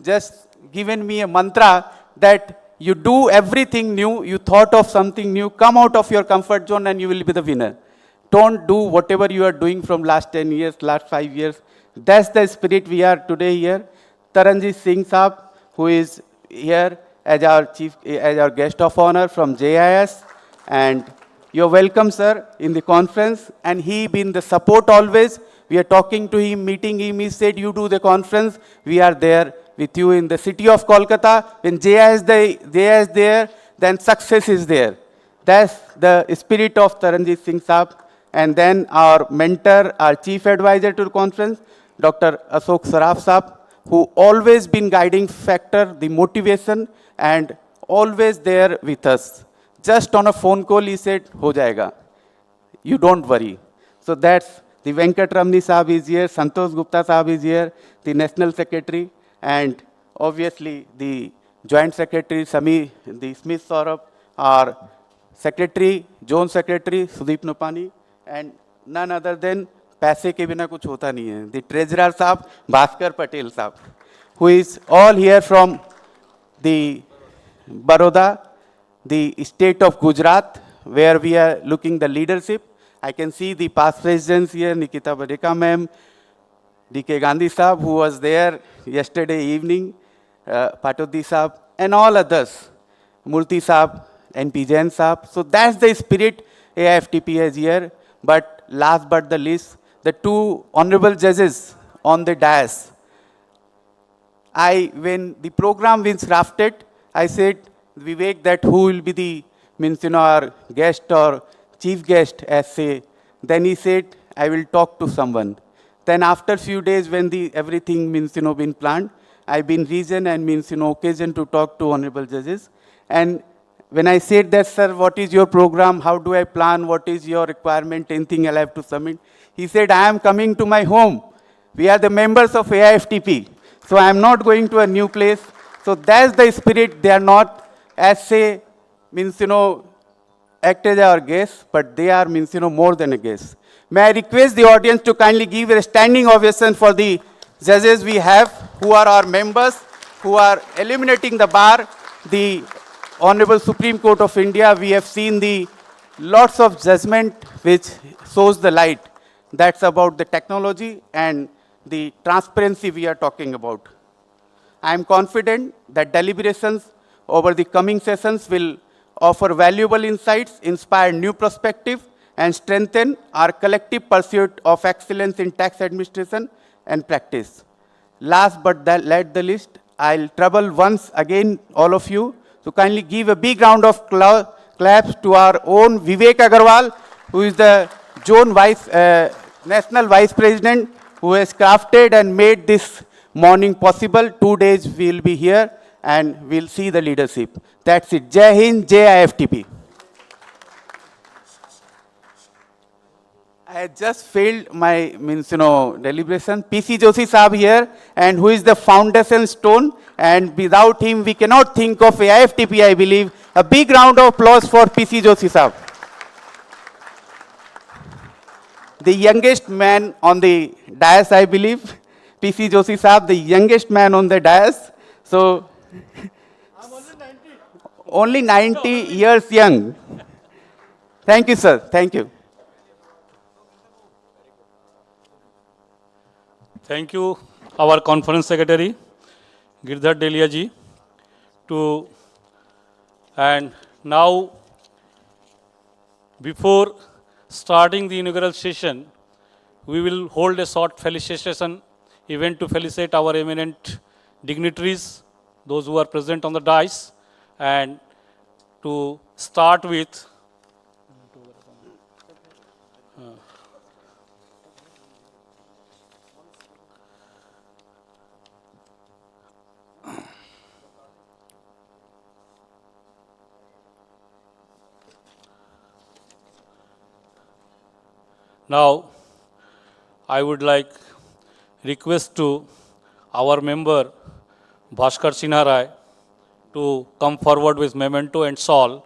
just given me a mantra that you do everything new, you thought of something new, come out of your comfort zone and you will be the winner. Don't do whatever you are doing from last 10 years, last 5 years. That's the spirit we are today here. Taranjit Singh Saab, who is here as our guest of honor from JIS, and you're welcome, sir, in the conference. And he been the support always. We are talking to him, meeting him. He said, you do the conference. We are there with you in the city of Kolkata. When JIS is there, then success is there. That's the spirit of Taranjit Singh Saab. And then our mentor, our chief advisor to the conference, Dr. Ashok Saraf Saab, who always been guiding factor, the motivation, and always there with us. Just on a phone call, he said, ho jayega. You don't worry. So that's the Venkat Ramani Saab is here, Santosh Gupta Saab is here, the National Secretary, and obviously the Joint Secretary, the Smith Saurabh, our Secretary, Zone Secretary, Sudeep Nupani, and none other than पैसे के बिना कुछ होता नहीं है. The Treasurer साहब, भास्कर पटेल साहब, who is all here from the Baroda, the state of Gujarat, where we are looking the leadership. I can see the past presidents here, Nikita Badeka ma'am, D.K. Gandhi saab, who was there yesterday evening, Patodi saab, and all others, Murthy saab, N.P. Jain saab. So that's the spirit AIFTP has here. But last but the least, the two honorable judges on the dais. When the program was crafted, I said, Vivek, that who will be the, our guest or chief guest, as say. Then he said, I will talk to someone. Then after few days, when everything been planned, I've been reason and occasion to talk to honorable judges. And when I said that, sir, what is your program? How do I plan? What is your requirement? Anything I'll have to submit? He said, I am coming to my home. We are the members of AIFTP. So I am not going to a new place. So that's the spirit. They are not, as say, act as our guests, but they are, more than a guest. May I request the audience to kindly give a standing ovation for the judges we have, who are our members, who are eliminating the bar, the Honorable Supreme Court of India. We have seen the lots of judgment which shows the light. That's about the technology and the transparency we are talking about. I am confident that deliberations over the coming sessions will offer valuable insights, inspire new perspective, and strengthen our collective pursuit of excellence in tax administration and practice. Last but not the least, I'll trouble once again all of you to kindly give a big round of claps to our own Vivek Agarwal, who is the National Vice President, who has crafted and made this morning possible. 2 days we will be here and we'll see the leadership. That's it. Jai Hind, Jai IFTP. I had just failed my deliberation. PC Joshi Saab here, and who is the foundation stone, and without him we cannot think of AIFTP, I believe. A big round of applause for PC Joshi Saab. The youngest man on the dais, I believe. PC Joshi Saab, the youngest man on the dais. So, I'm only 90 years young. Thank you, sir. Thank you. Thank you, our conference secretary, Girdhar Delia ji. And now, before starting the inaugural session, we will hold a short felicitation event to felicitate our eminent dignitaries, those who are present on the dais, and to start with now, I would like request to our member Bhaskar Sinha Rai to come forward with memento and shawl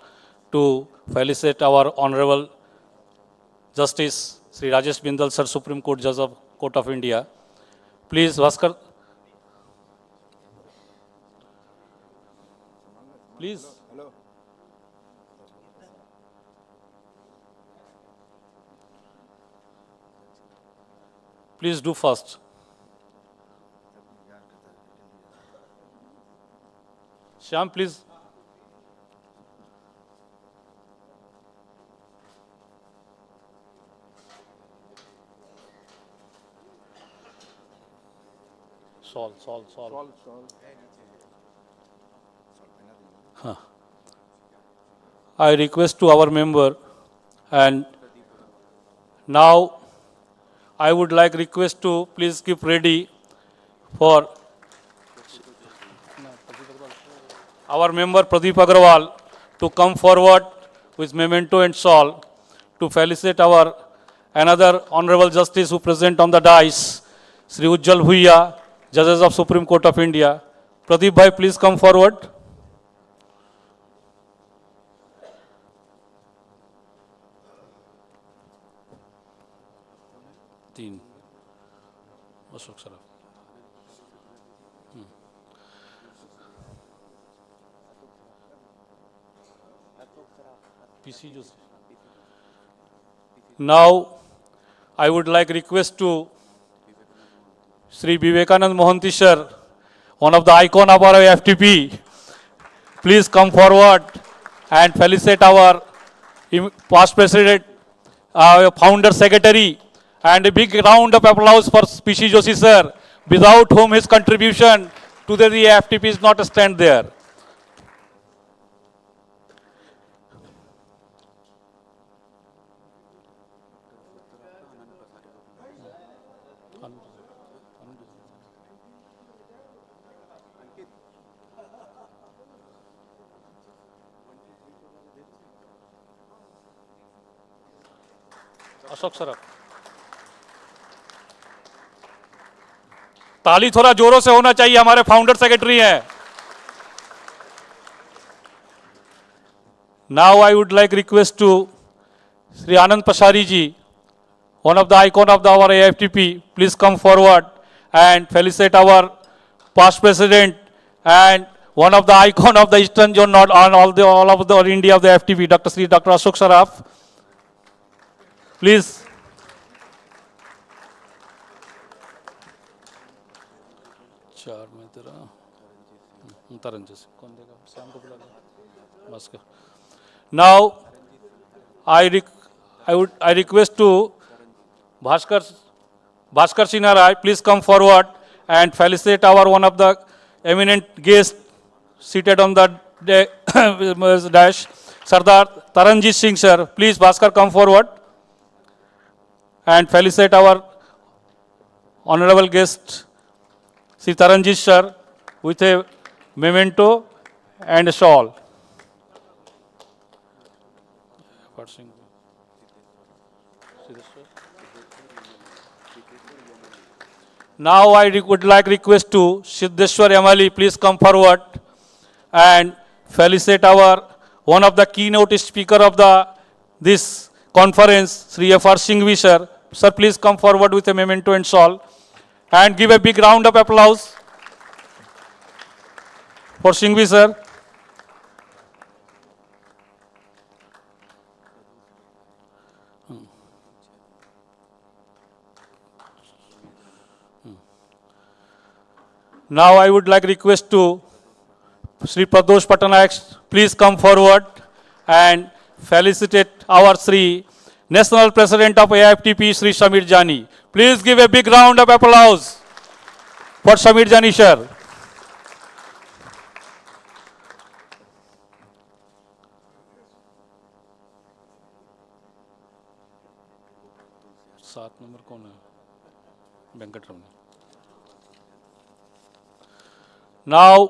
to felicitate our Honorable Justice Sri Rajesh Bindal Sir, Supreme Court Judge of Court of India. Please, Bhaskar. Please. Please do first. Shyam, please. Solve. Huh. I request to our member, and now I would like request to please keep ready for our member Pradeep Agrawal to come forward with memento and shawl to felicitate our another honorable justice who present on the dais, Sri Ujjal Bhuiya, judges of Supreme Court of India. Pradeep bhai, please come forward. तीन Ashok Saraf PC Joseph. Now, I would like request to Sri Vivekanand Mohanty sir, one of the icon of our FTP. Please come forward and felicitate our past president, our founder secretary, and a big round of applause for PC Joshi sir, without whom his contribution to the FTP is not a stand there. Ashok sir, ताली थोड़ा जोरों से होना चाहिए, हमारे founder secretary हैं. Now I would like request to Sri Anand Pashari ji, one of the icon of our AFTP, please come forward and felicitate our past president and one of the icon of the Eastern Zone, not on all of the India of the FTP, Dr. Ashok Saraf. Please. चार में तेरा तरंजित कौन देगा श्याम को बुला ले बस का. Now I request to Bhaskar Sinha Rai, please come forward and felicitate our one of the eminent guests seated on the dash, Sardar Taranjit Singh sir. Please Bhaskar come forward and felicitate our honorable guest Sri Taranjit sir with a memento and a shawl. Now I would like request to Siddheshwar Yamali, please come forward and felicitate our one of the keynote speaker of this conference, Sri F.R. Singhvi sir. Sir, please come forward with a memento and shawl and give a big round of applause for Singhvi sir. Now I would like request to Sri Pradosh Patanayak, please come forward and felicitate our Sri National President of AIFTP, Sri Samir Jani. Please give a big round of applause for Samir Jani sir. सात number कौन है? Venkataraman. Now,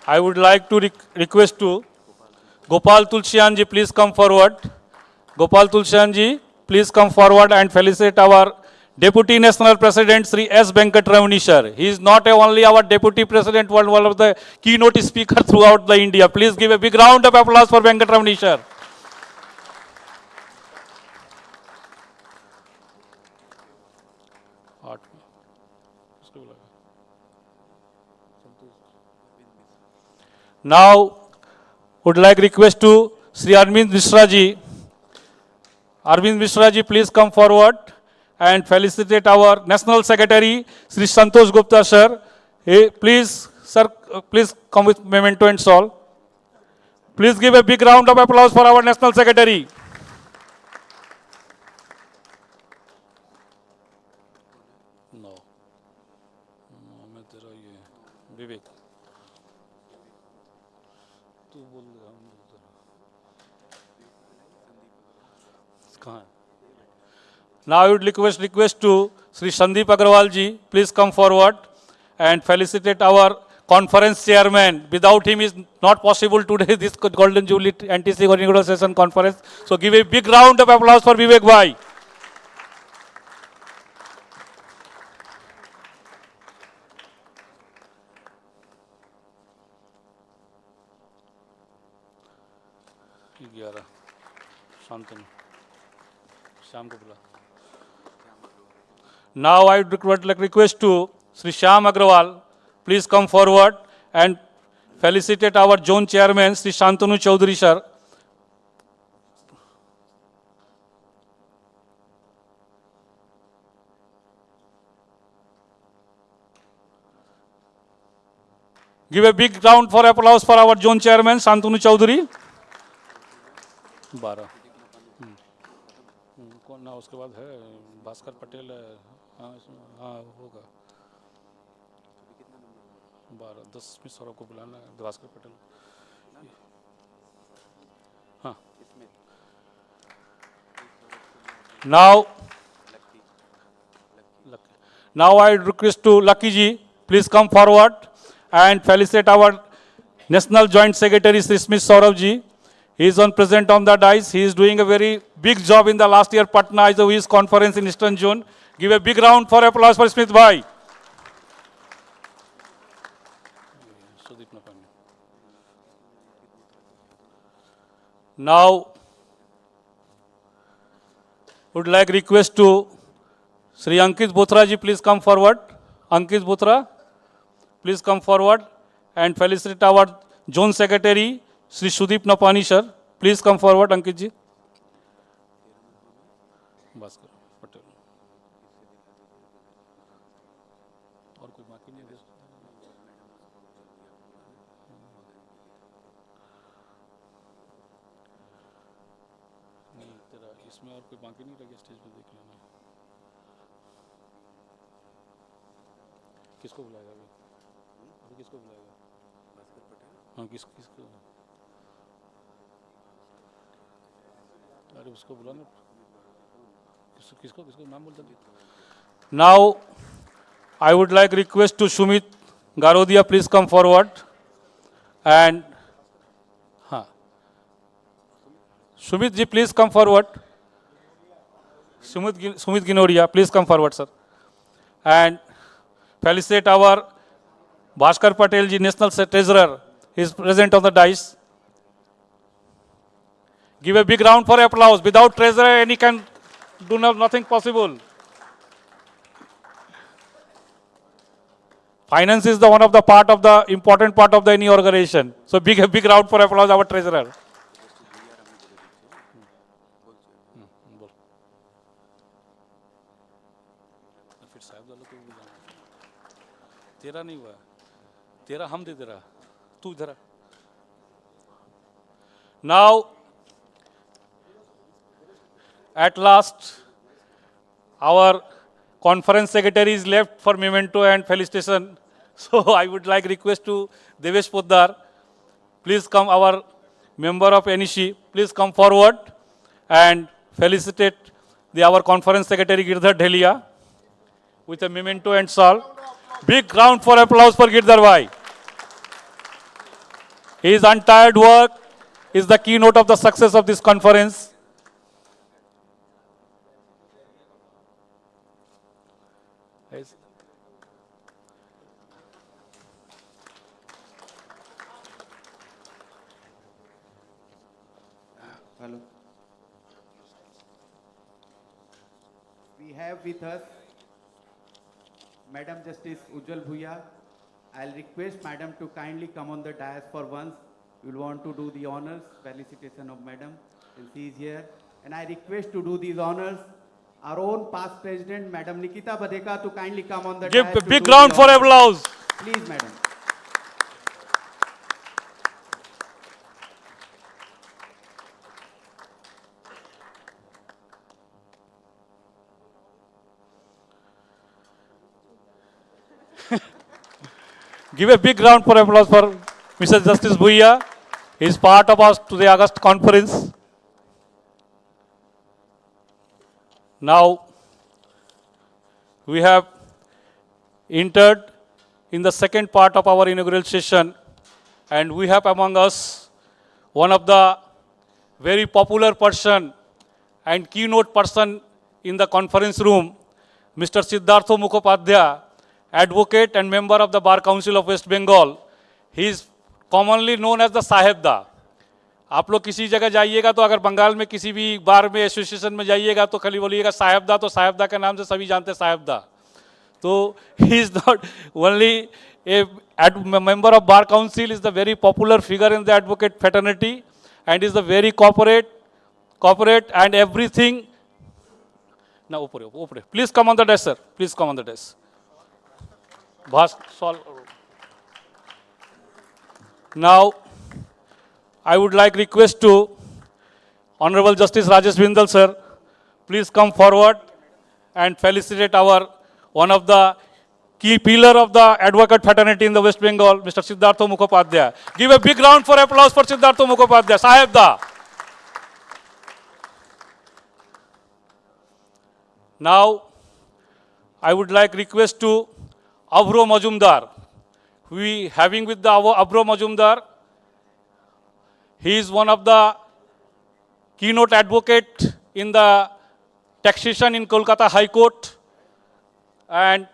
I would like to request to Gopal Tulsian ji, please come forward. Gopal Tulsian ji, please come forward and felicitate our Deputy National President Sri S. Venkatramani sir. He is not only our Deputy President, but one of the keynote speakers throughout the India. Please give a big round of applause for Venkatramani sir. Now, would like request to Sri Arvind Mishra ji. Arvind Mishra ji, please come forward and felicitate our National Secretary, Sri Santosh Gupta sir. Please, sir, please come with memento and shawl. Please give a big round of applause for our National Secretary. No. मैं तेरा ये विवेक तू बोल रहा हूँ कहाँ है? Now I would request to Sri Sandeep Agrawal ji, please come forward and felicitate our conference chairman. Without him is not possible today this Golden Jubilee NTC Inaugural Session Conference. So give a big round of applause for Vivek bhai. Now I would like request to Sri Shyam Agrawal, please come forward and felicitate our zone chairman, Sri Shantanu Chaudhary sir. Give a big round for applause for our zone chairman, Shantanu Chaudhary. 12 कौन ना उसके बाद है भास्कर पटेल है हाँ हाँ होगा 12 10 में सौरभ को बुलाना है भास्कर पटेल हाँ now I request to Lucky ji, please come forward and felicitate our National Joint Secretary Sri Smith Saurabh ji. He is present on the dais. He is doing a very big job in the last year Patna his conference in Eastern Zone. Give a big round for applause for Smith bhai. Now, would like request to Sri Ankit Bothra ji, please come forward. Ankit Bothra, please come forward and felicitate our Zone Secretary Sri Sudeep Napani sir. Please come forward, Ankit ji. Bhaskar Patel. और कोई बाकी नहीं है नहीं तेरा इसमें और कोई बाकी नहीं रह गया स्टेज पे देख लेना किसको बुलाएगा अभी किसको बुलाएगा भास्कर पटेल हाँ किसको अरे उसको बुलाना किसको नाम बोलता Now I would like request to Sumit Garodia, please come forward and Sumit ji, please come forward. Sumit Ginodia, please come forward sir and felicitate our Bhaskar Patel ji, National Treasurer. He is present on the dais. Give a big round for applause. Without treasurer, any can do nothing possible. Finance is the one of the important part of the any organization. So a big round for applause our treasurer. तेरा नहीं हुआ तेरा हम दे दे रहा तू इधर Now at last our conference secretary is left for memento and felicitation. So I would like request to Devesh Poddar, please come, our member of NEC, please come forward and felicitate our conference secretary Girdhar Dhelia with a memento and shawl. Big round for applause for Girdhar bhai. His untired work is the keynote of the success of this conference. Hello. We have with us Madam Justice Ujjwal Bhuya, I'll request Madam to kindly come on the dais for once. We'll want to do the honors, felicitation of Madam, and she is here. And I request to do these honors our own past president, Madam Nikita Badeka, to kindly come on the Give dais a to big do round the for honors. applause. Please, Madam. Give a big round for applause for Mr. Justice Bhuiya. He is part of us to the August conference. Now, we have entered in the second part of our inaugural session, and we have among us one of the very popular person and keynote person in the conference room, Mr. Siddhartha Mukhopadhyay, advocate and member of the Bar Council of West Bengal. He is commonly known as the Sahebda. आप लोग किसी जगह जाइएगा तो अगर बंगाल में किसी भी बार में एसोसिएशन में जाइएगा तो खाली बोलिएगा साहेबदा, तो साहेबदा के नाम से सभी जानते हैं साहेबदा. तो he is not only a member of Bar Council, is the very popular figure in the advocate fraternity, and is the very corporate and everything. Now, please come on the desk, sir. Please come on the desk. Now, I would like request to Honorable Justice Rajesh Bindal, sir. Please come forward and felicitate our one of the key pillar of the advocate fraternity in the West Bengal, Mr. Siddhartha Mukhopadhyay. Give a big round for applause for Siddhartha Mukhopadhyay. Sahebda. Now, I would like request to Abro Majumdar. We having with the Abro Majumdar. He is one of the keynote advocate in the taxation in Kolkata High Court, and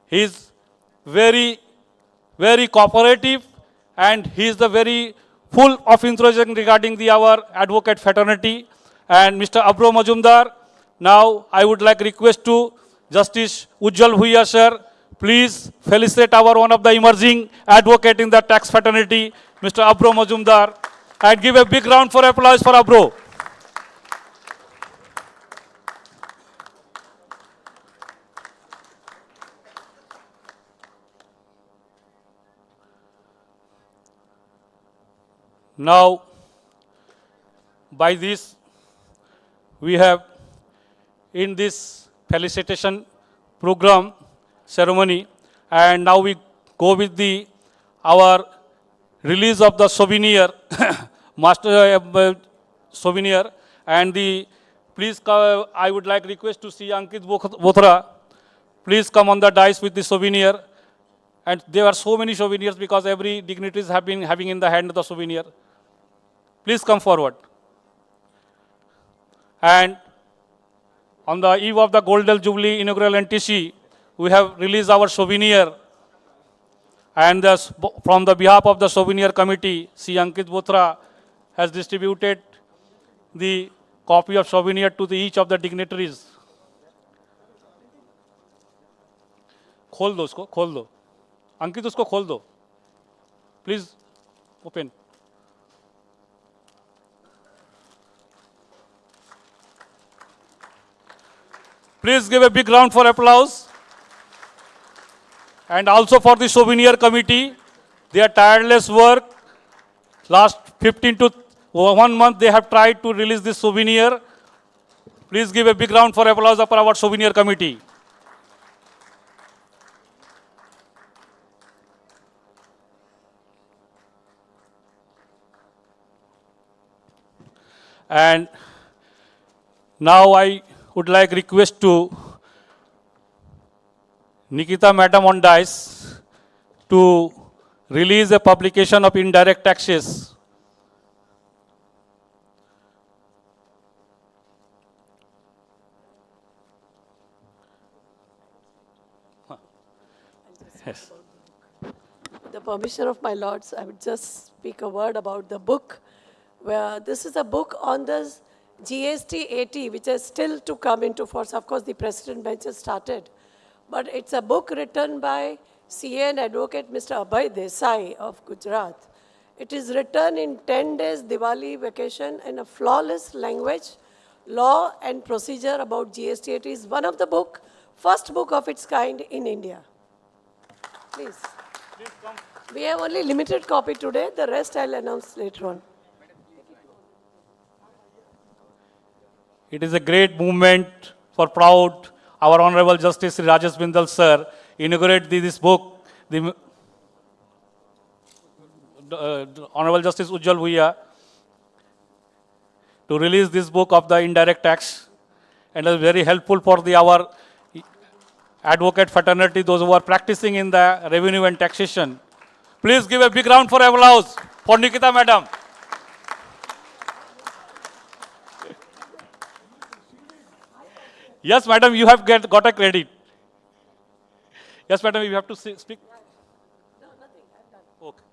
he is very, very cooperative, and he is the very full of enthusiasm regarding our advocate fraternity. And Mr. Abro Majumdar, now I would like request to Justice Ujjwal Bhuiya, sir. Please felicitate our one of the emerging advocate in the tax fraternity, Mr. Abro Majumdar, and give a big round for applause for Abro. Now, by this, we have in this felicitation program ceremony, and now we go with our release of the souvenir, master souvenir, and please I would like request to see Ankit Bothra. Please come on the dais with the souvenir. And there are so many souvenirs because every dignitaries have been having in the hand the souvenir. Please come forward. And on the eve of the Golden Jubilee Inaugural NTC, we have released our souvenir. And from the behalf of the souvenir committee, C. Ankit Bothra has distributed the copy of souvenir to each of the dignitaries. खोल दो उसको, खोल दो. अंकित उसको खोल दो. Please open. Please give a big round for applause. And also for the souvenir committee, their tireless work. Last 15 to 1 month, they have tried to release this souvenir. Please give a big round for applause for our souvenir committee. And now I would like request to Nikita Madam on dais to release a publication of indirect taxes. Yes. With the permission of my lords, I would just speak a word about the book. Where this is a book on the GST 80, which is still to come into force. Of course, the President bench has started. But it's a book written by CA and advocate Mr. Abhay Desai of Gujarat. It is written in 10 days Diwali vacation in a flawless language. Law and procedure about GST. It is one of the first book of its kind in India. Please. We have only limited copy today. The rest I'll announce later on. It is a great movement for proud our Honorable Justice Sri Rajesh Bindal sir inaugurate this book, the Honorable Justice Ujjwal Bhuiya to release this book of the indirect tax, and is very helpful for our advocate fraternity, those who are practicing in the revenue and taxation. Please give a big round for applause for Nikita madam. Yes, madam, you have got a credit. Yes, madam, you have to speak. No, nothing. I'm done. Okay.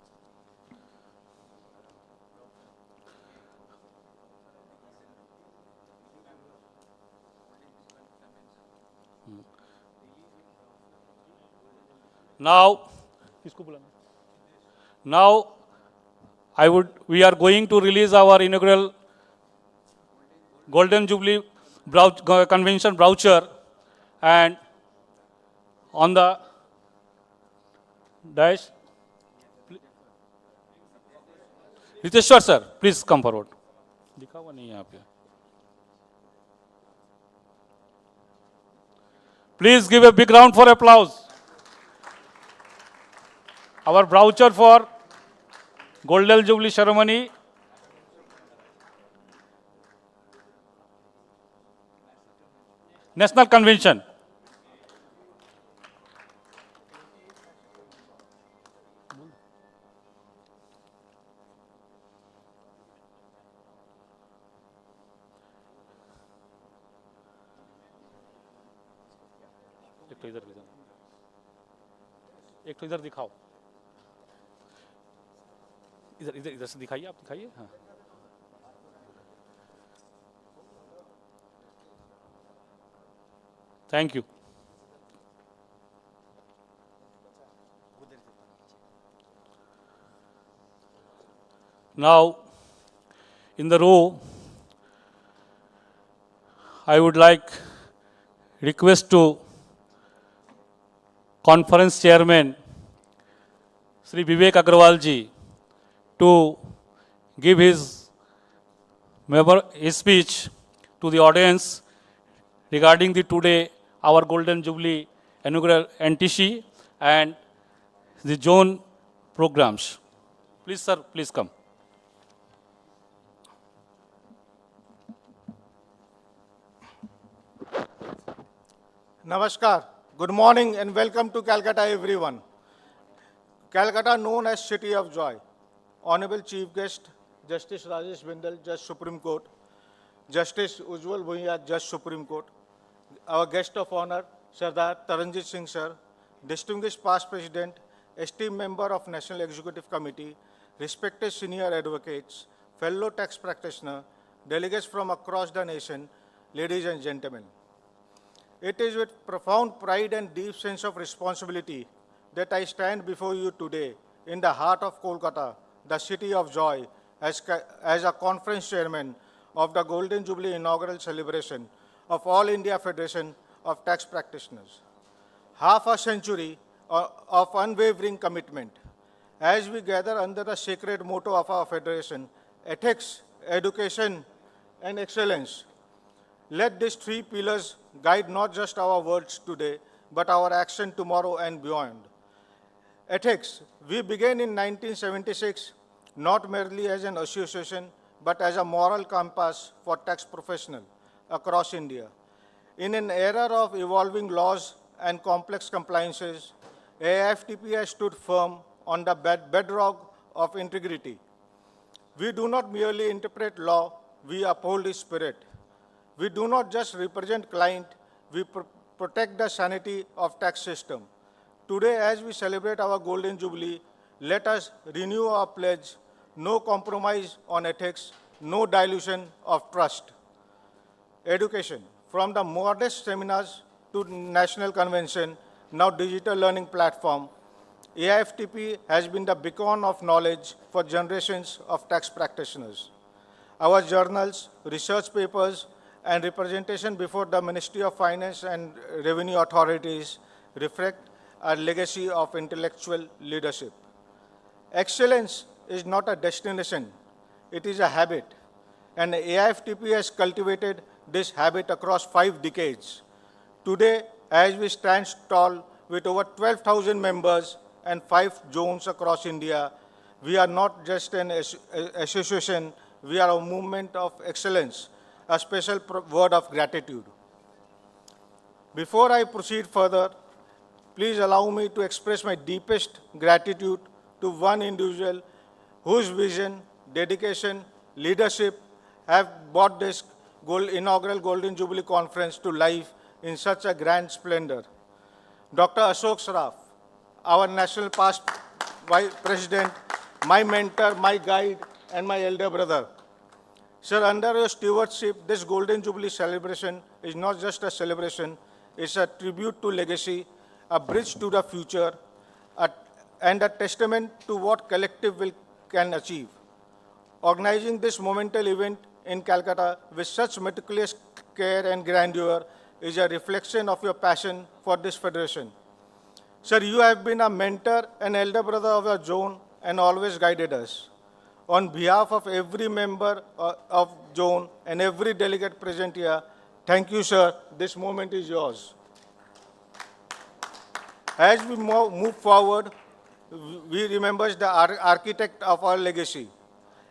Now, we are going to release our inaugural Golden Jubilee Convention brochure, and on the dash, Riteshwar sir, please come forward. दिखा हुआ नहीं है यहाँ पे. Please give a big round for applause. Our brochure for Golden Jubilee ceremony. National Convention. एक तो इधर दिखाओ. इधर इधर इधर से दिखाइए, आप दिखाइए. हाँ. Thank you. Now, in the row, I would like request to conference chairman Sri Vivek Agrawal ji to give his speech to the audience regarding the today our Golden Jubilee Inaugural NTC and the zone programs. Please, sir, please come. Namaskar. Good morning and welcome to Calcutta, everyone. Calcutta, known as City of Joy. Honorable Chief Guest, Justice Rajesh Bindal, Judge Supreme Court. Justice Ujjwal Bhuiya, Judge Supreme Court. Our guest of honor, Sardar Taranjit Singh sir, distinguished past president, esteemed member of National Executive Committee, respected senior advocates, fellow tax practitioner, delegates from across the nation, ladies and gentlemen. It is with profound pride and deep sense of responsibility that I stand before you today in the heart of Kolkata, the city of joy, as a conference chairman of the Golden Jubilee inaugural celebration of All India Federation of Tax Practitioners. Half a century of unwavering commitment. As we gather under the sacred motto of our federation, ethics, education, and excellence, let these three pillars guide not just our words today, but our action tomorrow and beyond. Ethics. We began in 1976, not merely as an association, but as a moral compass for tax professionals across India. In an era of evolving laws and complex compliances, AIFTP has stood firm on the bedrock of integrity. We do not merely interpret law, we uphold its spirit. We do not just represent client, we protect the sanity of tax system. Today, as we celebrate our Golden Jubilee, let us renew our pledge, no compromise on ethics, no dilution of trust. Education, from the modest seminars to national convention, now digital learning platform, AIFTP has been the beacon of knowledge for generations of tax practitioners. Our journals, research papers, and representation before the Ministry of Finance and Revenue authorities reflect a legacy of intellectual leadership. Excellence is not a destination, it is a habit. And AIFTP has cultivated this habit across 5 decades. Today, as we stand tall with over 12,000 members and 5 zones across India, we are not just an association, we are a movement of excellence, a special word of gratitude. Before I proceed further, please allow me to express my deepest gratitude to one individual whose vision, dedication, leadership have brought this inaugural Golden Jubilee Conference to life in such a grand splendor. Dr. Ashok Saraf, our National Past Vice President, my mentor, my guide, and my elder brother. Sir, under your stewardship, this Golden Jubilee celebration is not just a celebration, it's a tribute to legacy, a bridge to the future, and a testament to what collective will can achieve. Organizing this monumental event in Calcutta with such meticulous care and grandeur is a reflection of your passion for this federation. Sir, you have been a mentor and elder brother of our zone and always guided us. On behalf of every member of zone and every delegate present here, thank you, sir. This moment is yours. As we move forward, we remember the architect of our legacy.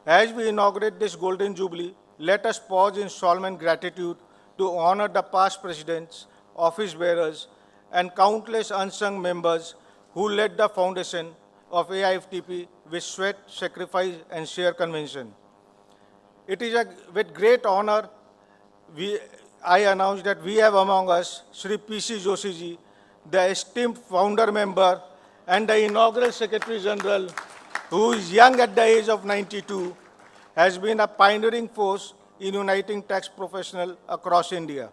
As we inaugurate this Golden Jubilee, let us pause in solemn gratitude to honor the past presidents, office bearers, and countless unsung members who led the foundation of AIFTP with sweat, sacrifice, and sheer conviction. It is with great honor I announce that we have among us Sri P.C. Joshi ji, the esteemed founder member and the inaugural Secretary General, who is young at the age of 92, has been a pioneering force in uniting tax professionals across India.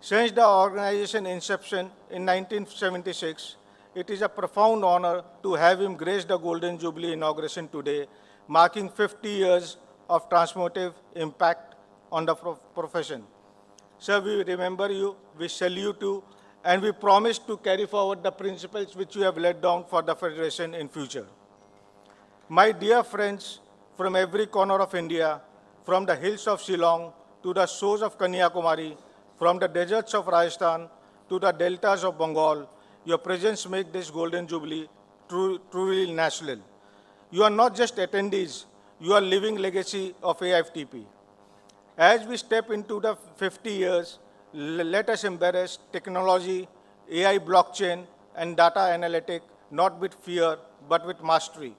Since the organization inception in 1976, it is a profound honor to have him grace the Golden Jubilee inauguration today, marking 50 years of transformative impact on the profession. Sir, we remember you, we salute you, and we promise to carry forward the principles which you have laid down for the Federation in future. My dear friends from every corner of India, from the hills of Shillong to the shores of Kanyakumari, from the deserts of Rajasthan to the deltas of Bengal, your presence makes this Golden Jubilee truly national. You are not just attendees, you are living legacy of AIFTP. As we step into the 50 years, let us embrace technology, AI blockchain, and data analytics, not with fear, but with mastery.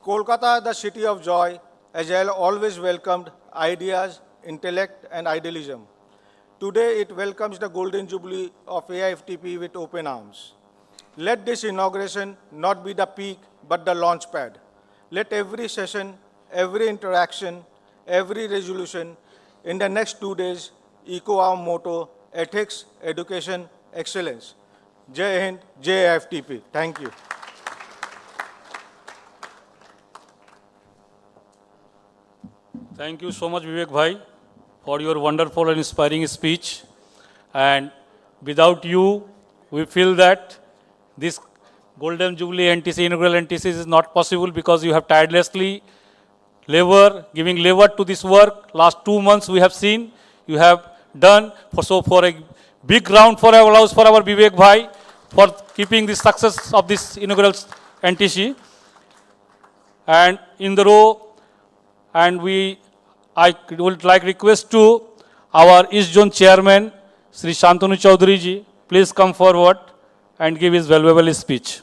Kolkata, the city of joy, has always welcomed ideas, intellect, and idealism. Today, it welcomes the Golden Jubilee of AIFTP with open arms. Let this inauguration not be the peak, but the launch pad. Let every session, every interaction, every resolution in the next 2 days echo our motto, ethics, education, excellence. Jai Hind, Jai AIFTP. Thank you. Thank you so much, Vivek Bhai, for your wonderful and inspiring speech. And without you, we feel that this Golden Jubilee NTC, inaugural NTC is not possible because you have tirelessly giving labor to this work. Last 2 months we have seen you have done. For a big round for applause for our Vivek Bhai for keeping the success of this inaugural NTC. And in the row, and I would like request to our East Zone Chairman, Sri Shantanu Chaudhary ji, please come forward and give his valuable speech.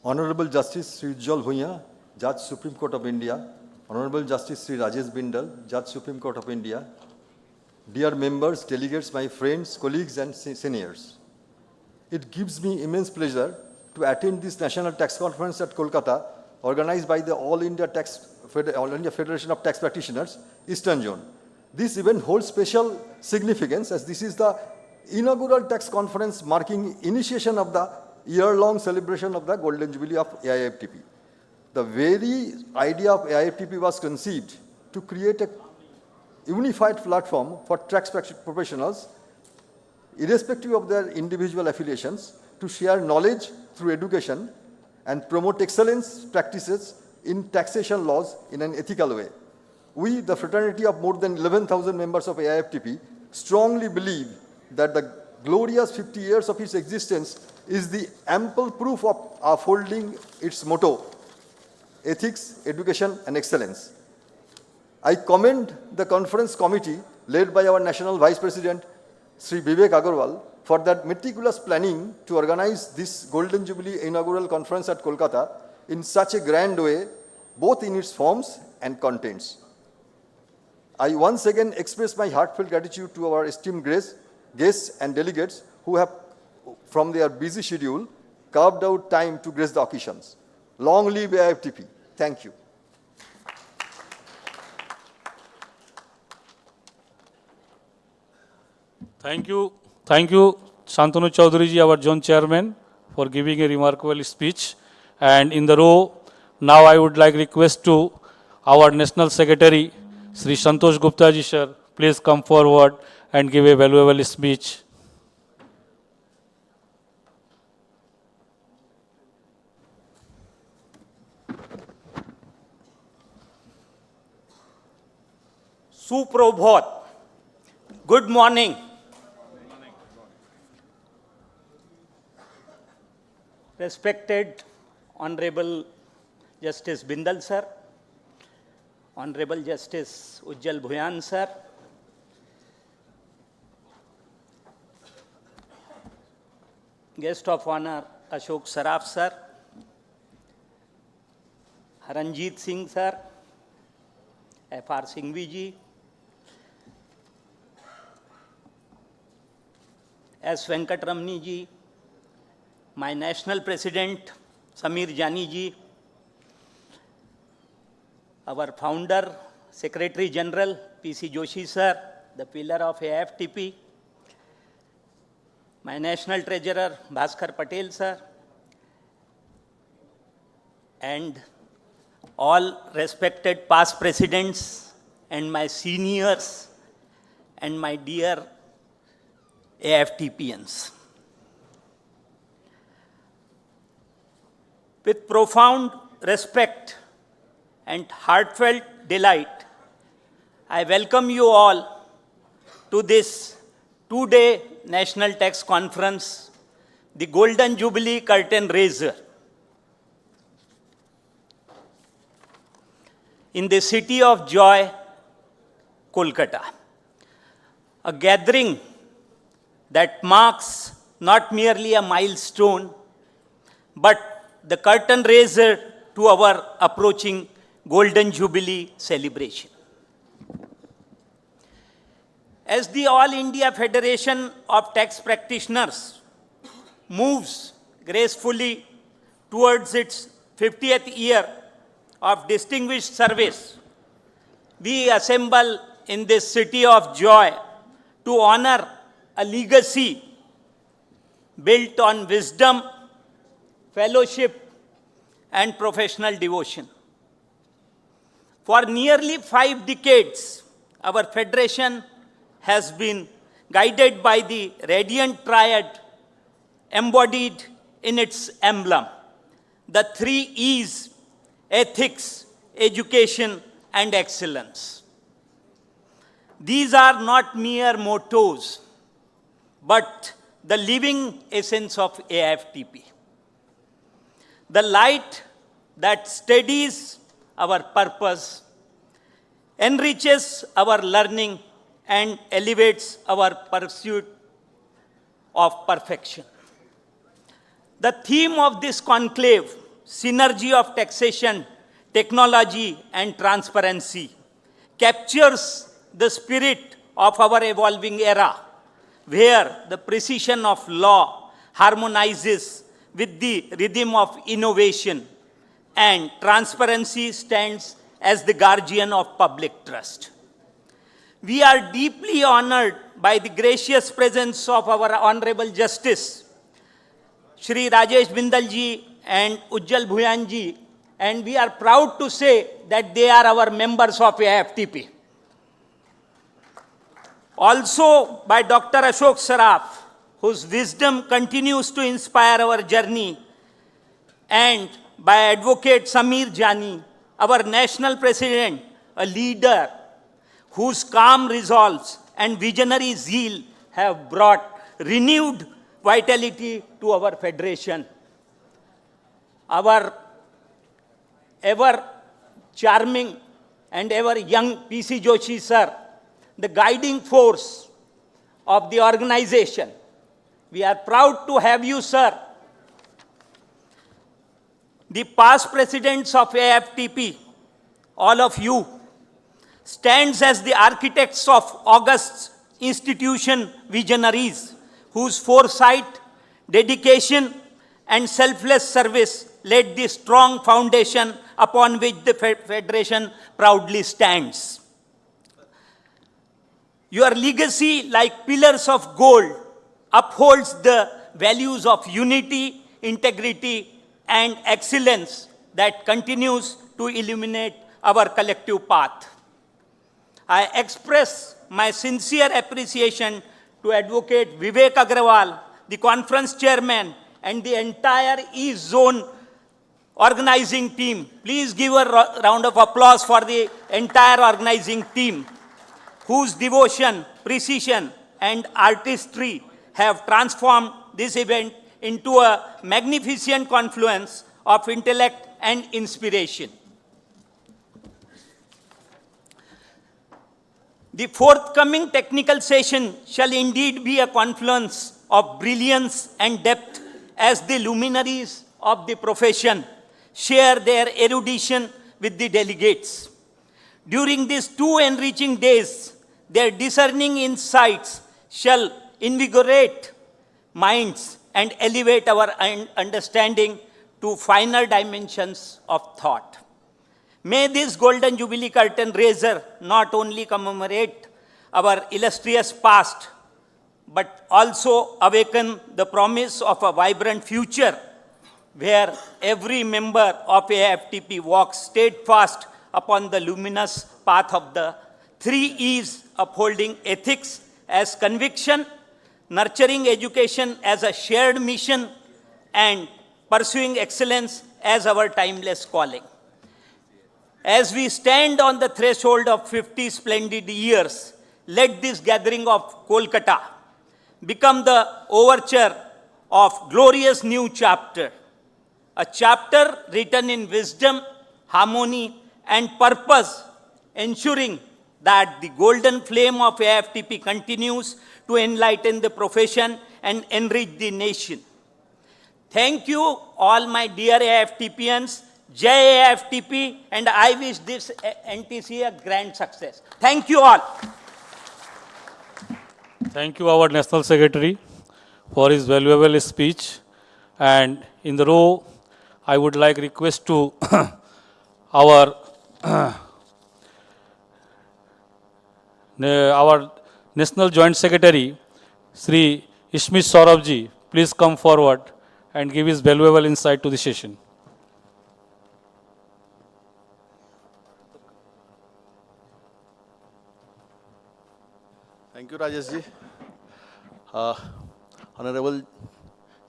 Honorable Justice Sri Ujjwal Bhuiya, Judge Supreme Court of India, Honorable Justice Sri Rajesh Bindal, Judge Supreme Court of India, dear members, delegates, my friends, colleagues and seniors. It gives me immense pleasure to attend this National Tax Conference at Kolkata, organized by the All India Tax All India Federation of Tax Practitioners, Eastern Zone. This event holds special significance as this is the inaugural tax conference marking initiation of the year-long celebration of the Golden Jubilee of AIFTP. The very idea of AIFTP was conceived to create a unified platform for tax professionals, irrespective of their individual affiliations, to share knowledge through education and promote excellence practices in taxation laws in an ethical way. We, the fraternity of more than 11,000 members of AIFTP, strongly believe that the glorious 50 years of its existence is the ample proof of upholding its motto, ethics, education, and excellence. I commend the conference committee led by our National Vice President, Sri Vivek Agarwal, for that meticulous planning to organize this Golden Jubilee Inaugural Conference at Kolkata in such a grand way, both in its forms and contents. I once again express my heartfelt gratitude to our esteemed guests and delegates who have, from their busy schedule, carved out time to grace the occasions. Long live AIFTP. Thank you. Thank you, Shantanu Chaudhary ji, our zone chairman, for giving a remarkable speech. And in the row, now I would like request to our national secretary, Sri Santosh Gupta ji, sir, please come forward and give a valuable speech. Suprabhat. Good morning. Respected Honorable Justice Bindal sir, Honorable Justice Ujjal Bhuyan sir, Guest of Honor Ashok Saraf sir, Haranjit Singh sir, F.R. Singhvi ji, S. Venkatramani ji, my national president Samir Jani ji, our founder, Secretary General P.C. Joshi sir, the pillar of AIFTP, my national treasurer Bhaskar Patel sir, and all respected past presidents and my seniors and my dear AIFTPians. With profound respect and heartfelt delight, I welcome you all to this two-day National Tax Conference, the Golden Jubilee Curtain Raiser, in the city of joy, Kolkata. A gathering that marks not merely a milestone, but the curtain raiser to our approaching Golden Jubilee celebration. As the All India Federation of Tax Practitioners moves gracefully towards its 50th year of distinguished service, we assemble in this city of joy to honor a legacy built on wisdom, fellowship, and professional devotion. For nearly 5 decades, our federation has been guided by the radiant triad embodied in its emblem, the 3 E's: ethics, education, and excellence. These are not mere mottos, but the living essence of AIFTP. The light that steadies our purpose, enriches our learning, and elevates our pursuit of perfection. The theme of this conclave, synergy of taxation, technology, and transparency, captures the spirit of our evolving era, where the precision of law harmonizes with the rhythm of innovation, and transparency stands as the guardian of public trust. We are deeply honored by the gracious presence of our Honorable Justice, Shri Rajesh Bindal ji and Ujjal Bhuyan ji, and we are proud to say that they are our members of AFTP. Also by Dr. Ashok Saraf, whose wisdom continues to inspire our journey, and by Advocate Samir Jani, our national president, a leader whose calm resolves and visionary zeal have brought renewed vitality to our federation. Our ever charming and ever young PC Joshi sir, the guiding force of the organization. We are proud to have you, sir. The past presidents of AFTP, all of you, stands as the architects of august institution visionaries whose foresight, dedication, and selfless service laid the strong foundation upon which the Federation proudly stands. Your legacy, like pillars of gold, upholds the values of unity, integrity, and excellence that continues to illuminate our collective path. I express my sincere appreciation to Advocate Vivek Agrawal, the conference chairman, and the entire East Zone organizing team. Please give a round of applause for the entire organizing team, whose devotion, precision, and artistry have transformed this event into a magnificent confluence of intellect and inspiration. The forthcoming technical session shall indeed be a confluence of brilliance and depth as the luminaries of the profession share their erudition with the delegates. During these two enriching days, their discerning insights shall invigorate minds and elevate our understanding to finer dimensions of thought. May this golden Jubilee curtain raiser not only commemorate our illustrious past, but also awaken the promise of a vibrant future where every member of AFTP walks steadfast upon the luminous path of the 3 E's, upholding ethics as conviction, nurturing education as a shared mission, and pursuing excellence as our timeless calling. As we stand on the threshold of 50 splendid years, let this gathering of Kolkata become the overture of glorious new chapter, a chapter written in wisdom, harmony, and purpose, ensuring that the golden flame of AFTP continues to enlighten the profession and enrich the nation. Thank you, all my dear AFTPians. Jai AFTP, and I wish this NTC a grand success. Thank you all. Thank you, our National Secretary, for his valuable speech. And in the row, I would like request to our National Joint Secretary, Sri Ishmit Saurabh, please come forward and give his valuable insight to the session. Thank you, Rajesh ji. Honorable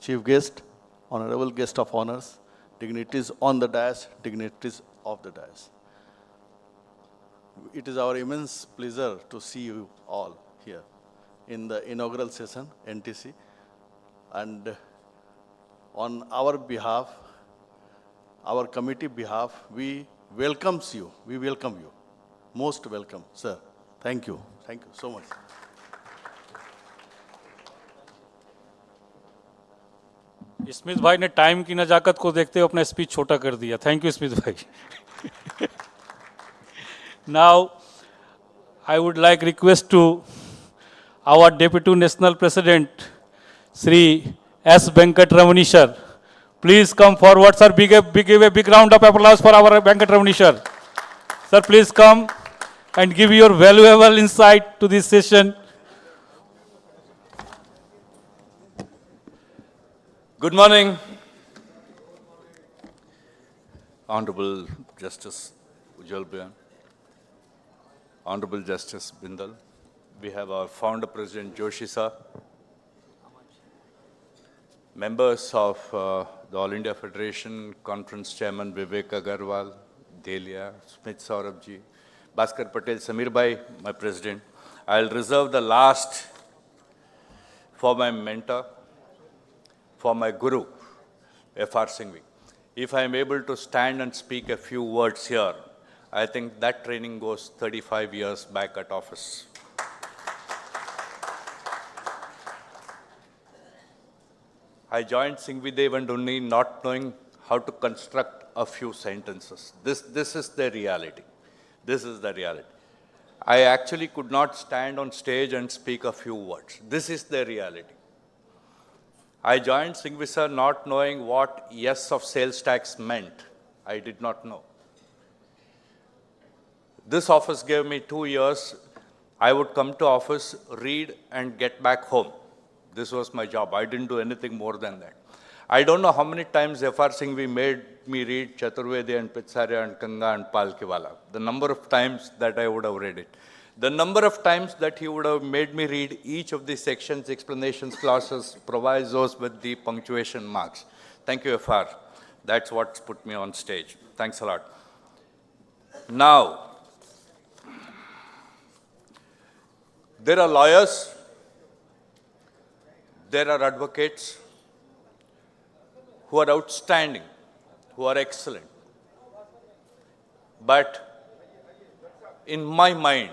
Chief Guest, Honorable Guest of Honors, dignitaries on the dais, dignitaries of the dais. It is our immense pleasure to see you all here in the inaugural session, NTC. And on our behalf, our committee behalf, we welcome you. We welcome you. Most welcome, sir. Thank you. Thank you so much. Smith भाई ने time की नजाकत को देखते हुए अपना speech छोटा कर दिया. थैंक यू स्मिथ भाई. Now, I would like request to our Deputy National President, Sri S. Venkatramani sir. Please come forward, sir. Give a big round of applause for our Venkatramani sir. Sir, please come and give your valuable insight to this session. Good morning, Honorable Justice Ujjwal Bhayan, Honorable Justice Bindal. We have our founder President Joshi sir, members of the All India Federation Conference Chairman Vivek Agarwal, Delia, Smith Saurabh ji, Bhaskar Patel, Samir Bhai, my President. I'll reserve the last for my mentor, for my guru, F.R. Singhvi. If I am able to stand and speak a few words here, I think that training goes 35 years back at office. I joined Singhvi Dev and Unni not knowing how to construct a few sentences. This is the reality. This is the reality. I actually could not stand on stage and speak a few words. This is the reality. I joined Singhvi sir not knowing what yes of sales tax meant. I did not know. This office gave me 2 years. I would come to office, read, and get back home. This was my job. I didn't do anything more than that. I don't know how many times F.R. Singhvi made me read Chaturvedi and Pitsarya and Kanga and Palkiwala. The number of times that I would have read it. The number of times that he would have made me read each of the sections, explanations, clauses, provisos with the punctuation marks. Thank you, F.R. That's what's put me on stage. Thanks a lot. Now, there are lawyers, there are advocates who are outstanding, who are excellent. But in my mind,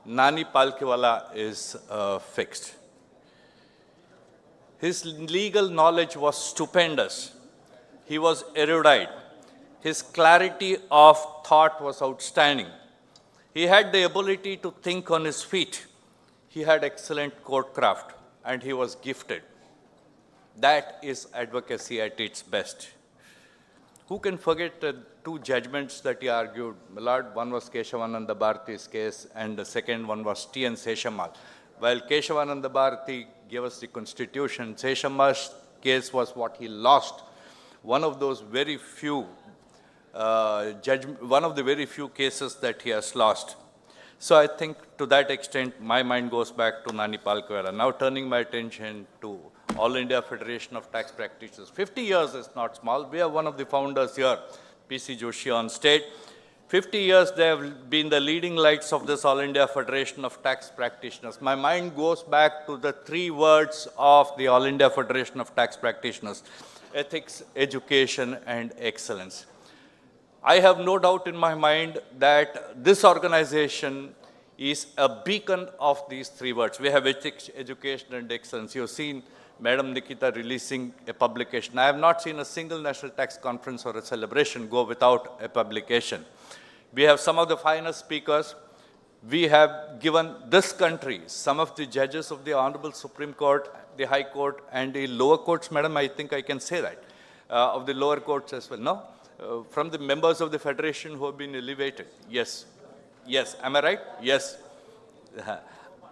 Nani Palkiwala is fixed. His legal knowledge was stupendous. He was erudite. His clarity of thought was outstanding. He had the ability to think on his feet. He had excellent courtcraft, and he was gifted. That is advocacy at its best. Who can forget the 2 judgments that he argued? My Lord, one was Keshavananda Bharati's case, and the second one was T.N. Seshammal. While Keshavananda Bharati gave us the constitution, Seshammal's case was what he lost. One of those very few one of the very few cases that he has lost. So I think to that extent, my mind goes back to Nani Palkiwala. Now turning my attention to All India Federation of Tax Practitioners. 50 years is not small. We are one of the founders here, P.C. Joshi on stage. 50 years they have been the leading lights of this All India Federation of Tax Practitioners. My mind goes back to the 3 words of the All India Federation of Tax Practitioners: ethics, education, and excellence. I have no doubt in my mind that this organization is a beacon of these 3 words. We have ethics, education, and excellence. You've seen Madam Nikita releasing a publication. I have not seen a single national tax conference or a celebration go without a publication. We have some of the finest speakers. We have given this country some of the judges of the Honorable Supreme Court, the High Court, and the lower courts, Madam, I think I can say that, of the lower courts as well. No? From the members of the Federation who have been elevated. Yes. Yes. Am I right? Yes.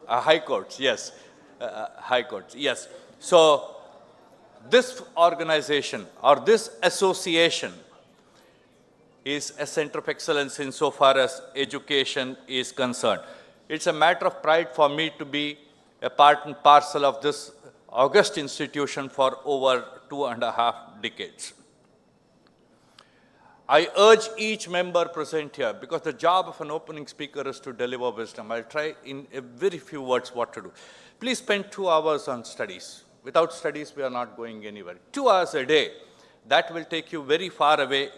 High courts. Yes. High courts. Yes. So, this organization or this association is a center of excellence insofar as education is concerned. It's a matter of pride for me to be a part and parcel of this august institution for over 2.5 decades. I urge each member present here, because the job of an opening speaker is to deliver wisdom. I'll try in a very few words what to do. Please spend 2 hours on studies. Without studies, we are not going anywhere. 2 hours a day, that will take you very far away,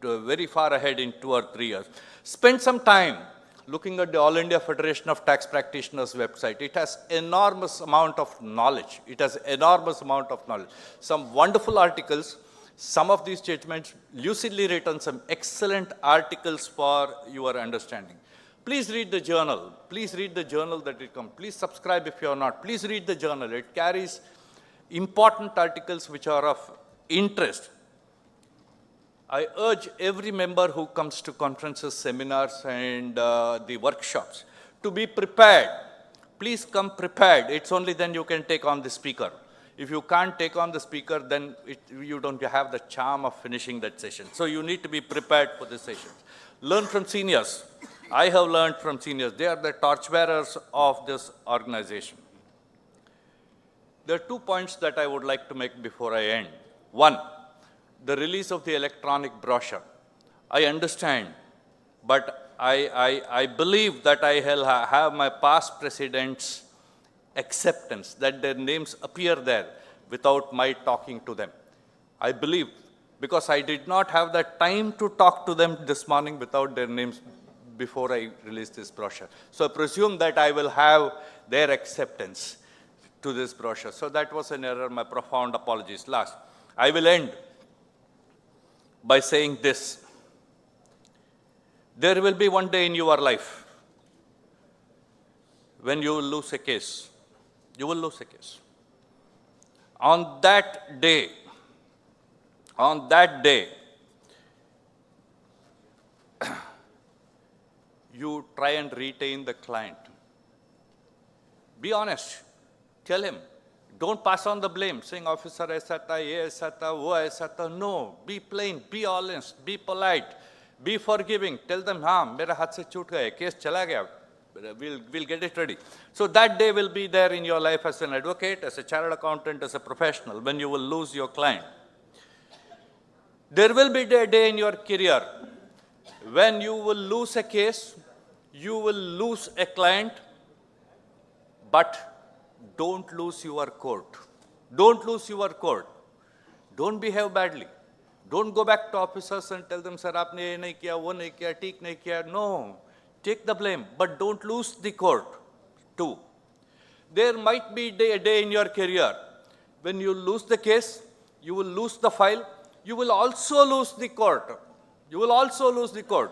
very far ahead in 2 or 3 years. Spend some time looking at the All India Federation of Tax Practitioners website. It has enormous amount of knowledge. It has enormous amount of knowledge. Some wonderful articles. Some of these judgments lucidly written, some excellent articles for your understanding. Please read the journal. Please read the journal that it comes. Please subscribe if you are not. Please read the journal. It carries important articles which are of interest. I urge every member who comes to conferences, seminars, and the workshops to be prepared. Please come prepared. It's only then you can take on the speaker. If you can't take on the speaker, then you don't have the charm of finishing that session. So you need to be prepared for the sessions. Learn from seniors. I have learned from seniors. They are the torchbearers of this organization. There are 2 points that I would like to make before I end. One, the release of the electronic brochure. I understand, but I believe that I have my past presidents' acceptance, that their names appear there without my talking to them. I believe, because I did not have the time to talk to them this morning without their names before I released this brochure. So I presume that I will have their acceptance to this brochure. So that was an error, my profound apologies. Last, I will end by saying this. There will be one day in your life when you will lose a case. You will lose a case. On that day, you try and retain the client. Be honest. Tell him. Don't pass on the blame, saying officer aisa tha, ye aisa tha, wo aisa tha. No, be plain, be honest, be polite, be forgiving. Tell them, mera haath se chut gaya, case chala gaya. We'll get it ready. So that day will be there in your life as an advocate, as a chartered accountant, as a professional, when you will lose your client. There will be a day in your career when you will lose a case, you will lose a client, but don't lose your court. Don't lose your court. Don't behave badly. Don't go back to officers and tell them, sir, aapne ye nahi kiya, wo nahi kiya, theek nahi kiya. No. Take the blame, but don't lose the court too. There might be a day in your career when you lose the case, you will lose the file, you will also lose the court. You will also lose the court.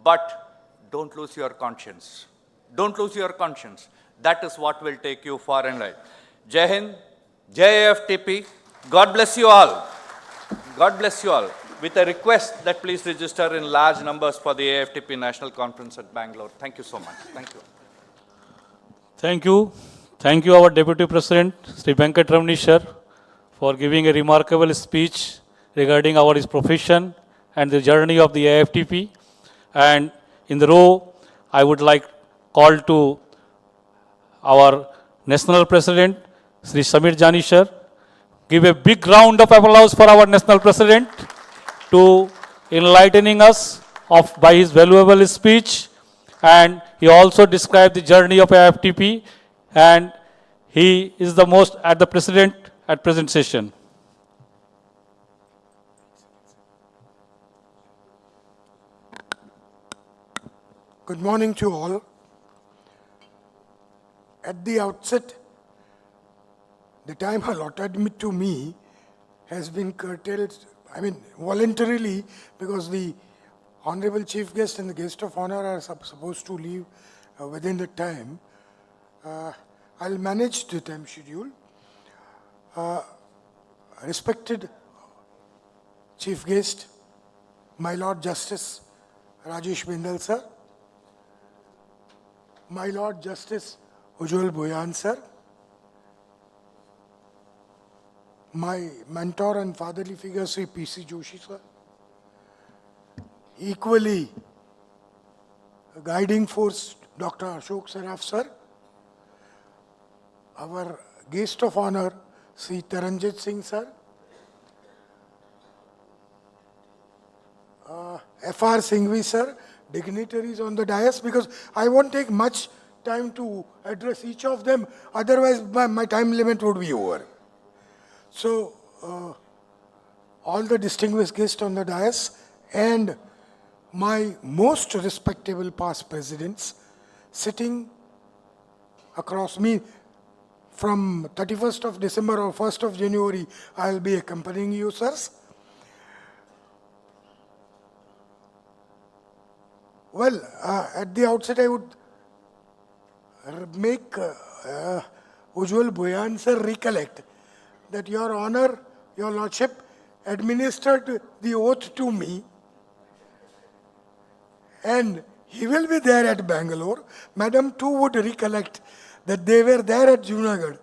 But don't lose your conscience. Don't lose your conscience. That is what will take you far and wide. Jai Hind, Jai AFTP. God bless you all. God bless you all. With a request that please register in large numbers for the AFTP National Conference at Bangalore. Thank you so much. Thank you. Thank you. Thank you, our Deputy President, Sri Venkatramani sir, for giving a remarkable speech regarding our profession and the journey of the AFTP. And in the row, I would like call to our National President, Sri Samir Jani sir. Give a big round of applause for our National President to enlightening us by his valuable speech. And he also described the journey of AFTP, and he is the most at the president at present session. Good morning to all. At the outset, the time allotted to me has been curtailed, voluntarily, because the Honorable Chief Guest and the Guest of Honor are supposed to leave within the time. I'll manage the time schedule. Respected Chief Guest, my Lord Justice Rajesh Bindal sir, my Lord Justice Ujjwal Bhuyan sir, my mentor and fatherly figure Sri P.C. Joshi sir, equally a guiding force Dr. Ashok Saraf sir, our guest of honor Sri Taranjit Singh sir, F.R. Singhvi sir, dignitaries on the dais, because I won't take much time to address each of them, otherwise my time limit would be over. So, all the distinguished guests on the dais and my most respectable past presidents sitting across me from 31st of December or 1st of January, I'll be accompanying you, sirs. Well, at the outset, I would make Ujjwal Bhuyan sir recollect that Your Honor, Your Lordship, administered the oath to me, and he will be there at Bangalore. Madam too would recollect that they were there at Junagadh.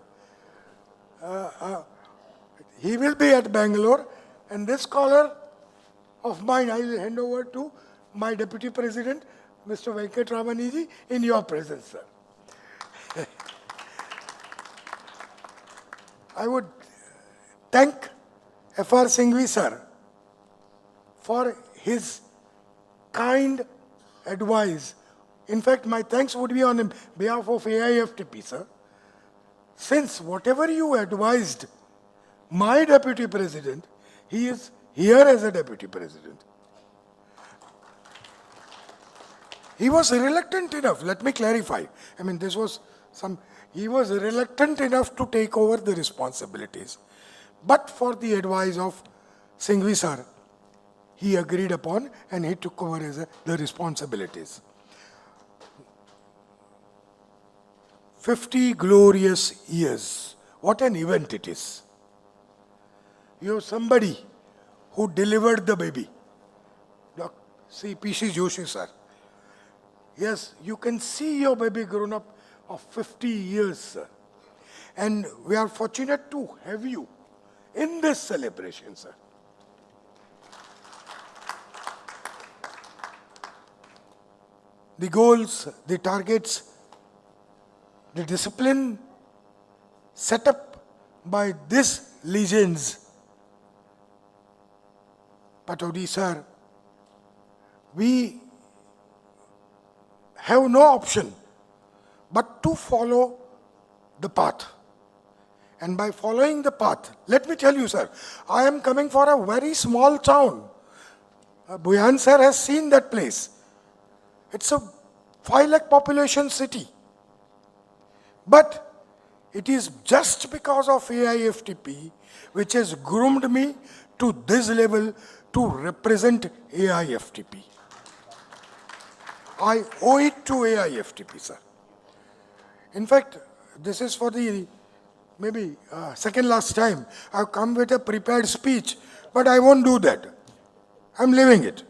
He will be at Bangalore, and this scholar of mine I will hand over to my Deputy President, Mr. Venkat Ramaniji, in your presence, sir. I would thank F.R. Singhvi, sir, for his kind advice. In fact, my thanks would be on behalf of AIFTP, sir. Since whatever you advised my Deputy President, he is here as a Deputy President. He was reluctant enough, let me clarify. I mean, he was reluctant enough to take over the responsibilities. But for the advice of Singhvi sir, he agreed upon and he took over the responsibilities. 50 glorious years. What an event it is. You have somebody who delivered the baby. See, P.C. Joshi sir. Yes, you can see your baby grown up of 50 years, sir. And we are fortunate to have you in this celebration, sir. The goals, the targets, the discipline set up by these legends. Patodi sir, we have no option but to follow the path. And by following the path, let me tell you, sir, I am coming for a very small town. Buyan sir has seen that place. It's a 5 lakh population city. But it is just because of AIFTP which has groomed me to this level to represent AIFTP. I owe it to AIFTP, sir. In fact, this is for the maybe second last time. I've come with a prepared speech, but I won't do that. I'm leaving it.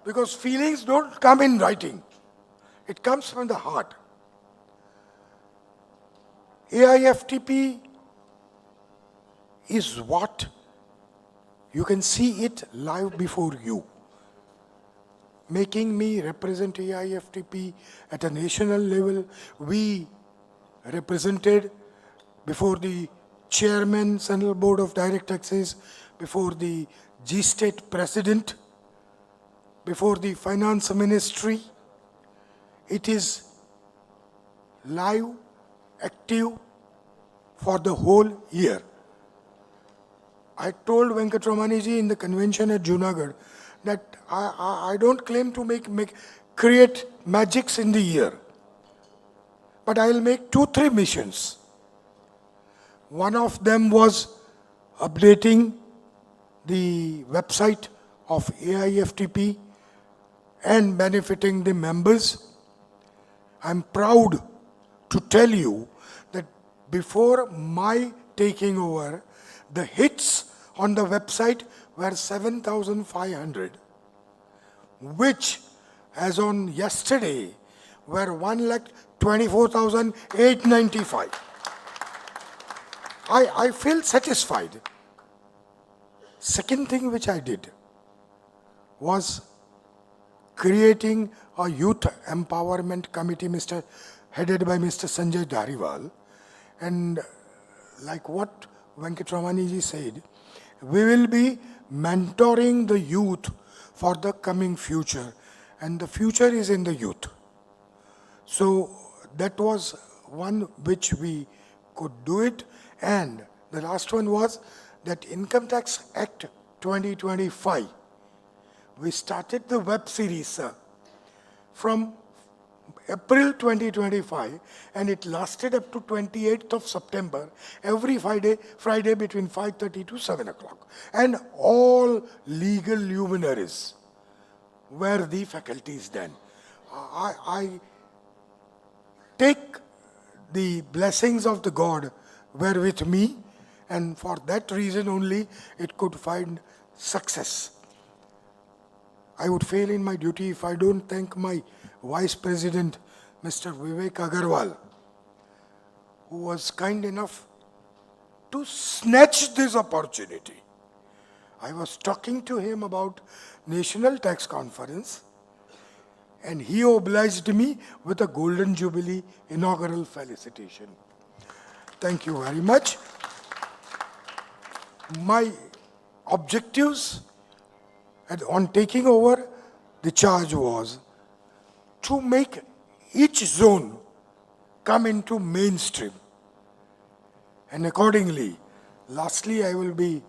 Because feelings don't come in writing. It comes from the heart. AIFTP is what you can see it live before you. Making me represent AIFTP at a national level. We represented before the Chairman, Central Board of Direct Taxes, before the G-State President, before the Finance Ministry. It is live, active for the whole year. I told Venkat Ramaniji in the convention at Junagadh that I don't claim to create magics in the year. But I will make 2-3 missions. One of them was updating the website of AIFTP and benefiting the members. I'm proud to tell you that before my taking over, the hits on the website were 7,500, which as on yesterday were 1,24,895. I feel satisfied. Second thing which I did was creating a youth empowerment committee headed by Mr. Sanjay Dhariwal. And like what Venkat Ramaniji said, we will be mentoring the youth for the coming future. And the future is in the youth. So that was one which we could do it. And the last one was that Income Tax Act 2025. We started the web series from April 2025 and it lasted up to 28th of September, every Friday between 5:30 to 7 o'clock. And all legal luminaries were the faculties then. I take the blessings of the God were with me, and for that reason only it could find success. I would fail in my duty if I don't thank my Vice President, Mr. Vivek Agarwal, who was kind enough to snatch this opportunity. I was talking to him about National Tax Conference, and he obliged me with a Golden Jubilee inaugural felicitation. Thank you very much. My objectives on taking over the charge was to make each zone come into mainstream. And accordingly, lastly, I will be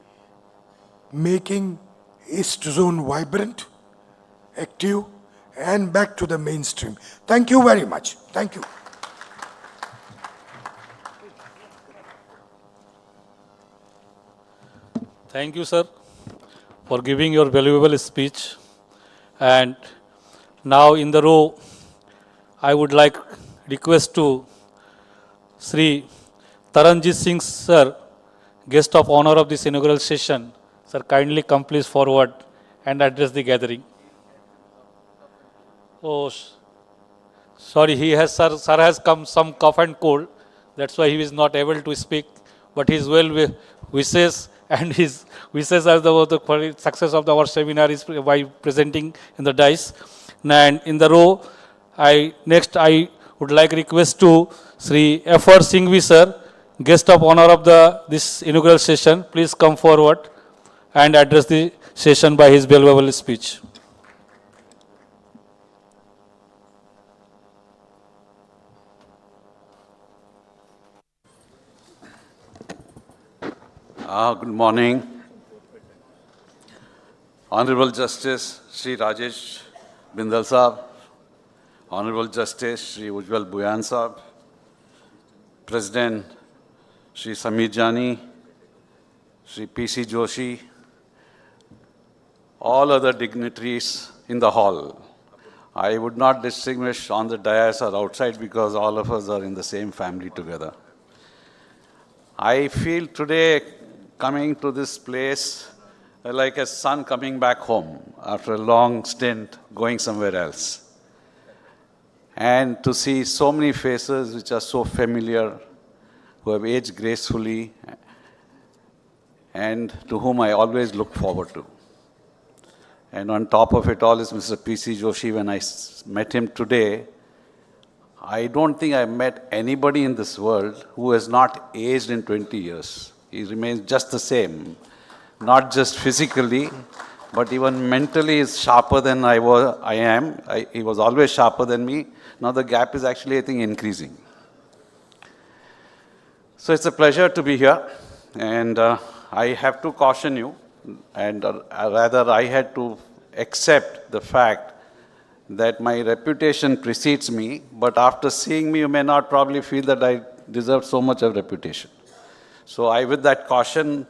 making East Zone vibrant, active, and back to the mainstream. Thank you very much. Thank you. Thank you, sir, for giving your valuable speech. And now in the row, I would like request to Sri Taranjit Singh, sir, guest of honor of this inaugural session. Sir, kindly come please forward and address the gathering. Oh, sorry, sir has come some cough and cold. That's why he is not able to speak. But his wishes and his wishes as the success of our seminar is by presenting in the dais. And in the row, next I would like request to Sri F.R. Singhvi, sir, guest of honor of this inaugural session. Please come forward and address the session by his valuable speech. Good morning. Honorable Justice Sri Rajesh Bindal Saab, Honorable Justice Sri Ujjwal Buyan Saab, President Sri Samir Jani, Sri P.C. Joshi, all other dignitaries in the hall. I would not distinguish on the dais or outside because all of us are in the same family together. I feel today coming to this place like a son coming back home after a long stint going somewhere else. And to see so many faces which are so familiar, who have aged gracefully, and to whom I always look forward to. And on top of it all is Mr. P.C. Joshi. When I met him today, I don't think I've met anybody in this world who has not aged in 20 years. He remains just the same, not just physically, but even mentally is sharper than I am. He was always sharper than me. Now the gap is actually, I think, increasing. So it's a pleasure to be here, and I have to caution you, and rather I had to accept the fact that my reputation precedes me, but after seeing me, you may not probably feel that I deserve so much of reputation. So with that caution,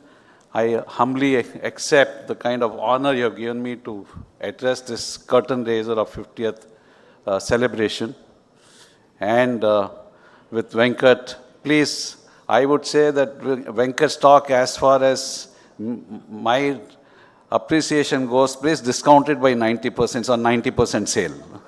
I humbly accept the kind of honor you have given me to address this curtain raiser of 50th celebration. And with Venkat, please, I would say that Venkat's talk, as far as my appreciation goes, please discount it by 90% or 90% sale.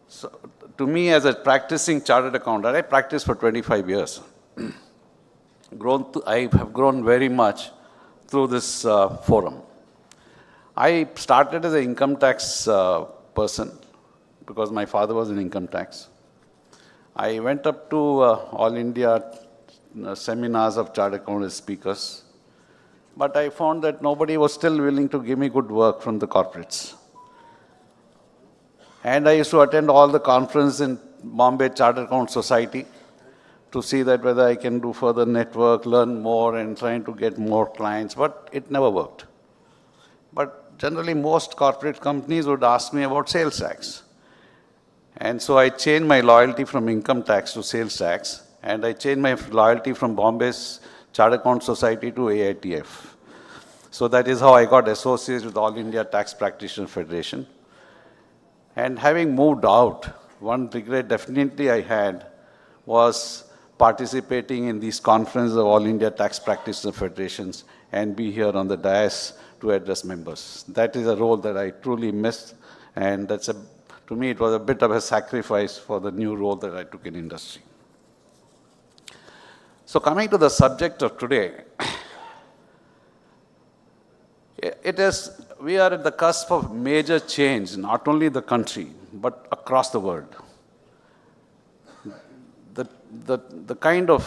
So, to me, as a practicing chartered accountant, I practiced for 25 years. I have grown very much through this forum. I started as an income tax person because my father was in income tax. I went up to All India seminars of chartered accountant speakers, but I found that nobody was still willing to give me good work from the corporates. And I used to attend all the conferences in Bombay Chartered Account Society to see that whether I can do further network, learn more, and trying to get more clients, but it never worked. But generally, most corporate companies would ask me about sales tax. And so I changed my loyalty from income tax to sales tax, and I changed my loyalty from Bombay's Chartered Account Society to AITF. So that is how I got associated with All India Tax Practitioner Federation. And having moved out, one regret definitely I had was participating in these conferences of All India Tax Practitioner Federations and be here on the dais to address members. That is a role that I truly missed, and to me it was a bit of a sacrifice for the new role that I took in industry. So coming to the subject of today, we are at the cusp of major change, not only in the country, but across the world. The kind of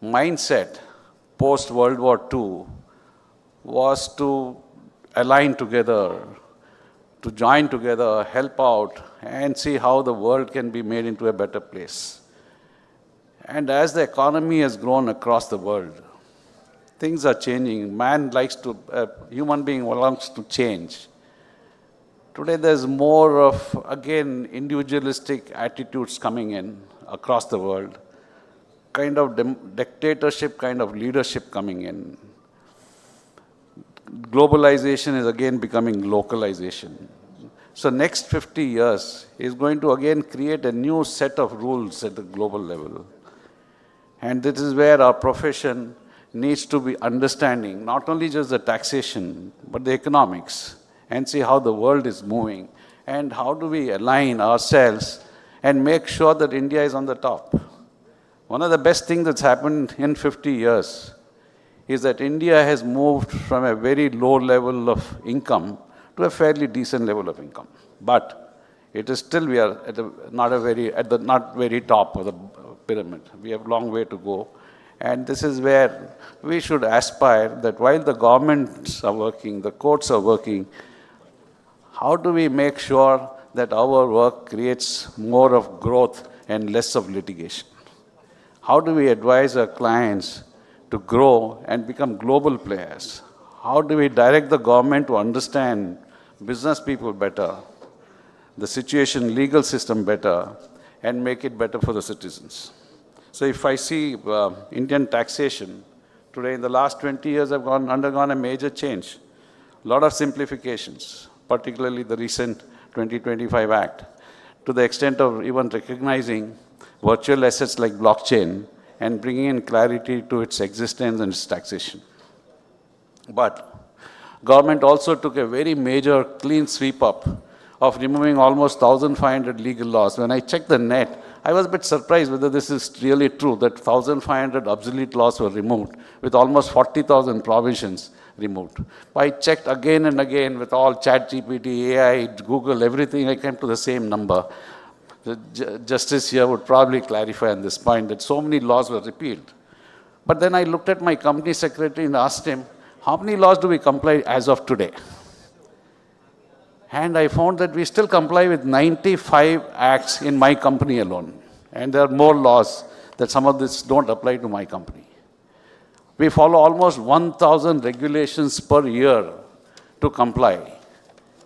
mindset post-World War II was to align together, to join together, help out, and see how the world can be made into a better place. And as the economy has grown across the world, things are changing. Human being wants to change. Today there's more of, again, individualistic attitudes coming in across the world, kind of dictatorship, kind of leadership coming in. Globalization is again becoming localization. So next 50 years is going to again create a new set of rules at the global level. And this is where our profession needs to be understanding not only just the taxation, but the economics, and see how the world is moving, and how do we align ourselves and make sure that India is on the top. One of the best things that's happened in 50 years is that India has moved from a very low level of income to a fairly decent level of income. But it is still, we are at the not very top of the pyramid. We have a long way to go. And this is where we should aspire that while the governments are working, the courts are working, how do we make sure that our work creates more of growth and less of litigation? How do we advise our clients to grow and become global players? How do we direct the government to understand business people better, the situation, legal system better, and make it better for the citizens? So if I see Indian taxation, today in the last 20 years I've undergone a major change. A lot of simplifications, particularly the recent 2025 Act, to the extent of even recognizing virtual assets like blockchain and bringing in clarity to its existence and its taxation. But government also took a very major clean sweep up of removing almost 1,500 legal laws. When I checked the net, I was a bit surprised whether this is really true, that 1,500 obsolete laws were removed, with almost 40,000 provisions removed. I checked again and again with all ChatGPT, AI, Google, everything, I came to the same number. The justice here would probably clarify on this point that so many laws were repealed. But then I looked at my company secretary and asked him, how many laws do we comply as of today? And I found that we still comply with 95 acts in my company alone. And there are more laws that some of this don't apply to my company. We follow almost 1,000 regulations per year to comply.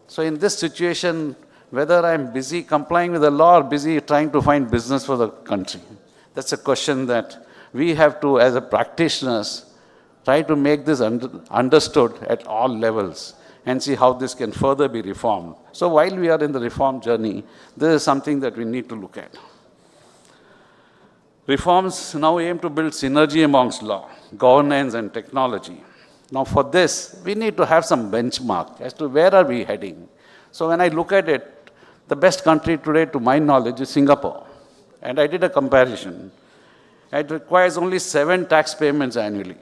So in this situation, whether I'm busy complying with the law or busy trying to find business for the country, that's a question that we have to, as a practitioners, try to make this understood at all levels and see how this can further be reformed. So while we are in the reform journey, this is something that we need to look at. Reforms now aim to build synergy amongst law, governance and technology. Now for this, we need to have some benchmark as to where are we heading. So when I look at it, the best country today to my knowledge is Singapore. And I did a comparison. It requires only 7 tax payments annually.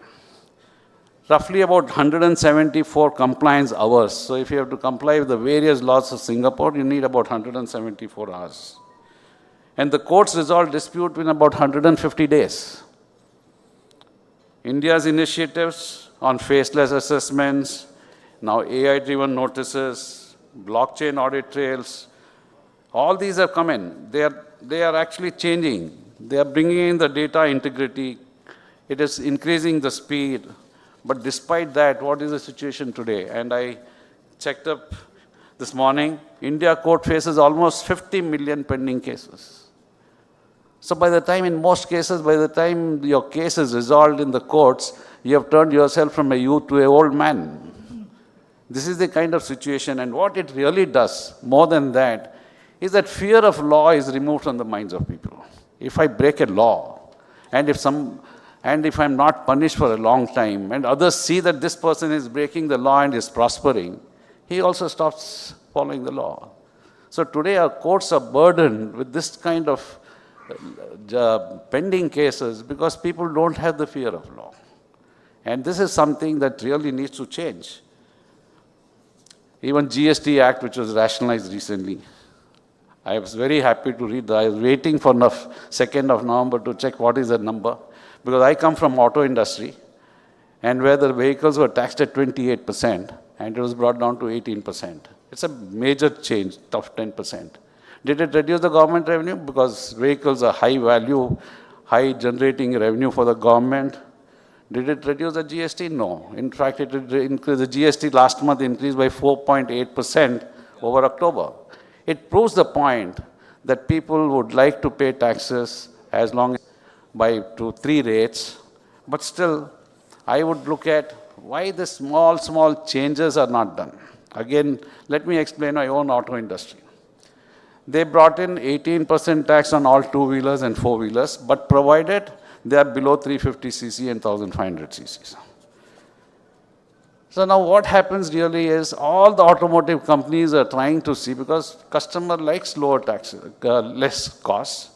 Roughly about 174 compliance hours. So if you have to comply with the various laws of Singapore, you need about 174 hours. And the courts resolve dispute in about 150 days. India's initiatives on faceless assessments, now AI-driven notices, blockchain audit trails, all these have come in. They are actually changing. They are bringing in the data integrity. It is increasing the speed. But despite that, what is the situation today? And I checked up this morning, India court faces almost 50 million pending cases. So by the time, in most cases, by the time your case is resolved in the courts, you have turned yourself from a youth to an old man. This is the kind of situation, and what it really does, more than that, is that fear of law is removed from the minds of people. If I break a law, and if I'm not punished for a long time, and others see that this person is breaking the law and is prospering, he also stops following the law. So today our courts are burdened with this kind of pending cases because people don't have the fear of law. And this is something that really needs to change. Even GST Act, which was rationalized recently, I was very happy to read that. I was waiting for 2nd of November to check what is the number, because I come from auto industry, and where the vehicles were taxed at 28%, and it was brought down to 18%. It's a major change of 10%. Did it reduce the government revenue? Because vehicles are high value, high generating revenue for the government. Did it reduce the GST? No. In fact, it increased. The GST last month increased by 4.8% over October. It proves the point that people would like to pay taxes as long as to 3 rates. But still, I would look at why the small changes are not done. Again, let me explain my own auto industry. They brought in 18% tax on all 2-wheelers and 4-wheelers, but provided they are below 350cc and 1500cc. So now what happens really is all the automotive companies are trying to see, because customer likes lower taxes, less costs.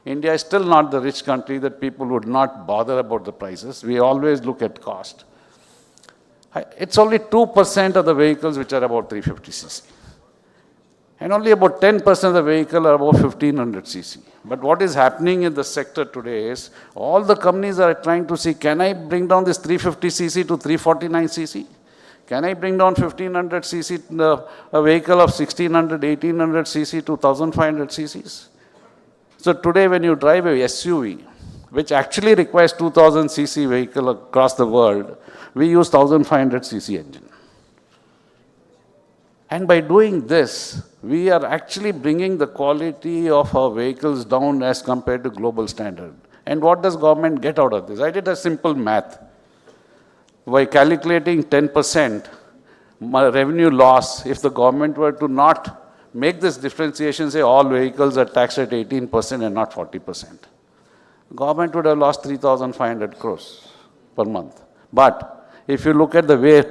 India is still not the rich country that people would not bother about the prices. We always look at cost. It's only 2% of the vehicles which are about 350cc. And only about 10% of the vehicle are above 1500cc. But what is happening in the sector today is all the companies are trying to see, can I bring down this 350cc to 349cc? Can I bring down 1500cc, a vehicle of 1600, 1800cc to 1500cc's? So today when you drive a SUV, which actually requires 2000cc vehicle across the world, we use 1500cc engine. And by doing this, we are actually bringing the quality of our vehicles down as compared to global standard. And what does government get out of this? I did a simple math. By calculating 10% revenue loss, if the government were to not make this differentiation, say all vehicles are taxed at 18% and not 40%, government would have lost 3,500 crores per month. But if you look at the way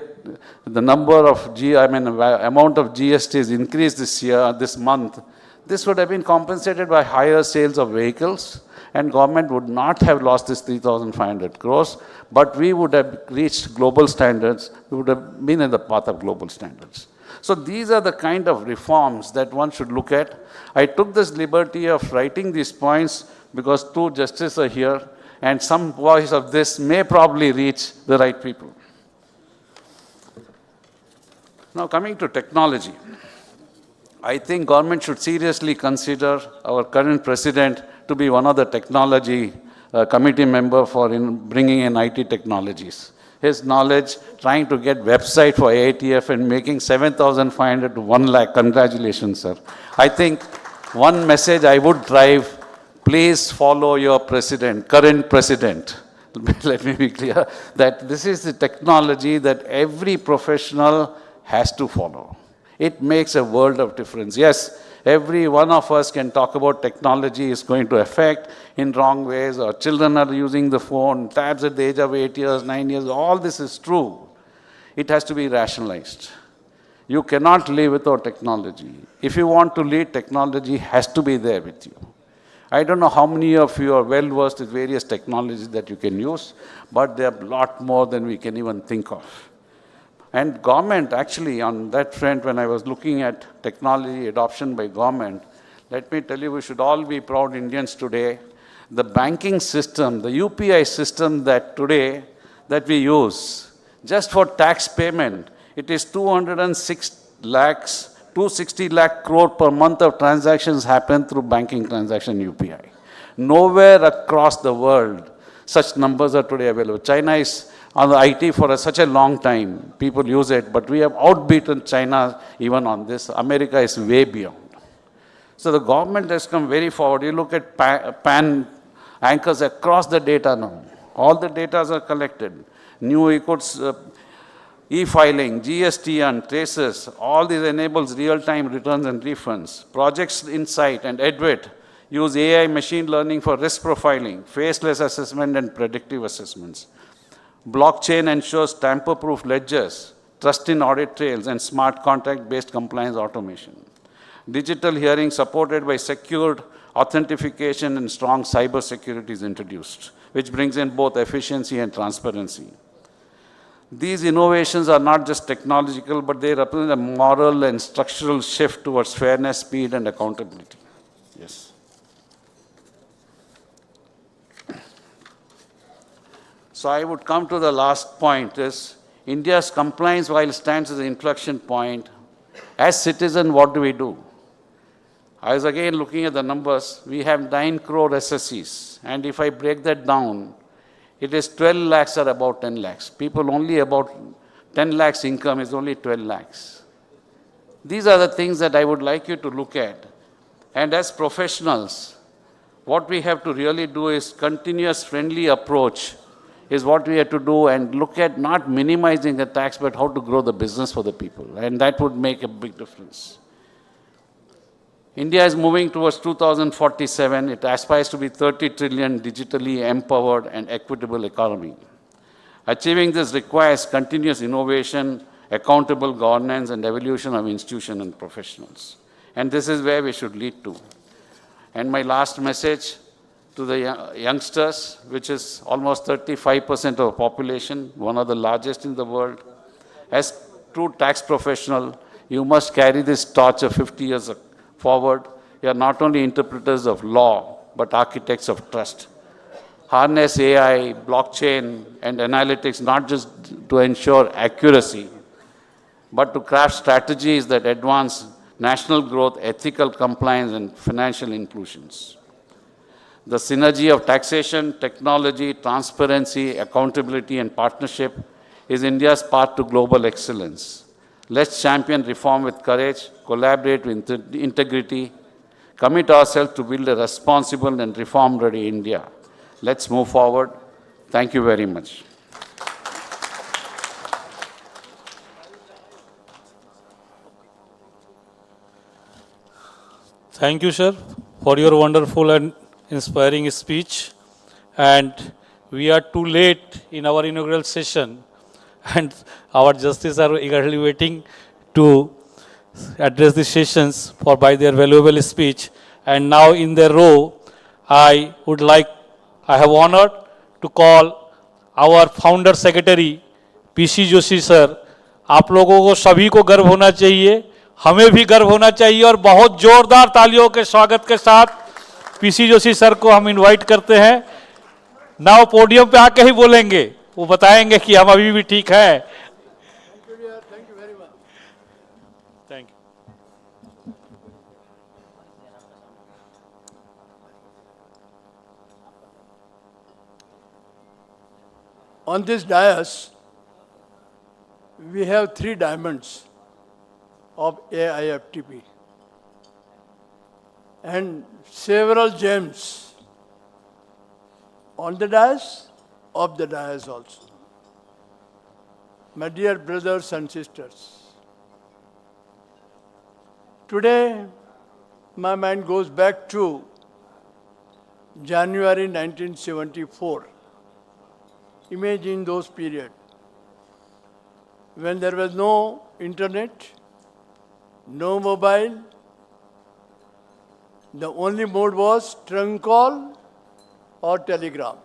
the number of amount of GST is increased this month, this would have been compensated by higher sales of vehicles, and government would not have lost this 3,500 crores, but we would have reached global standards. We would have been in the path of global standards. So these are the kind of reforms that one should look at. I took this liberty of writing these points because 2 justices are here, and some voice of this may probably reach the right people. Now coming to technology, I think government should seriously consider our current president to be one of the technology committee member for bringing in IT technologies. His knowledge, trying to get website for ATF and making 7,500 to 1 lakh, congratulations, sir. I think one message I would drive, please follow your president, current president. Let me be clear that this is the technology that every professional has to follow. It makes a world of difference. Yes, every one of us can talk about technology is going to affect in wrong ways, or children are using the phone, tabs at the age of 8 years, 9 years, all this is true. It has to be rationalized. You cannot live without technology. If you want to lead, technology has to be there with you. I don't know how many of you are well versed with various technologies that you can use, but there are a lot more than we can even think of. And government, actually, on that front, when I was looking at technology adoption by government, let me tell you, we should all be proud Indians today. The banking system, the UPI system that today, that we use, just for tax payment, it is 260 lakh crore per month of transactions happen through banking transaction UPI. Nowhere across the world, such numbers are today available. China is on the IT for such a long time. People use it, but we have outbeaten China even on this. America is way beyond. So the government has come very forward. You look at PAN anchors across the data now. All the data are collected. New e-filing, GST and traces, all these enables real-time returns and refunds. Projects Insight and EdWit use AI machine learning for risk profiling, faceless assessment, and predictive assessments. Blockchain ensures tamper-proof ledgers, trust in audit trails, and smart contract-based compliance automation. Digital hearing supported by secured authentication and strong cyber security is introduced, which brings in both efficiency and transparency. These innovations are not just technological, but they represent a moral and structural shift towards fairness, speed, and accountability. Yes. So I would come to the last point is, India's compliance, while stands as an inflection point, as citizens, what do we do? I was again looking at the numbers. We have 9 crore SSCs, and if I break that down, it is 12 lakhs or about 10 lakhs. People only about 10 lakhs income is only 12 lakhs. These are the things that I would like you to look at. And as professionals, what we have to really do is continuous friendly approach is what we have to do, and look at not minimizing the tax, but how to grow the business for the people. And that would make a big difference. India is moving towards 2047. It aspires to be 30 trillion digitally empowered and equitable economy. Achieving this requires continuous innovation, accountable governance, and evolution of institutions and professionals. And this is where we should lead to. And my last message to the youngsters, which is almost 35% of the population, one of the largest in the world. As true tax professional, you must carry this torch of 50 years forward. You are not only interpreters of law, but architects of trust. Harness AI, blockchain, and analytics, not just to ensure accuracy, but to craft strategies that advance national growth, ethical compliance, and financial inclusions. The synergy of taxation, technology, transparency, accountability, and partnership is India's path to global excellence. Let's champion reform with courage, collaborate with integrity, commit ourselves to build a responsible and reform-ready India. Let's move forward. Thank you very much. Thank you, sir, for your wonderful and inspiring speech. And we are too late in our inaugural session, and our justices are eagerly waiting to address the sessions by their valuable speech. And now in their row, I have honored to call our founder secretary, PC Joshi sir. आप लोगों को सभी को गर्व होना चाहिए, हमें भी गर्व होना चाहिए, और बहुत जोरदार तालियों के स्वागत के साथ पीसी जोशी सर को हम इनवाइट करते हैं. नाउ पोडियम पे आके ही बोलेंगे, वो बताएंगे कि हम अभी भी ठीक है. Thank you very much. Thank you. On this dais, we have 3 diamonds of AIFTP and several gems on the dais, of the dais also. My dear brothers and sisters, today my mind goes back to January 1974. Imagine those periods when there was no internet, no mobile. The only mode was trunk call or telegram.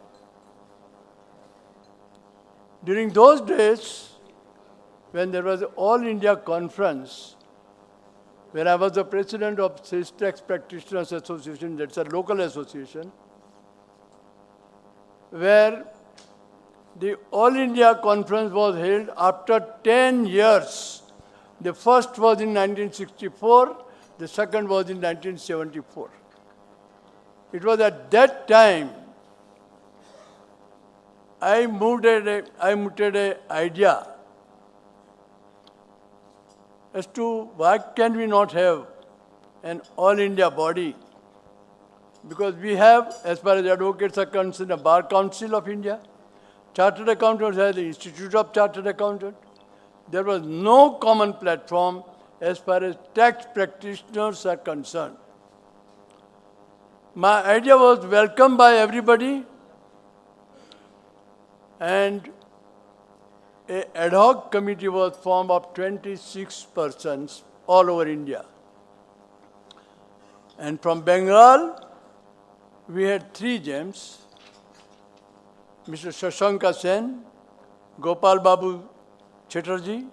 During those days, when there was an All India conference, where I was the president of Sales Tax Practitioners Association, that's a local association, where the All India conference was held after 10 years. The first was in 1964, the second was in 1974. It was at that time I mooted an idea as to why can we not have an All India body, because we have, as far as advocates are concerned, a Bar Council of India. Chartered Accountants has the Institute of Chartered Accountants. There was no common platform as far as tax practitioners are concerned. My idea was welcomed by everybody, and an ad hoc committee was formed of 26 persons all over India. And from Bengal, we had 3 gems: Mr. Shashanka Sen, Gopal Babu Chatterjee,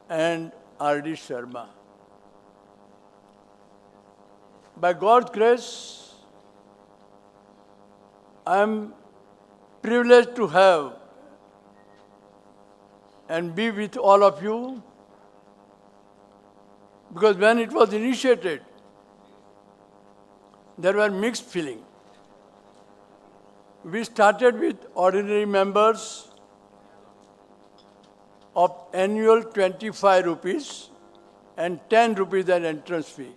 and R.D. Sharma. By God's grace, I am privileged to have and be with all of you, because when it was initiated, there were mixed feelings. We started with ordinary members of annual 25 rupees and 10 rupees as entrance fee.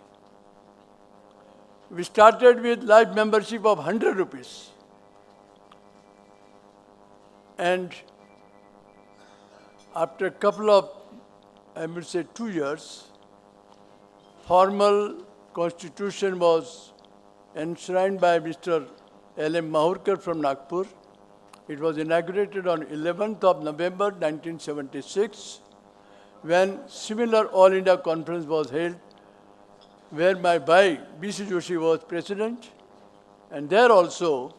We started with life membership of 100 rupees. And after a couple of, I would say 2 years, formal constitution was enshrined by Mr. L.M. Mahurkar from Nagpur. It was inaugurated on 11th of November 1976, when similar All India Conference was held, where my bhai, B.C. Joshi, was president, and there also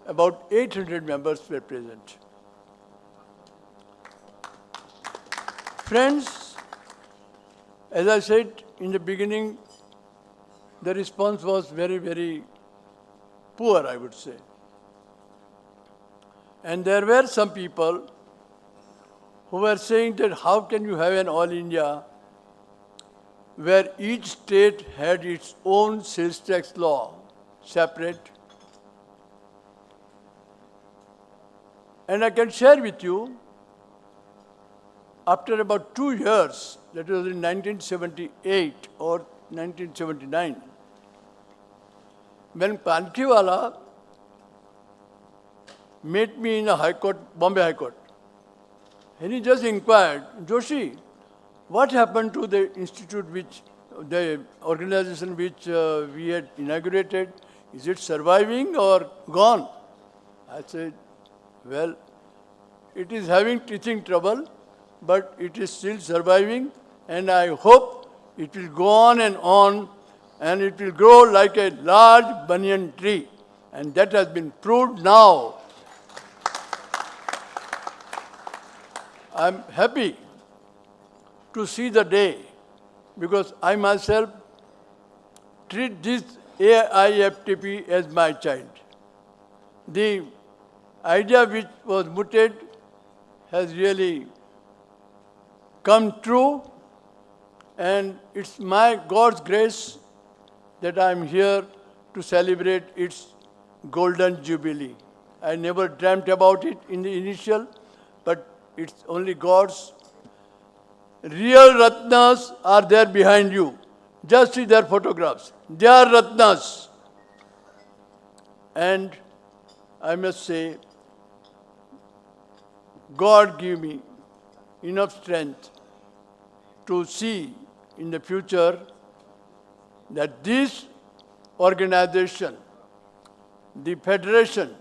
about 800 members were present. Friends, as I said in the beginning, the response was very, very poor, I would say. And there were some people who were saying that how can you have an All India where each state had its own sales tax law, separate. And I can share with you, after about 2 years, that was in 1978 or 1979, when Pankiwala met me in the High Court, Bombay High Court, and he just inquired, Joshi, what happened to the institute which, the organization which we had inaugurated? Is it surviving or gone? I said, well, it is having teething trouble, but it is still surviving, and I hope it will go on, and it will grow like a large banyan tree. And that has been proved now. I'm happy to see the day, because I myself treat this AIFTP as my child. The idea which was mooted has really come true, and it's my God's grace that I'm here to celebrate its golden jubilee. I never dreamt about it in the initial, but it's only God's. Real Ratnas are there behind you. Just see their photographs. They are Ratnas. And I must say, God give me enough strength to see in the future that this organization, the federation,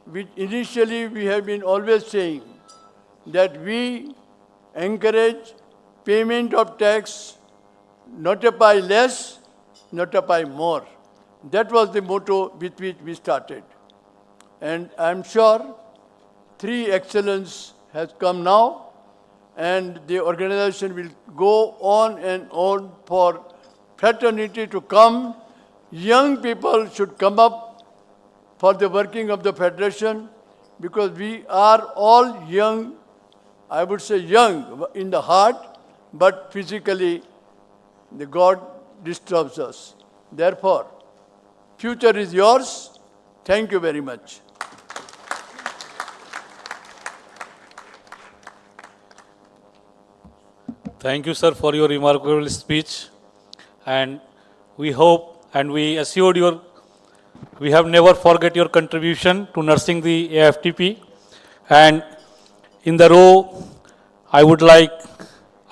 which initially we have been always saying that we encourage payment of tax, not to pay less, not to pay more. That was the motto with which we started. And I'm sure 3 excellence has come now, and the organization will go on and on for fraternity to come. Young people should come up for the working of the federation, because we are all young, I would say young in the heart, but physically the God disturbs us. Therefore, future is yours. Thank you very much. Thank you, sir, for your remarkable speech. And we hope and we assured we have never forget your contribution to nursing the AFTP. And in the row, I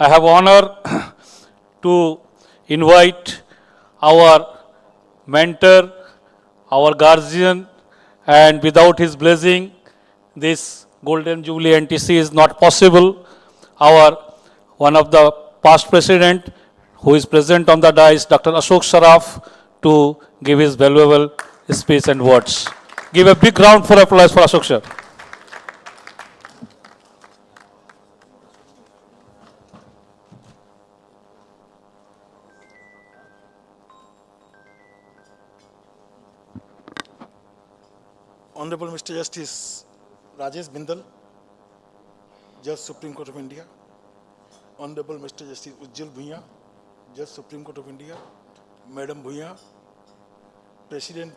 have honor to invite our mentor, our guardian, and without his blessing, this Golden Jubilee NTC is not possible. Our one of the past president who is present on the dais, Dr. Ashok Sharaf, to give his valuable speech and words. Give a big round for applause for Ashok sir. Honorable Mr. Justice Rajesh Bindal, Judge Supreme Court of India, Honorable Mr. Justice Ujjal Bhuiya, Judge Supreme Court of India, Madam Bhuiya, President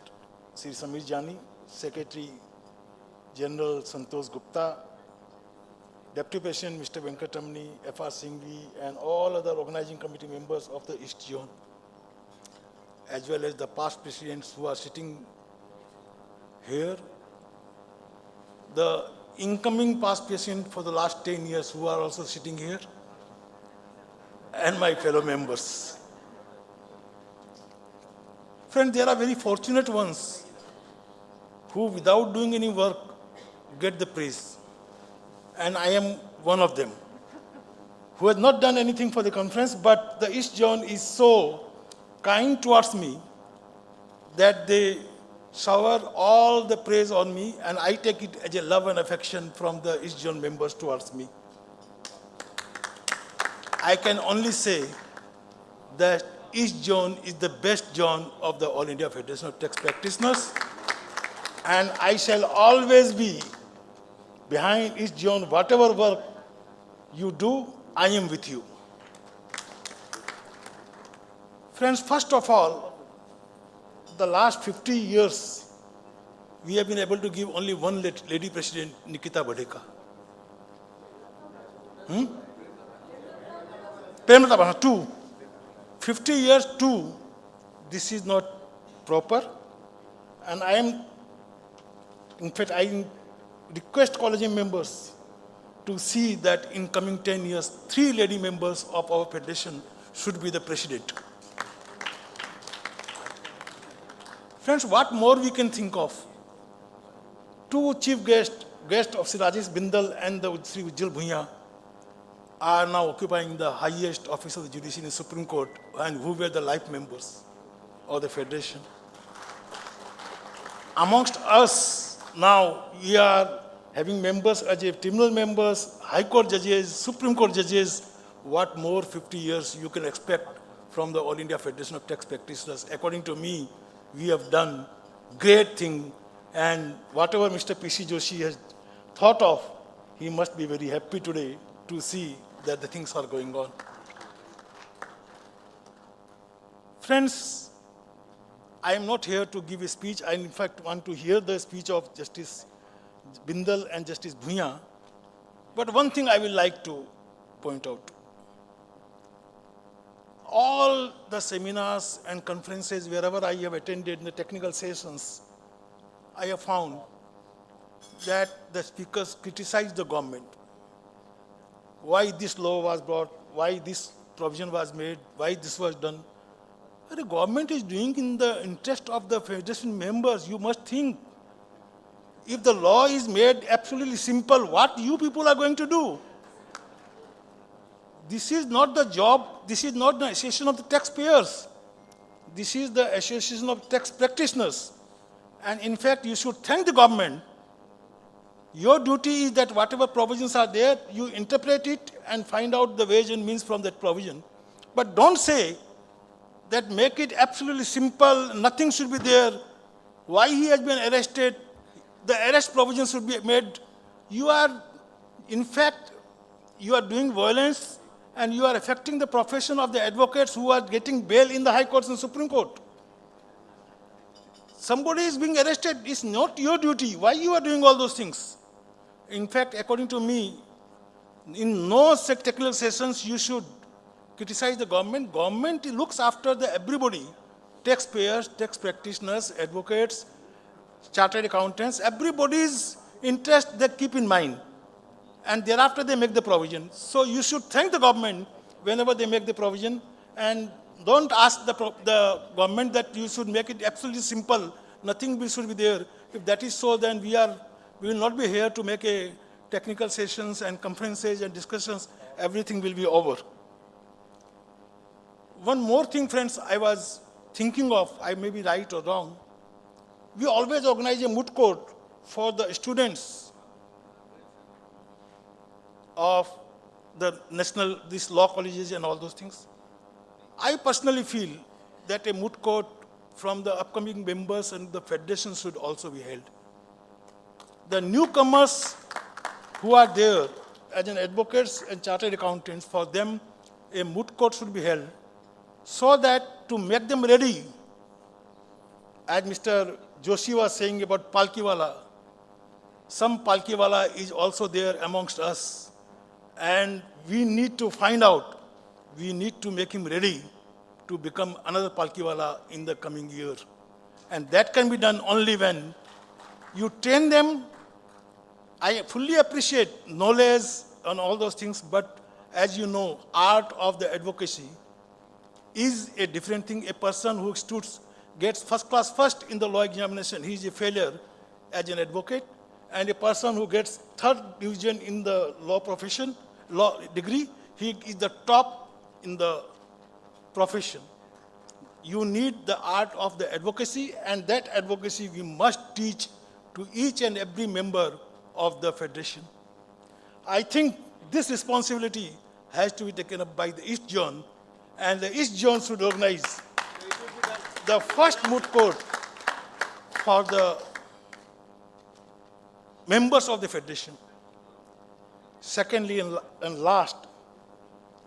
Sri Samir Jani, Secretary General Santosh Gupta, Deputy President Mr. Venkatamani, F.R. Singhvi, and all other organizing committee members of the East Zone, as well as the past presidents who are sitting here, the incoming past president for the last 10 years who are also sitting here, and my fellow members. Friends, there are very fortunate ones who, without doing any work, get the praise. And I am one of them, who has not done anything for the conference, but the East Zone is so kind towards me that they shower all the praise on me, and I take it as a love and affection from the East Zone members towards me. I can only say that East Zone is the best zone of the All India Federation of Tax Practitioners, and I shall always be behind East Zone. Whatever work you do, I am with you. Friends, first of all, the last 50 years, we have been able to give only one lady president, Nikita Badeka. Premlata Bhana, 2. 50 years, 2. This is not proper. And I am, in fact, I request college members to see that in coming 10 years, 3 lady members of our federation should be the president. Friends, what more we can think of? 2 chief guests of Sri Rajesh Bindal and the Sri Ujjal Bhuiya are now occupying the highest office of the judiciary in the Supreme Court, and who were the life members of the federation. Amongst us now, we are having members as tribunal members, High Court judges, Supreme Court judges. What more 50 years you can expect from the All India Federation of Tax Practitioners? According to me, we have done great thing, and whatever Mr. P.C. Joshi has thought of, he must be very happy today to see that the things are going on. Friends, I am not here to give a speech. I in fact want to hear the speech of Justice Bindal and Justice Bhuiya. But one thing I will like to point out. All the seminars and conferences, wherever I have attended in the technical sessions, I have found that the speakers criticize the government. Why this law was brought, why this provision was made, why this was done. What the government is doing in the interest of the federation members, you must think. If the law is made absolutely simple, what you people are going to do? This is not the job, this is not the association of the taxpayers. This is the association of tax practitioners. And in fact, you should thank the government. Your duty is that whatever provisions are there, you interpret it and find out the ways and means from that provision. But don't say that make it absolutely simple, nothing should be there. Why he has been arrested, the arrest provision should be made. You are, in fact, you are doing violence, and you are affecting the profession of the advocates who are getting bail in the High Courts and Supreme Court. Somebody is being arrested, it's not your duty. Why you are doing all those things? In fact, according to me, in no technical sessions you should criticize the government. Government looks after everybody, taxpayers, tax practitioners, advocates, chartered accountants, everybody's interest they keep in mind. And thereafter they make the provision. So you should thank the government whenever they make the provision, and Don't ask the government that you should make it absolutely simple. Nothing should be there. If that is so, then we will not be here to make a technical sessions and conferences and discussions. Everything will be over. One more thing, friends, I was thinking of, I may be right or wrong. We always organize a moot court for the students of the these law colleges and all those things. I personally feel that a moot court from the upcoming members and the federation should also be held. The newcomers who are there as an advocates and chartered accountants, for them a moot court should be held so that to make them ready, as Mr. Joshi was saying about Palkiwala, some Palkiwala is also there amongst us. And we need to find out, we need to make him ready to become another Palkiwala in the coming year. And that can be done only when you train them. I fully appreciate knowledge and all those things, but as you know, art of the advocacy is a different thing. A person who gets first class first in the law examination, he is a failure as an advocate. And a person who gets third division in the law profession, law degree, he is the top in the profession. You need the art of the advocacy, and that advocacy we must teach to each and every member of the federation. I think this responsibility has to be taken up by the East Zone, and the East Zone should organize the first moot court for the members of the federation. Secondly and last,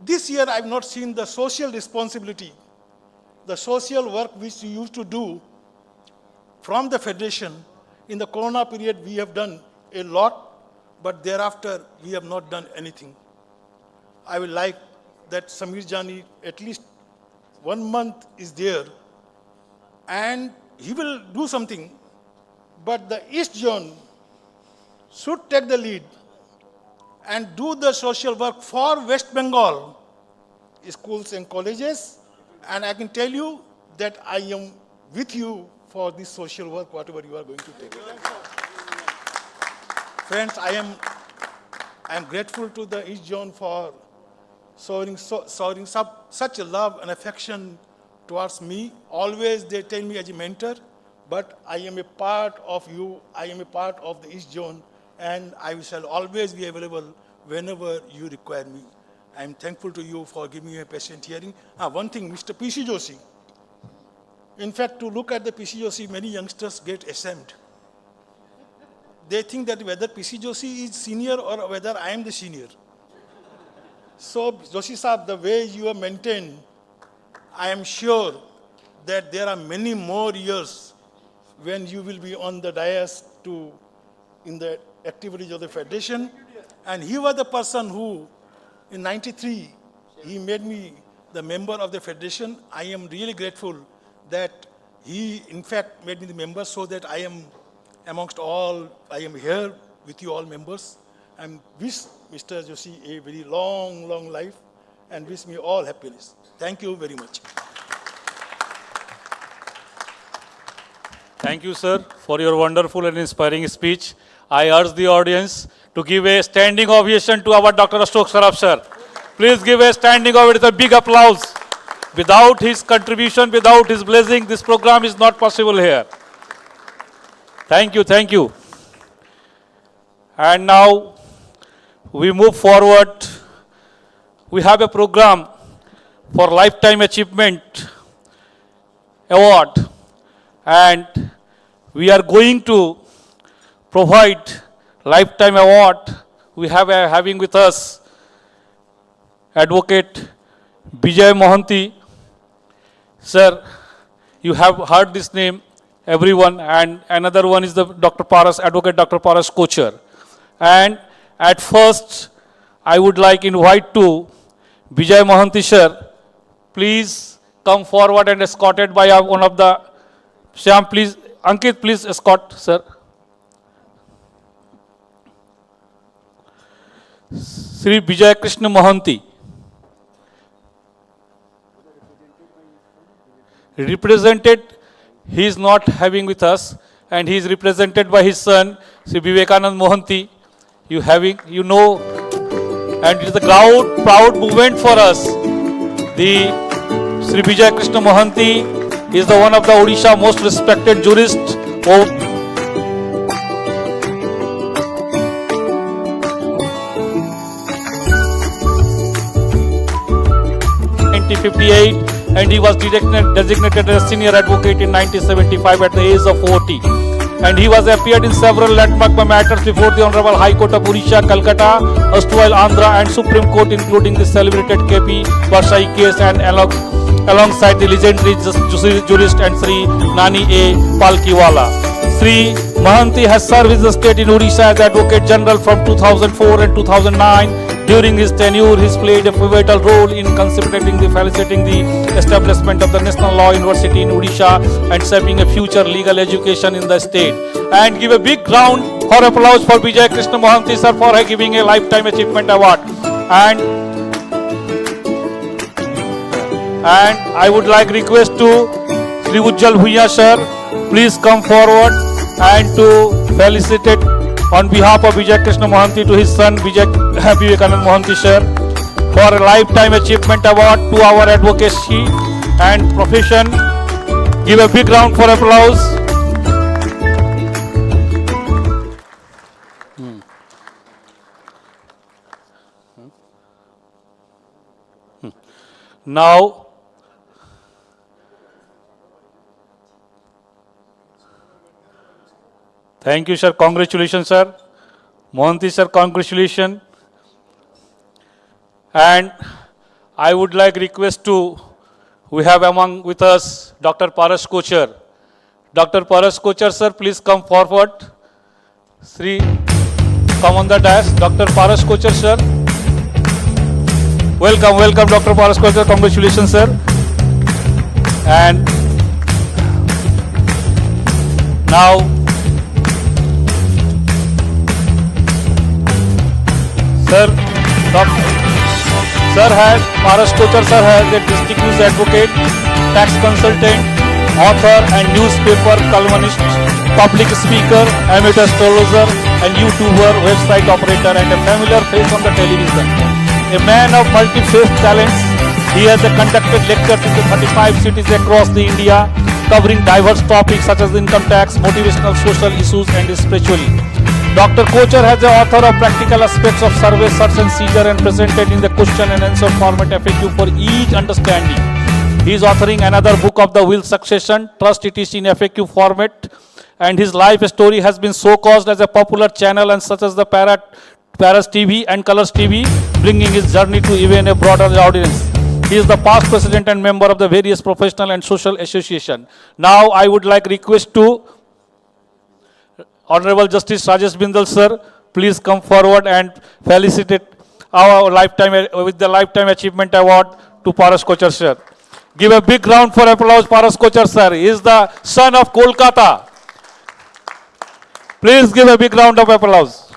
this year I have not seen the social responsibility, the social work which we used to do from the federation. In the corona period we have done a lot, but thereafter we have not done anything. I would like that Samir Jani at least 1 month is there and he will do something, but the East Zone should take the lead and do the social work for West Bengal schools and colleges. And I can tell you that I am with you for this social work, whatever you are going to take. Friends, I am grateful to the East Zone for showing such a love and affection towards me. Always they tell me as a mentor, but I am a part of you, I am a part of the East Zone, and I shall always be available whenever you require me. I am thankful to you for giving me a patient hearing. One thing, Mr. P.C. Joshi. In fact, to look at the P.C. Joshi, many youngsters get ashamed. They think that whether P.C. Joshi is senior or whether I am the senior. So, Joshi Saab, the way you are maintained, I am sure that there are many more years when you will be on the dais in the activities of the federation. And he was the person who, in '93, he made me the member of the federation. I am really grateful that he, in fact, made me the member so that I am amongst all, I am here with you all members. And wish Mr. Joshi a very long, long life and wish me all happiness. Thank you very much. Thank you, sir, for your wonderful and inspiring speech. I urge the audience to give a standing ovation to our Dr. Ashok Saraf, sir. Please give a standing ovation, a big applause. Without his contribution, without his blessing, this program is not possible here. Thank you, thank you. And now we move forward. We have a program for Lifetime Achievement Award, and we are going to provide Lifetime Award. We have having with us Advocate Bijay Mohanty. Sir, you have heard this name, everyone, and another one is the Advocate Dr. Paras Kocher. And at first, I would like invite to Bijay Mohanty, sir. Please come forward and escorted by one of the Shyam, please. Ankit, please escort, sir. Sri Bijay Krishna Mohanty. represented, he is not having with us, and he is represented by his son, Sri Vivekanand Mohanty. You know, and it is a proud moment for us. The Sri Vijay Krishna Mohanty is the one of the Odisha most respected jurists. 1958, and he was designated as senior advocate in 1975 at the age of 40. And he was appeared in several landmark matters before the Honorable High Court of Odisha, Calcutta, erstwhile Andhra, and Supreme Court, including the celebrated KP Varsai case, and alongside the legendary jurist and Sri Nani A. Palkiwala. Sri Mohanty has served in the state in Odisha as Advocate General from 2004 and 2009. During his tenure, he played a pivotal role in facilitating the establishment of the National Law University in Odisha and shaping a future legal education in the state. And give a big round for applause for Vijay Krishna Mohanty sir for giving a Lifetime Achievement Award. And I would like request to Sri Ujjal Bhuiya sir, please come forward and to felicitate on behalf of Vijay Krishna Mohanty to his son Vivekanand Mohanty sir for a Lifetime Achievement Award to our advocacy and profession. Give a big round for applause. Now, thank you, sir. Congratulations, sir. Mohanty, sir, congratulations. And I would like request to, we have among with us Dr. Paras Kochar. Dr. Paras Kochar, sir, please come forward. Come on the dais. Dr. Paras Kochar, sir. Welcome, Dr. Paras Kochar. Congratulations, sir. And now, Paras Kochar sir has a distinguished advocate, tax consultant, author and newspaper columnist, public speaker, amateur astrologer and YouTuber, website operator and a familiar face on the television. A man of multi-faith talents, he has conducted lectures in 35 cities across the India, covering diverse topics such as income tax, motivational social issues and spirituality. Dr. Kochar has the author of practical aspects of survey, search and seizure and presented in the question and answer format FAQ for each understanding. He is authoring another book of the will succession, trust etc. in FAQ format, and his life story has been so caused as a popular channel and such as the Paras TV and Colors TV, bringing his journey to even a broader audience. He is the past president and member of the various professional and social association. Now I would like request to Honorable Justice Rajesh Bindal sir, please come forward and felicitate our with the Lifetime Achievement Award to Paras Kochar sir. Give a big round for applause. Paras Kochar sir is the son of Kolkata. Please give a big round of applause.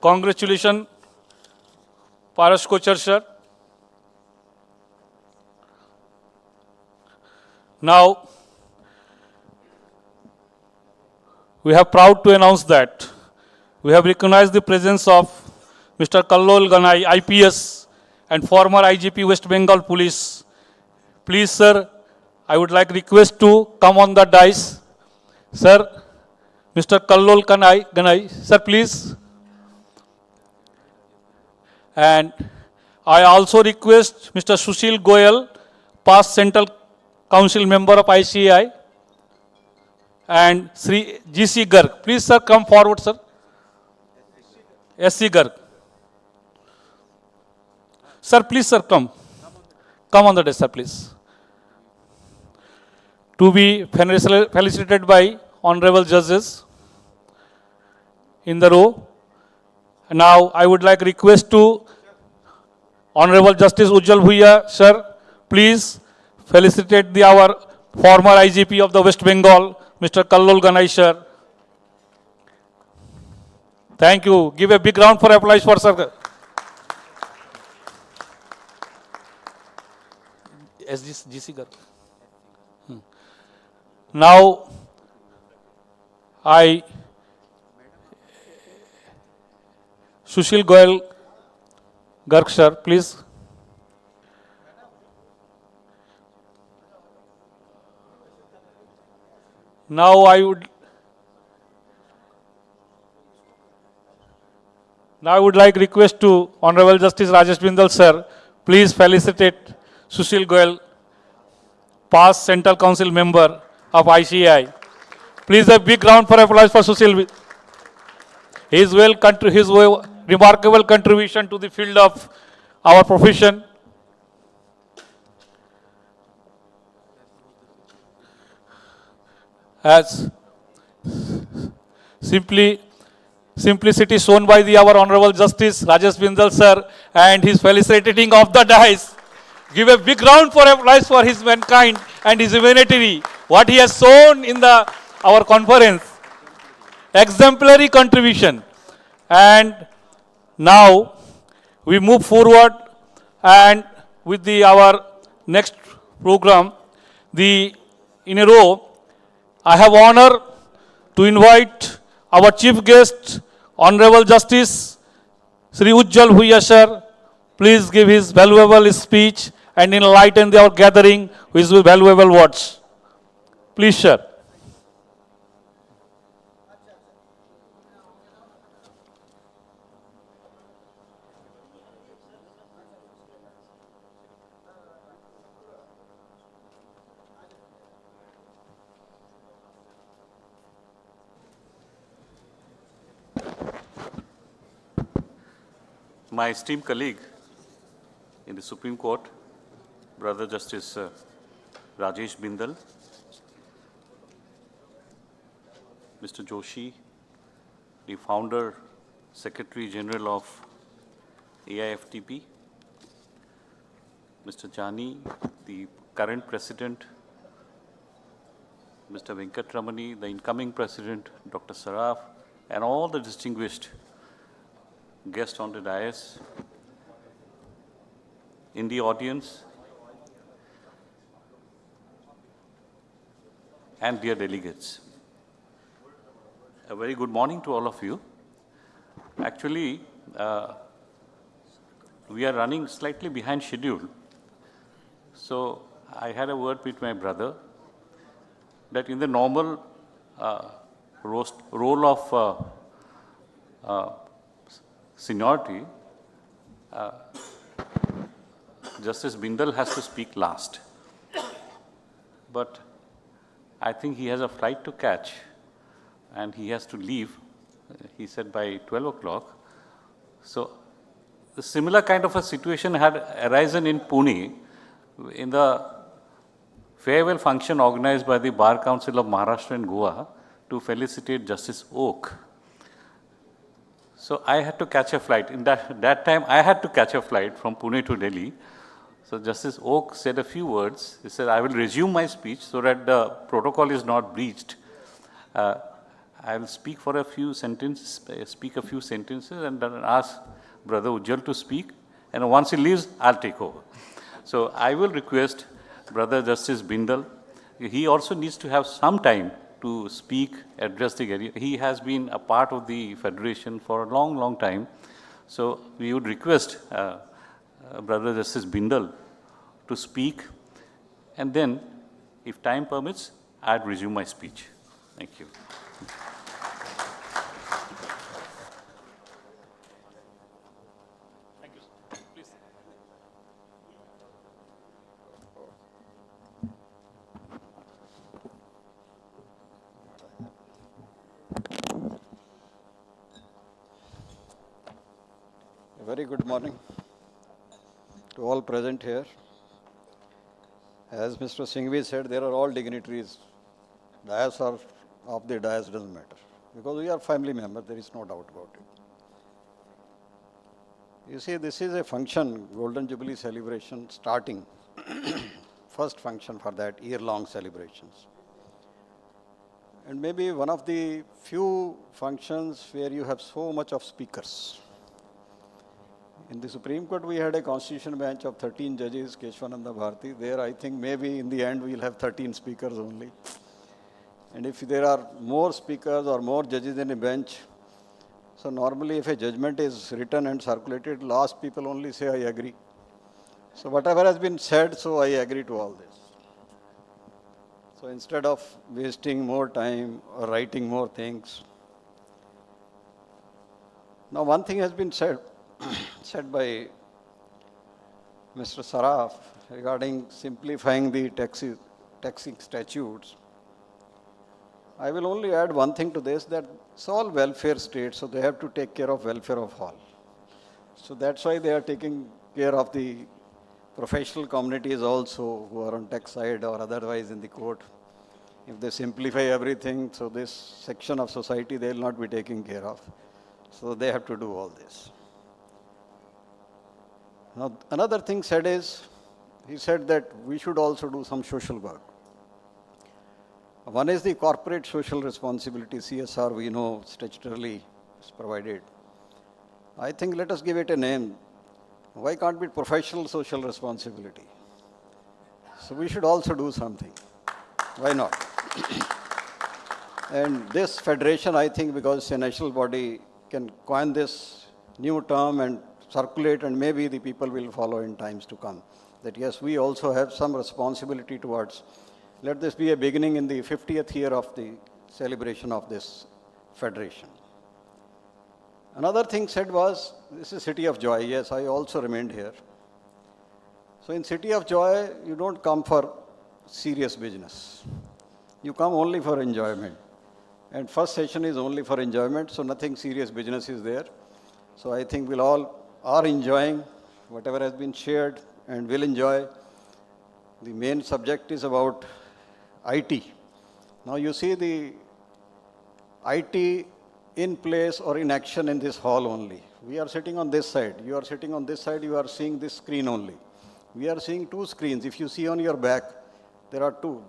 Congratulations, Paras Kochar sir. Now, we are proud to announce that we have recognized the presence of Mr. Kallol Ganai, IPS, and former IGP West Bengal Police. Please, sir, I would like request to come on the dais. Sir, Mr. Kallol Ganai, sir, please. And I also request Mr. Sushil Goyal, past Central Council member of ICAI, and Sri GC Garg. Please, sir, come forward, sir. SC Garg. Sir, please, sir, come. Come on the desk, sir, please. To be felicitated by honorable judges in the row. Now, I would like request to Honorable Justice Ujjal Bhuiya, sir, please felicitate our former IGP of the West Bengal, Mr. Kallol Ganai, sir. Thank you. Give a big round for applause for Sir. SGC Gar. Now, Sushil Goyal Garg sir, please. Now I would like request to Honorable Justice Rajesh Bindal sir, please felicitate Sushil Goyal, past Central Council member of ICI. Please a big round for applause for Sushil. His remarkable contribution to the field of our profession. As simplicity shown by our Honorable Justice Rajesh Bindal sir and his felicitating of the dais. Give a big round for applause for his mankind and his humanity. What he has shown in our conference. Exemplary contribution. And now we move forward and with our next program, in a row, I have honor to invite our chief guest, Honorable Justice Sri Ujjal Bhuiya sir. Please give his valuable speech and enlighten our gathering with his valuable words. Please, sir. My esteemed colleague in the Supreme Court, Brother Justice Rajesh Bindal, Mr. Joshi, the founder, Secretary General of AIFTP, Mr. Jani, the current President, Mr. Venkat Ramani, the incoming President, Dr. Saraf, and all the distinguished guests on the dais, in the audience, and dear delegates. A very good morning to all of you. Actually, we are running slightly behind schedule. So I had a word with my brother that in the normal role of seniority, Justice Bindal has to speak last. But I think he has a flight to catch and he has to leave, he said, by 12 o'clock. So a similar kind of a situation had arisen in Pune in the farewell function organized by the Bar Council of Maharashtra and Goa to felicitate Justice Oak. So I had to catch a flight. In that time, I had to catch a flight from Pune to Delhi. So Justice Oak said a few words. He said, I will resume my speech so that the protocol is not breached. I will speak for a few sentences, and then ask Brother Ujjal to speak. And once he leaves, I'll take over. So I will request Brother Justice Bindal. He also needs to have some time to speak, address the area. He has been a part of the Federation for a long, long time. So we would request Brother Justice Bindal to speak. And then, if time permits, I'd resume my speech. Thank you. Thank you, sir. Please. A very good morning to all present here. As Mr. Singhvi said, there are all dignitaries. Dais or of the dais doesn't matter. Because we are family members, there is no doubt about it. You see, this is a function, Golden Jubilee celebration starting. First function for that year-long celebrations. and maybe one of the few functions where you have so much of speakers. In the Supreme Court, we had a constitution bench of 13 judges, Keshwananda Bharati. There, I think maybe in the end, we'll have 13 speakers only. And if there are more speakers or more judges in a bench, so normally if a judgment is written and circulated, last people only say, I agree. So whatever has been said, so I agree to all this. So instead of wasting more time or writing more things, now one thing has been said, said by Mr. Saraf regarding simplifying the taxing statutes. I will only add one thing to this, that it's all welfare state, so they have to take care of welfare of all. So that's why they are taking care of the professional communities also who are on tax side or otherwise in the court. If they simplify everything, so this section of society they will not be taking care of. So they have to do all this. Now, another thing said is, he said that we should also do some social work. One is the corporate social responsibility, CSR, we know statutorily is provided. I think let us give it a name. Why can't be professional social responsibility? So we should also do something. Why not? And this federation, I think, because it's a national body, can coin this new term and circulate, and maybe the people will follow in times to come. That yes, we also have some responsibility towards. Let this be a beginning in the 50th year of the celebration of this federation. Another thing said was, this is City of Joy. Yes, I also remained here. So in City of Joy, you don't come for serious business. You come only for enjoyment. And first session is only for enjoyment, so nothing serious business is there. So I think we'll all are enjoying whatever has been shared and will enjoy. The main subject is about IT. Now you see the IT in place or in action in this hall only. We are sitting on this side. You are sitting on this side, you are seeing this screen only. We are seeing two screens. If you see on your back, there are two.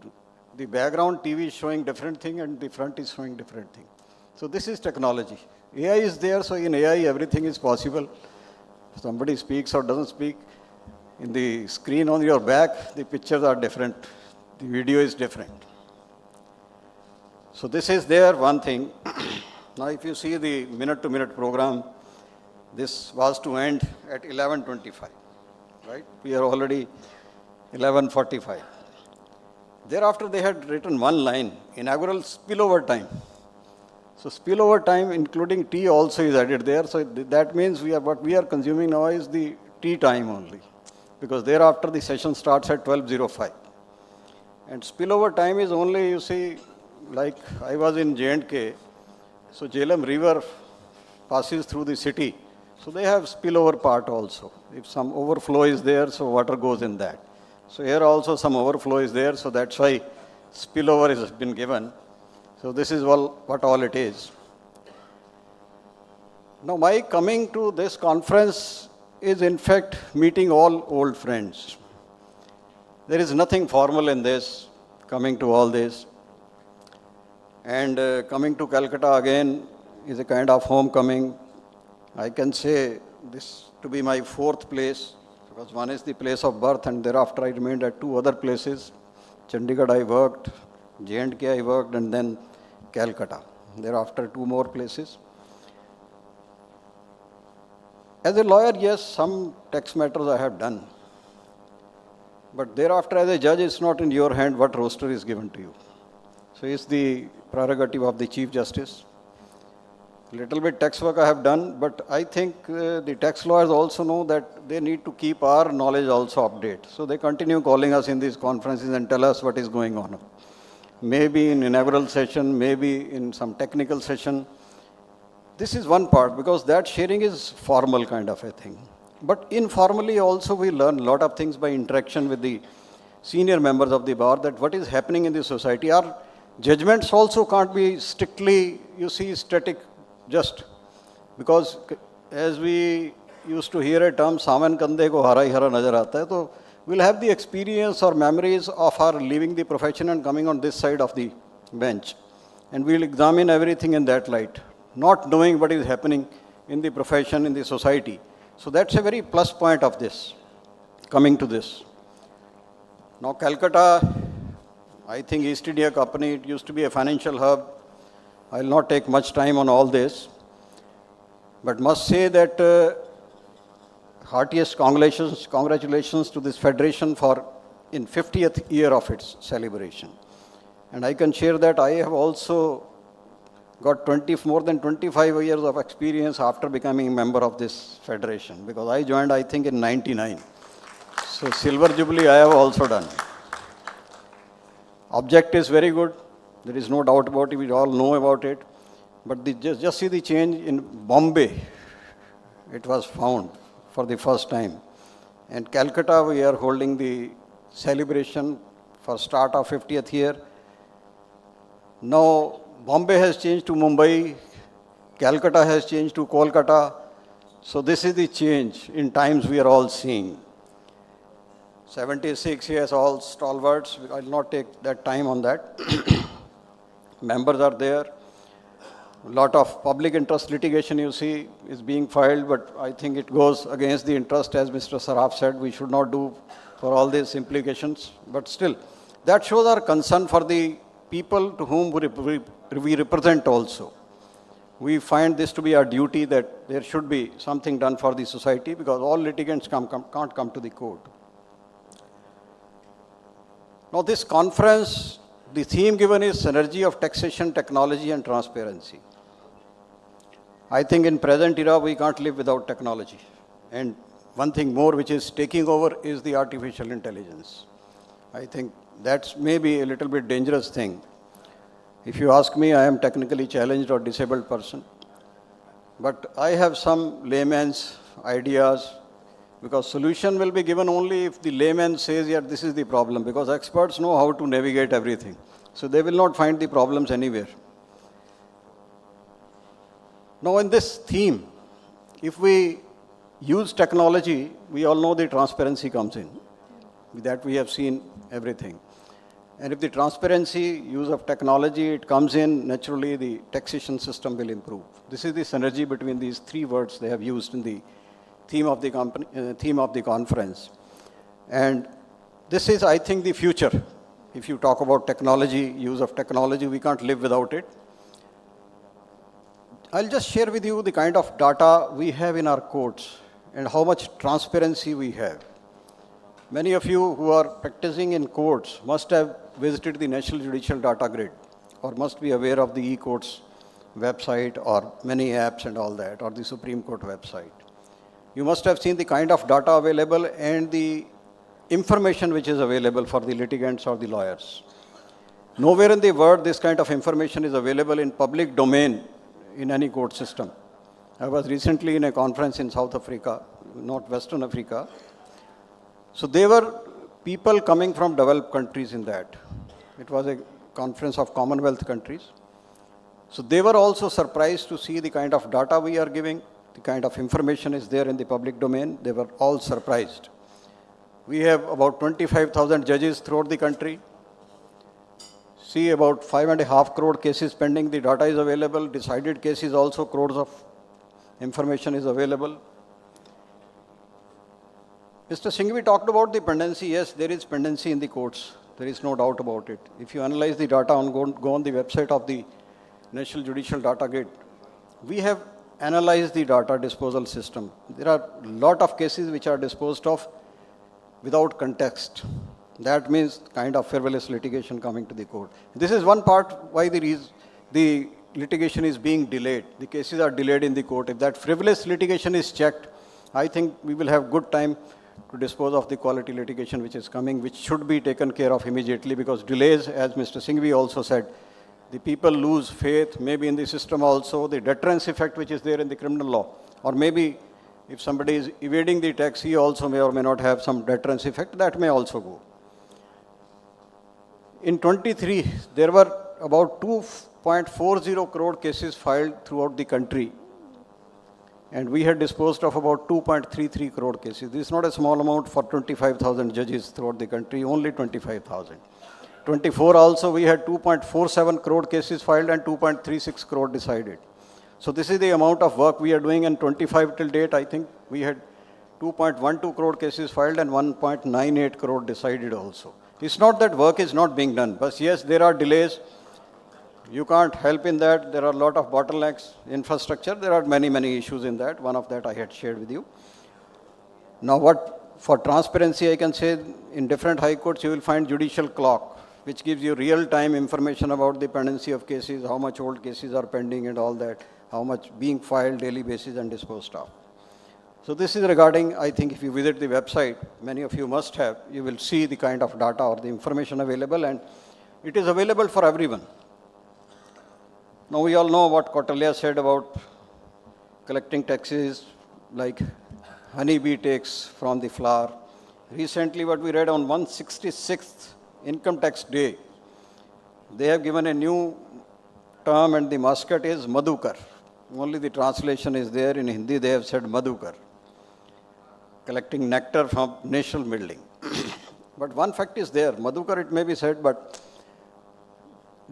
The background TV is showing different thing and the front is showing different thing. So this is technology. AI is there, so in AI everything is possible. Somebody speaks or doesn't speak. In the screen on your back, the pictures are different. The video is different. So this is there, one thing. Now if you see the minute-to-minute program, this was to end at 11:25, right? We are already 11:45. Thereafter they had written one line, inaugural spillover time. So spillover time, including tea also is added there. So that means what we are consuming now is the tea time only. Because thereafter the session starts at 12:05. And spillover time is only, you see, like I was in J&K, so Jhelum River passes through the city. So they have spillover part also. If some overflow is there, so water goes in that. So here also some overflow is there, so that's why spillover has been given. So this is what all it is. Now my coming to this conference is in fact meeting all old friends. There is nothing formal in this, coming to all this. And coming to Calcutta again is a kind of homecoming. I can say this to be my fourth place, because one is the place of birth and thereafter I remained at two other places. Chandigarh I worked, J&K I worked, and then Calcutta. Thereafter two more places. As a lawyer, yes, some tax matters I have done. But thereafter as a judge, it's not in your hand what roster is given to you. So it's the prerogative of the Chief Justice. Little bit tax work I have done, but I think the tax lawyers also know that they need to keep our knowledge also update. So they continue calling us in these conferences and tell us what is going on. Maybe in inaugural session, maybe in some technical session. This is one part, because that sharing is formal kind of a thing. But informally also we learn a lot of things by interaction with the senior members of the bar, that what is happening in the society. Our judgments also can't be strictly, you see, static, just. Because as we used to hear a term, Saman Kande ko hara hi hara nazar aata hai, so we'll have the experience or memories of our leaving the profession and coming on this side of the bench. and we'll examine everything in that light, not knowing what is happening in the profession, in the society. So that's a very plus point of this, coming to this. Now Calcutta, I think East India Company, it used to be a financial hub. I'll not take much time on all this, but must say that heartiest congratulations to this federation for in 50th year of its celebration. And I can share that I have also got more than 25 years of experience after becoming a member of this federation, because I joined, I think, in 99. So Silver Jubilee I have also done. Object is very good. There is no doubt about it. We all know about it. But just see the change in Bombay. It was found for the first time. And Calcutta, we are holding the celebration for start of 50th year. Now, Bombay has changed to Mumbai. Calcutta has changed to Kolkata. So this is the change in times we are all seeing. 76 years, all stalwarts. I will not take that time on that. Members are there. A lot of public interest litigation, you see, is being filed, but I think it goes against the interest, as Mr. Saraf said. We should not do for all these implications. But still, that shows our concern for the people to whom we represent also. We find this to be our duty, that there should be something done for the society, because all litigants can't come to the court. Now this conference, the theme given is Synergy of Taxation, Technology and Transparency. I think in present era, we can't live without technology. And one thing more which is taking over is the artificial intelligence. I think that's maybe a little bit dangerous thing. If you ask me, I am technically challenged or disabled person. But I have some layman's ideas, because solution will be given only if the layman says, yeah, this is the problem, because experts know how to navigate everything. So they will not find the problems anywhere. Now in this theme, if we use technology, we all know the transparency comes in. With that we have seen everything. And if the transparency, use of technology, it comes in, naturally the taxation system will improve. This is the synergy between these three words they have used in the theme of the conference. And this is, I think, the future. If you talk about technology, use of technology, we can't live without it. I'll just share with you the kind of data we have in our courts and how much transparency we have. Many of you who are practicing in courts must have visited the National Judicial Data Grid, or must be aware of the e-courts website or many apps and all that, or the Supreme Court website. You must have seen the kind of data available and the information which is available for the litigants or the lawyers. Nowhere in the world this kind of information is available in public domain in any court system. I was recently in a conference in South Africa, not Western Africa. So there were people coming from developed countries in that. It was a conference of Commonwealth countries. So they were also surprised to see the kind of data we are giving, the kind of information is there in the public domain. They were all surprised. We have about 25,000 judges throughout the country. See, about 5.5 crore cases pending, the data is available. Decided cases also, crores of information is available. Mr. Singhvi talked about the pendency. Yes, there is pendency in the courts. There is no doubt about it. If you analyze the data, go on the website of the National Judicial Data Grid, we have analyzed the data disposal system. There are a lot of cases which are disposed of without context. That means kind of frivolous litigation coming to the court. This is one part why the litigation is being delayed. The cases are delayed in the court. If that frivolous litigation is checked, I think we will have good time to dispose of the quality litigation which is coming, which should be taken care of immediately, because delays, as Mr. Singhvi also said, the people lose faith, maybe in the system also, the deterrence effect which is there in the criminal law, or maybe if somebody is evading the tax, he also may or may not have some deterrence effect, that may also go. In 23, there were about 2.40 crore cases filed throughout the country, and we had disposed of about 2.33 crore cases. This is not a small amount for 25,000 judges throughout the country, only 25,000. 24 also we had 2.47 crore cases filed and 2.36 crore decided. So this is the amount of work we are doing, and 25 till date, I think we had 2.12 crore cases filed and 1.98 crore decided also. It's not that work is not being done, but yes, there are delays. You can't help in that. There are a lot of bottlenecks, infrastructure. There are many, many issues in that. One of that I had shared with you. Now what, for transparency, I can say in different high courts, you will find judicial clock, which gives you real-time information about the pendency of cases, how much old cases are pending and all that, how much being filed daily basis and disposed of. So this is regarding, I think if you visit the website, many of you must have, you will see the kind of data or the information available, and it is available for everyone. Now we all know what Kautilya said about collecting taxes like honeybee takes from the flower. Recently what we read on 166th income tax day, they have given a new term and the mascot is Madhukar. Only the translation is there. In Hindi they have said Madhukar, collecting nectar from national building. But one fact is there, Madhukar it may be said, but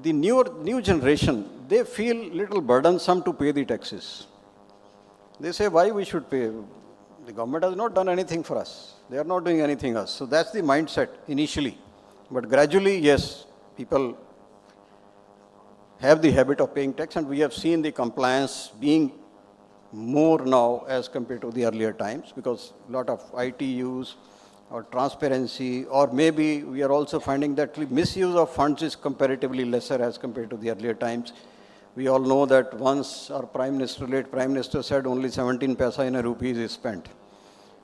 the new generation, they feel little burdensome to pay the taxes. They say, why we should pay? The government has not done anything for us. They are not doing anything else. So that's the mindset initially. But gradually, yes, people have the habit of paying tax, and we have seen the compliance being more now as compared to the earlier times, because a lot of IT use or transparency, or maybe we are also finding that the misuse of funds is comparatively lesser as compared to the earlier times. We all know that once our late Prime Minister said only 17 paisa in a rupee is spent.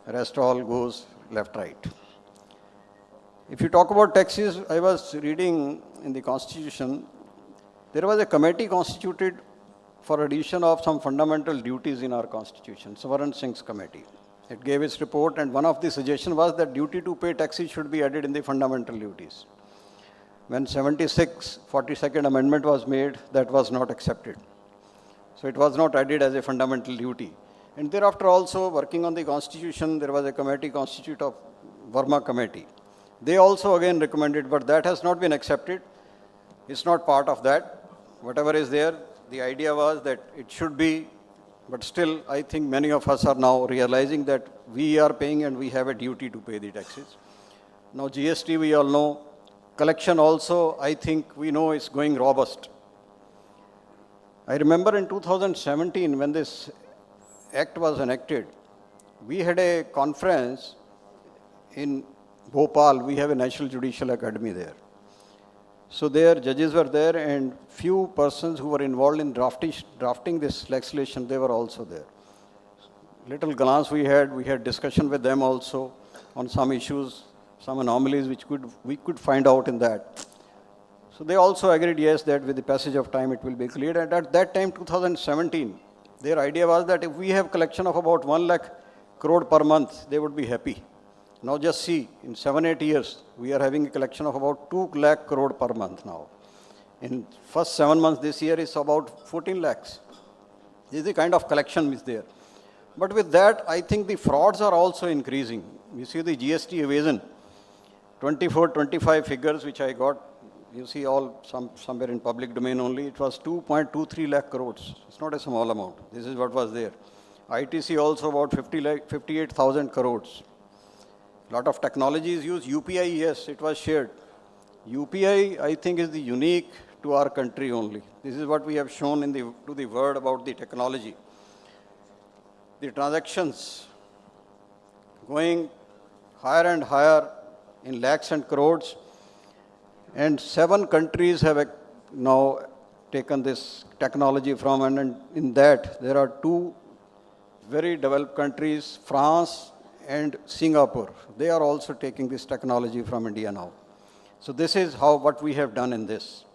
The rest all goes left, right. If you talk about taxes, I was reading in the Constitution, there was a committee constituted for addition of some fundamental duties in our Constitution, Swaran Singh's committee. It gave its report, and one of the suggestions was that duty to pay taxes should be added in the fundamental duties. When 42nd Amendment was made, that was not accepted. So it was not added as a fundamental duty. And thereafter also, working on the Constitution, there was a committee constituted of Verma Committee. They also again recommended, but that has not been accepted. It's not part of that. Whatever is there, the idea was that it should be, but still I think many of us are now realizing that we are paying and we have a duty to pay the taxes. Now GST we all know, collection also I think we know is going robust. I remember in 2017 when this act was enacted, we had a conference in Bhopal. We have a National Judicial Academy there. So there, judges were there, and few persons who were involved in drafting this legislation, they were also there. Little glance we had discussion with them also on some issues, some anomalies which we could find out in that. So they also agreed, yes, that with the passage of time it will be cleared. And at that time, 2017, their idea was that if we have collection of about 1 lakh crore per month, they would be happy. Now just see, in 7-8 years, we are having a collection of about 2 lakh crore per month now. In first 7 months this year is about 14 lakhs. This is the kind of collection which is there. But with that, I think the frauds are also increasing. You see the GST evasion, 24, 25 figures which I got, you see all somewhere in public domain only, it was 2.23 lakh crores. It's not a small amount. This is what was there. ITC also about 58,000 crores. Lot of technology is used. UPI, yes, it was shared. UPI, I think, is the unique to our country only. This is what we have shown to the world about the technology. The transactions going higher and higher in lakhs and crores, and 7 countries have now taken this technology from, and in that there are 2 very developed countries, France and Singapore. They are also taking this technology from India now. So this is what we have done in this.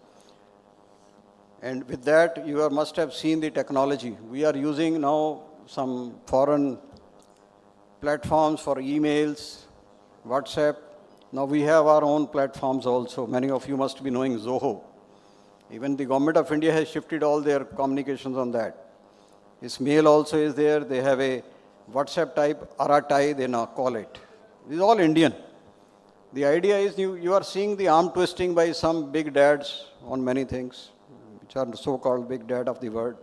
And with that, you must have seen the technology. We are using now some foreign platforms for emails, WhatsApp. Now we have our own platforms also. Many of you must be knowing Zoho. Even the government of India has shifted all their communications on that. This mail also is there. They have a WhatsApp type, Aratai, they now call it. This is all Indian. The idea is you are seeing the arm twisting by some big dads on many things, which are so-called big dad of the world.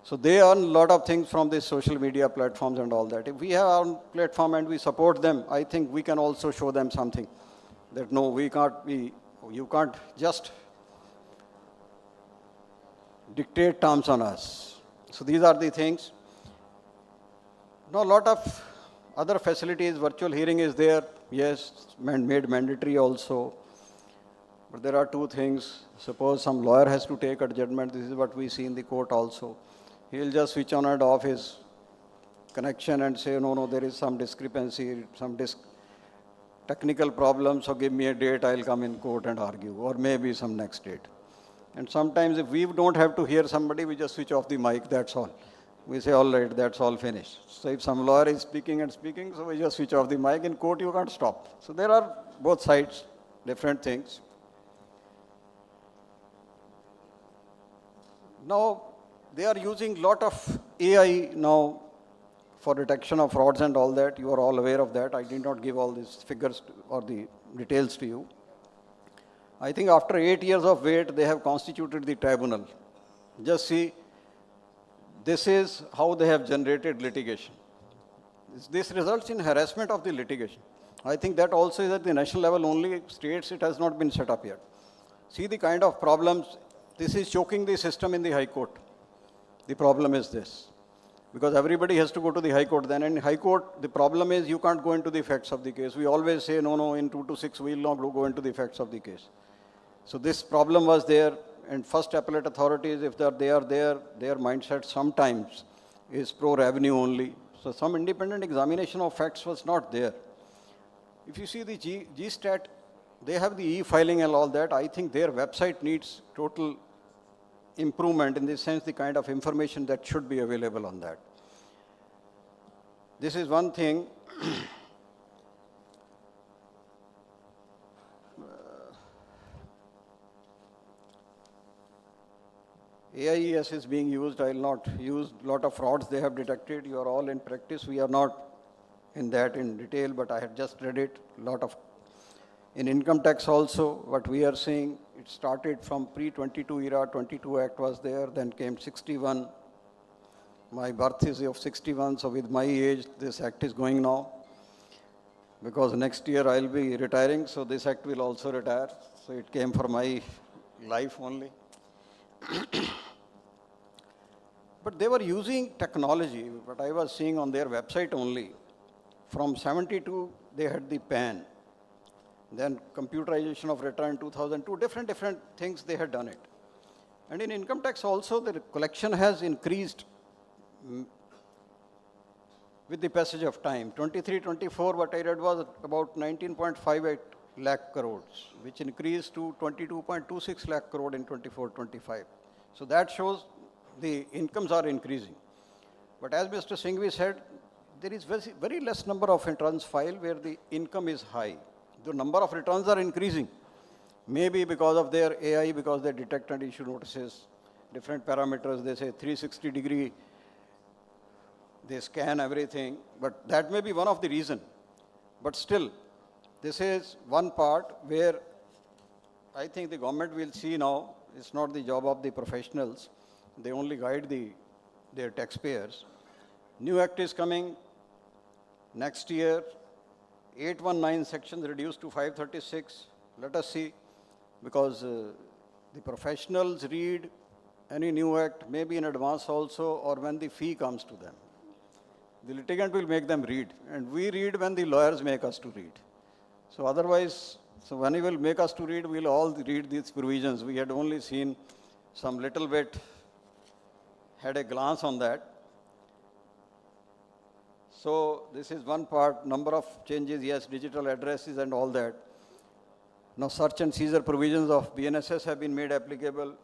So they earn a lot of things from these social media platforms and all that. If we have our own platform and we support them, I think we can also show them something. That no, you can't just dictate terms on us. So these are the things. Now a lot of other facilities, virtual hearing is there, yes, made mandatory also. But there are two things. Suppose some lawyer has to take a judgment, this is what we see in the court also. He'll just switch on and off his connection and say, no, there is some discrepancy, some technical problem, so give me a date, I'll come in court and argue, or maybe some next date. And sometimes if we don't have to hear somebody, we just switch off the mic, that's all. We say, all right, that's all finished. So if some lawyer is speaking, so we just switch off the mic. In court, you can't stop. So there are both sides, different things. Now, they are using lot of AI now for detection of frauds and all that. You are all aware of that. I did not give all these figures or the details to you. I think after 8 years of wait, they have constituted the tribunal. Just see, this is how they have generated litigation. This results in harassment of the litigation. I think that also is at the national level only, states it has not been set up yet. See the kind of problems, this is choking the system in the High Court. The problem is this. Because everybody has to go to the High Court then. And in High Court, the problem is you can't go into the facts of the case. We always say, no, in 2 to 6, we will not go into the facts of the case. So this problem was there. And first appellate authorities, if they are there, their mindset sometimes is pro-revenue only. So some independent examination of facts was not there. If you see the GSTAT, they have the e-filing and all that. I think their website needs total improvement in the sense the kind of information that should be available on that. This is one thing. AIES is being used. I will not use a lot of frauds they have detected. You are all in practice. We are not in that in detail, but I had just read it. In income tax also, what we are seeing, it started from pre-22 era, 22 Act was there, then came 61. My birth is of 61, so with my age, this Act is going now. Because next year I will be retiring, so this Act will also retire. So it came for my life only. But they were using technology, what I was seeing on their website only. From 72, they had the PAN. Then computerization of return 2002, different things they had done it. And in income tax also, the collection has increased with the passage of time. 23-24, what I read was about 19.58 lakh crores, which increased to 22.26 lakh crore in 24-25. So that shows the incomes are increasing. But as Mr. Singhvi said, there is very less number of returns filed where the income is high. The number of returns are increasing. Maybe because of their AI, because they detect and issue notices, different parameters, they say 360-degree, they scan everything, but that may be one of the reasons. But still, this is one part where I think the government will see now, it's not the job of the professionals, they only guide their taxpayers. New Act is coming next year. 819 sections reduced to 536. Let us see, because the professionals read any new act, maybe in advance also, or when the fee comes to them. The litigant will make them read, and we read when the lawyers make us to read. So otherwise, when he will make us to read, we'll all read these provisions. We had only seen some little bit, had a glance on that. So this is one part, number of changes, yes, digital addresses and all that. Now search and seizure provisions of BNSS have been made applicable.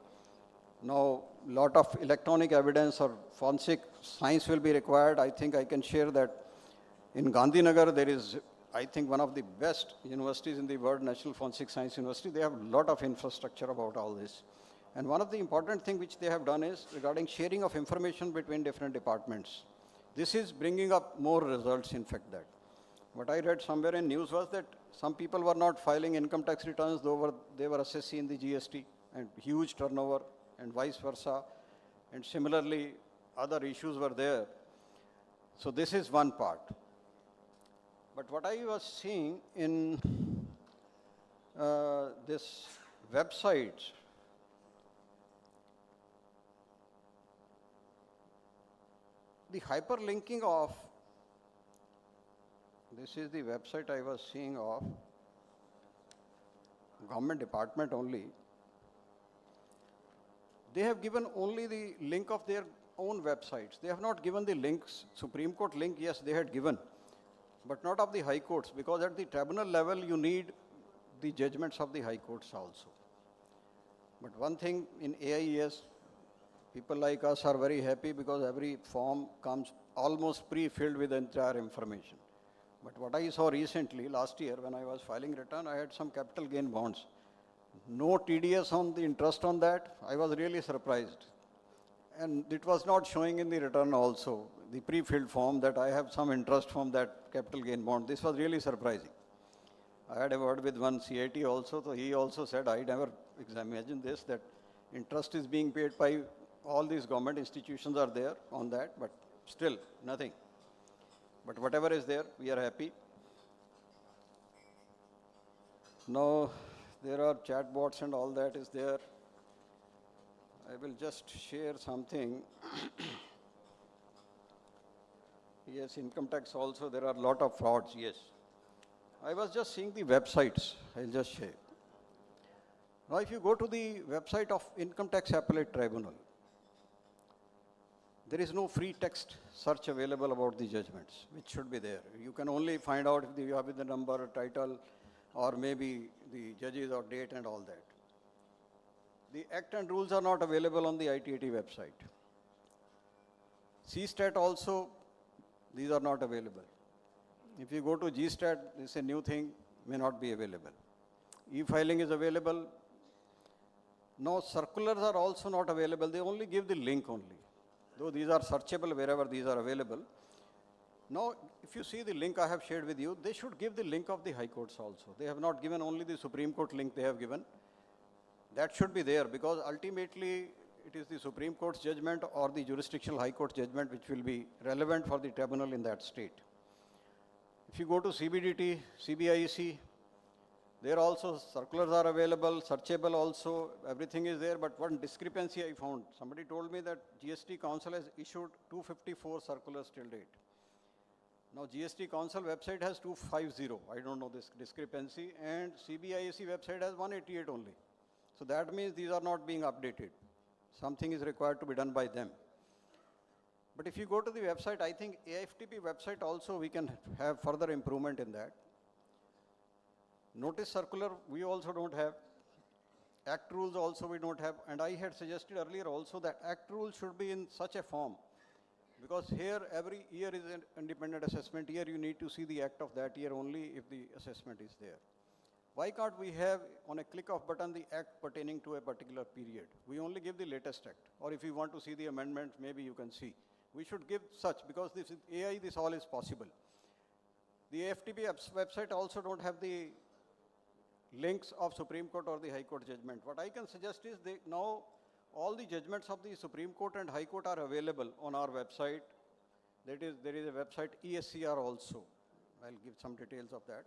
Now lot of electronic evidence or forensic science will be required. I think I can share that in Gandhinagar there is, I think, one of the best universities in the world, National Forensic Science University. They have a lot of infrastructure about all this. And one of the important things which they have done is regarding sharing of information between different departments. This is bringing up more results, in fact, that. What I read somewhere in news was that some people were not filing income tax returns, though they were assessing in the GST, and huge turnover, and vice versa. And similarly, other issues were there. So this is one part. But what I was seeing in this website, the hyperlinking of, this is the website I was seeing of, government department only. They have given only the link of their own websites. They have not given the links. Supreme Court link, yes, they had given, but not of the high courts, because at the tribunal level you need the judgments of the high courts also. But one thing in AIES, people like us are very happy because every form comes almost pre-filled with entire information. But what I saw recently, last year, when I was filing return, I had some capital gain bonds. No TDS on the interest on that. I was really surprised. And it was not showing in the return also, the pre-filled form, that I have some interest from that capital gain bond. This was really surprising. I had a word with one CIT also, so he also said, I never imagined this, that interest is being paid by all these government institutions are there on that, but still nothing. But whatever is there, we are happy. Now, there are chatbots and all that is there. I will just share something. Yes, income tax also, there are a lot of frauds, yes. I was just seeing the websites, I'll just share. Now, if you go to the website of Income Tax Appellate Tribunal, there is no free text search available about the judgments, which should be there. You can only find out if you have the number, title, or maybe the judges or date and all that. The act and rules are not available on the ITAT website. CSTAT also, these are not available. If you go to GSTAT, this is a new thing, may not be available. E-filing is available. No, circulars are also not available. They only give the link only. Though these are searchable wherever these are available. Now, if you see the link I have shared with you, they should give the link of the high courts also. They have not given only the Supreme Court link they have given. That should be there because ultimately it is the Supreme Court's judgment or the jurisdictional high court judgment which will be relevant for the tribunal in that state. If you go to CBDT, CBIEC, there also circulars are available, searchable also, everything is there, but one discrepancy I found. Somebody told me that GST Council has issued 254 circulars till date. Now GST Council website has 250, I don't know this discrepancy, and CBIEC website has 188 only. So that means these are not being updated. Something is required to be done by them. But if you go to the website, I think AIFTP website also we can have further improvement in that. Notice circular, we also don't have. Act rules also we don't have. And I had suggested earlier also that act rules should be in such a form. Because here every year is an independent assessment year. You need to see the act of that year only if the assessment is there. Why can't we have on a click of button the act pertaining to a particular period? We only give the latest act. Or if you want to see the amendments, maybe you can see. We should give such because this is AI, this all is possible. The AFTP website also don't have the links of Supreme Court or the High Court judgment. What I can suggest is now all the judgments of the Supreme Court and High Court are available on our website. That is, there is a website ESCR also. I'll give some details of that.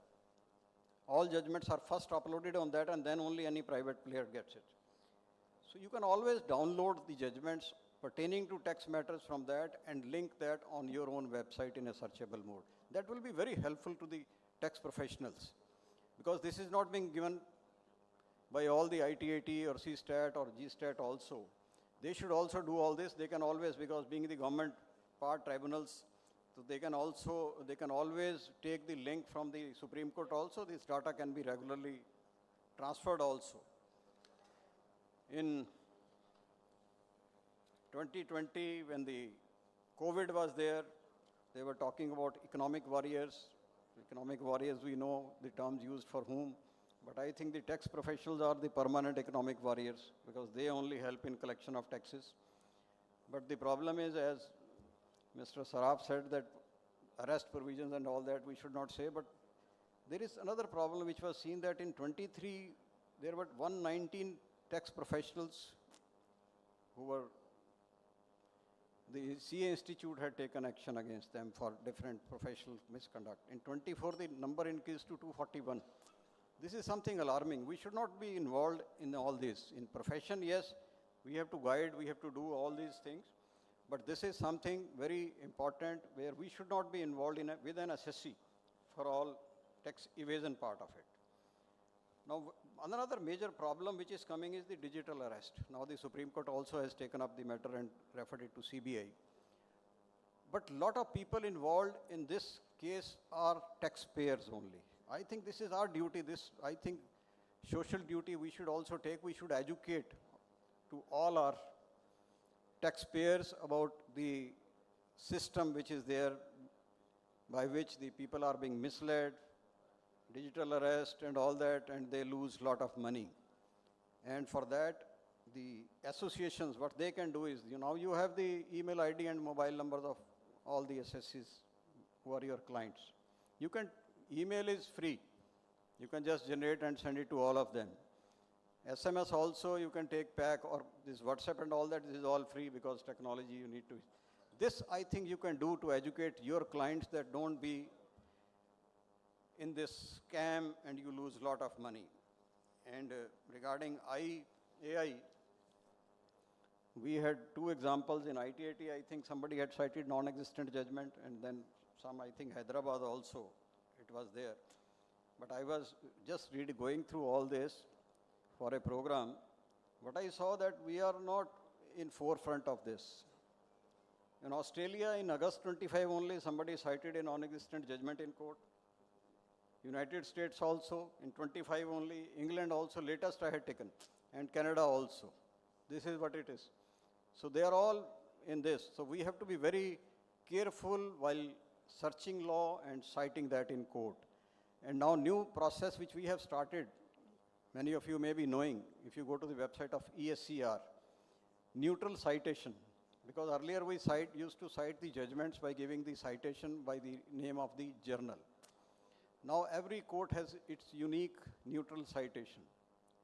All judgments are first uploaded on that and then only any private player gets it. So you can always download the judgments pertaining to tax matters from that and link that on your own website in a searchable mode. That will be very helpful to the tax professionals because this is not being given by all the ITAT or CSTAT or GSTAT also. They should also do all this. They can always, because being the government part tribunals, so they can always take the link from the Supreme Court also. This data can be regularly transferred also. In 2020, when the COVID was there, they were talking about economic warriors. Economic warriors, we know the terms used for whom. But I think the tax professionals are the permanent economic warriors because they only help in collection of taxes. But the problem is, as Mr. Saraf said, that arrest provisions and all that, we should not say, but there is another problem which was seen that in 23, there were 119 tax professionals who were, the CA Institute had taken action against them for different professional misconduct. In 24, the number increased to 241. This is something alarming. We should not be involved in all this. In profession, yes, we have to guide, we have to do all these things, but this is something very important where we should not be involved in with an SSC for all tax evasion part of it. Now, another major problem which is coming is the digital arrest. Now, the Supreme Court also has taken up the matter and referred it to CBI. But a lot of people involved in this case are taxpayers only. I think this is our duty. I think, social duty we should also take. We should educate to all our taxpayers about the system which is there by which the people are being misled, digital arrest and all that, and they lose a lot of money. And for that, the associations, what they can do is, now you have the email ID and mobile numbers of all the SSCs who are your clients. You can, email is free. You can just generate and send it to all of them. SMS also you can take back, or this WhatsApp and all that, this is all free because technology you need to. This I think you can do to educate your clients that don't be in this scam and you lose a lot of money. And regarding AI, we had two examples in ITAT. I think somebody had cited non-existent judgment, and then some, I think Hyderabad also, it was there. But I was just really going through all this for a program, but I saw that we are not in forefront of this. In Australia, in August 25 only, somebody cited a non-existent judgment in court. United States also, in 25 only. England also, latest I had taken. And Canada also. This is what it is. So they are all in this. So we have to be very careful while searching law and citing that in court. And now new process which we have started, many of you may be knowing, if you go to the website of ESCR, neutral citation. Because earlier we used to cite the judgments by giving the citation by the name of the journal. Now every court has its unique neutral citation.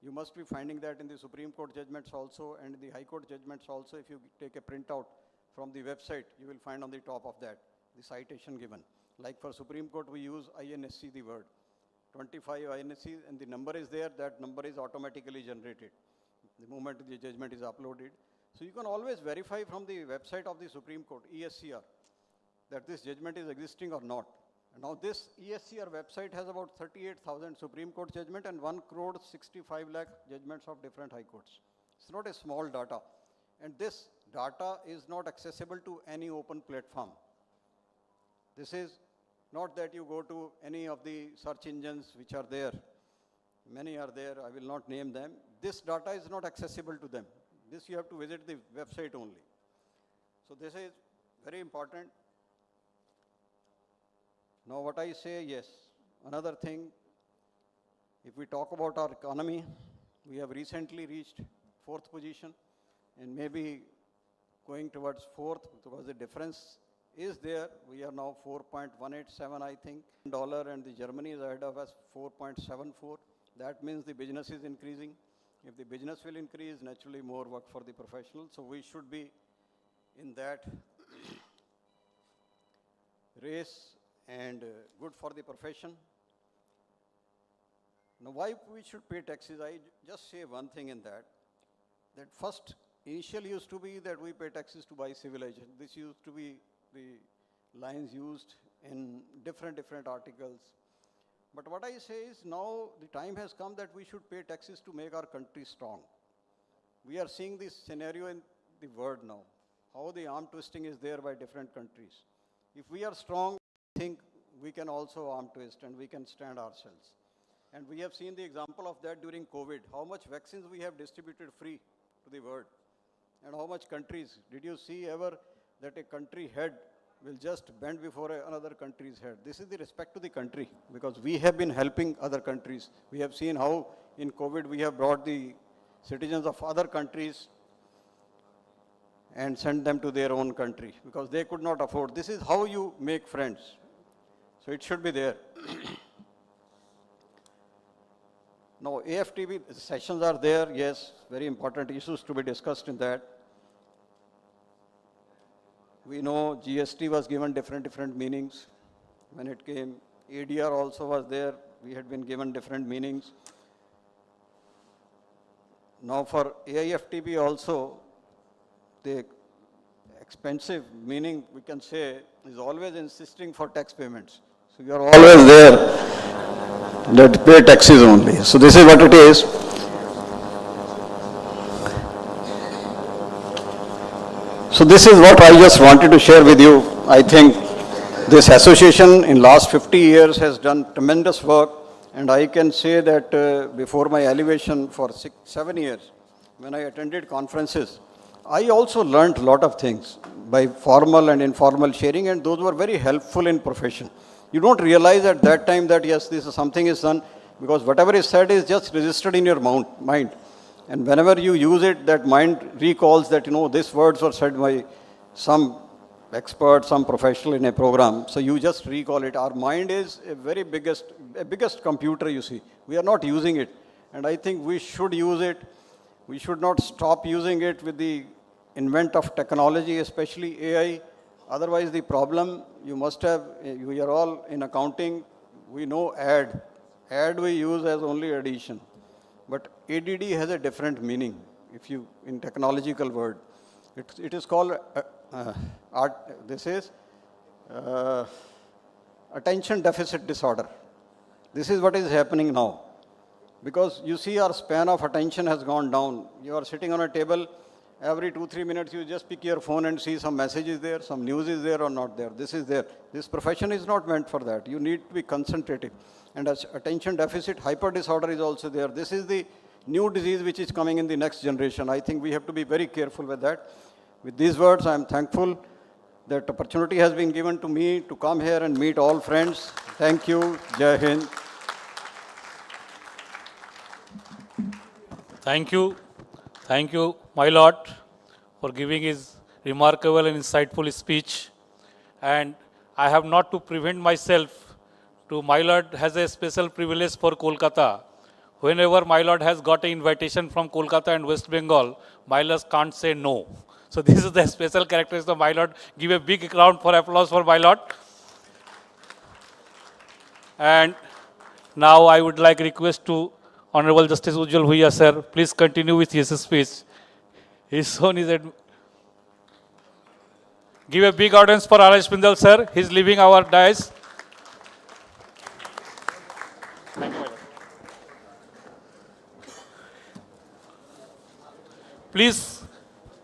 You must be finding that in the Supreme Court judgments also and in the High Court judgments also. If you take a printout from the website, you will find on the top of that the citation given. Like for Supreme Court, we use INSC, the word. 25 INSC, and the number is there, that number is automatically generated the moment the judgment is uploaded. So you can always verify from the website of the Supreme Court, ESCR, that this judgment is existing or not. And now this ESCR website has about 38,000 Supreme Court judgment and 1,65 lakh judgments of different high courts. It's not a small data. And this data is not accessible to any open platform. This is not that you go to any of the search engines which are there. Many are there, I will not name them. This data is not accessible to them. This you have to visit the website only. So this is very important. Now what I say, yes, another thing, if we talk about our economy, we have recently reached 4th position and maybe going towards 4th because the difference is there. We are now 4.187, I think, dollar, and the Germany is ahead of us 4.74. That means the business is increasing. If the business will increase, naturally more work for the professionals. So we should be in that race and good for the profession. Now why we should pay taxes, I just say one thing in that first initially used to be that we pay taxes to buy civilization. This used to be the lines used in different articles. But what I say is now the time has come that we should pay taxes to make our country strong. We are seeing this scenario in the world now, how the arm twisting is there by different countries. If we are strong, I think we can also arm twist and we can stand ourselves. And we have seen the example of that during COVID, how much vaccines we have distributed free to the world and how much countries. Did you see ever that a country head will just bend before another country's head? This is the respect to the country because we have been helping other countries. We have seen how in COVID we have brought the citizens of other countries and sent them to their own country because they could not afford. This is how you make friends. So it should be there. Now, AFTB sessions are there, yes, very important issues to be discussed in that. We know GST was given different meanings when it came. ADR also was there, we had been given different meanings. Now for AIFTB also, the expensive meaning we can say is always insisting for tax payments. So you are always there that pay taxes only. So this is what it is. So this is what I just wanted to share with you. I think this association in last 50 years has done tremendous work, and I can say that before my elevation for 7 years, when I attended conferences, I also learned a lot of things by formal and informal sharing, and those were very helpful in profession. You don't realize at that time that yes, this is something is done, because whatever is said is just registered in your mind. And whenever you use it, that mind recalls that, these words were said by some expert, some professional in a program. So you just recall it. Our mind is a biggest computer, you see. We are not using it. And I think we should use it. We should not stop using it with the invent of technology, especially AI. Otherwise, the problem you must have, we are all in accounting, we know add. Add we use as only addition. But ADD has a different meaning, if you, in technological word. It is called, attention deficit disorder. This is what is happening now. Because you see our span of attention has gone down. You are sitting on a table, every 2-3 minutes you just pick your phone and see some message is there, some news is there or not there. This is there. This profession is not meant for that. You need to be concentrative. And as attention deficit hyper disorder is also there. This is the new disease which is coming in the next generation. I think we have to be very careful with that. With these words, I am thankful that opportunity has been given to me to come here and meet all friends. Thank you. Jai Hind. Thank you. Thank you, my Lord, for giving his remarkable and insightful speech. And I have not to prevent myself to, my Lord has a special privilege for Kolkata. Whenever my Lord has got an invitation from Kolkata and West Bengal, my Lord can't say no. So this is the special characteristic of my Lord. Give a big round for applause for my Lord. And now I would like request to Honorable Justice Ujjwal Bhuiya, sir, please continue with his speech. His son is give a big audience for R.S. Bindal, sir. He's leaving our dais. Thank you, my Lord.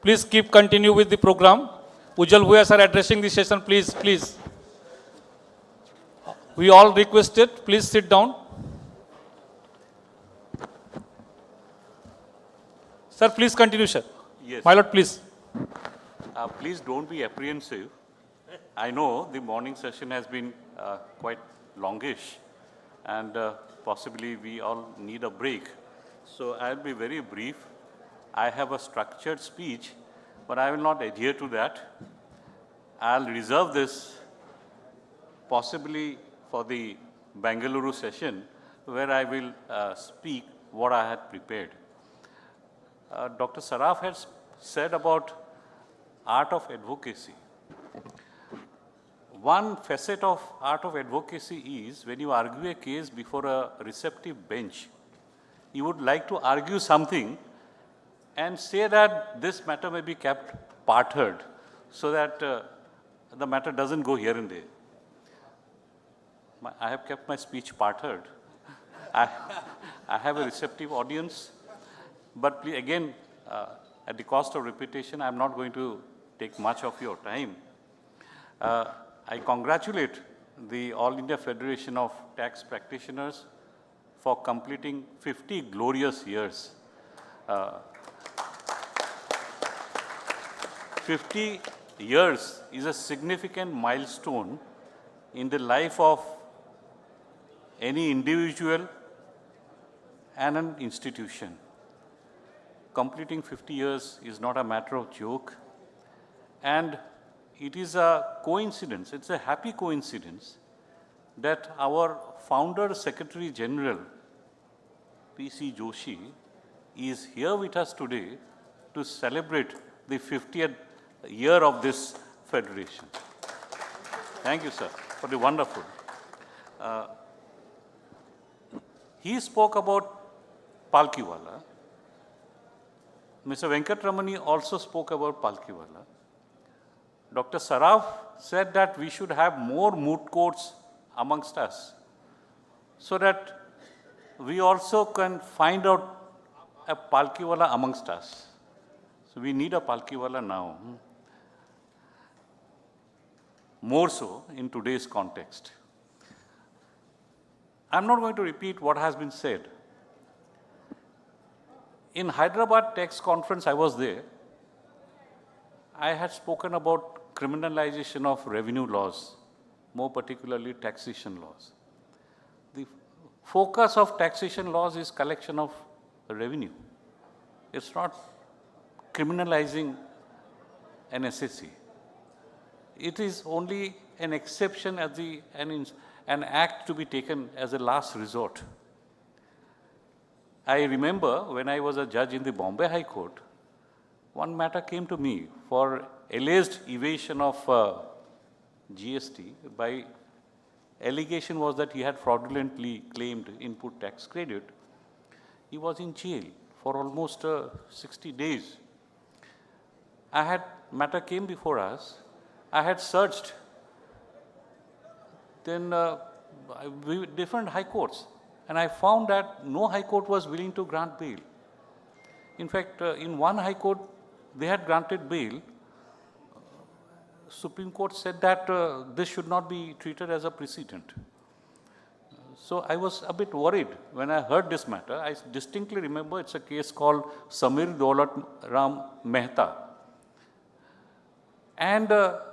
Please keep continue with the program. Ujjwal Bhuiya, sir, addressing the session, please. We all requested, please sit down. Sir, please continue, sir. Yes. My Lord, please. Please don't be apprehensive. I know the morning session has been quite longish, and possibly we all need a break. So I'll be very brief. I have a structured speech, but I will not adhere to that. I'll reserve this possibly for the Bengaluru session, where I will speak what I had prepared. Dr. Saraf has said about art of advocacy. One facet of art of advocacy is when you argue a case before a receptive bench, you would like to argue something and say that this matter may be kept part-heard so that the matter doesn't go here and there. I have kept my speech part-heard. I have a receptive audience. But please, again, at the cost of repetition, I'm not going to take much of your time. I congratulate the All India Federation of Tax Practitioners for completing 50 glorious years. 50 years is a significant milestone in the life of any individual and an institution. Completing 50 years is not a matter of joke, and it is a coincidence, it's a happy coincidence that our founder Secretary General, P.C. Joshi, is here with us today to celebrate the 50th year of this federation. Thank you, sir, for the wonderful. He spoke about Palkiwala. Mr. Venkatramani also spoke about Palkiwala. Dr. Saraf said that we should have more moot courts amongst us so that we also can find out a Palkiwala amongst us. So we need a Palkiwala now, more so in today's context. I'm not going to repeat what has been said. In Hyderabad Tax Conference, I was there. I had spoken about criminalization of revenue laws, more particularly taxation laws. The focus of taxation laws is collection of revenue. It's not criminalizing an SSC. It is only an exception as an act to be taken as a last resort. I remember when I was a judge in the Bombay High Court, one matter came to me for alleged evasion of GST by allegation was that he had fraudulently claimed input tax credit. He was in jail for almost 60 days. Matter came before us. I had searched then different high courts, and I found that no high court was willing to grant bail. In fact, in one high court, they had granted bail. Supreme Court said that this should not be treated as a precedent. So I was a bit worried when I heard this matter. I distinctly remember it's a case called Samir Daulat Ram Mehta. And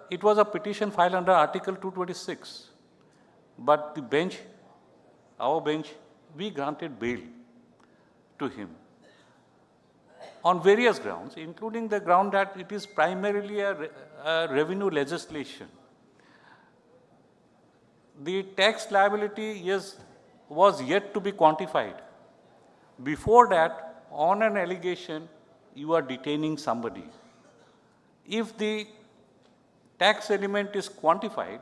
it was a petition filed under Article 226. But the bench, our bench, we granted bail to him on various grounds, including the ground that it is primarily a revenue legislation. The tax liability was yet to be quantified. Before that, on an allegation, you are detaining somebody. If the tax element is quantified,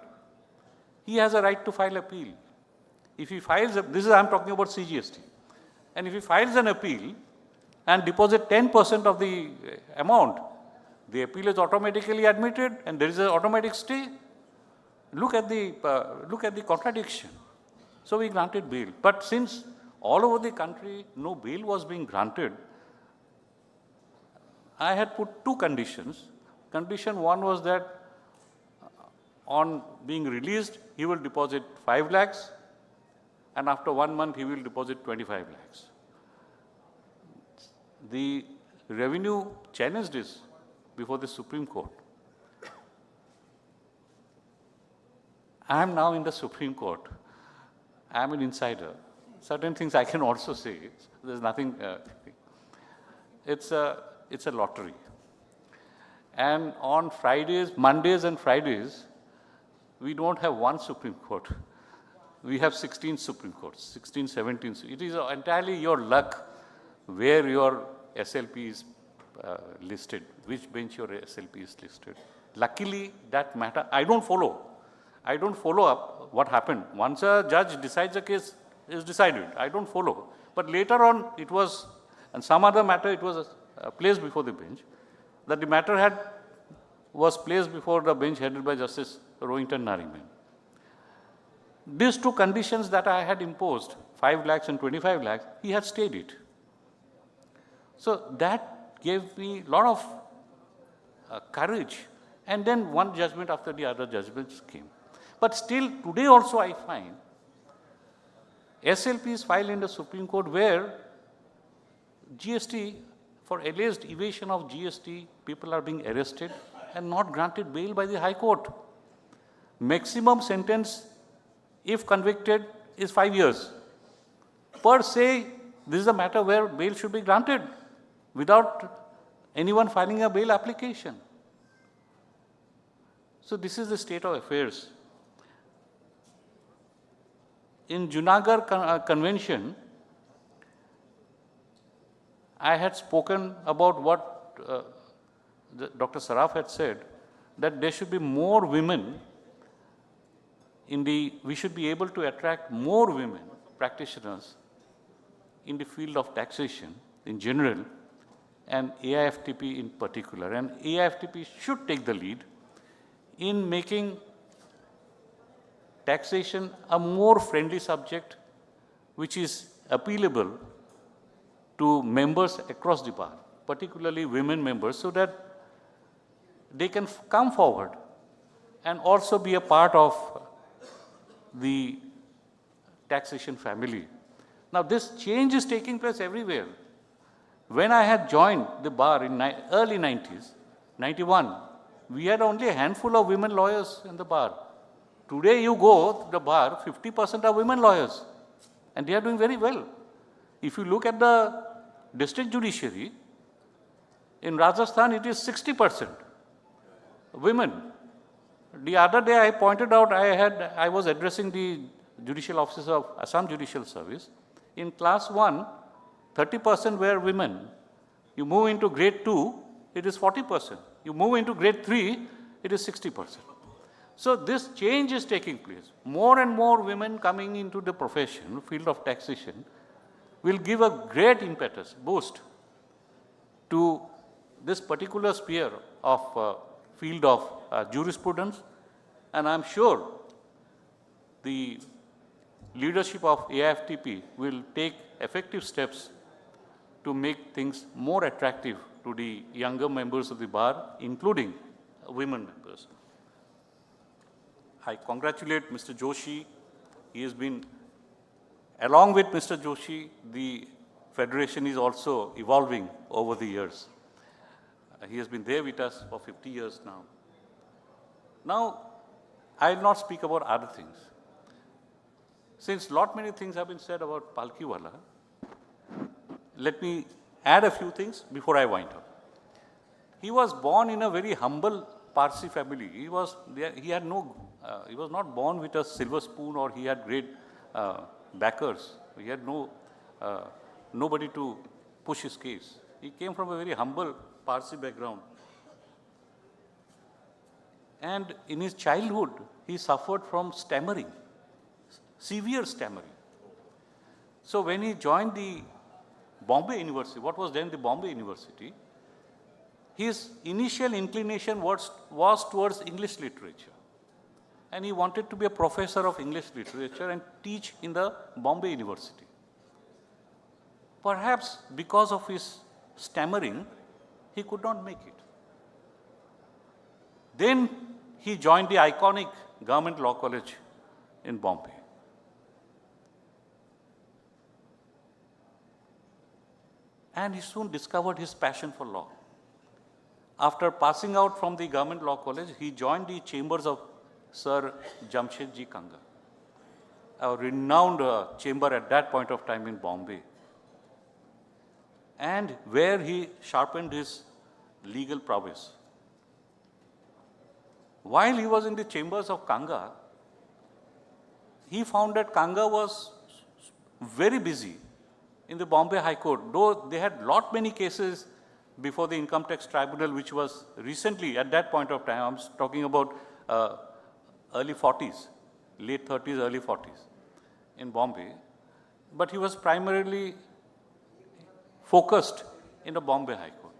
he has a right to file appeal. If he files, I'm talking about CGST. And if he files an appeal and deposit 10% of the amount, the appeal is automatically admitted and there is an automatic stay. Look at the contradiction. So we granted bail. But since all over the country no bail was being granted, I had put two conditions. Condition one was that on being released, he will deposit 5 lakhs, and after 1 month, he will deposit 25 lakhs. The revenue challenged this before the Supreme Court. I am now in the Supreme Court. I am an insider. Certain things I can also say. There's nothing. It's a lottery. And on Mondays and Fridays, we don't have one Supreme Court. We have 16 Supreme Courts, 16, 17. It is entirely your luck where your SLP is listed, which bench your SLP is listed. Luckily, that matter, I don't follow. I don't follow up what happened. Once a judge decides a case, is decided. I don't follow. But later on, it was, and some other matter, it was placed before the bench, that the matter was placed before the bench headed by Justice Rohinton Nariman. These two conditions that I had imposed, 5 lakhs and 25 lakhs, he had stayed it. So that gave me a lot of courage. And then one judgment after the other judgments came. But still, today also I find SLPs filed in the Supreme Court where GST, for alleged evasion of GST, people are being arrested and not granted bail by the High Court. Maximum sentence, if convicted, is 5 years. Per se, this is a matter where bail should be granted without anyone filing a bail application. So this is the state of affairs. in Junagadh convention, I had spoken about what Dr. Saraf had said, that there should be more women we should be able to attract more women practitioners in the field of taxation in general and AIFTP in particular. And AIFTP should take the lead in making taxation a more friendly subject which is appealable to members across the bar, particularly women members, so that they can come forward and also be a part of the taxation family. Now, this change is taking place everywhere. When I had joined the bar in early 90s, 91, we had only a handful of women lawyers in the bar. Today, you go to the bar, 50% are women lawyers, and they are doing very well. If you look at the district judiciary, in Rajasthan, it is 60% women. The other day, I pointed out, I was addressing the judicial officers of Assam Judicial Service. In class 1, 30% were women. You move into grade 2, it is 40%. You move into grade 3, it is 60%. So this change is taking place. More and more women coming into the profession, field of taxation, will give a great impetus, boost to this particular sphere of field of jurisprudence. And I'm sure the leadership of AIFTP will take effective steps to make things more attractive to the younger members of the bar, including women members. I congratulate Mr. Joshi. He has been, along with Mr. Joshi, the federation is also evolving over the years. He has been there with us for 50 years now. Now, I will not speak about other things. Since many things have been said about Palkiwala, let me add a few things before I wind up. He was born in a very humble Parsi family. He was not born with a silver spoon or he had great backers. He had nobody to push his case. He came from a very humble Parsi background. And in his childhood, he suffered from stammering, severe stammering. So when he joined the Bombay University, what was then the Bombay University, his initial inclination was towards English literature. And he wanted to be a professor of English literature and teach in the Bombay University. Perhaps because of his stammering, he could not make it. Then he joined the iconic Government Law College in Bombay. And he soon discovered his passion for law. After passing out from the Government Law College, he joined the chambers of Sir Jamshedji Kanga, a renowned chamber at that point of time in Bombay, and where he sharpened his legal prowess. While he was in the chambers of Kanga, he found that Kanga was very busy in the Bombay High Court, though they had many cases before the Income Tax Tribunal, which was recently, at that point of time, I'm talking about early 40s, late 30s, early 40s in Bombay. But he was primarily focused in the Bombay High Court.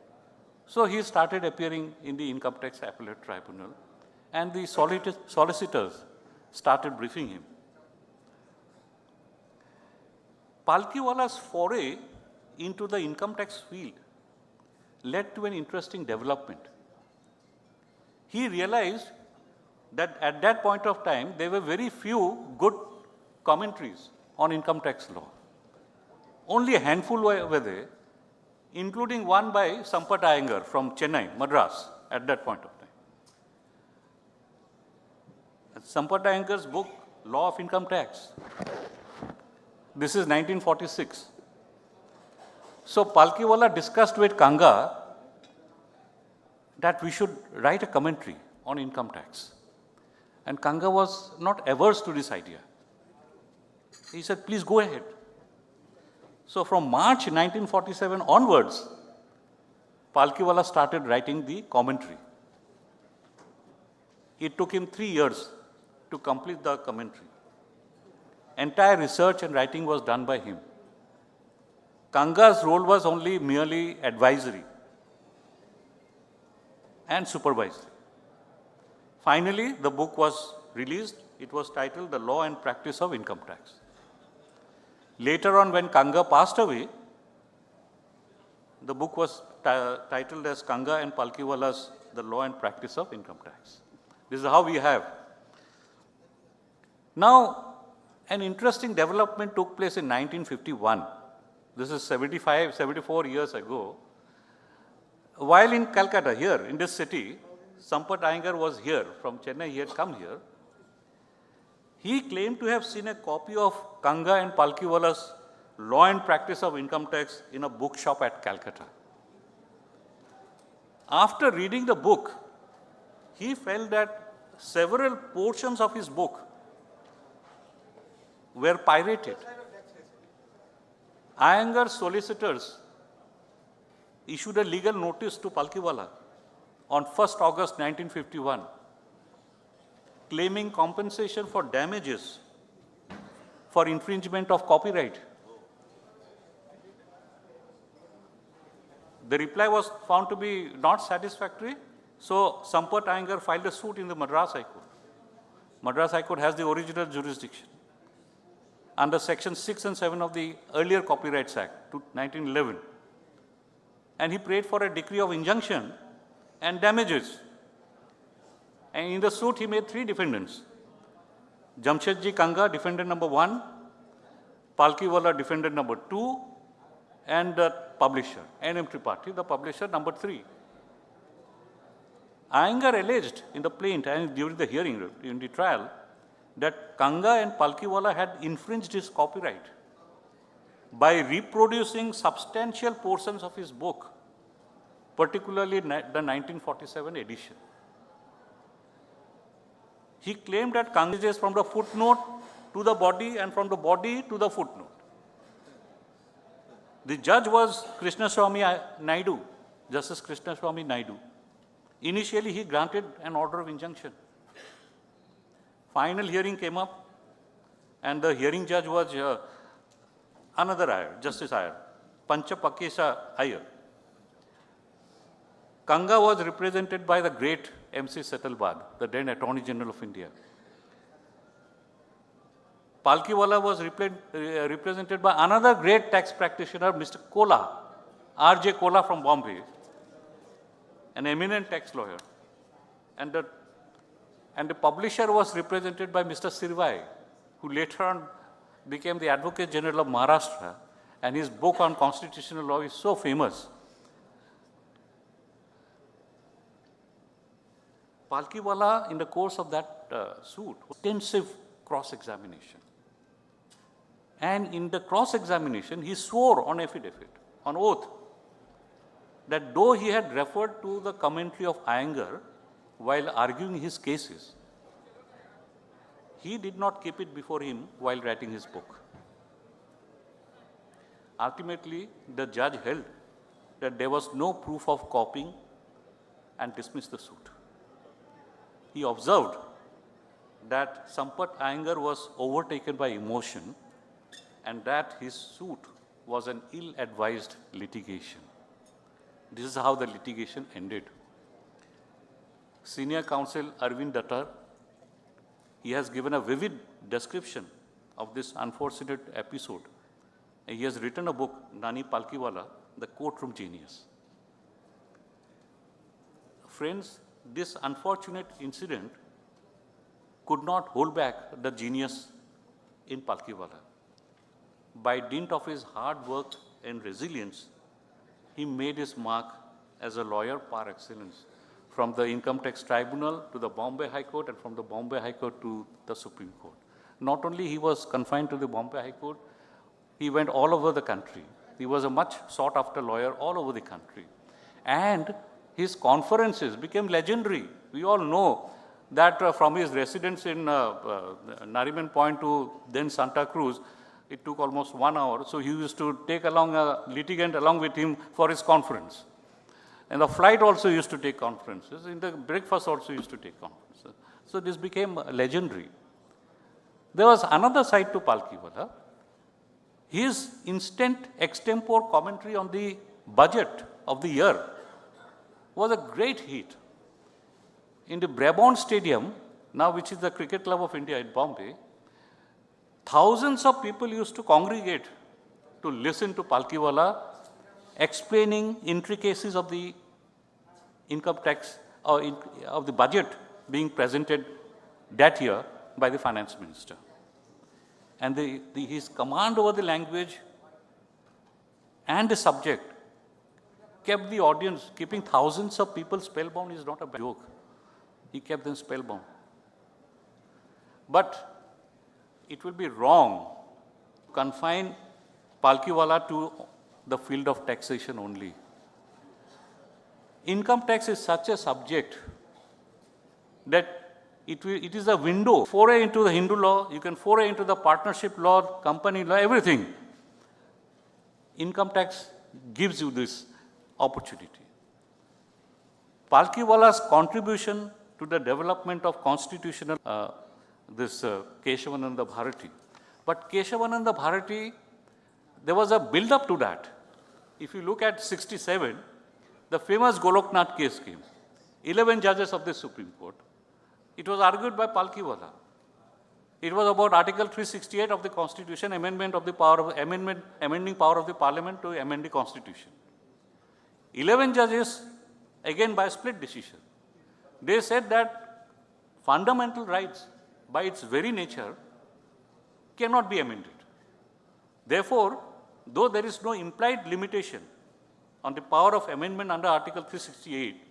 So he started appearing in the Income Tax Appellate Tribunal, and the solicitors started briefing him. Palkiwala's foray into the income tax field led to an interesting development. He realized that at that point of time, there were very few good commentaries on income tax law. Only a handful were there, including one by Sampat Iyengar from Chennai, Madras, at that point of time. Sampat Iyengar's book, Law of Income Tax. This is 1946. So Palkiwala discussed with Kanga that we should write a commentary on income tax. And Kanga was not averse to this idea. He said, please go ahead. So from March 1947 onwards, Palkiwala started writing the commentary. It took him 3 years to complete the commentary. Entire research and writing was done by him. Kanga's role was only merely advisory and supervisory. Finally, the book was released. It was titled The Law and Practice of Income Tax. Later on, when Kanga passed away, the book was titled as Kanga and Palkiwala's The Law and Practice of Income Tax. This is how we have. Now, an interesting development took place in 1951. This is 74 years ago. While in Calcutta, here in this city, Sampat Iyengar was here from Chennai. He had come here. He claimed to have seen a copy of Kanga and Palkiwala's Law and Practice of Income Tax in a bookshop at Calcutta. After reading the book, he felt that several portions of his book were pirated. Iyengar's solicitors issued a legal notice to Palkiwala on 1st August 1951, claiming compensation for damages for infringement of copyright. The reply was found to be not satisfactory, so Sampat Iyengar filed a suit in the Madras High Court. Madras High Court has the original jurisdiction under Section 6 and 7 of the earlier Copyrights Act, 1911. And he prayed for a decree of injunction and damages. And in the suit, he made 3 defendants. Jamshedji Kanga, defendant number 1, Palkiwala, defendant number 2, and the publisher, N.M. Tripathi, the publisher number 3. Iyengar alleged in the plaint and during the hearing, in the trial, that Kanga and Palkiwala had infringed his copyright by reproducing substantial portions of his book, particularly the 1947 edition. He claimed that Kanga is from the footnote to the body and from the body to the footnote. The judge was Krishnaswamy Naidu, Justice Krishnaswamy Naidu. Initially, he granted an order of injunction. Final hearing came up, and the hearing judge was another Iyer, Justice Iyer, Panchapakesha Iyer. Kanga was represented by the great M.C. Setalbag, the then Attorney General of India. Palkiwala was represented by another great tax practitioner, Mr. Kola, R.J. Kola from Bombay, an eminent tax lawyer. And the publisher was represented by Mr. Sirvai, who later on became the Advocate General of Maharashtra, and his book on constitutional law is so famous. Palkiwala, in the course of that suit, intensive cross-examination. And in the cross-examination, he swore on affidavit, on oath, that though he had referred to the commentary of Iyengar while arguing his cases, he did not keep it before him while writing his book. Ultimately, the judge held that there was no proof of copying and dismissed the suit. He observed that Sampat Iyengar was overtaken by emotion and that his suit was an ill-advised litigation. This is how the litigation ended. Senior counsel Arvind Dattar, he has given a vivid description of this unfortunate episode. He has written a book, Nani Palkiwala, The Courtroom Genius. Friends, this unfortunate incident could not hold back the genius in Palkiwala. By dint of his hard work and resilience, he made his mark as a lawyer par excellence, from the Income Tax Tribunal to the Bombay High Court and from the Bombay High Court to the Supreme Court. Not only he was confined to the Bombay High Court, he went all over the country. He was a much sought after lawyer all over the country. And his conferences became legendary. We all know that from his residence in Nariman Point to then Santa Cruz, it took almost 1 hour. So he used to take along a litigant along with him for his conference. And the flight also used to take conferences. In the breakfast also used to take conferences. So this became legendary. There was another side to Palkiwala. His instant extempore commentary on the budget of the year was a great hit. In the Brabant Stadium, now which is the Cricket Club of India in Bombay, thousands of people used to congregate to listen to Palkiwala explaining intricacies of the income tax or of the budget being presented that year by the finance minister. And his command over the language and the subject kept the audience, keeping thousands of people spellbound is not a bad joke. He kept them spellbound. But it will be wrong to confine Palkiwala to the field of taxation only. Income tax is such a subject that it is a window, foray into the Hindu law, you can foray into the partnership law, company law, everything. Income tax gives you this opportunity. Palkiwala's contribution to the development of constitutional, Keshavananda Bharati. But Keshavananda Bharati, there was a build-up to that. If you look at 67, the famous Goloknath case came. 11 judges of the Supreme Court. It was argued by Palkiwala. It was about Article 368 of the Constitution, amending power of the Parliament to amend the Constitution. 11 judges, again by split decision, they said that fundamental rights, by its very nature, cannot be amended. Therefore, though there is no implied limitation on the power of amendment under Article 368,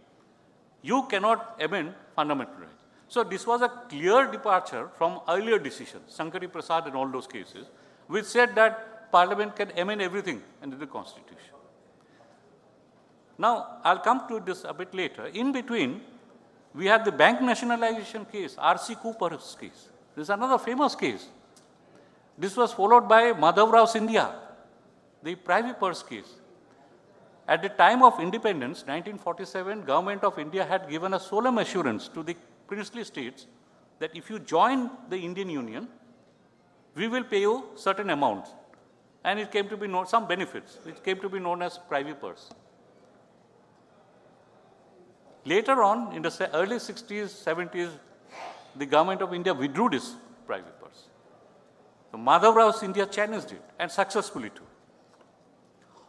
you cannot amend fundamental rights. So this was a clear departure from earlier decisions, Sankari Prasad and all those cases, which said that Parliament can amend everything under the Constitution. Now, I'll come to this a bit later. In between, we have the bank nationalization case, R.C. Cooper's case. This is another famous case. This was followed by Madhav Rao Scindia, the private purse case. At the time of independence, 1947, Government of India had given a solemn assurance to the princely states that if you join the Indian Union, we will pay you certain amounts. And it came to be known, some benefits, which came to be known as privy purse. Later on, in the early 60s, 70s, the Government of India withdrew this privy purse. So Madhav Rao Scindia challenged it, and successfully too.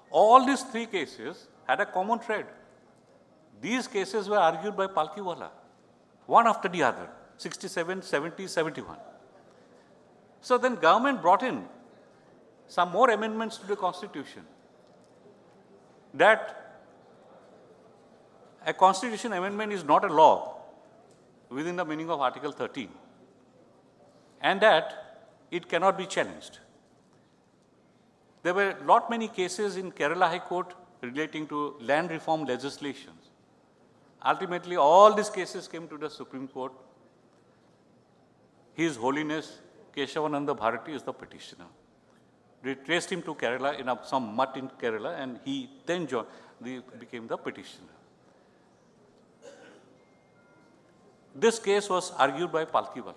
All these three cases had a common thread. These cases were argued by Palkiwala, one after the other, 67, 70, 71. So then government brought in some more amendments to the Constitution, that a Constitution amendment is not a law within the meaning of Article 13, and that it cannot be challenged. There were many cases in Kerala High Court relating to land reform legislations. Ultimately, all these cases came to the Supreme Court. His Holiness Keshavananda Bharati is the petitioner. They traced him to Kerala in some mutt in Kerala, and he then became the petitioner. This case was argued by Palkiwala.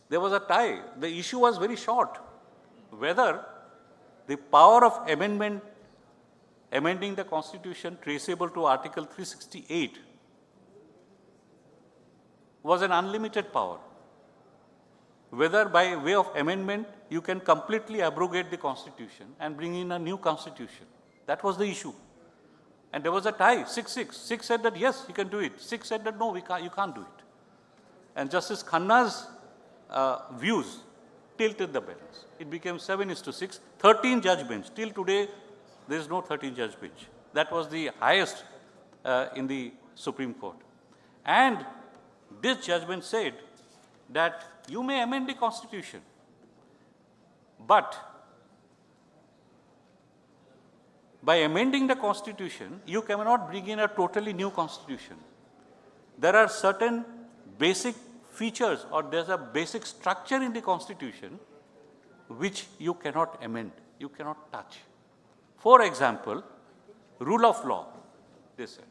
There was a tie. The issue was very short. Whether the power of amending the Constitution traceable to Article 368 was an unlimited power. Whether by way of amendment you can completely abrogate the Constitution and bring in a new Constitution. That was the issue. And there was a tie, 6-6. 6 said that yes, you can do it. 6 said that no, you can't do it. And Justice Khanna's views tilted the balance. It became 7-6, 13 judge bench. Till today, there is no 13 judge bench. That was the highest in the Supreme Court. And this judgment said that you may amend the Constitution, but by amending the Constitution, you cannot bring in a totally new Constitution. there are certain basic features or there's a basic structure in the Constitution which you cannot amend, you cannot touch. For example, rule of law, they said.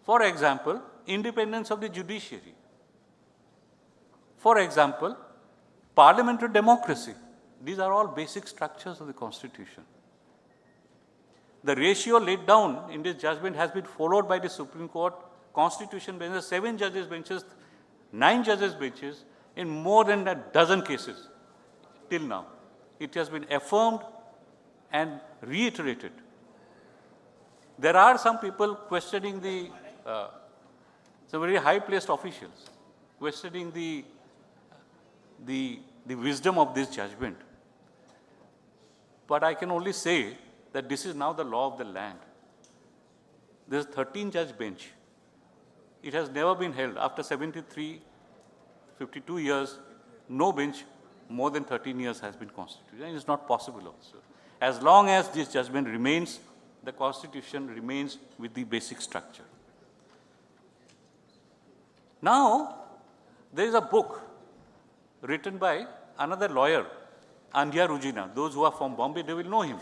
For example, independence of the judiciary. For example, parliamentary democracy. These are all basic structures of the Constitution. The ratio laid down in this judgment has been followed by the Supreme Court, Constitution benches, 7 judges benches, 9 judges benches in more than a dozen cases till now. It has been affirmed and reiterated. There are some people questioning some very high-placed officials, questioning the wisdom of this judgment. But I can only say that this is now the law of the land. There is a 13-judge bench. It has never been held. After 52 years, no bench more than 13 years has been constituted. And it's not possible also. As long as this judgment remains, the Constitution remains with the basic structure. Now, there is a book written by another lawyer, Andhya Rujina. Those who are from Bombay, they will know him.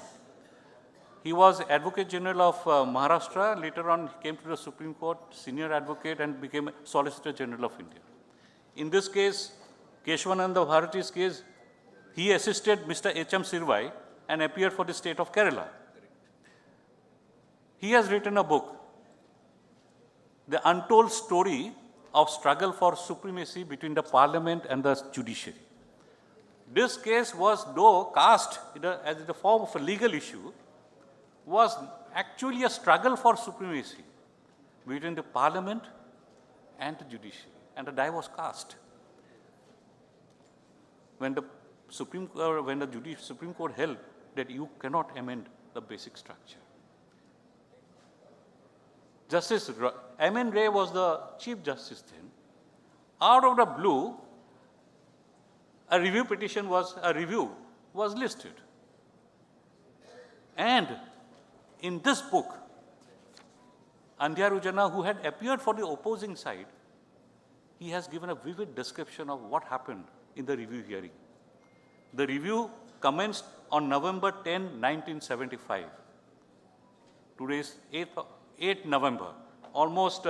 He was Advocate General of Maharashtra. Later on, he came to the Supreme Court, senior advocate, and became Solicitor General of India. In this case, Keshavananda Bharati's case, he assisted Mr. H.M. Sirvai and appeared for the state of Kerala. He has written a book, The Untold Story of Struggle for Supremacy Between the Parliament and the Judiciary. This case was, though cast as in the form of a legal issue, was actually a struggle for supremacy between the Parliament and the judiciary. And the die was cast. When the Supreme Court held that you cannot amend the basic structure. Justice M.N. Ray was the Chief Justice then. Out of the blue, a review was listed. And in this book, Andhya Rujana, who had appeared for the opposing side, he has given a vivid description of what happened in the review hearing. The review commenced on November 10, 1975. Today is 8 November, almost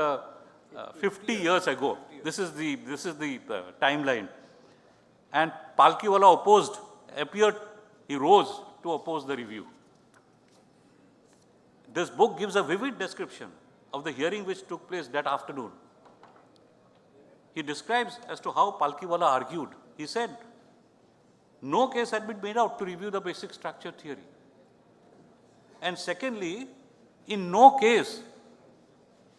50 years ago. This is the timeline. And Palkiwala he rose to oppose the review. This book gives a vivid description of the hearing which took place that afternoon. He describes as to how Palkiwala argued. He said, no case had been made out to review the basic structure theory. And secondly, in no case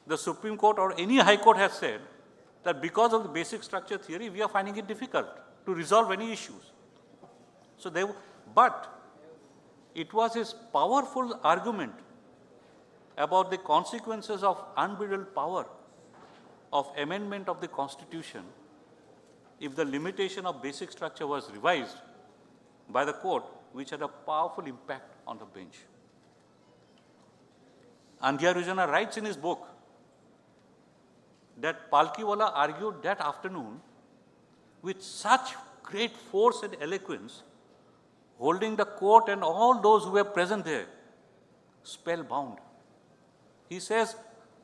the Supreme Court or any High Court has said that because of the basic structure theory, we are finding it difficult to resolve any issues. But it was his powerful argument about the consequences of unbridled power of amendment of the Constitution if the limitation of basic structure was revised by the court, which had a powerful impact on the bench. Andhya Rujana writes in his book that Palkiwala argued that afternoon with such great force and eloquence, holding the court and all those who were present there spellbound. He says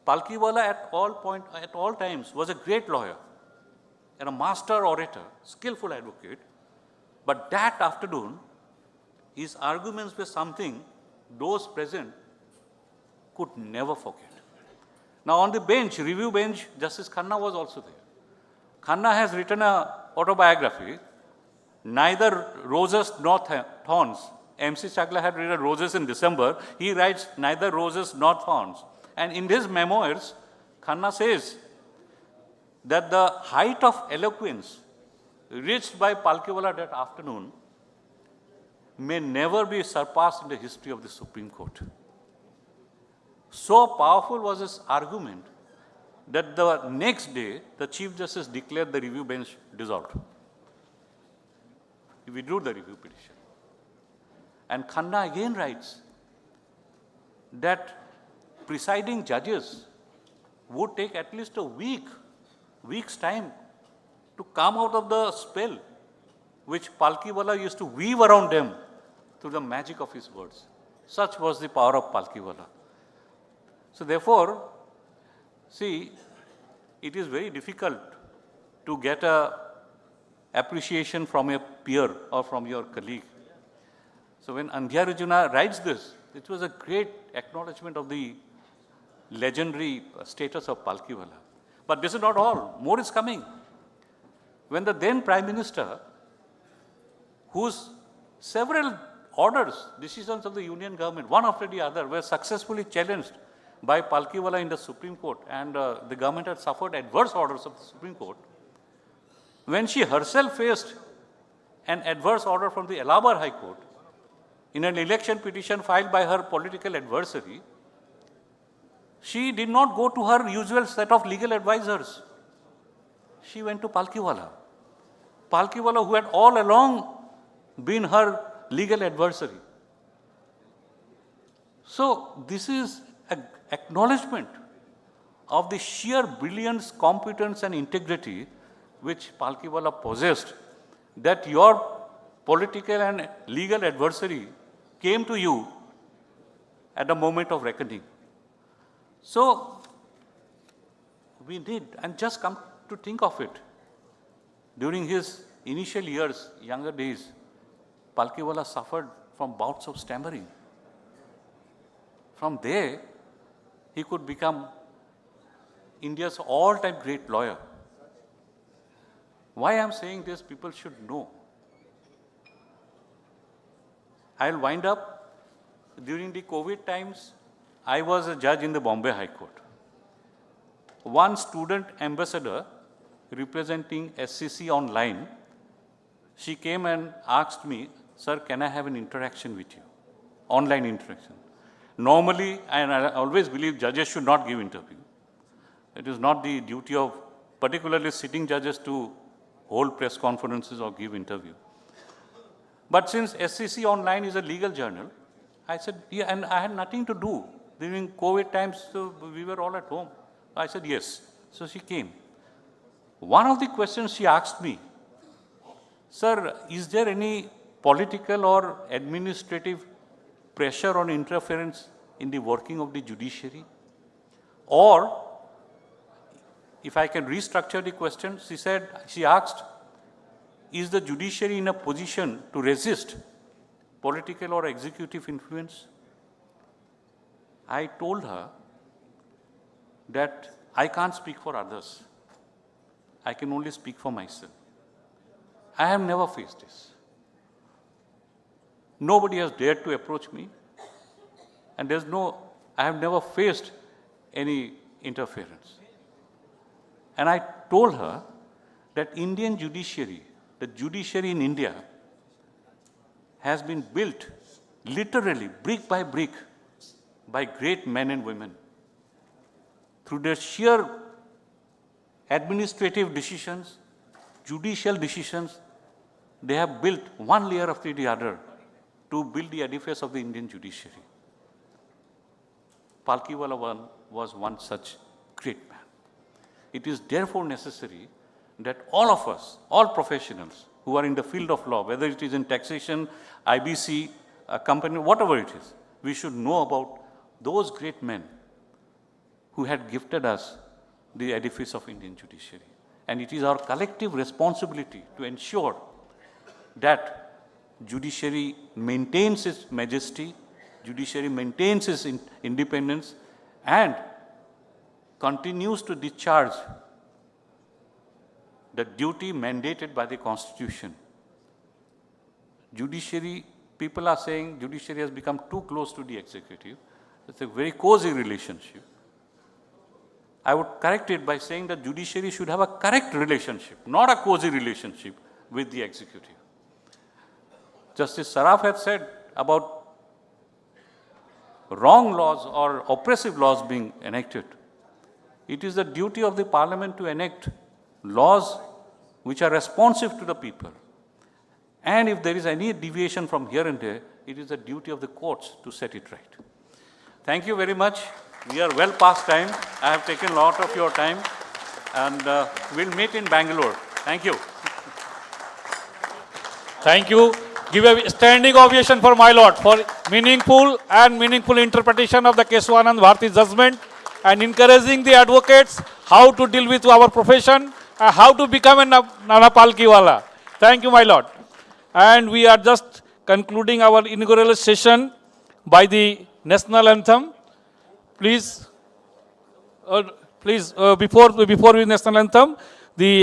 Palkiwala at all times was a great lawyer and a master orator, skillful advocate, but that afternoon his arguments were something those present could never forget. Now on the bench, review bench, Justice Khanna was also there. Khanna has written an autobiography, Neither Roses Nor Thorns. MC Chagla had written Roses in December. He writes Neither Roses Nor Thorns. And in his memoirs, Khanna says that the height of eloquence reached by Palkiwala that afternoon may never be surpassed in the history of the Supreme Court. So powerful was his argument that the next day, the Chief Justice declared the review bench dissolved. He withdrew the review petition. And Khanna again writes that presiding judges would take at least a week week's time to come out of the spell which Palkiwala used to weave around them through the magic of his words. Such was the power of Palkiwala. So therefore, see, it is very difficult to get a appreciation from a peer or from your colleague. So when Andhya Arjuna writes this, it was a great acknowledgement of the legendary status of Palkiwala. But this is not all. More is coming. When the then Prime Minister, whose several orders, decisions of the Union government, one after the other, were successfully challenged by Palkiwala in the Supreme Court, and the government had suffered adverse orders of the Supreme Court, when she herself faced an adverse order from the Allahabad High Court in an election petition filed by her political adversary, she did not go to her usual set of legal advisors. She went to Palkiwala. Palkiwala, who had all along been her legal adversary. So this is an acknowledgement of the sheer brilliance, competence and integrity which Palkiwala possessed, that your political and legal adversary came to you at the moment of reckoning. So we need, and just come to think of it, during his initial years, younger days, Palkiwala suffered from bouts of stammering. From there, he could become India's all-time great lawyer. Why I am saying this, people should know. I'll wind up. During the COVID times, I was a judge in the Bombay High Court. One student ambassador representing SCC online, she came and asked me, "Sir, can I have an interaction with you? Online interaction." Normally, and I always believe judges should not give interview. It is not the duty of particularly sitting judges to hold press conferences or give interview. But since SCC Online is a legal journal, I said, yeah, and I had nothing to do. During COVID times, so we were all at home. I said, yes. So she came. One of the questions she asked me, "Sir, is there any political or administrative pressure or interference in the working of the judiciary?" Or, if I can restructure the question, she asked, "Is the judiciary in a position to resist political or executive influence?" I told her that I can't speak for others. I can only speak for myself. I have never faced this. Nobody has dared to approach me, and I have never faced any interference. And I told her that Indian judiciary, the judiciary in India, has been built literally brick by brick by great men and women. Through their sheer administrative decisions, judicial decisions, they have built one layer after the other to build the edifice of the Indian judiciary. Palkiwala was one such great man. It is therefore necessary that all of us, all professionals who are in the field of law, whether it is in taxation, IBC, a company, whatever it is, we should know about those great men who had gifted us the edifice of Indian judiciary. And it is our collective responsibility to ensure that judiciary maintains its majesty, judiciary maintains its independence, and continues to discharge the duty mandated by the Constitution. Judiciary, people are saying judiciary has become too close to the executive. It's a very cozy relationship. I would correct it by saying that judiciary should have a correct relationship, not a cozy relationship with the executive. Justice Saraf had said about wrong laws or oppressive laws being enacted. It is the duty of the parliament to enact laws which are responsive to the people. And if there is any deviation from here and there, it is the duty of the courts to set it right. Thank you very much. We are well past time. I have taken a lot of your time. and we'll meet in Bangalore. Thank you. Thank you. Give a standing ovation for my lord for meaningful interpretation of the Keswanand Bharati judgment and encouraging the advocates how to deal with our profession and how to become a Nana Palkiwala. Thank you, my lord. And we are just concluding our inaugural session by the national anthem. Please, before we national anthem,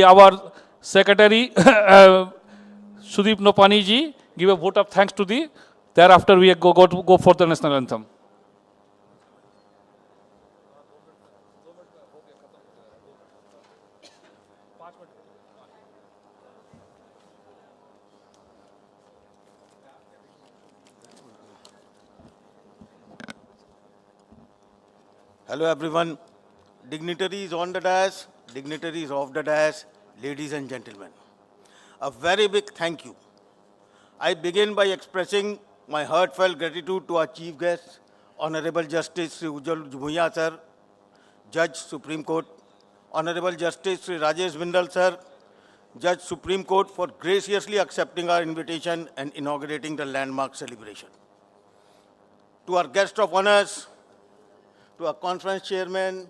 our secretary Sudeep Nopani ji give a vote of thanks to the. Thereafter, we go for the national anthem. Hello everyone, dignitaries on the dais, dignitaries off the dais, ladies and gentlemen. A very big thank you. I begin by expressing my heartfelt gratitude to our chief guest, Honorable Justice Sri Ujjwal Bhuiya sir, Judge Supreme Court, Honorable Justice Sri Rajesh Bindal sir, Judge Supreme Court for graciously accepting our invitation and inaugurating the landmark celebration. To our guest of honors, to our conference chairman,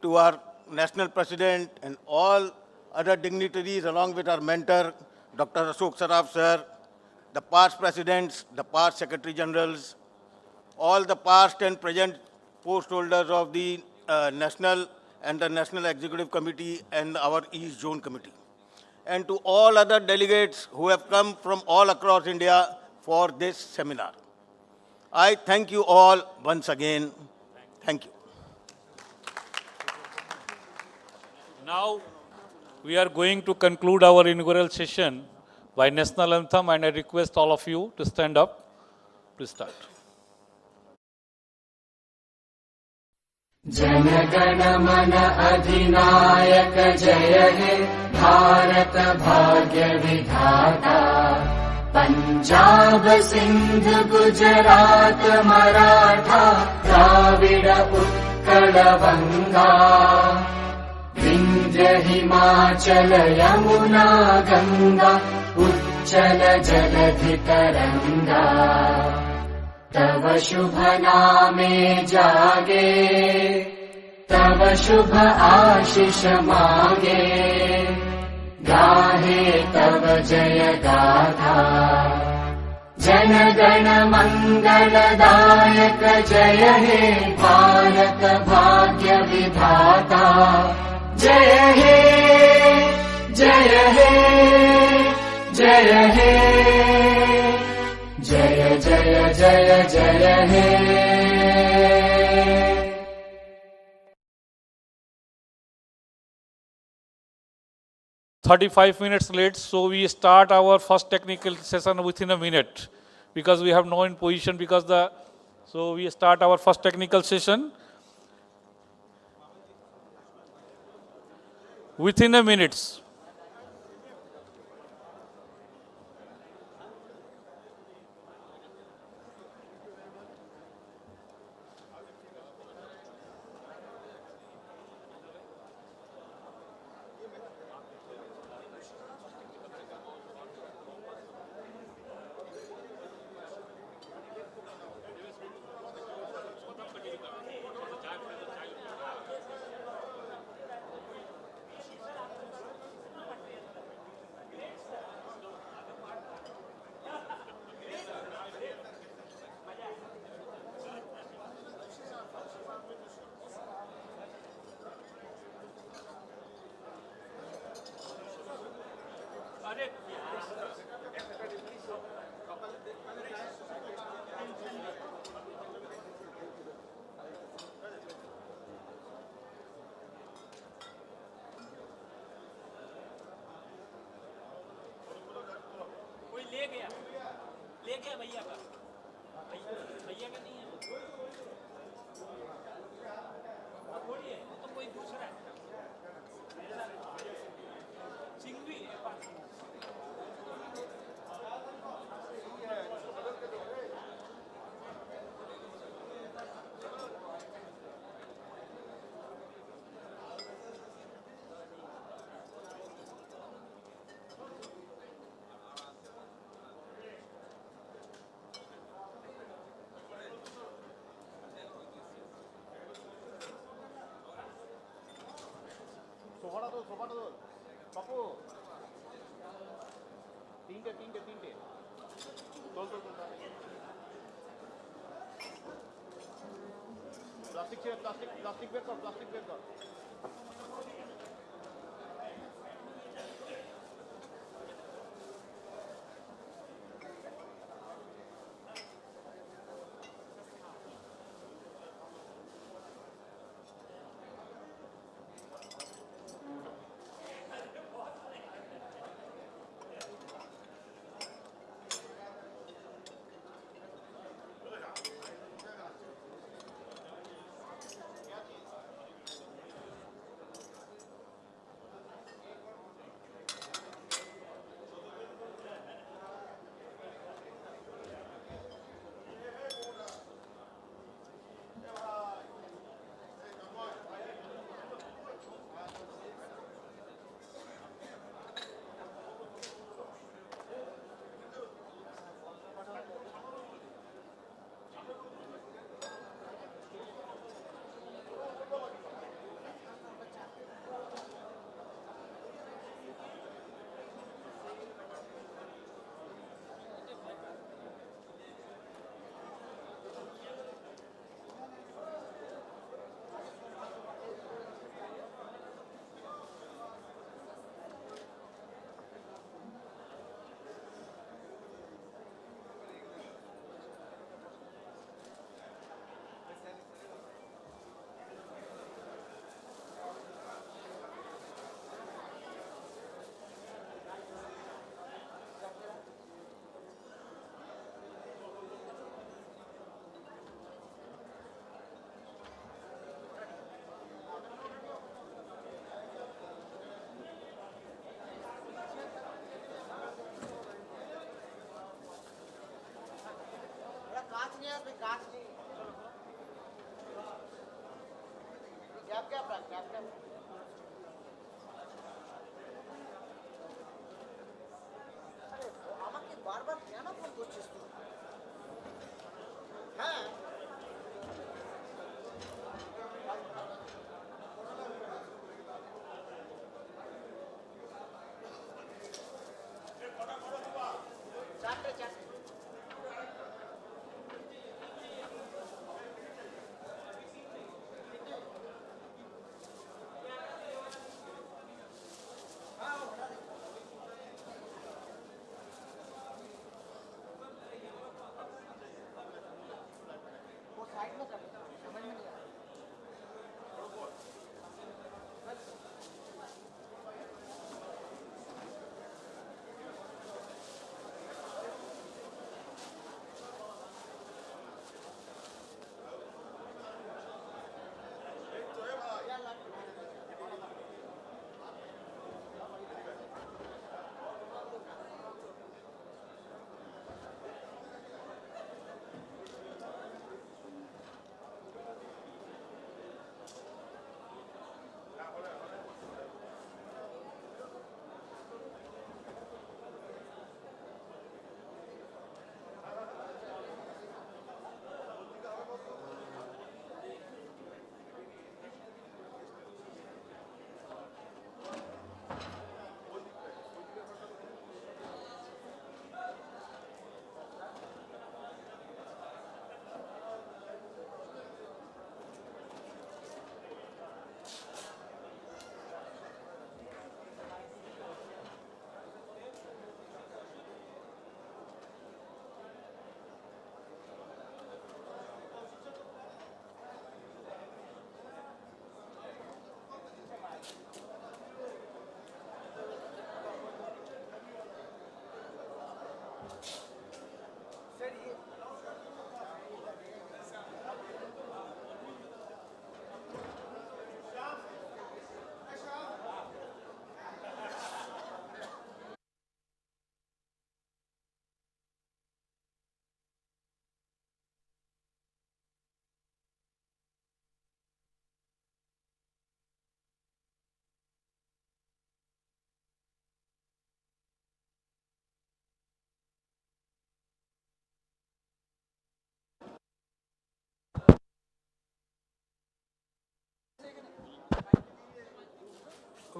to our national president and all other dignitaries along with our mentor, Dr. Ashok Saraf sir, the past presidents, the past secretary generals, all the past and present post holders of the national and the National Executive Committee and our East Zone Committee, and to all other delegates who have come from all across India for this seminar. I thank you all once again. Thank you. Now, we are going to conclude our inaugural session by national anthem, and I request all of you to stand up to start. जनगण मन अधिनायक जय हे भारत भाग्य विधाता पंजाब सिंध गुजरात मराठा द्राविड उत्कल बंगा विंध्य हिमाचल यमुना गंगा उच्चल जलधि तरंगा तव शुभ नामे जागे तव शुभ आशीष मागे गाहे तव जय गाथा जन गण मंगलदायक जय हे भारत भाग्य विधाता जय हे जय हे जय हे जय जय जय जय हे 35 minutes late, so we start our first technical session within a minute because we have no in position so we start our first technical session within a minute.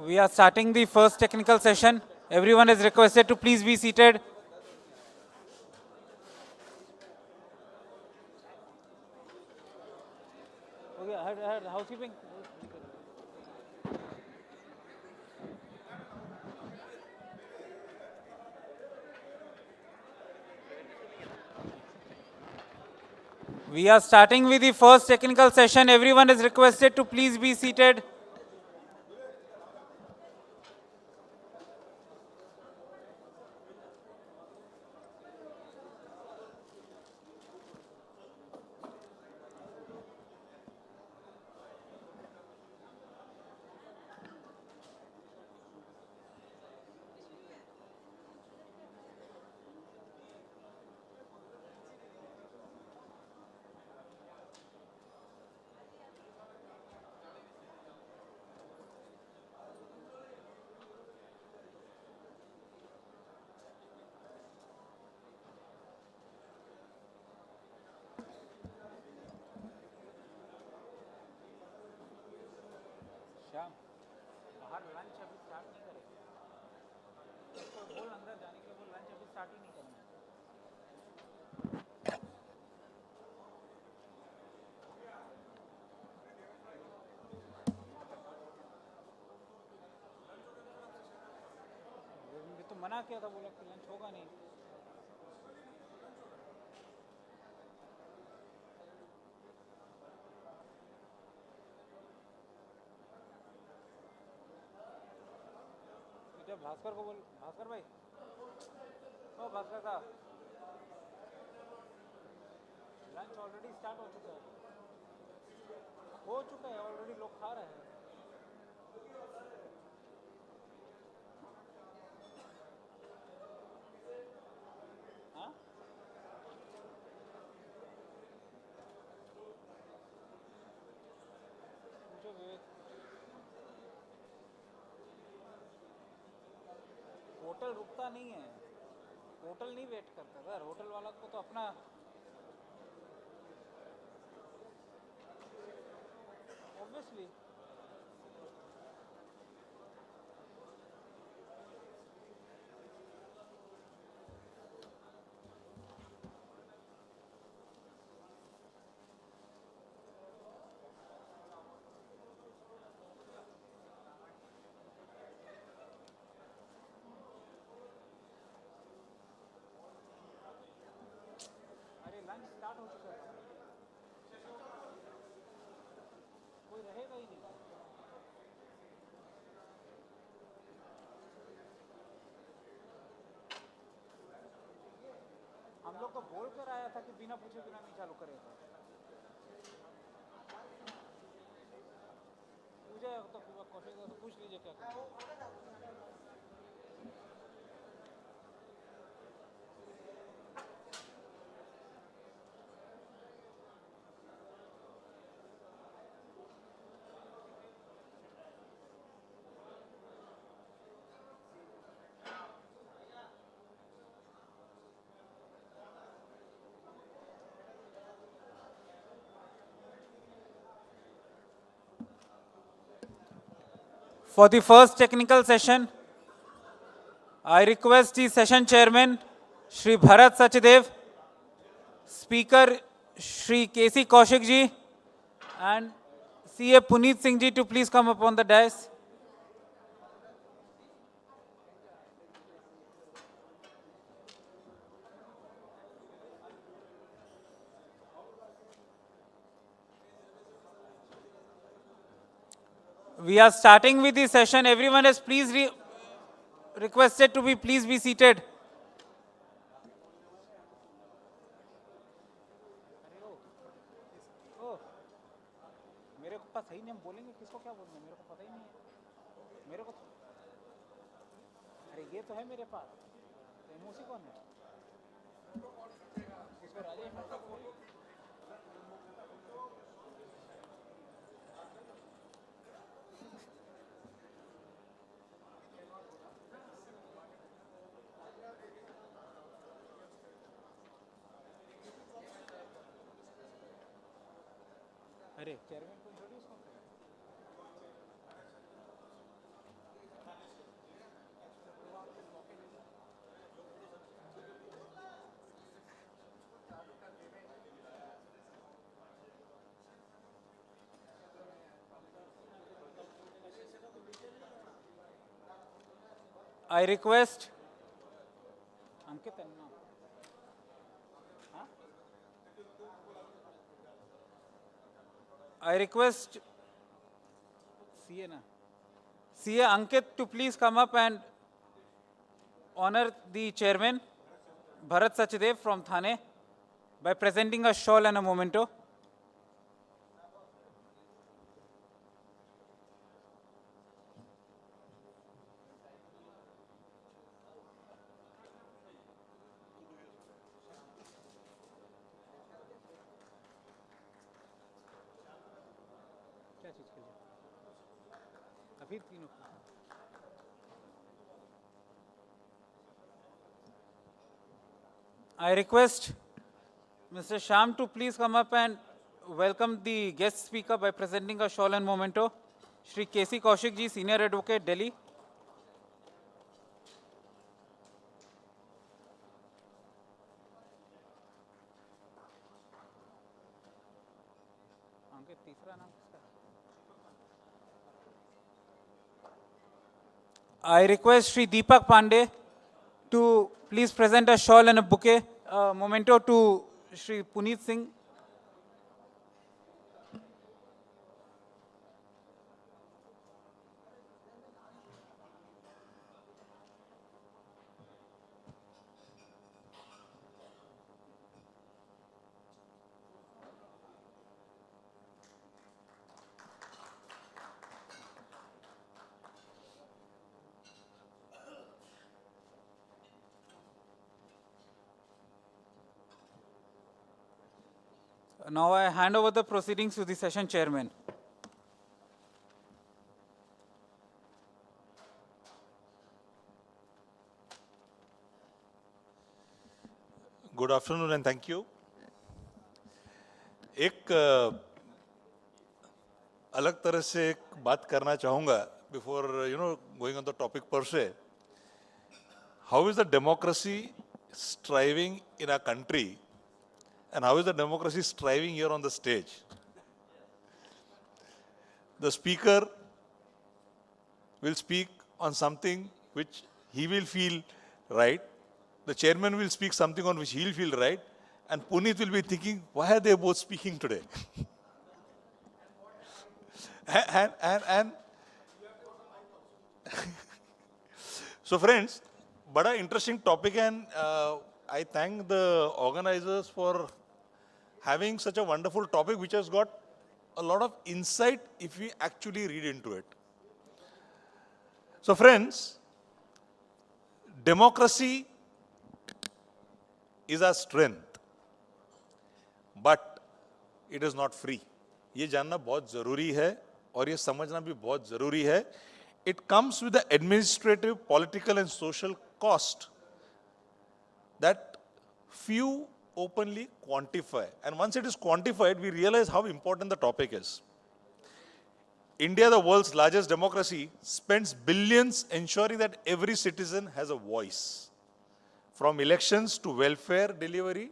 We are starting the first technical session. Everyone is requested to please be seated. Housekeeping. We are starting with the first technical session. Everyone is requested to please be seated. Shyam, बाहर lunch अभी start नहीं करेंगे। उसको बोल अंदर जाने के लिए, वो लंच अभी स्टार्ट ही नहीं करेंगे। तो मना किया था, बोला कि लंच होगा नहीं। भास्कर को बोल, भास्कर भाई, ओ भास्कर का लंच ऑलरेडी स्टार्ट हो चुका है, ऑलरेडी लोग खा रहे हैं। हाँ? पूछो विवेक। होटल रुकता नहीं है, होटल नहीं वेट करता सर, होटल वाला को तो अपना ऑब्वियसली। लंच स्टार्ट हो चुका है, कोई रहेगा ही नहीं। हम लोग को बोल कर आया था कि बिना पूछे बिना नहीं चालू करेगा। पूछे तो पूछ लीजिए क्या करना। For the first technical session, I request the session chairman, Shri Bharat Sachdev, speaker Shri K.C. Kaushik ji, and CA Puneet Singh ji to please come upon the dais. We are starting with the session. Everyone is please requested to please be seated. मेरे को पास सही नाम बोलेंगे, किसको क्या बोलना है, मेरे को पता ही नहीं है। मेरे को अरे ये तो है मेरे पास, एमओसी कौन है? इसको राजेश अरे चेयरमैन को इंट्रोड्यूस कौन करेगा? I request I request CA Ankit to please come up and honor the chairman, Bharat Sachadev from Thane, by presenting a shawl and a memento. I request Mr. Sham to please come up and welcome the guest speaker by presenting a shawl and memento. Shri K.C. Kaushik ji, Senior Advocate, Delhi. I request Shri Deepak Pandey to please present a shawl and a bouquet, memento to Shri Puneet Singh. Now I hand over the proceedings to the session chairman. Good afternoon and thank you. एक अलग तरह से एक बात करना चाहूँगा before going on the topic per se. How is the democracy striving in our country and how is the democracy striving here on the stage? The speaker will speak on something which he will feel right. The chairman will speak something on which he'll feel right. And Puneet will be thinking, why are they both speaking today? and so friends, bada interesting topic and I thank the organizers for having such a wonderful topic which has got a lot of insight if we actually read into it. So friends, democracy is our strength, but it is not free. ये जानना बहुत ज़रूरी है और ये समझना भी बहुत ज़रूरी है. It comes with the administrative, political and social cost that few openly quantify. And once it is quantified, we realize how important the topic is. India, the world's largest democracy, spends billions ensuring that every citizen has a voice, from elections to welfare delivery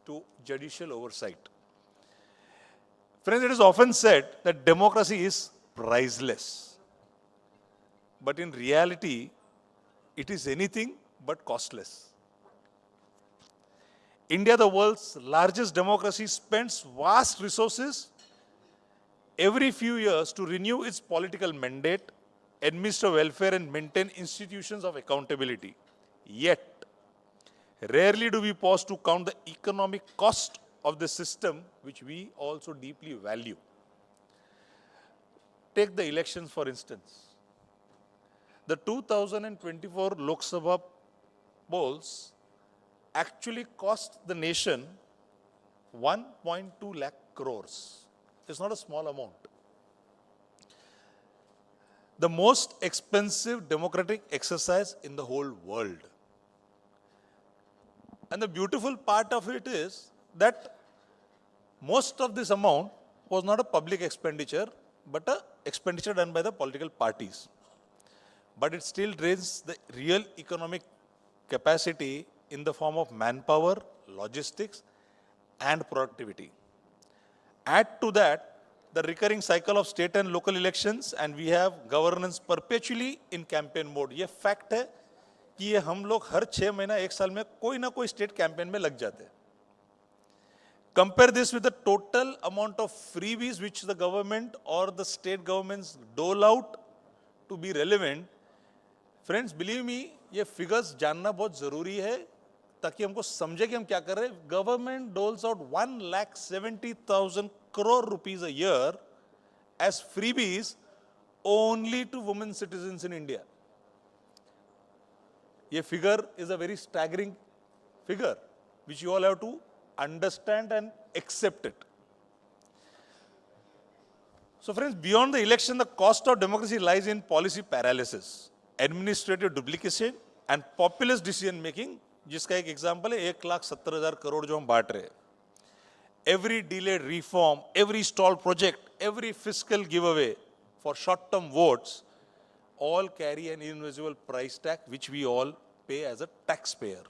to judicial oversight. Friends, it is often said that democracy is priceless. But in reality, it is anything but costless. India, the world's largest democracy, spends vast resources every few years to renew its political mandate, administer welfare, and maintain institutions of accountability. Yet, rarely do we pause to count the economic cost of the system, which we also deeply value. Take the elections, for instance. The 2024 Lok Sabha polls actually cost the nation 1.2 lakh crores. It's not a small amount. The most expensive democratic exercise in the whole world. And the beautiful part of it is that most of this amount was not a public expenditure, but an expenditure done by the political parties. But it still drains the real economic capacity in the form of manpower, logistics, and productivity. Add to that the recurring cycle of state and local elections, and we have governance perpetually in campaign mode. ये fact है कि ये हम लोग हर 6 महीना 1 साल में कोई ना कोई स्टेट कैंपेन में लग जाते हैं. Compare this with the total amount of freebies which the government or the state governments dole out to be relevant. Friends, believe me, ये figures जानना बहुत जरूरी है ताकि हमको समझे कि हम क्या कर रहे हैं. Government doles out 1,70,000 crore rupees a year as freebies only to women citizens in India. ये figure is a very staggering figure which you all have to understand and accept it. So friends, beyond the election, the cost of democracy lies in policy paralysis, administrative duplication and populist decision making, जिसका एक example है 1,70,000 crore जो हम बांट रहे हैं. Every delayed reform, every stalled project, every fiscal giveaway for short-term votes all carry an invisible price tag which we all pay as a taxpayer.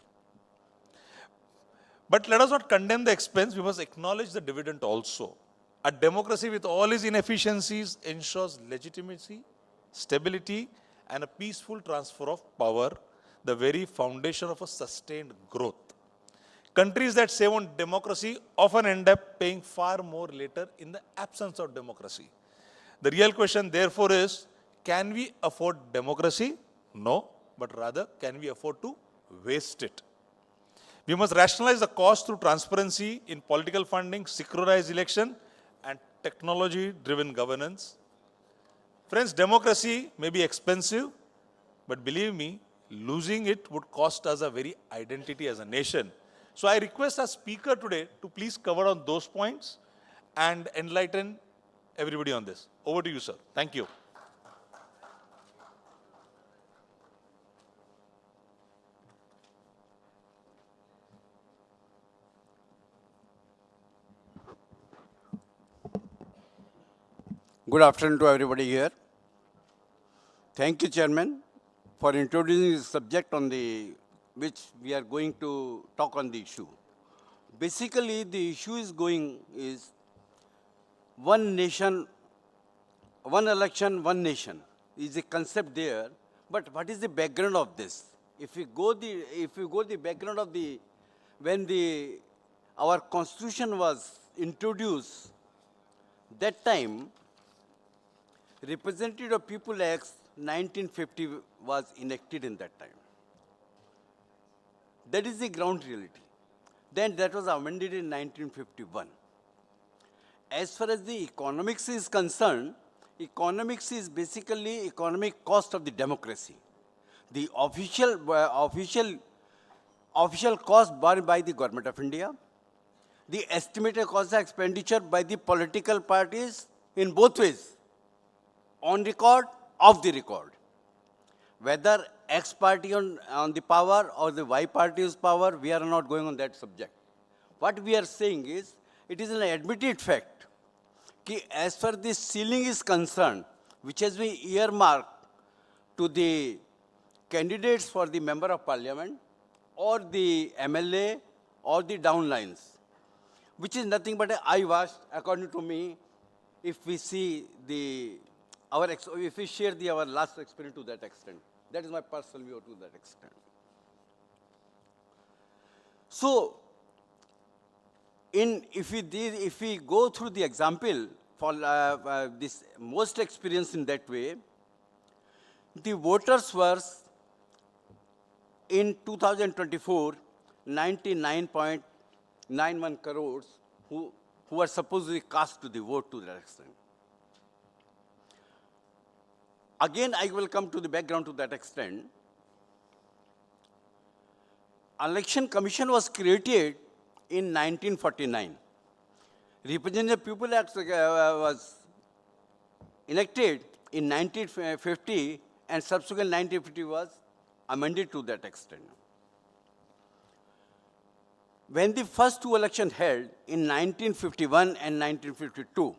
But let us not condemn the expense, we must acknowledge the dividend also. A democracy with all its inefficiencies ensures legitimacy, stability, and a peaceful transfer of power, the very foundation of a sustained growth. Countries that save on democracy often end up paying far more later in the absence of democracy. The real question, therefore, is, can we afford democracy? No, but rather, can we afford to waste it? We must rationalize the cost through transparency in political funding, secularized election, and technology-driven governance. Friends, democracy may be expensive, but believe me, losing it would cost us a very identity as a nation. So I request our speaker today to please cover on those points and enlighten everybody on this. Over to you, sir. Thank you. Good afternoon to everybody here. Thank you, Chairman, for introducing the subject on the which we are going to talk on the issue. Basically, the issue is one nation, one election, one nation is a concept there. But what is the background of this? If we go the background of when our constitution was introduced, that time Representative of People Act 1950 was enacted in that time. That is the ground reality. Then that was amended in 1951. As far as the economics is concerned, economics is basically economic cost of the democracy. The official cost borne by the government of India, the estimated cost of expenditure by the political parties in both ways, on record, off the record. Whether X party on the power or the Y party is power, we are not going on that subject. What we are saying is, it is an admitted fact that as far as the ceiling is concerned, which has been earmarked to the candidates for the member of parliament or the MLA or the downlines, which is nothing but an eyewash, according to me, if we see if we share our last experience to that extent. That is my personal view to that extent. So, if we go through the example for this most experience in that way, the voters were in 2024 99.91 crores who are supposedly cast to the vote to that extent. Again, I will come to the background to that extent. Election Commission was created in 1949. Representative People Act was enacted in 1950 and subsequent 1950 was amended to that extent. When the first two elections held in 1951 and 1952,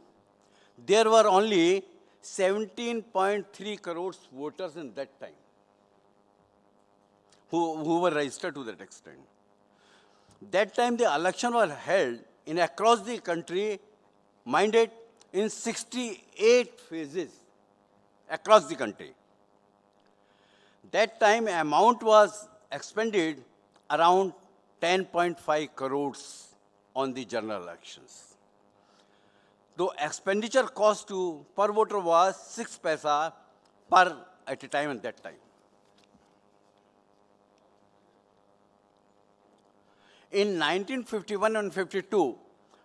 there were only 17.3 crores voters in that time who were registered to that extent. That time the election was held in across the country, minded in 68 phases across the country. That time amount was expended around 10.5 crores on the general elections. Though expenditure cost to per voter was 6 paisa per at a time at that time. In 1951 and 52,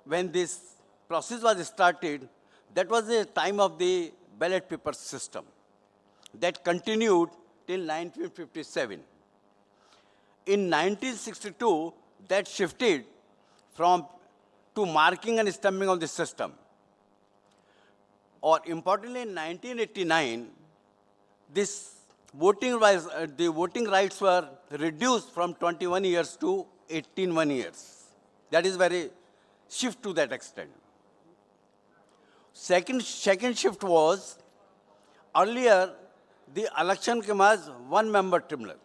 when this process was started, that was the time of the ballot paper system. That continued till 1957. In 1962, that shifted from to marking and stamping of the system. Or importantly, in 1989, this the voting rights were reduced from 21 years to 18 years. That is very shift to that extent. Second shift was, earlier the election came as one-member tribunal.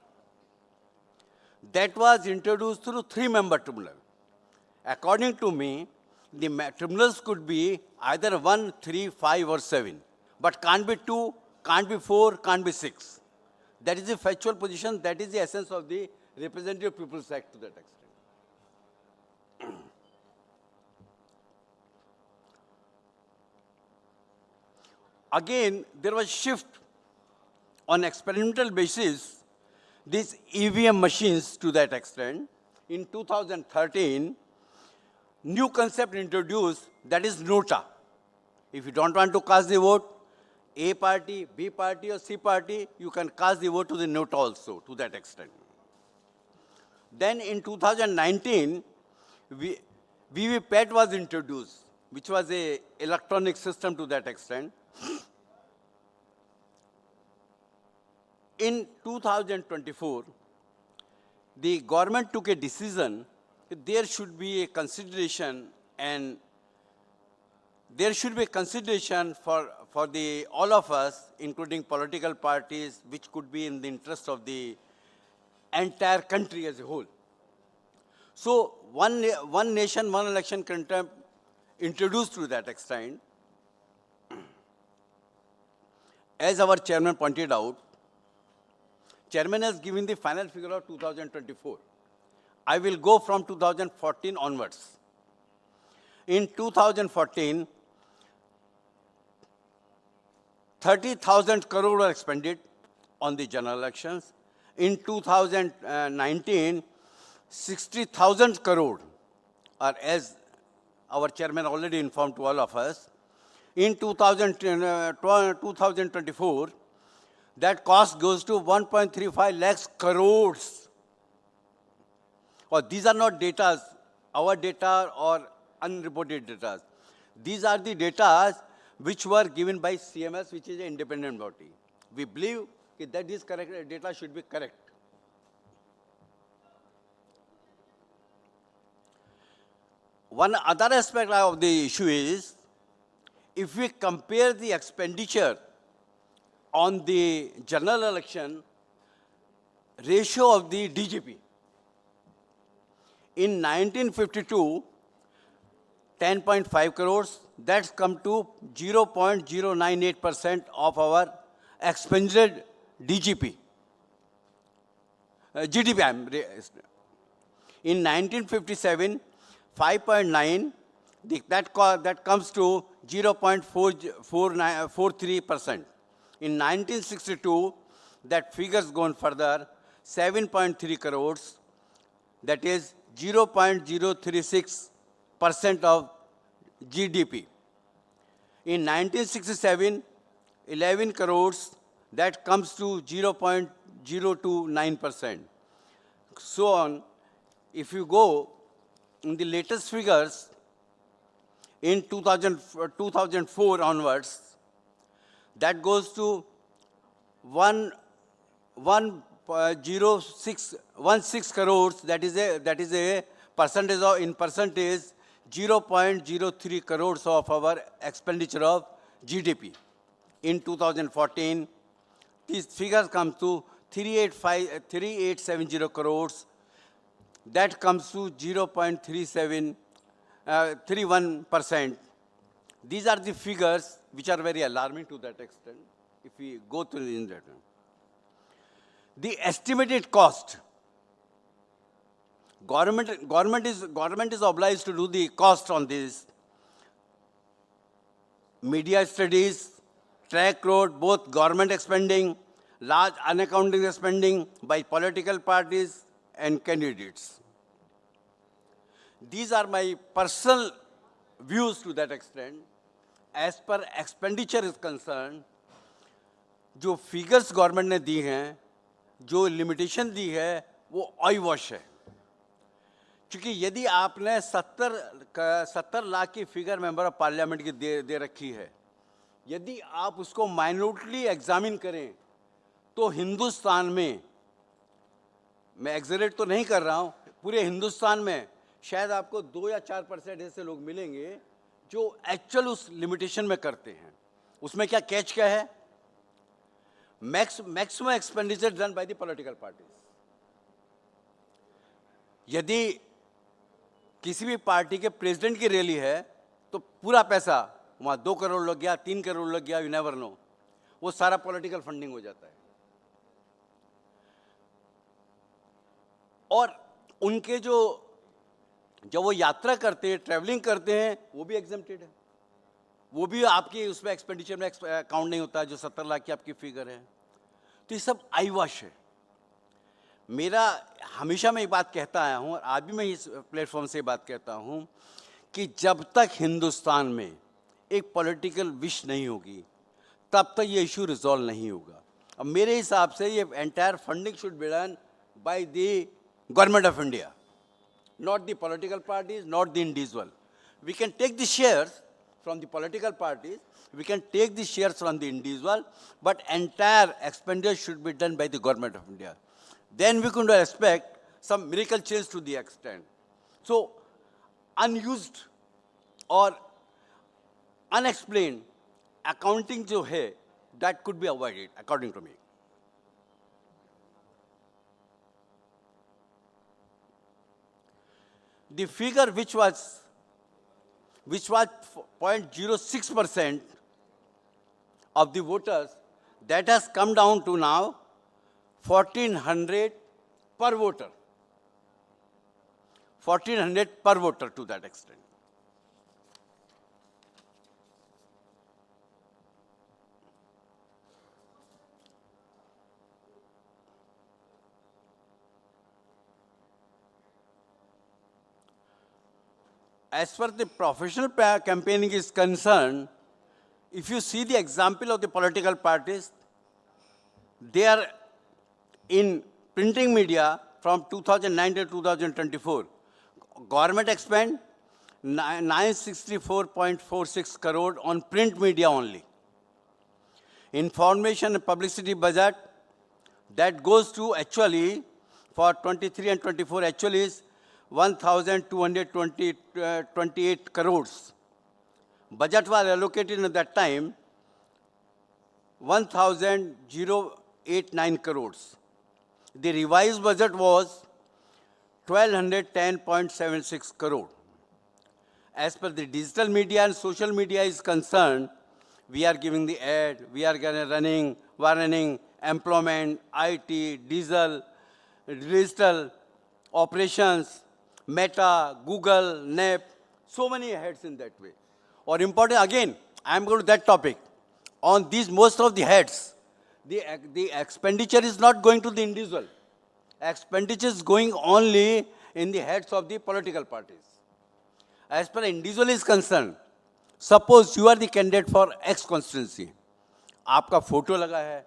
That was introduced through three-member tribunal. According to me, the tribunals could be either 1, 3, 5 or 7, but can't be 2, can't be 4, can't be 6. That is the factual position, that is the essence of the Representative People's Act to that extent. Again, there was shift on experimental basis, these EVM machines to that extent. In 2013, new concept introduced, that is nota. If you don't want to cast the vote, A party, B party or C party, you can cast the vote to the nota also to that extent. Then in 2019, VVPAT was introduced, which was a electronic system to that extent. In 2024, the government took a decision that there should be a consideration, and there should be a consideration for all of us, including political parties, which could be in the interest of the entire country as a whole. So one nation, one election concept introduced to that extent. As our chairman pointed out, chairman has given the final figure of 2024. I will go from 2014 onwards. In 2014, 30,000 crore were expended on the general elections. In 2019, 60,000 crore, or as our chairman already informed to all of us, in 2024, that cost goes to 1.35 lakhs crores. Or these are not data, our data or unreported data. These are the data which were given by CMS, which is an independent body. We believe that this correct data should be correct. One other aspect of the issue is, if we compare the expenditure on the general election ratio of the DGP, in 1952, 10.5 crores, that's come to 0.098% of our expended GDP. In 1957, 5.9, that comes to 0.43%. In 1962, that figure's gone further, 7.3 crores, that is 0.036% of GDP. In 1967, 11 crores, that comes to 0.029%. So on, if you go in the latest figures, in 2004 onwards, that goes to 1.06 crores, that is a percentage of, in percentage, 0.03 crores of our expenditure of GDP. In 2014, these figures come to 3870 crores. That comes to 0.31%. These are the figures which are very alarming to that extent, if we go through the data. the estimated cost. Government is obliged to do the cost on this. Media studies, track road, both government expending, large unaccounted spending by political parties and candidates. These are my personal views to that extent. As per expenditure is concerned, जो figures government ने दी हैं, जो limitation दी है, वो आई wash है. क्योंकि यदि आपने 70 लाख की फिगर मेंबर ऑफ पार्लियामेंट की दे रखी है, यदि आप उसको माइन्यूटली एग्जामिन करें तो हिंदुस्तान में, मैं एग्जरेट तो नहीं कर रहा हूं, पूरे हिंदुस्तान में शायद आपको 2 या 4% ऐसे लोग मिलेंगे जो एक्चुअल उस लिमिटेशन में करते हैं. उसमें क्या कैच क्या है? Maximum expenditure done by the political parties. यदि किसी भी पार्टी के प्रेसिडेंट की रैली है तो पूरा पैसा वहां 2 करोड़ लग गया, 3 करोड़ लग गया, यू नेवर नो, वो सारा पॉलिटिकल फंडिंग हो जाता है. और उनके जब वो यात्रा करते हैं, ट्रैवलिंग करते हैं, वो भी एग्जेम्प्टेड है. वो भी आपकी उसमें एक्सपेंडिचर में काउंट नहीं होता, जो 70 लाख की आपकी फिगर है. तो ये सब आई वॉश है. मेरा हमेशा मैं ये बात कहता आया हूँ और आज भी मैं इस प्लेटफॉर्म से बात कहता हूँ कि जब तक हिंदुस्तान में एक पॉलिटिकल विश नहीं होगी तब तक ये इशू रिजॉल्व नहीं होगा. अब मेरे हिसाब से ये entire funding should be done by the government of India, not the political parties, not the individual. We can take the shares from the political parties, we can take the shares from the individual, but entire expenditure should be done by the government of India. Then we can expect some miracle change to the extent. So, unused or unexplained accounting जो है, that could be avoided, according to me. The figure which was 0.06% of the voters, that has come down to now 1,400 per voter. 1,400 per voter to that extent. As far as the professional campaigning is concerned, if you see the example of the political parties, they are in printing media from 2009 to 2024. Government expend 964.46 crore on print media only. Information and publicity budget that goes to actually for 23 and 24 actually is 1,228 crores. Budget was allocated at that time 1,089 crores. The revised budget was 1,210.76 crore. As per the digital media and social media is concerned, we are giving the ad, we are running employment, IT, diesel, digital, operations, Meta, Google, NEP, so many heads in that way. Or important, again, I am going to that topic. On these, most of the heads, the expenditure is not going to the individual. Expenditure is going only in the heads of the political parties. As per individual is concerned, suppose you are the candidate for X constituency. आपका photo लगा है,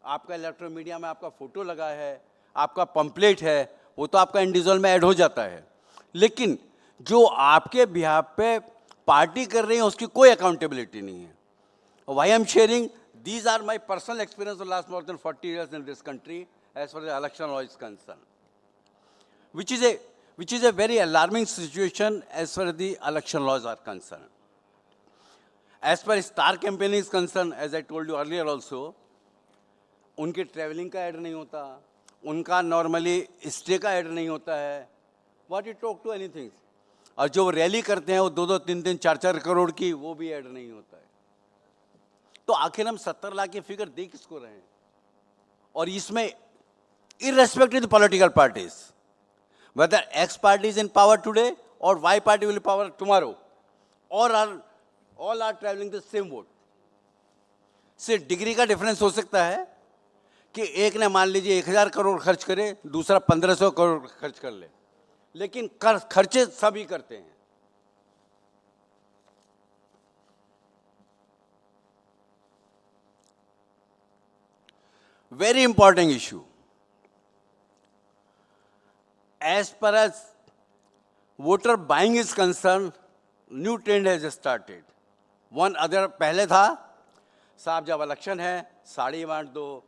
आपका electronic media में आपका photo लगा है, आपका pamphlet है, वो तो आपका इंडिविजुअल में ऐड हो जाता है. लेकिन जो आपके बिहाफ पे पार्टी कर रही है उसकी कोई अकाउंटेबिलिटी नहीं है. Why I am sharing? These are my personal experience of the last more than 40 years in this country as far as the election law is concerned. Which is a very alarming situation as far as the election laws are concerned. As far as star campaign is concerned, as I told you earlier also, उनके travelling का add नहीं होता, उनका normally stay का add नहीं होता है. What you talk to anything. और जो रैली करते हैं वो 2-2, 3-3, 4-4 करोड़ की, वो भी ऐड नहीं होता है. तो आखिर हम 70 लाख की फिगर दे किसको रहे हैं? और इसमें irrespective of the political parties. Whether X party is in power today or Y party will be in power tomorrow, all are traveling the same vote. सिर्फ डिग्री का डिफरेंस हो सकता है कि एक ने मान लीजिए 1000 करोड़ खर्च करे, दूसरा 1500 करोड़ खर्च कर ले, लेकिन खर्चे सभी करते हैं. Very important issue. As far as voter buying is concerned, new trend has started. One other पहले था, साहब जब इलेक्शन है साड़ी बांट दो,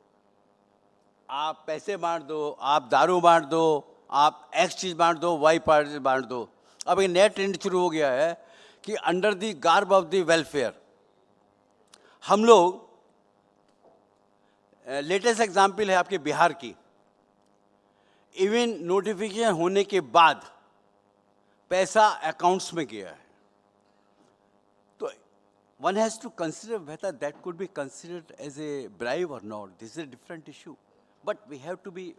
आप पैसे बांट दो, आप दारू बांट दो, आप एक्स चीज़ बांट दो, वाई पार्टी बांट दो. अब एक नया ट्रेंड शुरू हो गया है कि under the garb of the welfare हम लोग, लेटेस्ट एग्जाम्पल है आपके बिहार की, इवन नोटिफिकेशन होने के बाद पैसा अकाउंट्स में गया है. तो one has to consider whether that could be considered as a bribe or not. This is a different issue. But we have to be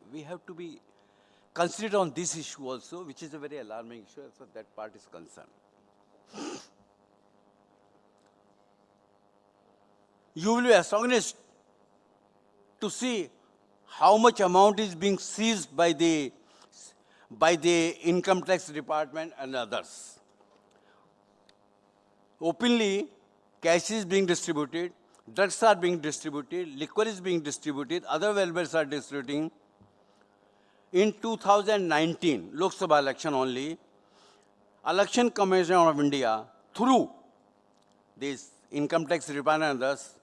considered on this issue also, which is a very alarming issue as far as that part is concerned. You will be astonished to see how much amount is being seized by the income tax department and others. Openly, cash is being distributed, drugs are being distributed, liquor is being distributed, other welfares are distributing. In 2019, Lok Sabha election only, Election Commission of India, through this income tax department and others,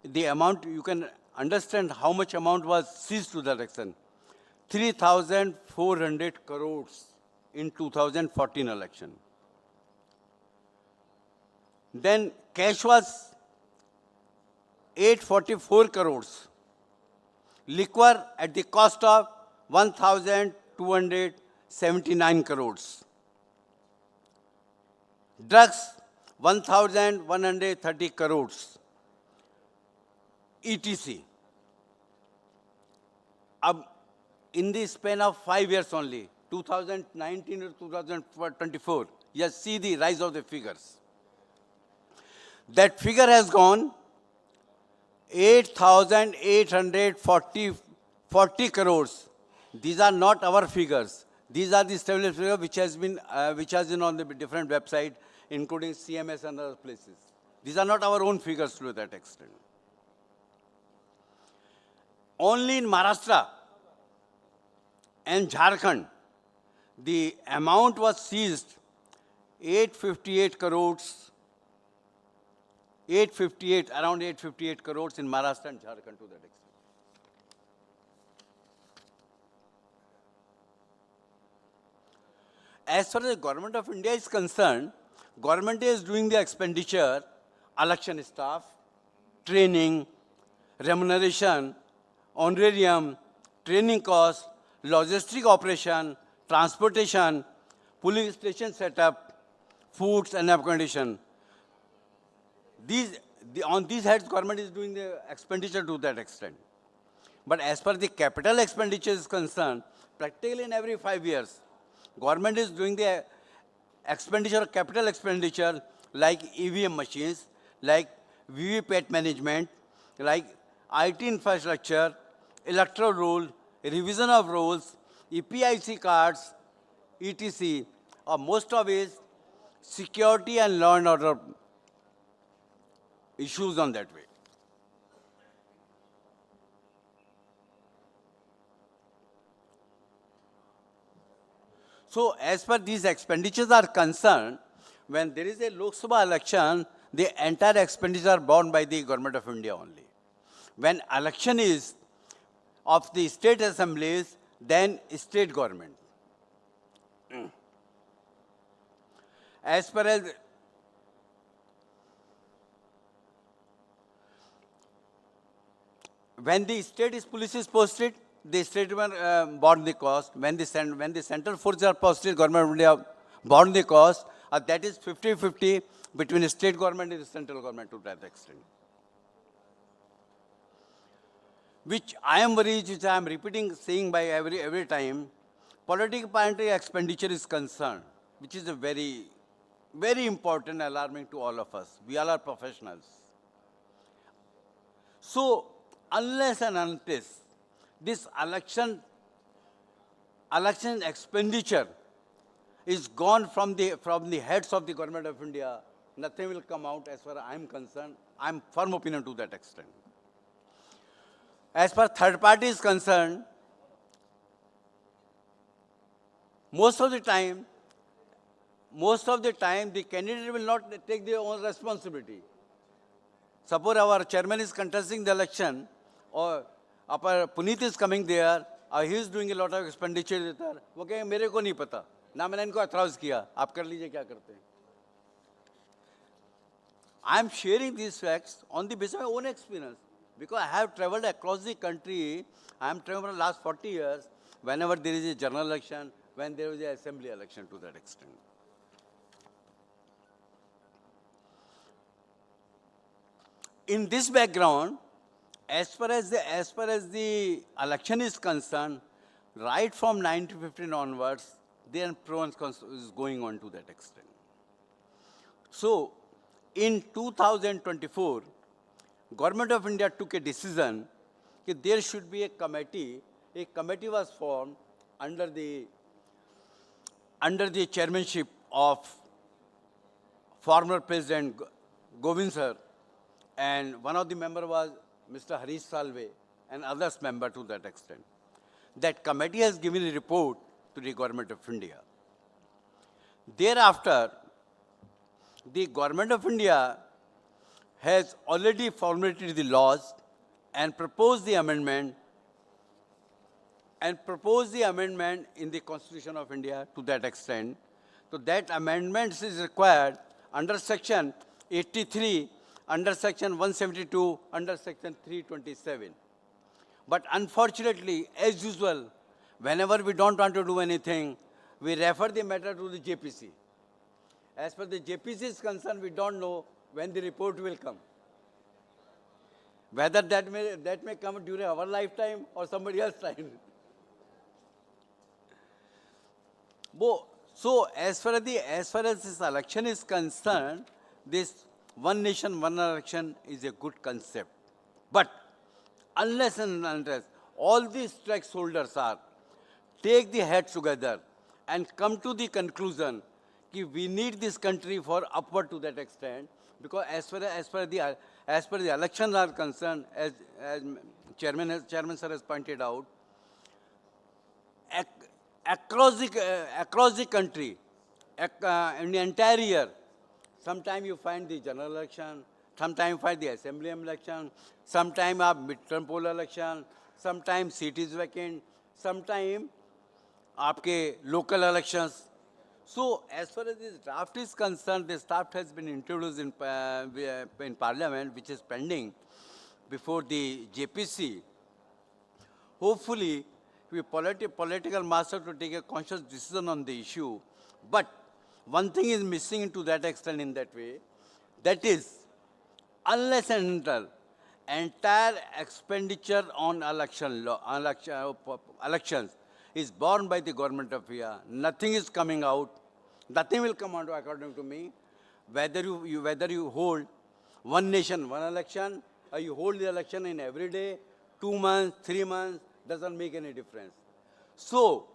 the amount, you can understand how much amount was seized to that extent. 3,400 crores in 2014 election. Then cash was 844 crores. Liquor at the cost of 1,279 crores. Drugs 1,130 crores. etc. In the span of 5 years only, 2019 to 2024, you see the rise of the figures. That figure has gone 8,840 crores. These are not our figures. These are the established figures which has been on the different website, including CMS and other places. These are not our own figures to that extent. Only in Maharashtra and Jharkhand, the amount was seized 858 crores, around 858 crores in Maharashtra and Jharkhand to that extent. As far as the government of India is concerned, government is doing the expenditure, election staff, training, remuneration, honorarium, training costs, logistic operation, transportation, police station setup, foods and accommodation. On these heads, government is doing the expenditure to that extent. But as far as the capital expenditure is concerned, practically in every 5 years, government is doing the expenditure, capital expenditure, like EVM machines, like VVPAT management, like IT infrastructure, electoral roll, revision of rolls, EPIC cards, etc. Or most of it, security and law and order issues on that way. So as far these expenditures are concerned, when there is a Lok Sabha election, the entire expenditure are borne by the government of India only. When election is of the state assemblies, then state government. As far as when the state police is posted, the state borne the cost. When the central forces are posted, government of India borne the cost. That is 50-50 between the state government and the central government to that extent. which I am worried, which I am repeating, saying by every time, political party expenditure is concerned, which is a very, very important, alarming to all of us. We all are professionals. So, unless and until this election expenditure is gone from the heads of the government of India, nothing will come out as far as I am concerned. I am firm opinion to that extent. As far as third party is concerned, most of the time, the candidate will not take their own responsibility. Suppose our chairman is contesting the election, or Puneet is coming there, or he is doing a lot of expenditure there. वो कहेंगे मेरे को नहीं पता, ना मैंने इनको authorise किया, आप कर लीजिए क्या करते हैं. I am sharing these facts on the basis of my own experience, because I have traveled across the country. I am traveling for the last 40 years. Whenever there is a general election, when there is an assembly election, to that extent. In this background, as far as the election is concerned, right from 1915 onwards, the influence is going on to that extent. So, in 2024, Government of India took a decision that there should be a committee. A committee was formed under the chairmanship of former President Govind sir, and one of the members was Mr. Harish Salve, and others member to that extent. That committee has given a report to the Government of India. Thereafter, the Government of India has already formulated the laws and proposed the amendment in the Constitution of India to that extent. So that amendment is required under Section 83, under Section 172, under Section 327. But unfortunately, as usual, whenever we don't want to do anything, we refer the matter to the JPC. As per the JPC is concerned, we don't know when the report will come. Whether that may come during our lifetime or somebody else's time. So as far as this election is concerned, this one nation, one election is a good concept. But unless and unless all these stakeholders take the heads together and come to the conclusion that we need this country for upward to that extent, because as far as the elections are concerned, as Chairman sir has pointed out, across the country, in the entire year, sometimes you find the general election, sometimes you find the assembly election, sometimes you have midterm poll election, sometimes seat is vacant, sometimes आपके local elections. So, as far as this draft is concerned, this draft has been introduced in Parliament, which is pending before the JPC. Hopefully, we political master to take a conscious decision on the issue. But one thing is missing to that extent in that way, that is, unless and until entire expenditure on elections is borne by the Government of India, nothing is coming out. Nothing will come out, according to me, whether you hold one nation, one election, or you hold the election in every day, 2 months, 3 months, doesn't make any difference. So,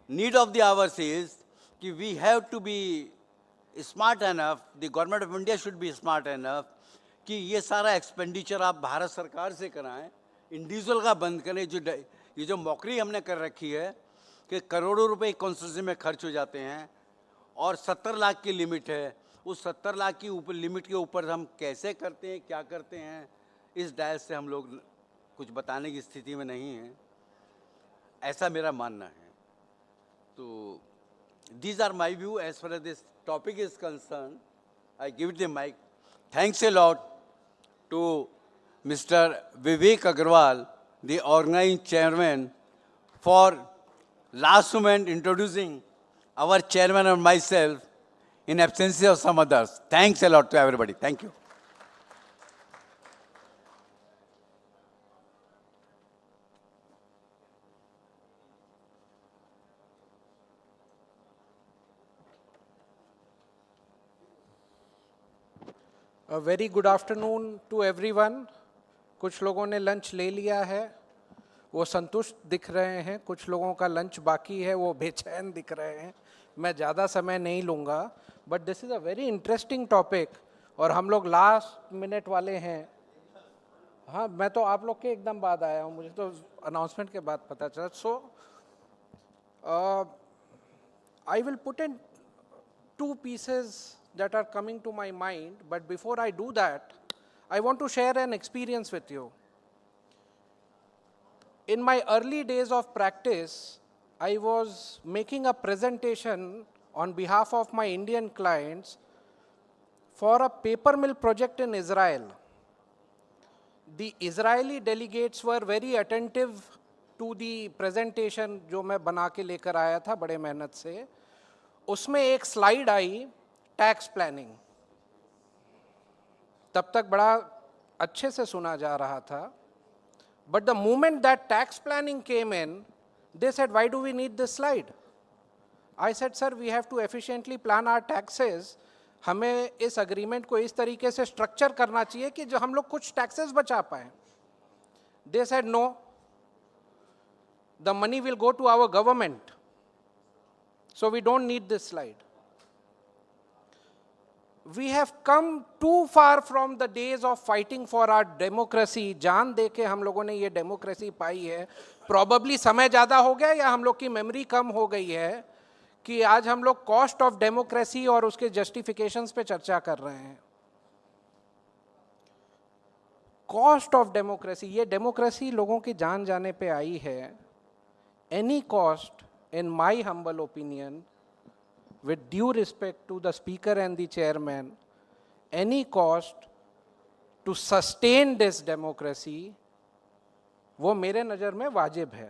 need of the hours is that we have to be smart enough, the Government of India should be smart enough, कि ये सारा expenditure आप भारत सरकार से कराएं, individual का बंद करें. ये जो मौकरी हमने कर रखी है कि करोड़ों रुपए कॉन्स्टिट्यूंसी में खर्च हो जाते हैं और 70 लाख की लिमिट है, उस 70 लाख की ऊपर लिमिट के ऊपर हम कैसे करते हैं, क्या करते हैं, इस डायस से हम लोग कुछ बताने की स्थिति में नहीं हैं, ऐसा मेरा मानना है. तो these are my view as far as this topic is concerned. I give the mic. Thanks a lot to Mr. Vivek Agarwal, the organizing chairman, for last moment introducing our chairman and myself in absence of some others. Thanks a lot to everybody. Thank you. Very good afternoon to everyone. कुछ लोगों ने lunch ले लिया है, वो संतुष्ट दिख रहे हैं, कुछ लोगों का लंच बाकी है, वो बेचैन दिख रहे हैं। मैं ज़्यादा समय नहीं लूँगा, but this is a very interesting topic और हम लोग लास्ट मिनट वाले हैं। हाँ, मैं तो आप लोग के एकदम बाद आया हूँ, मुझे तो अनाउंसमेंट के बाद पता चला। सो I will put in two pieces that are coming to my mind, but before I do that, I want to share an experience with you. In my early days of practice, I was making a presentation on behalf of my Indian clients for a paper mill project in Israel. The Israeli delegates were very attentive to the presentation जो मैं बना के लेकर आया था बड़े मेहनत से। उसमें एक स्लाइड आई टैक्स प्लानिंग। तब तक बड़ा अच्छे से सुना जा रहा था, but the moment that tax planning came in, they said, why do we need this slide? I said, sir, we have to efficiently plan our taxes. हमें इस agreement को इस तरीके से structure करना चाहिए कि जो हम लोग कुछ taxes बचा पाएं। They said, no, the money will go to our government, so we don't need this slide. We have come too far from the days of fighting for our democracy. जान दे के हम लोगों ने ये democracy पाई है। Probably समय ज़्यादा हो गया या हम लोग की memory कम हो गई है कि आज हम लोग cost of democracy और उसके justifications पे चर्चा कर रहे हैं। Cost of democracy, ये democracy लोगों की जान जाने पे आई है। Any cost, in my humble opinion, with due respect to the speaker and the chairman, any cost to sustain this democracy, वो मेरे नज़र में वाजिब है।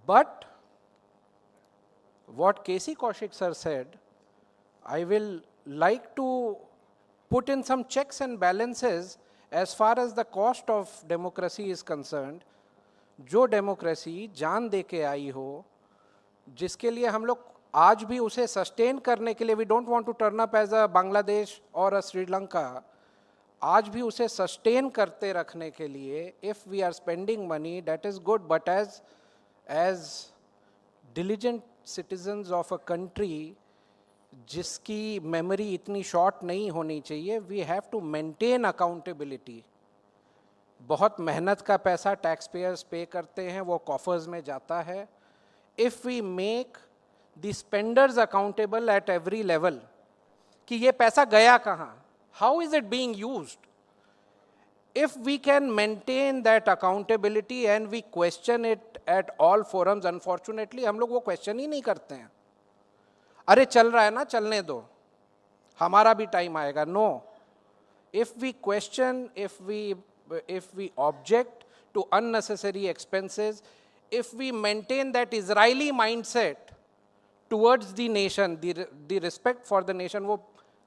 But what K.C. Kaushik sir said, I will like to put in some checks and balances as far as the cost of democracy is concerned. जो democracy जान दे के आई हो, जिसके लिए हम लोग आज भी उसे सस्टेन करने के लिए, we don't want to turn up as a Bangladesh और अ श्रीलंका, आज भी उसे सस्टेन करते रखने के लिए if we are spending money, that is good, but as diligent citizens of a country जिसकी मेमोरी इतनी शॉर्ट नहीं होनी चाहिए, we have to maintain accountability. बहुत मेहनत का पैसा टैक्स पेयर्स पे करते हैं, वो कॉफर्स में जाता है। If we make the spenders accountable at every level कि ये पैसा गया कहाँ, how is it being used, if we can maintain that accountability and we question it at all forums, unfortunately हम लोग वो question ही नहीं करते हैं। अरे चल रहा है ना, चलने दो, हमारा भी टाइम आएगा। No, if we question, if we object to unnecessary expenses, if we maintain that Israeli mindset towards the nation, the respect for the nation, वो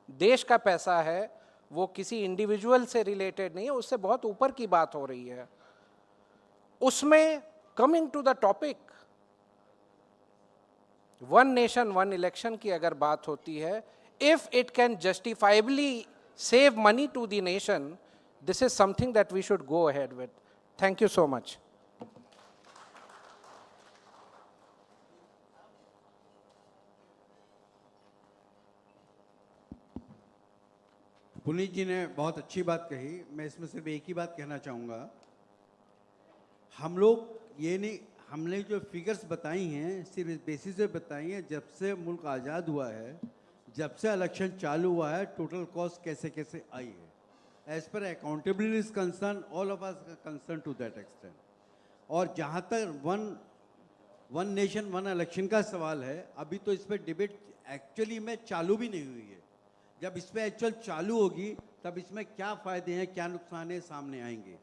देश का पैसा है, वो किसी इंडिविजुअल से रिलेटेड नहीं है, उससे बहुत ऊपर की बात हो रही है। उसमें coming to the topic one nation one election की अगर बात होती है, if it can justifiably save money to the nation, this is something that we should go ahead with. Thank you so much. Puneet ji ने बहुत अच्छी बात कही। मैं इसमें सिर्फ एक ही बात कहना चाहूँगा, हम लोग ये नहीं, हमने जो फिगर्स बताई हैं सिर्फ इस बेसिस पे बताई हैं जब से मुल्क आज़ाद हुआ है, जब से इलेक्शन चालू हुआ है, टोटल कॉस्ट कैसे कैसे आई है। एज पर accountability is concern, all of us concern to that extent. और जहाँ तक वन नेशन वन इलेक्शन का सवाल है, अभी तो इस पर डिबेट एक्चुअली में चालू भी नहीं हुई है। जब इस पर एक्चुअल चालू होगी तब इसमें क्या फ़ायदे हैं क्या नुकसान है सामने आएंगे।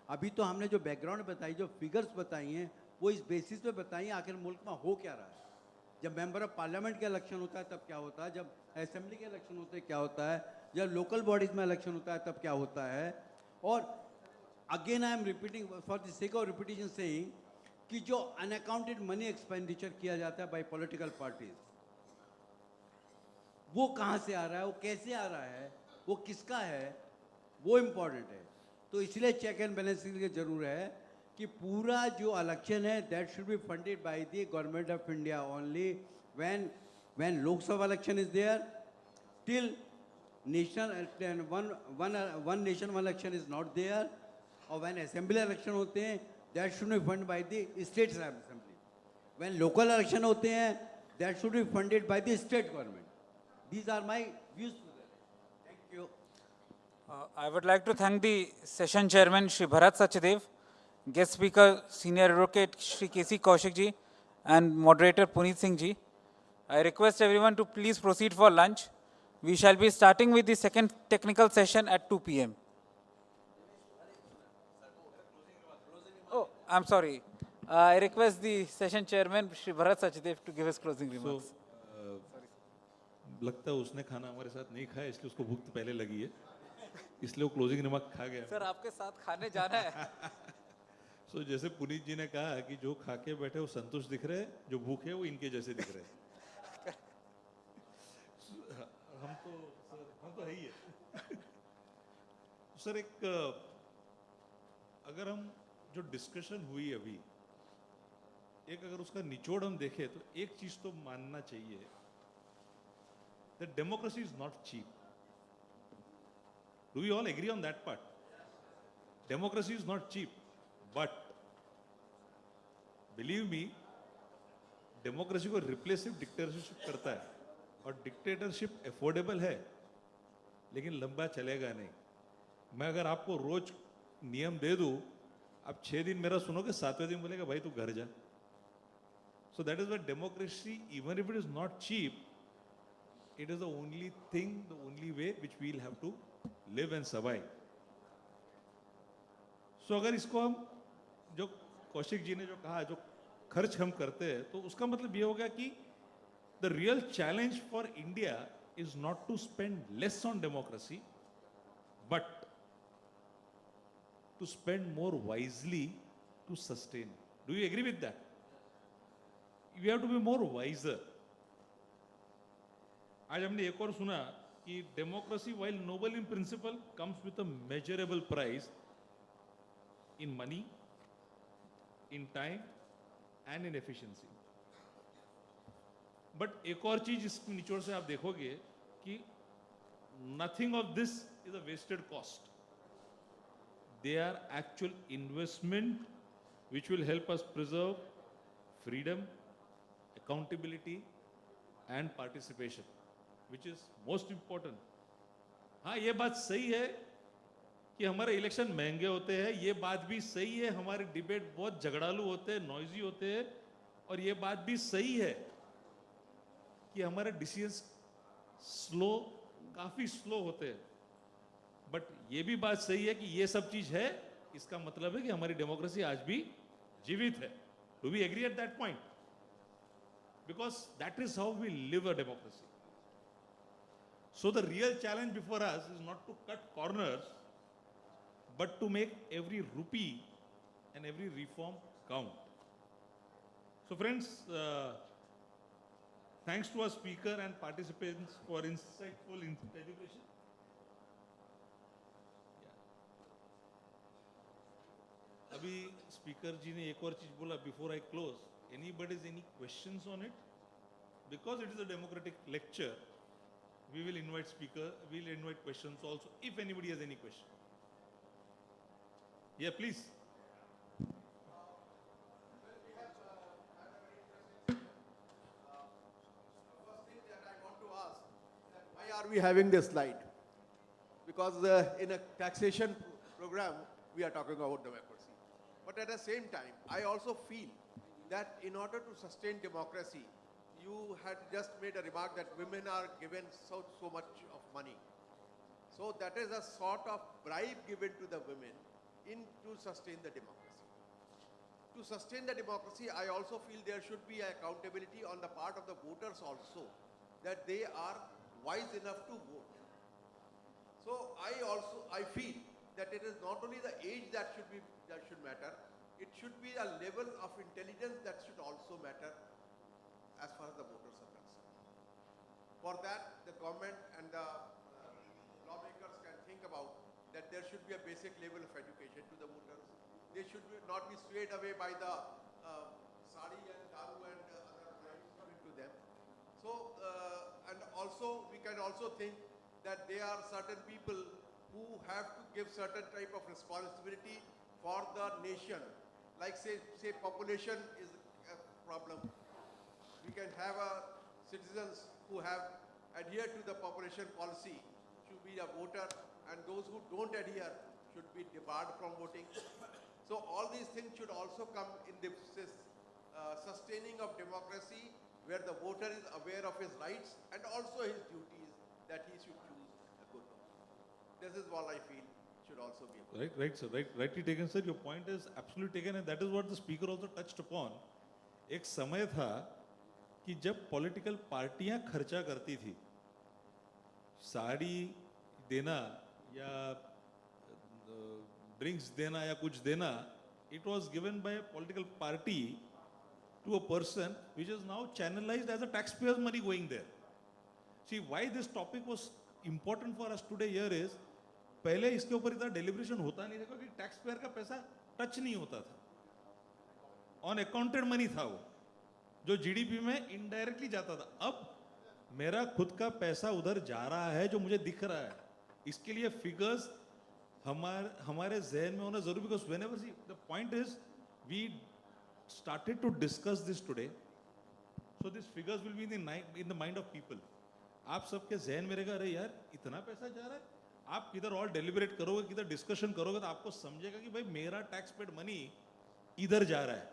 अभी तो हमने जो बैकग्राउंड बताई, जो फिगर्स बताई हैं, वो इस बेसिस पे बताई आखिर मुल्क में हो क्या रहा है। जब मेंबर ऑफ पार्लियामेंट का इलेक्शन होता है तब क्या होता है, जब असेंबली के इलेक्शन होते हैं क्या होता है, जब लोकल बॉडीज़ में इलेक्शन होता है तब क्या होता है। और again I am repeating for the sake of repetition saying कि जो अनअकाउंटेड मनी एक्सपेंडिचर किया जाता है बाय पॉलिटिकल पार्टीज, वो कहाँ से आ रहा है, वो कैसे आ रहा है, वो किसका है वो इम्पोर्टेंट है। तो इसलिए चेक एंड बैलेंस के लिए जरूर है कि पूरा जो इलेक्शन है that should be funded by the government of India only when Lok Sabha election is there, till national one nation one election is not there, or when assembly election होते हैं that should be funded by the state assembly. When local election होते हैं that should be funded by the state government. These are my views to that. Thank you. I would like to thank the session chairman, Shri Bharat Sachadev, guest speaker, senior advocate, Shri K.C. Kaushik ji, and moderator Puneet Singh ji. I request everyone to please proceed for lunch. We shall be starting with the second technical session at 2 p.m. Oh, I'm sorry. I request the session chairman, Shri Bharat Sachadev, to give his closing remarks. लगता है उसने खाना हमारे साथ नहीं खाया इसलिए उसको भूख तो पहले लगी है इसलिए वो क्लोजिंग रिमार्क खा गया सर आपके साथ खाने जाना है सो जैसे पुनीत जी ने कहा कि जो खा के बैठे वो संतुष्ट दिख रहे हैं जो भूखे वो इनके जैसे दिख रहे हैं हम तो है ही है सर एक अगर हम जो डिस्कशन हुई अभी एक अगर उसका निचोड़ हम देखें तो एक चीज तो मानना चाहिए that democracy is not cheap. Do we all agree on that part? Democracy is not cheap, but believe me, democracy को replace dictatorship करता है और dictatorship affordable है, लेकिन लंबा चलेगा नहीं. मैं अगर आपको रोज नियम दे दूं, आप 6 दिन मेरा सुनोगे 7वें दिन बोलेगा भाई तू घर जा. So that is why democracy, even if it is not cheap, it is the only thing, the only way which we'll have to live and survive. So अगर इसको हम जो कौशिक जी ने जो कहा जो खर्च हम करते हैं तो उसका मतलब ये हो गया कि the real challenge for India is not to spend less on democracy but to spend more wisely to sustain. Do you agree with that? We have to be more wiser. आज हमने एक और सुना कि democracy while noble in principle comes with a measurable price in money, in time and in efficiency. But एक और चीज इस निचोड़ से आप देखोगे कि nothing of this is a wasted cost. They are actual investment which will help us preserve freedom, accountability and participation. Which is most important. हाँ ये बात सही है कि हमारे इलेक्शन महंगे होते हैं ये बात भी सही है हमारे डिबेट बहुत झगड़ालू होते हैं नॉइजी होते हैं और ये बात भी सही है कि हमारे डिसीजंस काफी स्लो होते हैं बट ये भी बात सही है कि ये सब चीज है इसका मतलब है कि हमारी डेमोक्रेसी आज भी जीवित है. Do we agree at that point? Because that is how we live a democracy. So the real challenge before us is not to cut corners, but to make every rupee and every reform count. So friends, thanks to our speaker and participants for insightful education. अभी speaker जी ने एक और चीज बोला before I close. Anybody's any questions on it? Because it is a democratic lecture. We will invite speaker, we will invite questions also, if anybody has any question. Yeah, please. First thing that I want to ask, that why are we having this slide? Because in a taxation program, we are talking about democracy. But at the same time, I also feel that in order to sustain democracy, you had just made a remark that women are given so much of money. So that is a sort of bribe given to the women to sustain the democracy. To sustain the democracy, I also feel there should be accountability on the part of the voters also, that they are wise enough to vote. So I feel that it is not only the age that should matter, it should be a level of intelligence that should also matter as far as the voters are concerned. For that, the government and the lawmakers about that there should be a basic level of education to the voters. They should not be swayed away by the sari and daru and other crimes coming to them. So, and also we can also think that there are certain people who have to give certain type of responsibility for the nation. Like say population is a problem. We can have citizens who have adhered to the population policy should be a voter, and those who don't adhere should be debarred from voting. So all these things should also come in the sustaining of democracy, where the voter is aware of his rights and also his duties, that he should choose a good one. This is what I feel should also be. Right, sir. Rightly taken, sir. Your point is absolutely taken, and that is what the speaker also touched upon. एक समय था कि जब political पार्टियां खर्चा करती थी, साड़ी देना या ड्रिंक्स देना या कुछ देना, it was given by a political party to a person, which is now channelized as a taxpayer's money going there. See, why this topic was important for us today here is, पहले इसके ऊपर इतना deliberation होता नहीं था क्योंकि tax payer का पैसा टच नहीं होता था, ऑन अकाउंटेड मनी था वो, जो जीडीपी में इनडायरेक्टली जाता था. अब मेरा खुद का पैसा उधर जा रहा है जो मुझे दिख रहा है, इसके लिए फिगर्स हमारे जहन में होना जरूरी, because whenever see the point is we started to discuss this today, so these figures will be in the mind of people. आप सबके जहन में रहेगा, अरे यार इतना पैसा जा रहा है, आप किधर और डेलिब्रेट करोगे, किधर डिस्कशन करोगे, तो आपको समझेगा कि भाई मेरा टैक्स पेड मनी इधर जा रहा है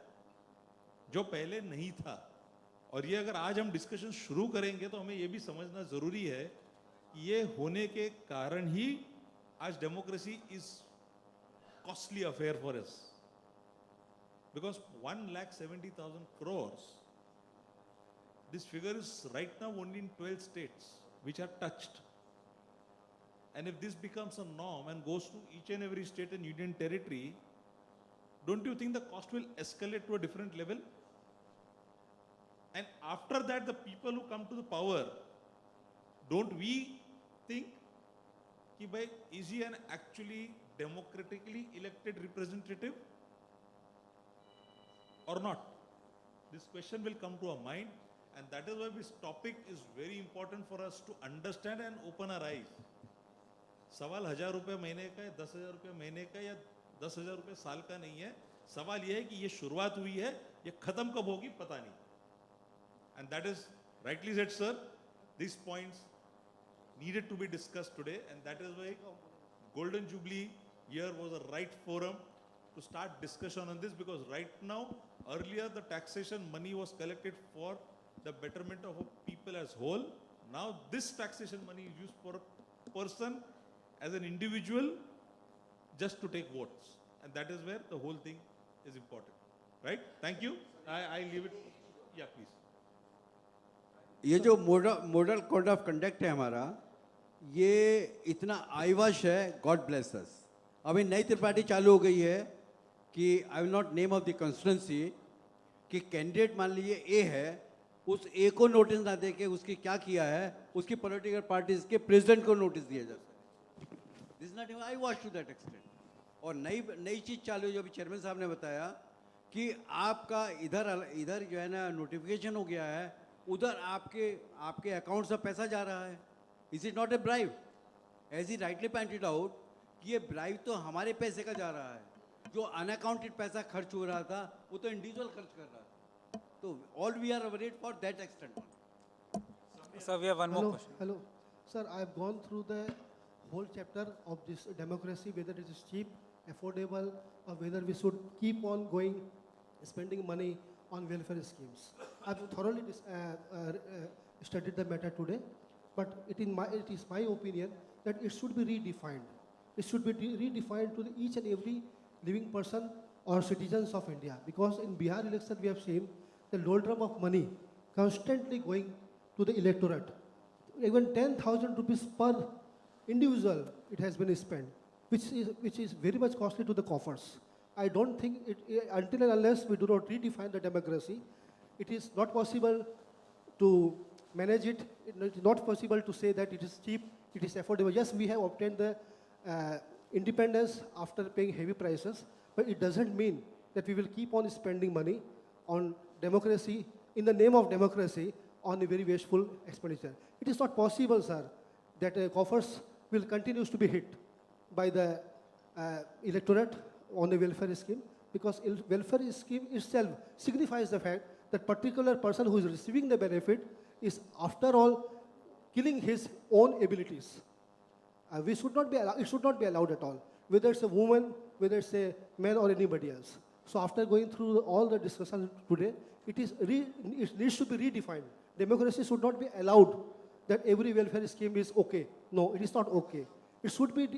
जो पहले नहीं था. और ये अगर आज हम डिस्कशन शुरू करेंगे तो हमें ये भी समझना जरूरी है कि ये होने के कारण ही आज democracy is costly affair for us. Because 1,70,000 crores, this figure is right now only in 12 states which are touched. And if this becomes a norm and goes to each and every state and union territory, don't you think the cost will escalate to a different level? And after that, the people who come to the power, don't we think, ki bhai, is he an actually democratically elected representative? Or not? This question will come to our mind, and that is why this topic is very important for us to understand and open our eyes. सवाल 1,000 रुपये महीने का है, 10,000 रुपये महीने का या 10,000 रुपये साल का नहीं है. सवाल यह है कि ये शुरुआत हुई है, ये खत्म कब होगी पता नहीं. And that is rightly said, sir. These points needed to be discussed today, and that is why Golden Jubilee year was a right forum to start discussion on this, because right now, earlier the taxation money was collected for the betterment of people as whole. Now this taxation money is used for a person as an individual just to take votes, and that is where the whole thing is important. Right? Thank you. I leave it. Yeah, please. ये जो model code of conduct है हमारा, ये इतना आईवश है, God bless us. अभी नई त्रिपाठी चालू हो गई है कि I will not name of the constituency, कि कैंडिडेट मान लीजिए ए है, उस ए को नोटिस ना दे के उसकी क्या किया है, उसकी पॉलिटिकल पार्टीज के प्रेसिडेंट को नोटिस दिया जाता है. This is not eyewash to that extent. और नई चीज़ चालू है जो अभी चेयरमैन साहब ने बताया कि आपका इधर जो है ना नोटिफिकेशन हो गया है, उधर आपके अकाउंट से पैसा जा रहा है. Is it not a bribe? As he rightly pointed out कि ये ब्राइब तो हमारे पैसे का जा रहा है. जो अनअकाउंटेड पैसा खर्च हो रहा था वो तो इंडिविजुअल खर्च कर रहा था. तो all we are worried for that extent. Sir, we have one more question. Hello. Sir, I have gone through the whole chapter of this democracy, whether it is cheap, affordable, or whether we should keep on going, spending money on welfare schemes. I have thoroughly studied the matter today, but it is my opinion that it should be redefined. It should be redefined to each and every living person or citizens of India. Because in Bihar election we have seen the doldrum of money constantly going to the electorate. Even 10,000 rupees per individual it has been spent, which is very much costly to the coffers. I don't think until and unless we do not redefine the democracy, it is not possible to manage it. It is not possible to say that it is cheap, it is affordable. Yes, we have obtained the independence after paying heavy prices, but it doesn't mean that we will keep on spending money on democracy, in the name of democracy, on a very wasteful expenditure. It is not possible, sir, that coffers will continue to be hit by the electorate on the welfare scheme, because welfare scheme itself signifies the fact that particular person who is receiving the benefit is, after all, killing his own abilities. We should not be it should not be allowed at all, whether it's a woman, whether it's a man or anybody else. So after going through all the discussion today, it needs to be redefined. Democracy should not be allowed that every welfare scheme is okay. No, it is not okay. It should be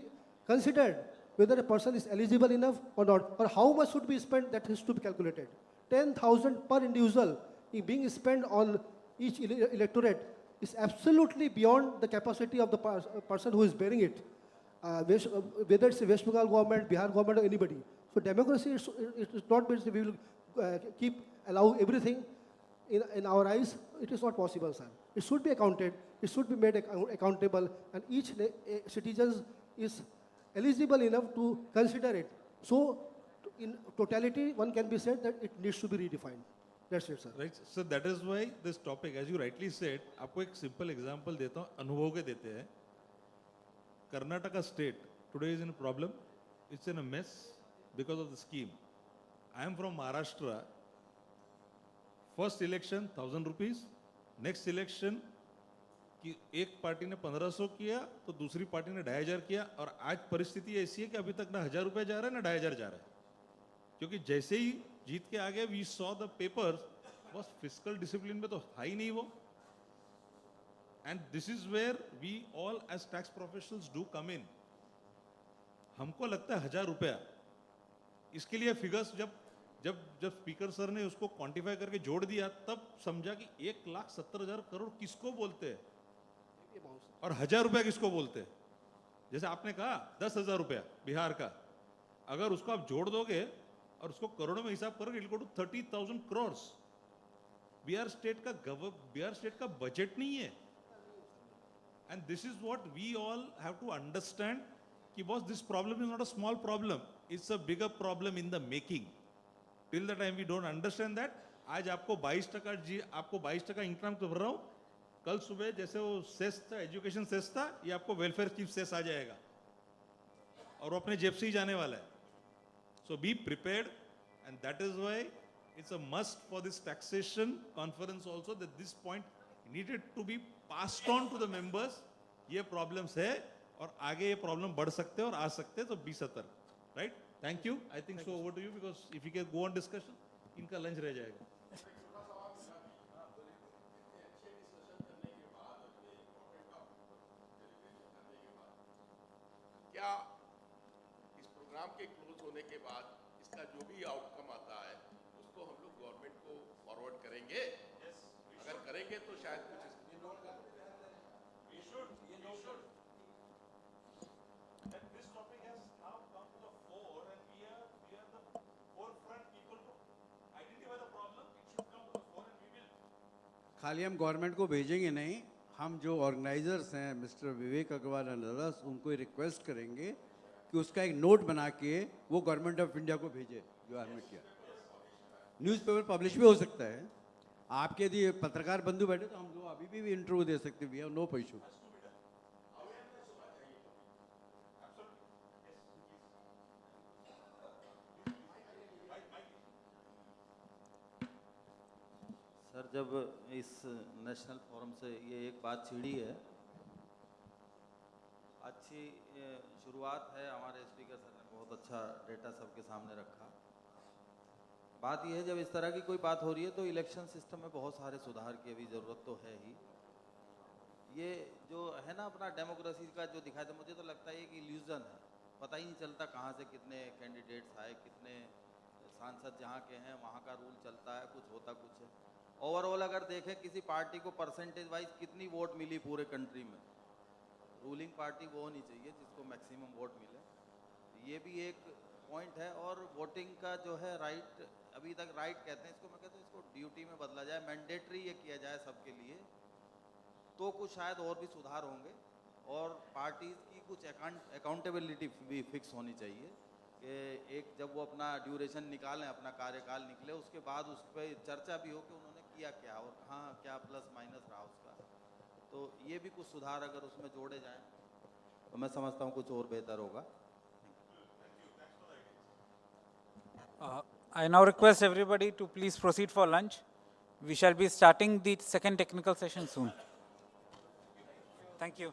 considered whether a person is eligible enough or not, or how much should be spent, that has to be calculated. 10,000 per individual being spent on each electorate is absolutely beyond the capacity of the person who is bearing it, whether it's a West Bengal government, Bihar government, or anybody. So democracy is not means we will allow everything in our eyes. It is not possible, sir. It should be accounted, it should be made accountable, and each citizen is eligible enough to consider it. So in totality, one can be said that it needs to be redefined. That's it, sir. Right. So that is why this topic, as you rightly said, आपको एक simple example देता हूँ, अनुभव के देते हैं. Karnataka state today is in a problem. It's in a mess because of the scheme. I am from Maharashtra. First election 1,000 rupees. Next election कि एक पार्टी ने 1,500 किया तो दूसरी पार्टी ने 2,500 किया, और आज परिस्थिति ऐसी है कि अभी तक ना 1,000 रुपए जा रहा है ना 2,500 जा रहा है, क्योंकि जैसे ही जीत के आ गए, वी सॉ द पेपर्स, बस फिस्कल डिसिप्लिन में तो है ही नहीं वो. And this is where we all as tax professionals do come in. हमको लगता है 1,000 रुपया, इसके लिए फिगर्स जब जब जब स्पीकर सर ने उसको क्वांटिफाई करके जोड़ दिया, तब समझा कि 1,70,000 करोड़ किसको बोलते हैं और 1,000 रुपया किसको बोलते हैं. जैसे आपने कहा 10,000 रुपया बिहार का, अगर उसको आप जोड़ दोगे और उसको करोड़ों में हिसाब करोगे, it go to 30,000 crore. Bihar state का बजट नहीं है. And this is what we all have to understand कि boss, this problem is not a small problem, it's a bigger problem in the making. Till the time we don't understand that. आज आपको 22% increment भर रहा हूं, कल सुबह जैसे वो सेस था, एजुकेशन सेस था, ये आपको वेलफेयर स्कीम सेस आ जाएगा और वो अपने जेब से ही जाने वाला है. So be prepared, and that is why it's a must for this taxation conference also, that this point needed to be passed on to the members. ये problems है और आगे ये problem बढ़ सकते हैं और आ सकते हैं, तो be सतर्क. Right? Thank you. I think so over to you, because if you can go on discussion, इनका lunch रह जाएगा. क्या इस प्रोग्राम के क्लोज होने के बाद इसका जो भी आउटकम आता है उसको हम लोग गवर्नमेंट को फॉरवर्ड करेंगे? अगर करेंगे तो शायद कुछ खाली हम गवर्नमेंट को भेजेंगे नहीं, हम जो ऑर्गेनाइजर्स हैं, mister Vivek Agrawal and others, उनको रिक्वेस्ट करेंगे कि उसका एक नोट बना के वो गवर्नमेंट ऑफ इंडिया को भेजे, जो हमने किया. न्यूज़पेपर पब्लिश भी हो सकता है. आपके यदि पत्रकार बंधु बैठे तो हम लोग अभी भी इंटरव्यू दे सकते हैं. We have no issue. Sir, जब इस नेशनल फोरम से ये एक बात छिड़ी है, अच्छी शुरुआत है. हमारे स्पीकर सर ने बहुत अच्छा डेटा सबके सामने रखा. बात यह है, जब इस तरह की कोई बात हो रही है तो इलेक्शन सिस्टम में बहुत सारे सुधार की अभी ज़रूरत तो है ही. ये जो है ना अपना डेमोक्रेसी का जो दिखाया था, मुझे तो लगता है कि इल्यूजन है. पता ही नहीं चलता कहाँ से कितने कैंडिडेट्स आए, कितने सांसद जहाँ के हैं वहाँ का रूल चलता है, कुछ होता कुछ है. ओवरऑल अगर देखें किसी पार्टी को परसेंटेज वाइज कितनी वोट मिली पूरे कंट्री में, रूलिंग पार्टी वो होनी चाहिए जिसको मैक्सिमम वोट मिले. ये भी एक पॉइंट है. और वोटिंग का जो है राइट, अभी तक राइट कहते हैं इसको, मैं कहता हूँ इसको ड्यूटी में बदला जाए, मैंडेटरी ये किया जाए सबके लिए, तो कुछ शायद और भी सुधार होंगे. और पार्टीज की कुछ अकाउंटेबिलिटी भी फिक्स होनी चाहिए कि एक जब वो अपना ड्यूरेशन निकालें, अपना कार्यकाल निकले, उसके बाद उस पर चर्चा भी हो कि उन्होंने किया क्या और कहाँ क्या प्लस माइनस रहा उसका। तो ये भी कुछ सुधार अगर उसमें जोड़े जाएं तो मैं समझता हूँ कुछ और बेहतर होगा। I now request everybody to please proceed for lunch. We shall be starting the second technical session soon. Thank you.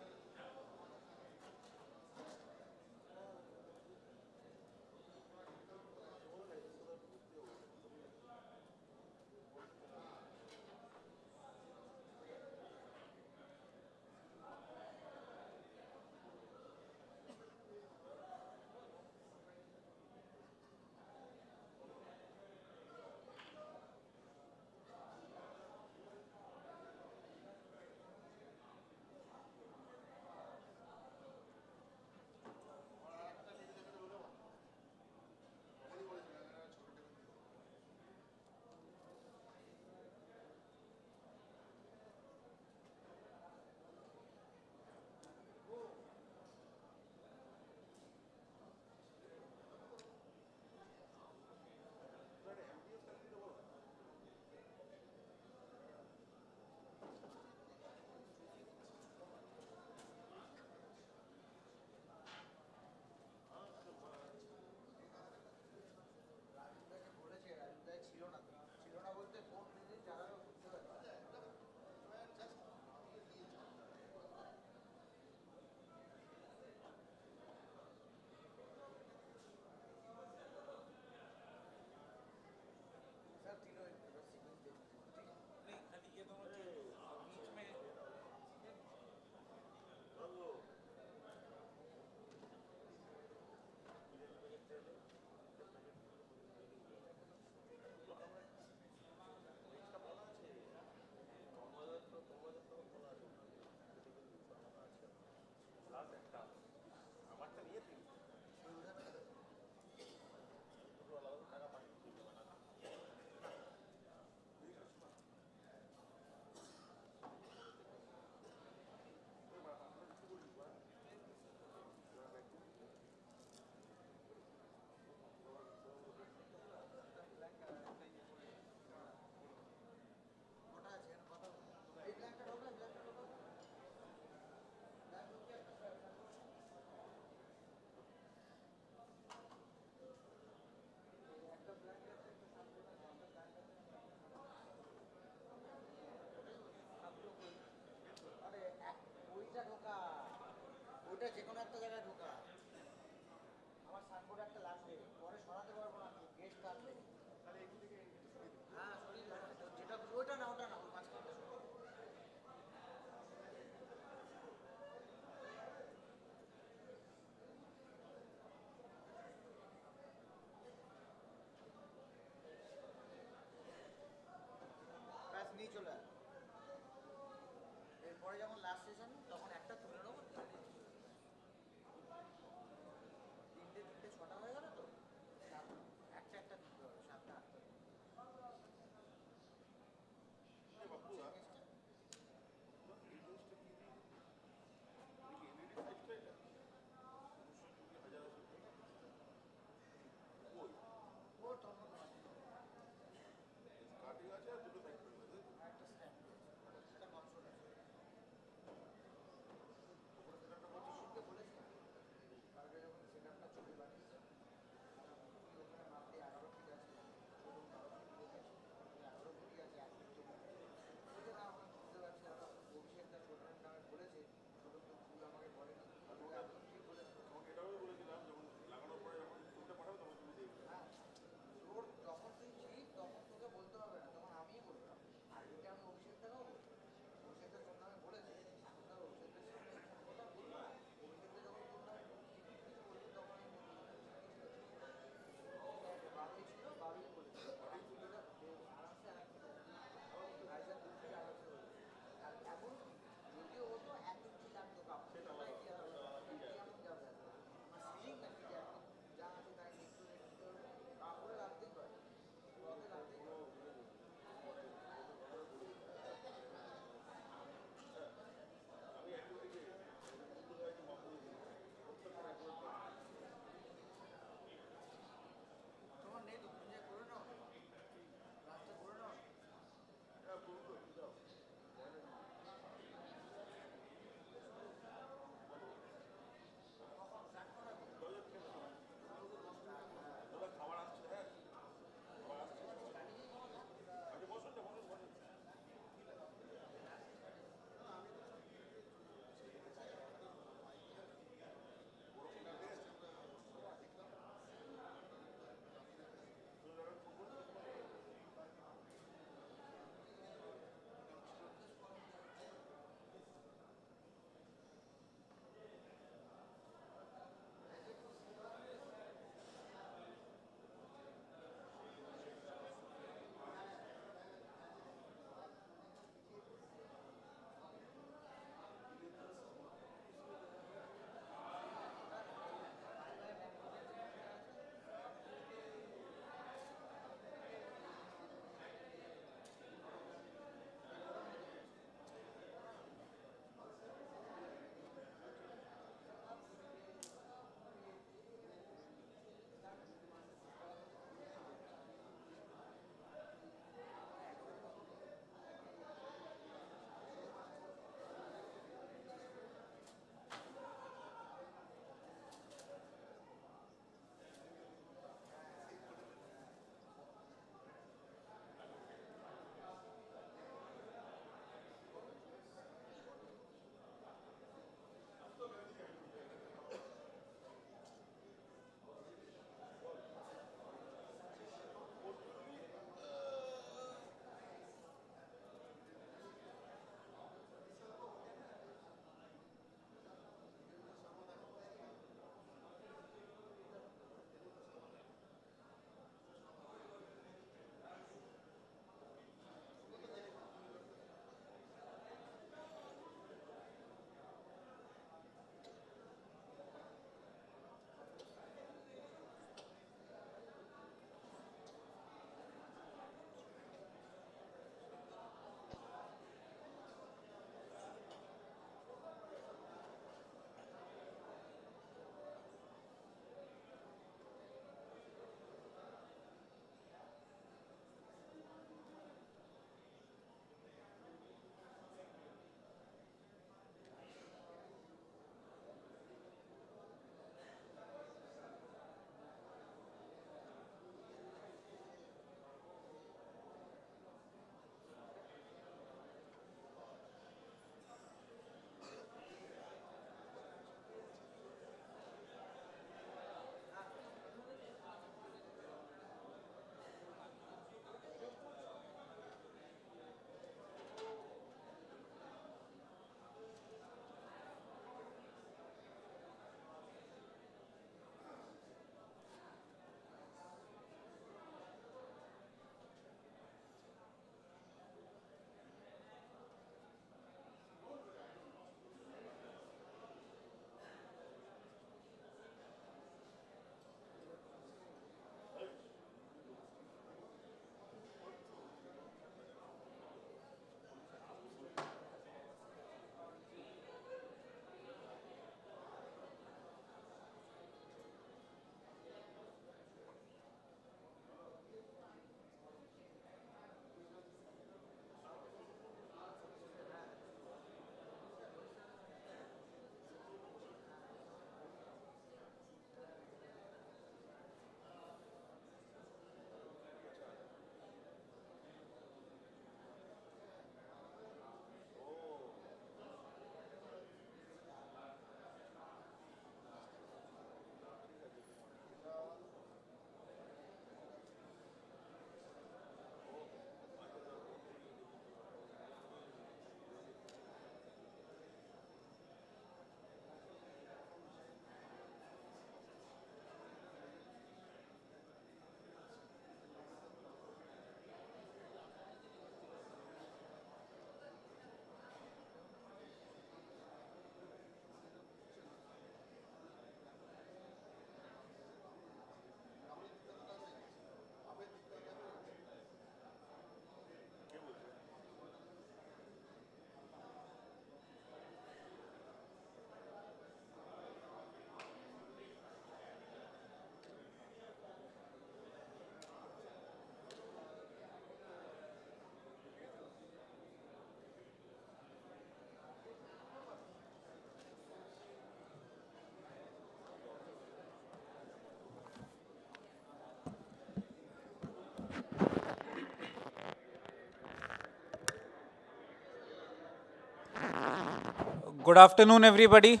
Good afternoon, everybody.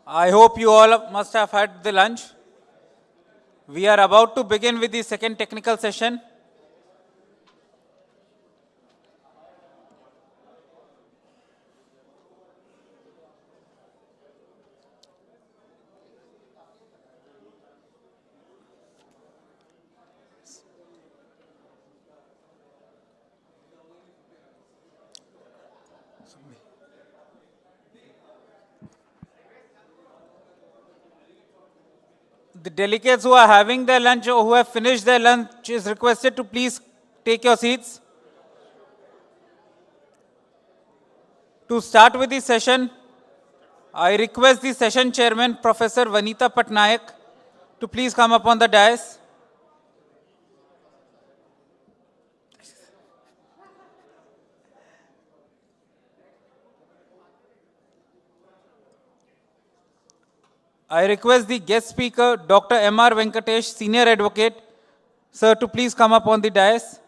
I hope you all must have had the lunch. We are about to begin with the second technical session. The delegates who are having their lunch or who have finished their lunch is requested to please take your seats. To start with the session, I request the session chairman, Professor Vanita Patnaik, to please come up on the dais. I request the guest speaker, Dr. M.R. Venkatesh, Senior Advocate, sir, to please come up on the dais.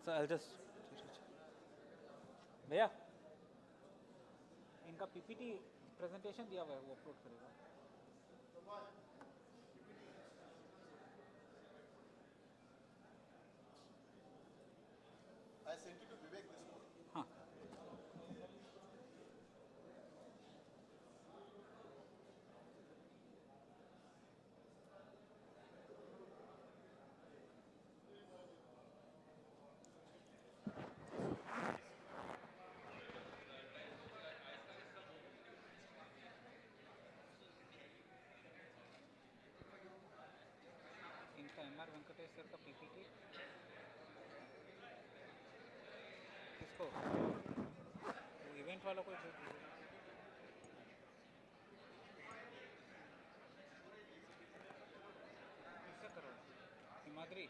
So I'll just भैया इनका PPT presentation दिया हुआ है वो upload करेगा हाँ इनका MR Venkatesh sir का पीपीटी किसको वो इवेंट वाला कोई भेज दीजिए किससे करो हिमाद्री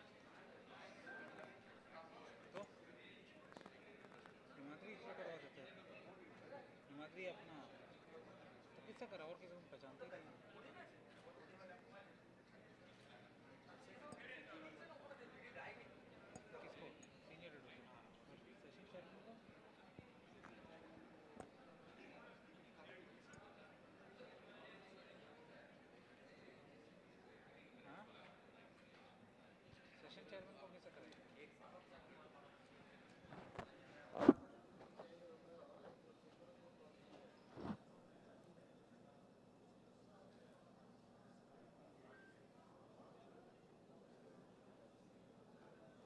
तो हिमाद्री इससे करवा देते हैं हिमाद्री अपना तो किससे करा और किसी को पहचानते ही नहीं किसको सीनियर एडवोकेट सेशन चेयरमैन को हाँ सेशन चेयरमैन को कैसे करें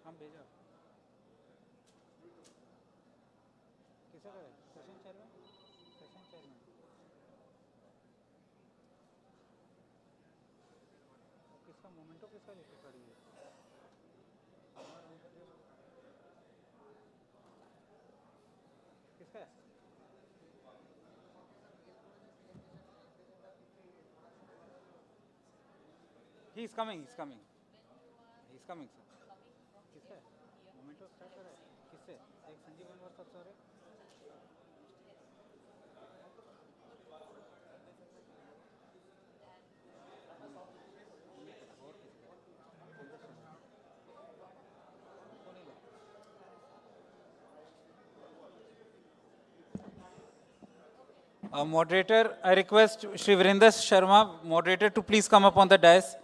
हम भेजा किसे करें सेशन चेयरमैन किसका मोमेंटो किसका लेके खड़ी है किसका है he is coming sir किससे मोमेंटो स्टार्ट करा है किससे एक संजीव अनवर साहब सर है Moderator, I request Shri Virender Sharma, moderator, to please come up on the dais.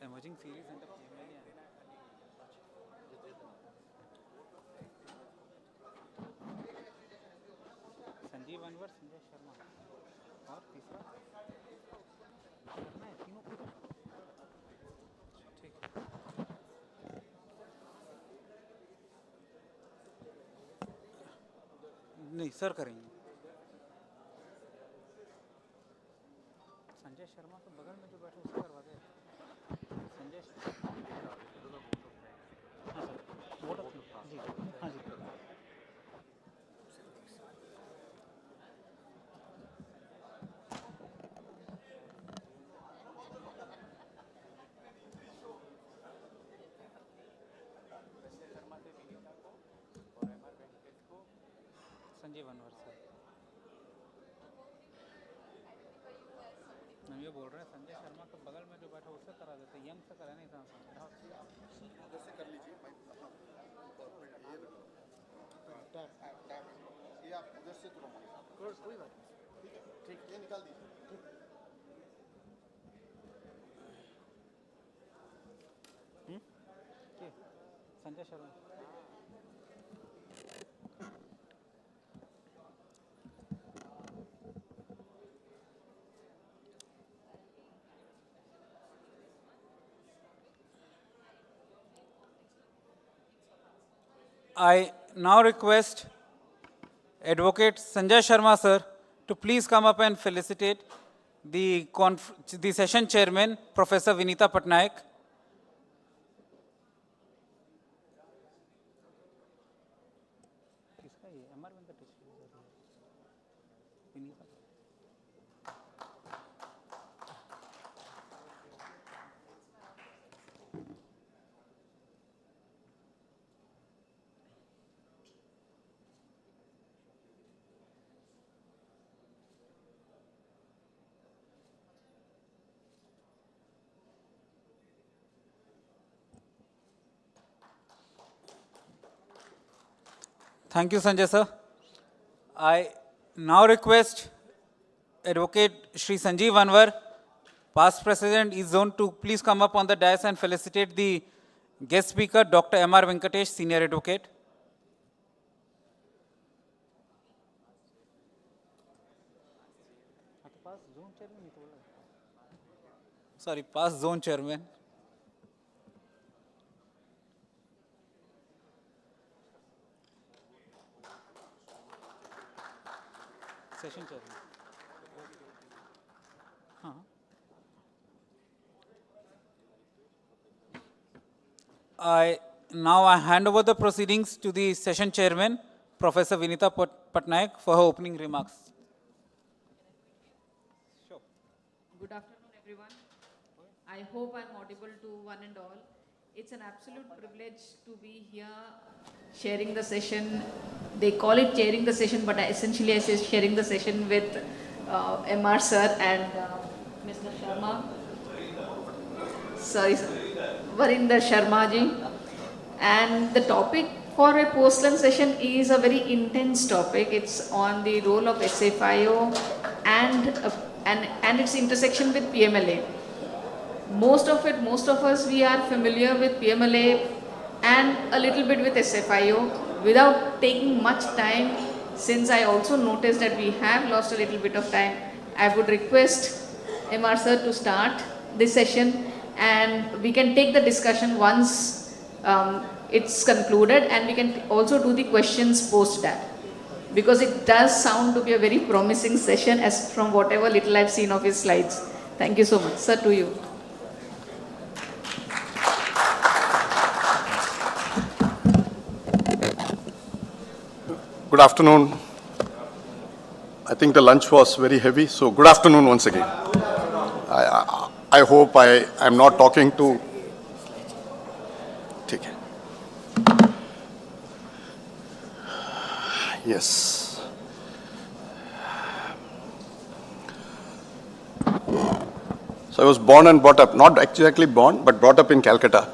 emerging series and Sanjeev Anwar, Sanjay Sharma और तीसरा करना है तीनों को। ठीक नहीं सर करेंगे। संजय शर्मा तो बगल में जो बैठे उससे करवा दे। संजय हाँ सर वोट ऑफ जी हाँ जी संजीव अनवर सर। हम ये बोल रहे हैं संजय शर्मा के बगल में जो बैठा उससे करा देते, यंग से करा नहीं था। जैसे कर लीजिए ये आप उधर से कोई बात ठीक है, ठीक ये निकाल दीजिए। Sanjay Sharma I now request Advocate Sanjay Sharma sir to please come up and felicitate the session chairman, Professor Vinita Patnaik. Thank you, Sanjay sir. I now request Advocate Shri Sanjeev Anwar, past President East Zone, to please come up on the dais and felicitate the guest speaker, Dr. M.R. Venkatesh, Senior Advocate. Sorry, past Zone Chairman. Session chairman. I hand over the proceedings to the session chairman, Professor Vinita Patnaik, for her opening remarks. Sure. Good afternoon, everyone. I hope I'm audible to one and all. It's an absolute privilege to be here sharing the session. They call it chairing the session, but essentially I say sharing the session with MR sir and Mr. Sharma. Sorry, Varinder Sharma ji. And the topic for a post-lunch session is a very intense topic. It's on the role of SFIO and its intersection with PMLA. Most of us, we are familiar with PMLA and a little bit with SFIO. Without taking much time, since I also noticed that we have lost a little bit of time, I would request MR sir to start this session, and we can take the discussion once it's concluded, and we can also do the questions post that. Because it does sound to be a very promising session as from whatever little I've seen of his slides. Thank you so much. Sir, to you. Good afternoon. I think the lunch was very heavy, so good afternoon once again. I hope I am not talking to... Take it. Yes. So I was born and brought up, not exactly born, but brought up in Calcutta.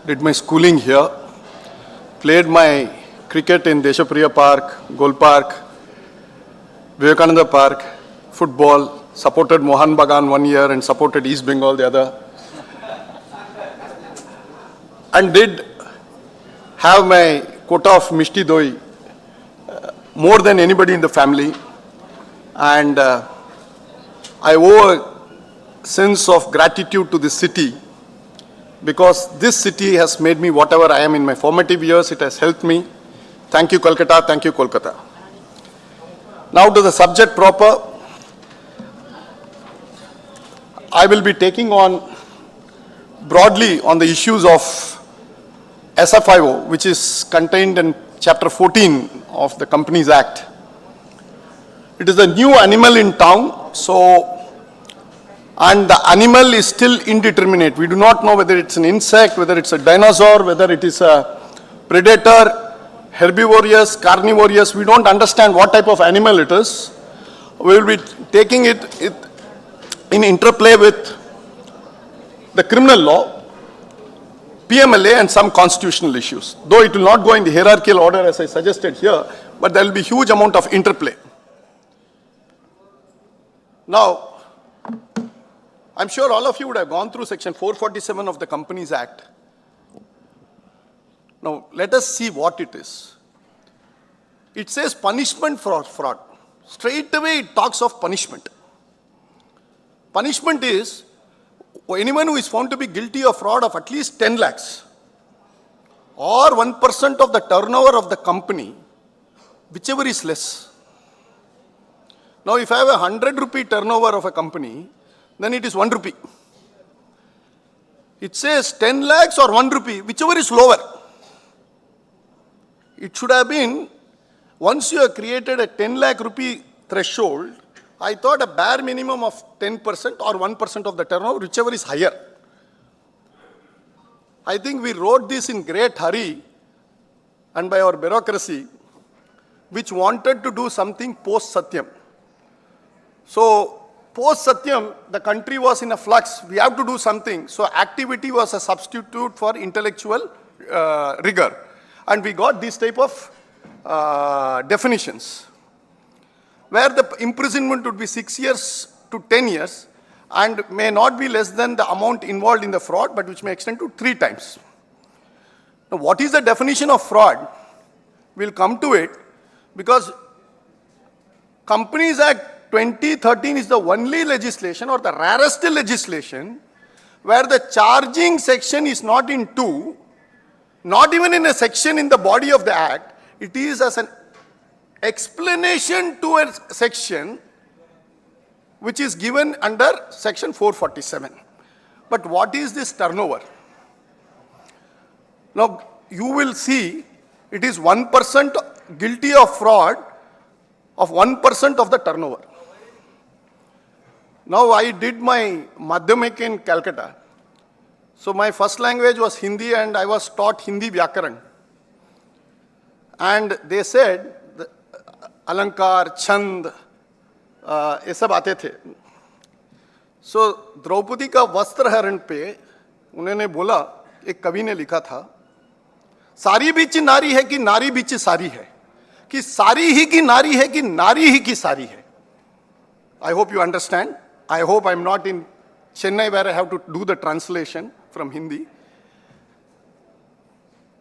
Did my schooling here, played my cricket in Deshapriya Park, Gol Park, Vivekananda Park, football, supported Mohan Bagan one year and supported East Bengal the other. and did have my quota of Mishti Doi, more than anybody in the family. And I owe a sense of gratitude to this city, because this city has made me whatever I am in my formative years. It has helped me. Thank you, Kolkata. Thank you, Kolkata. Now to the subject proper. I will be taking on broadly on the issues of SFIO, which is contained in Chapter 14 of the Companies Act. It is a new animal in town, and the animal is still indeterminate. We do not know whether it's an insect, whether it's a dinosaur, whether it is a predator, herbivorous, carnivorous. We don't understand what type of animal it is. We will be taking it in interplay with the criminal law, PMLA, and some constitutional issues. Though it will not go in the hierarchical order as I suggested here, but there will be huge amount of interplay. Now, I'm sure all of you would have gone through Section 447 of the Companies Act. Now, let us see what it is. It says punishment for fraud. Straight away it talks of punishment. Punishment is anyone who is found to be guilty of fraud of at least 10 lakhs or 1% of the turnover of the company, whichever is less. Now, if I have a 100 rupee turnover of a company, then it is 1 rupee. It says 10 lakhs or 1 rupee, whichever is lower. It should have been, once you have created a 10 lakh rupee threshold, I thought a bare minimum of 10% or 1% of the turnover, whichever is higher. I think we wrote this in great hurry and by our bureaucracy, which wanted to do something post-Satyam. So, post-Satyam, the country was in a flux. We have to do something. So, activity was a substitute for intellectual rigor. And we got this type of definitions, where the imprisonment would be 6 years to 10 years and may not be less than the amount involved in the fraud, but which may extend to 3 times. Now, what is the definition of fraud? We'll come to it, because Companies Act 2013 is the only legislation or the rarest legislation where the charging section is not in 2, not even in a section in the body of the act. It is as an explanation to a section which is given under section 447. But what is this turnover? Now, you will see it is 1% guilty of fraud of 1% of the turnover. Now, I did my Madhyamik in Calcutta. So, my first language was Hindi and I was taught Hindi Vyakaran. And they said, अलंकार छंद ये सब आते थे. सो द्रौपदी का वस्त्र हरण पे उन्होंने बोला, एक कवि ने लिखा था, सारी बीच नारी है कि नारी बीच सारी है, कि सारी ही की नारी है कि नारी ही की सारी है. I hope you understand. I hope I'm not in Chennai where I have to do the translation from Hindi.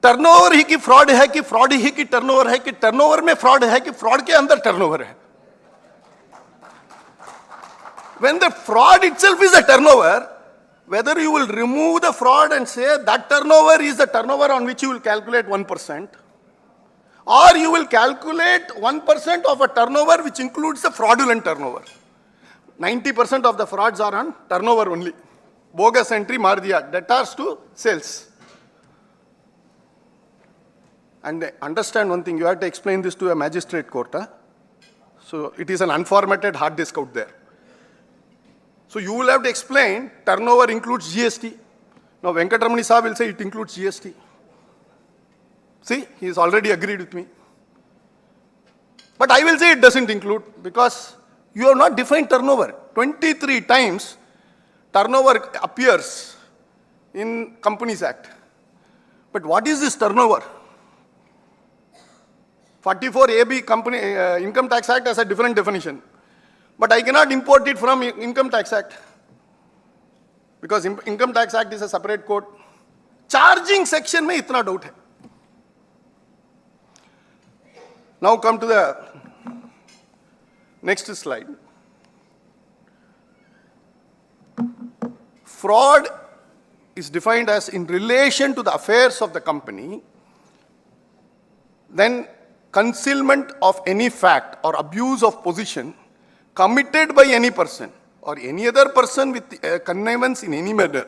Turnover ही की फ्रॉड है कि फ्रॉड ही की टर्नओवर है कि टर्नओवर में फ्रॉड है कि फ्रॉड के अंदर टर्नओवर है. When the fraud itself is a turnover, whether you will remove the fraud and say that turnover is the turnover on which you will calculate 1%, or you will calculate 1% of a turnover which includes the fraudulent turnover. 90% of the frauds are on turnover only. Bogus entry maar diya, debtors to sales. And understand one thing, you have to explain this to a magistrate court. So it is an unformatted hard disk out there. So you will have to explain turnover includes GST. Now Venkatramani Saab will say it includes GST. See, he has already agreed with me. But I will say it doesn't include, because you have not defined turnover. 23 times turnover appears in Companies Act. But what is this turnover? 44 AB company, Income Tax Act has a different definition. But I cannot import it from Income Tax Act, because Income Tax Act is a separate code. Charging section में इतना doubt है. Now come to the next slide. Fraud is defined as in relation to the affairs of the company, then concealment of any fact or abuse of position committed by any person or any other person with connivance in any manner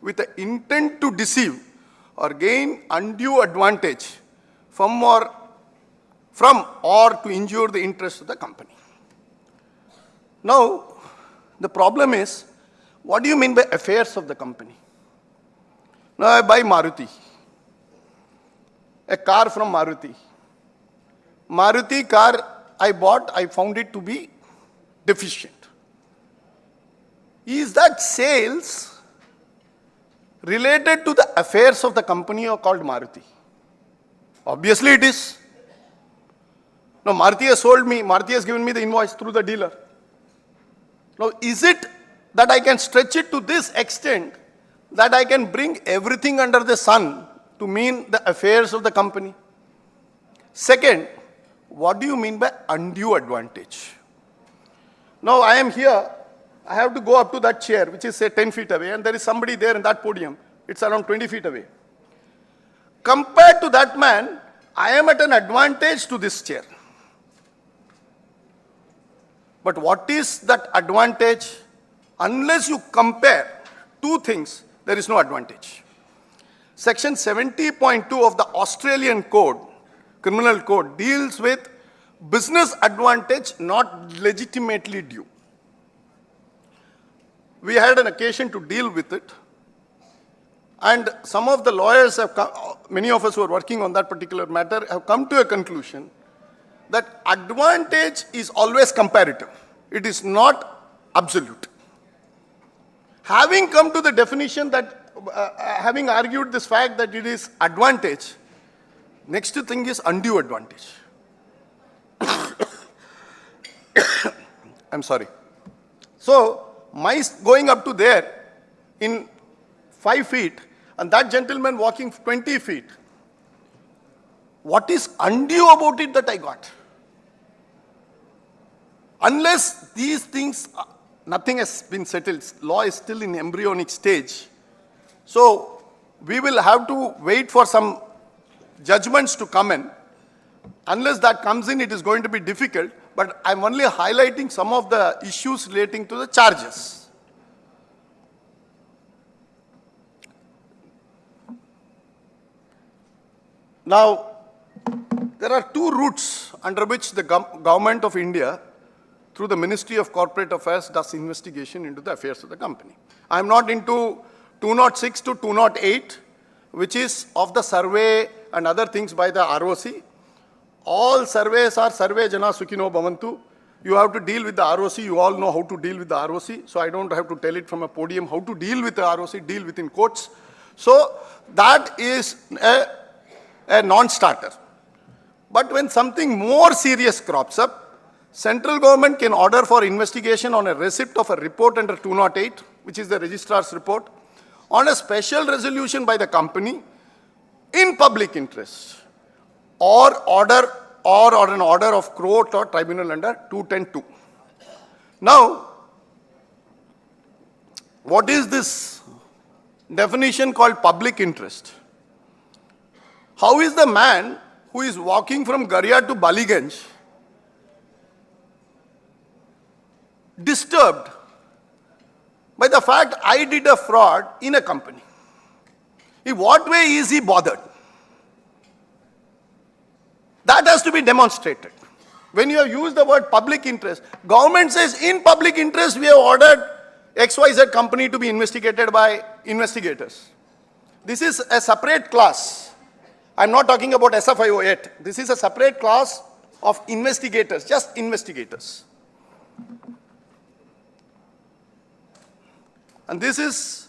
with the intent to deceive or gain undue advantage from or to injure the interests of the company. Now, the problem is, what do you mean by affairs of the company? Now, I buy Maruti, a car from Maruti. Maruti car I bought, I found it to be deficient. Is that sales related to the affairs of the company or called Maruti? Obviously it is. Now, Maruti has sold me, Maruti has given me the invoice through the dealer. Now, is it that I can stretch it to this extent that I can bring everything under the sun to mean the affairs of the company? Second, what do you mean by undue advantage? Now, I am here, I have to go up to that chair, which is say 10 feet away, and there is somebody there in that podium, it's around 20 feet away. Compared to that man, I am at an advantage to this chair. But what is that advantage? Unless you compare two things, there is no advantage. Section 70.2 of the Australian Code, Criminal Code, deals with business advantage not legitimately due. We had an occasion to deal with it, and some of the lawyers have come, many of us who are working on that particular matter have come to a conclusion that advantage is always comparative. It is not absolute. Having come to the definition that, having argued this fact that it is advantage, next thing is undue advantage. I'm sorry. So, my going up to there in 5 feet and that gentleman walking 20 feet, what is undue about it that I got? Unless these things, nothing has been settled, law is still in embryonic stage. So, we will have to wait for some judgments to come in. Unless that comes in, it is going to be difficult, but I'm only highlighting some of the issues relating to the charges. Now, there are two routes under which the government of India, through the Ministry of Corporate Affairs, does investigation into the affairs of the company. I'm not into 206 to 208, which is of the survey and other things by the ROC. All surveys are survey jana sukhino bhavantu. You have to deal with the ROC. You all know how to deal with the ROC. So I don't have to tell it from a podium how to deal with the ROC, deal within courts. So that is a non-starter. But when something more serious crops up, central government can order for investigation on a receipt of a report under 208, which is the registrar's report, on a special resolution by the company in public interest, or an order of court or tribunal under 210(2). Now, what is this definition called public interest? How is the man who is walking from Garia to Baliganj disturbed by the fact I did a fraud in a company? In what way is he bothered? That has to be demonstrated. When you have used the word public interest, government says in public interest we have ordered XYZ company to be investigated by investigators. This is a separate class. I'm not talking about SFIO yet. This is a separate class of investigators, just investigators. And this is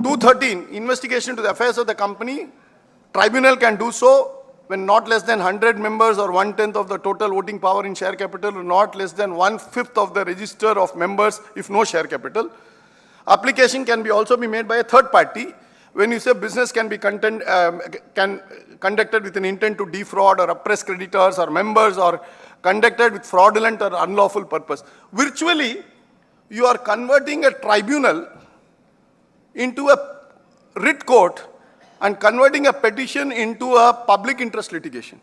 213, investigation to the affairs of the company. Tribunal can do so when not less than 100 members or 1/10 of the total voting power in share capital, or not less than 1/5 of the register of members if no share capital. Application can be also be made by a third party when you say business can be conducted with an intent to defraud or oppress creditors or members or conducted with fraudulent or unlawful purpose. Virtually, you are converting a tribunal into a writ court and converting a petition into a public interest litigation.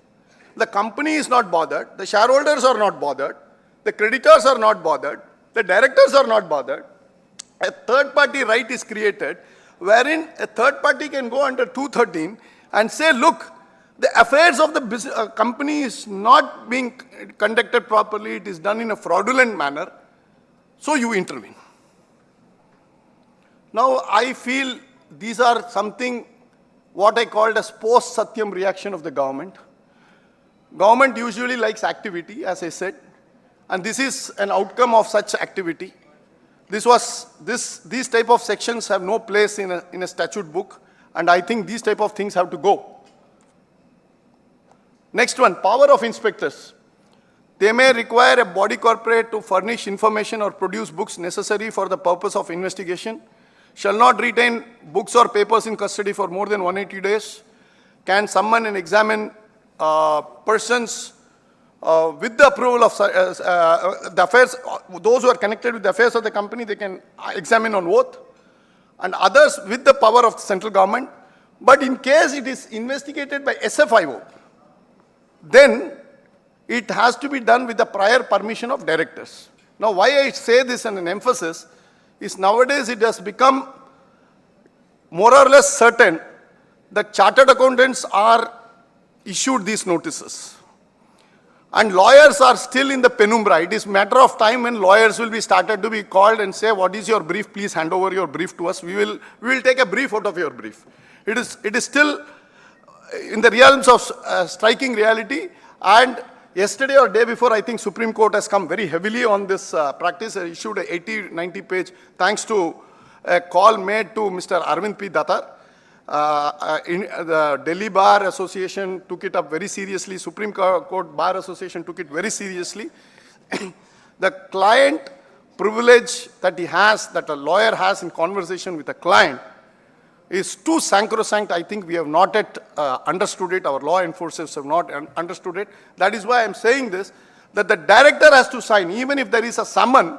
The company is not bothered, the shareholders are not bothered, the creditors are not bothered, the directors are not bothered. A third party right is created wherein a third party can go under 213 and say, look, the affairs of the company is not being conducted properly, it is done in a fraudulent manner, so you intervene. Now, I feel these are something what I called as post-Satyam reaction of the government. Government usually likes activity, as I said, and this is an outcome of such activity. These type of sections have no place in a statute book, and I think these type of things have to go. Next one, power of inspectors. They may require a body corporate to furnish information or produce books necessary for the purpose of investigation, shall not retain books or papers in custody for more than 180 days, can summon and examine persons with the approval of the affairs, those who are connected with the affairs of the company, they can examine on oath, and others with the power of the central government. But in case it is investigated by SFIO, then it has to be done with the prior permission of directors. Now, why I say this and an emphasis is nowadays it has become more or less certain that chartered accountants are issued these notices. And lawyers are still in the penumbra. It is a matter of time when lawyers will be started to be called and say, what is your brief? Please hand over your brief to us. We will take a brief out of your brief. It is still in the realms of striking reality. And yesterday or day before, I think Supreme Court has come very heavily on this practice. It issued an 80-90 page, thanks to a call made to Mr. Arvind P. Datar. The Delhi Bar Association took it up very seriously. Supreme Court Bar Association took it very seriously. The client privilege that he has, that a lawyer has in conversation with a client, is too sacrosanct. I think we have not yet understood it. Our law enforcers have not understood it. That is why I am saying this, that the director has to sign. Even if there is a summon,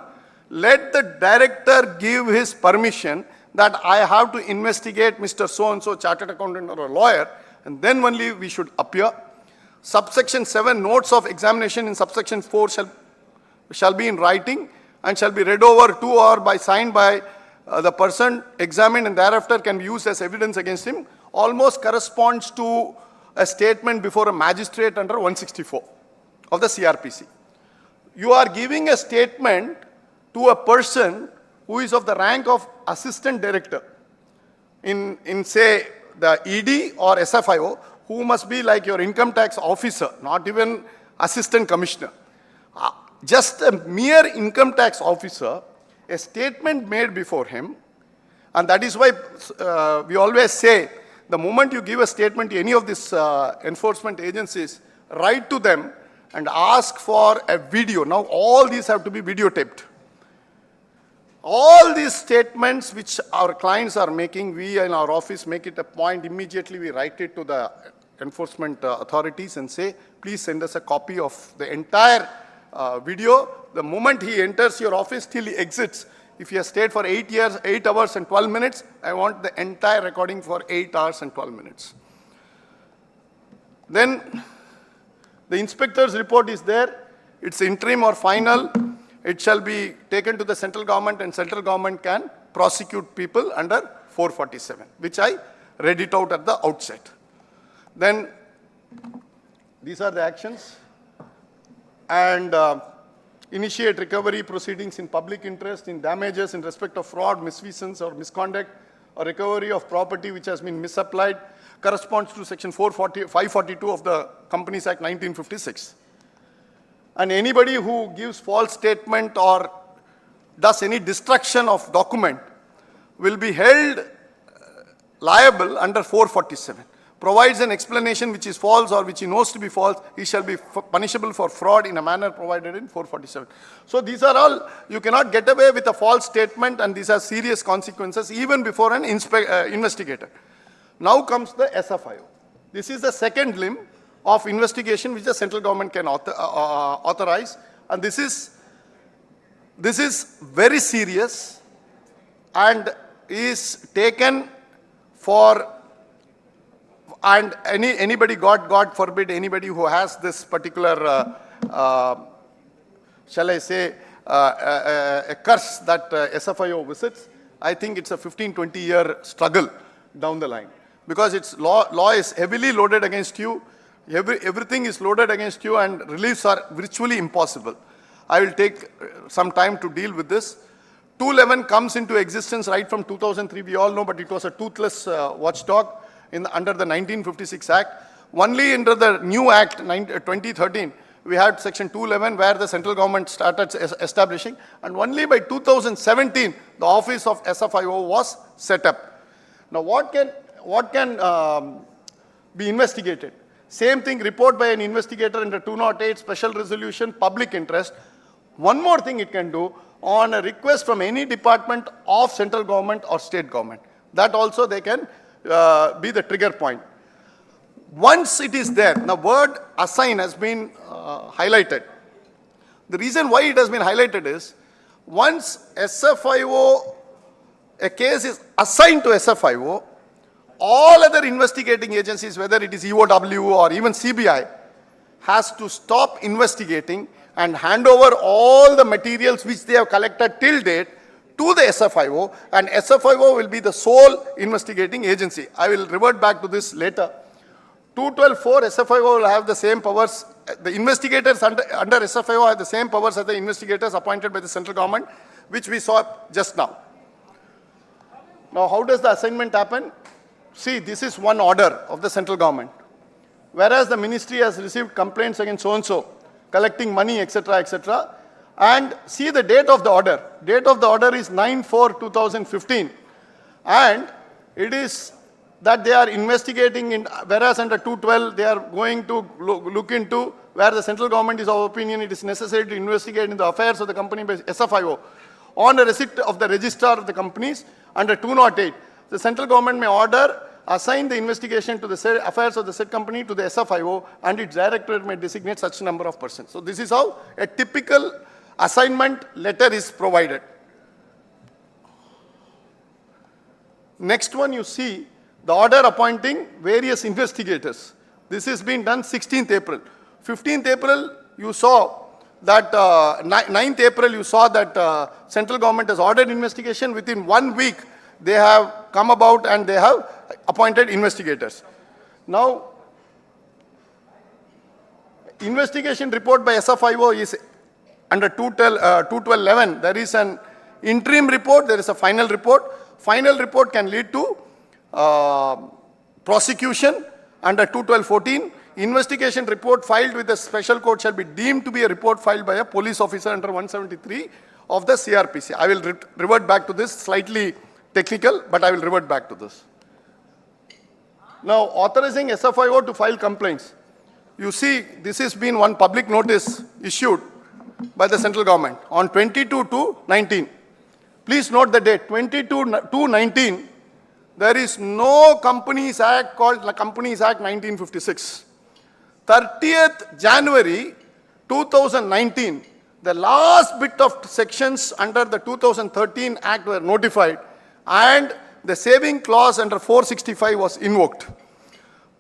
let the director give his permission that I have to investigate Mr. So-and-so, chartered accountant or a lawyer, and then only we should appear. Subsection 7, notes of examination in subsection 4 shall be in writing and shall be read over to or signed by the person examined, and thereafter can be used as evidence against him. Almost corresponds to a statement before a magistrate under 164 of the CRPC. You are giving a statement to a person who is of the rank of assistant director in say, the ED or SFIO, who must be like your income tax officer, not even assistant commissioner. Just a mere income tax officer, a statement made before him, and that is why we always say, the moment you give a statement to any of these enforcement agencies, write to them and ask for a video. Now all these have to be videotaped. All these statements which our clients are making, we in our office make it a point, immediately we write it to the enforcement authorities and say, please send us a copy of the entire video. The moment he enters your office till he exits, if he has stayed for 8 hours and 12 minutes, I want the entire recording for 8 hours and 12 minutes. Then the inspector's report is there. It's interim or final. It shall be taken to the central government, and central government can prosecute people under 447, which I read it out at the outset. Then these are the actions. And initiate recovery proceedings in public interest, in damages in respect of fraud, misfeasance or misconduct, or recovery of property which has been misapplied, corresponds to section 542 of the Companies Act 1956. And anybody who gives false statement or does any destruction of document will be held liable under 447. provides an explanation which is false or which he knows to be false, he shall be punishable for fraud in a manner provided in 447. So these are all, you cannot get away with a false statement, and these are serious consequences even before an investigator. Now comes the SFIO. This is the second limb of investigation which the central government can authorize, and this is very serious and is taken for, and anybody, God forbid, anybody who has this particular, shall I say, a curse that SFIO visits, I think it's a 15-20 year struggle down the line, because it's law is heavily loaded against you, everything is loaded against you, and reliefs are virtually impossible. I will take some time to deal with this. 211 comes into existence right from 2003, we all know, but it was a toothless watchdog under the 1956 Act. Only under the new Act, 2013, we had Section 211 where the central government started establishing, and only by 2017, the office of SFIO was set up. Now what can be investigated? Same thing, report by an investigator under 208, special resolution, public interest. One more thing it can do, on a request from any department of central government or state government. That also they can be the trigger point. Once it is there, the word assign has been highlighted. The reason why it has been highlighted is, once SFIO, a case is assigned to SFIO, all other investigating agencies, whether it is EOW or even CBI, has to stop investigating and hand over all the materials which they have collected till date to the SFIO, and SFIO will be the sole investigating agency. I will revert back to this later. 212(4) SFIO will have the same powers. The investigators under SFIO have the same powers as the investigators appointed by the central government, which we saw just now. Now, how does the assignment happen? See, this is one order of the central government. Whereas the ministry has received complaints against so-and-so, collecting money, etc., etc., and see the date of the order. Date of the order is 9/4/2015, and it is that they are investigating, whereas under 212 they are going to look into where the central government is of opinion it is necessary to investigate in the affairs of the company by SFIO. On a receipt of the registrar of the companies under 208, the central government may order assign the investigation to the affairs of the said company to the SFIO, and its directorate may designate such number of persons. So this is how a typical assignment letter is provided. Next one, you see the order appointing various investigators. This has been done 16th April. 15th April, you saw that 9th April, you saw that central government has ordered investigation. Within 1 week, they have come about and they have appointed investigators. Now, investigation report by SFIO is under 212(11). There is an interim report, there is a final report. Final report can lead to prosecution under 212(14). Investigation report filed with the special court shall be deemed to be a report filed by a police officer under 173 of the CRPC. I will revert back to this, slightly technical, but I will revert back to this. Now, authorizing SFIO to file complaints. You see, this has been one public notice issued by the central government on 22/2/19. Please note the date, 22/2/19. There is no Companies Act called Companies Act 1956. 30th January 2019, the last bit of sections under the 2013 Act were notified, and the saving clause under 465 was invoked.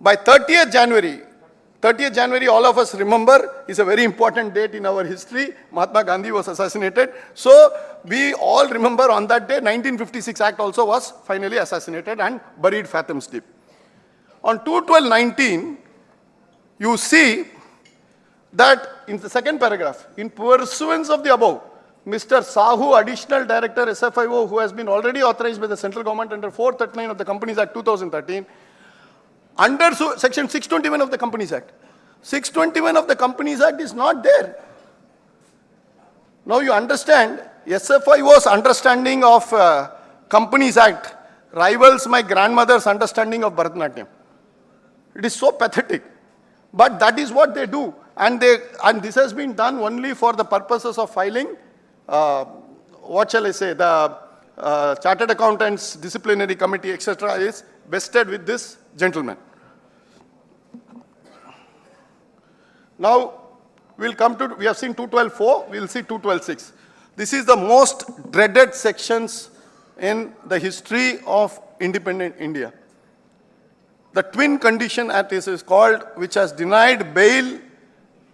By 30th January, all of us remember, is a very important date in our history. Mahatma Gandhi was assassinated. So we all remember on that day, 1956 Act also was finally assassinated and buried fathoms deep. On 2/12/19, you see that in the second paragraph, in pursuance of the above, Mr. Sahu, Additional Director SFIO, who has been already authorized by the central government under 439 of the Companies Act 2013, under section 621 of the Companies Act. 621 of the Companies Act is not there. Now you understand, SFIO's understanding of Companies Act rivals my grandmother's understanding of Bharatanatyam. It is so pathetic. But that is what they do. And this has been done only for the purposes of filing, what shall I say, the Chartered Accountants Disciplinary Committee, etc. is vested with this gentleman. Now, we have seen 212.4, we will see 212.6. This is the most dreaded sections in the history of independent India. The twin condition act is called, which has denied bail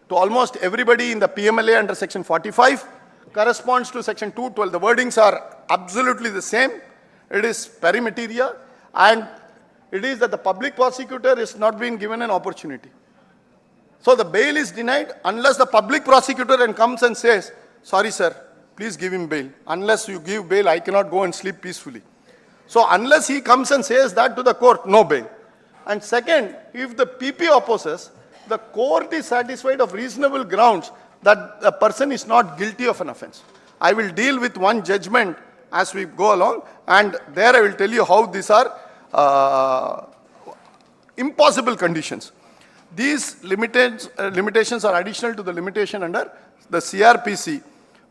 to almost everybody in the PMLA under section 45, corresponds to section 212. The wordings are absolutely the same. It is perimeteria, and it is that the public prosecutor is not being given an opportunity. So the bail is denied unless the public prosecutor comes and says, sorry sir, please give him bail. Unless you give bail, I cannot go and sleep peacefully. So unless he comes and says that to the court, no bail. And second, if the PP opposes, the court is satisfied of reasonable grounds that the person is not guilty of an offense. I will deal with one judgment as we go along, and there I will tell you how these are impossible conditions. These limitations are additional to the limitation under the CRPC,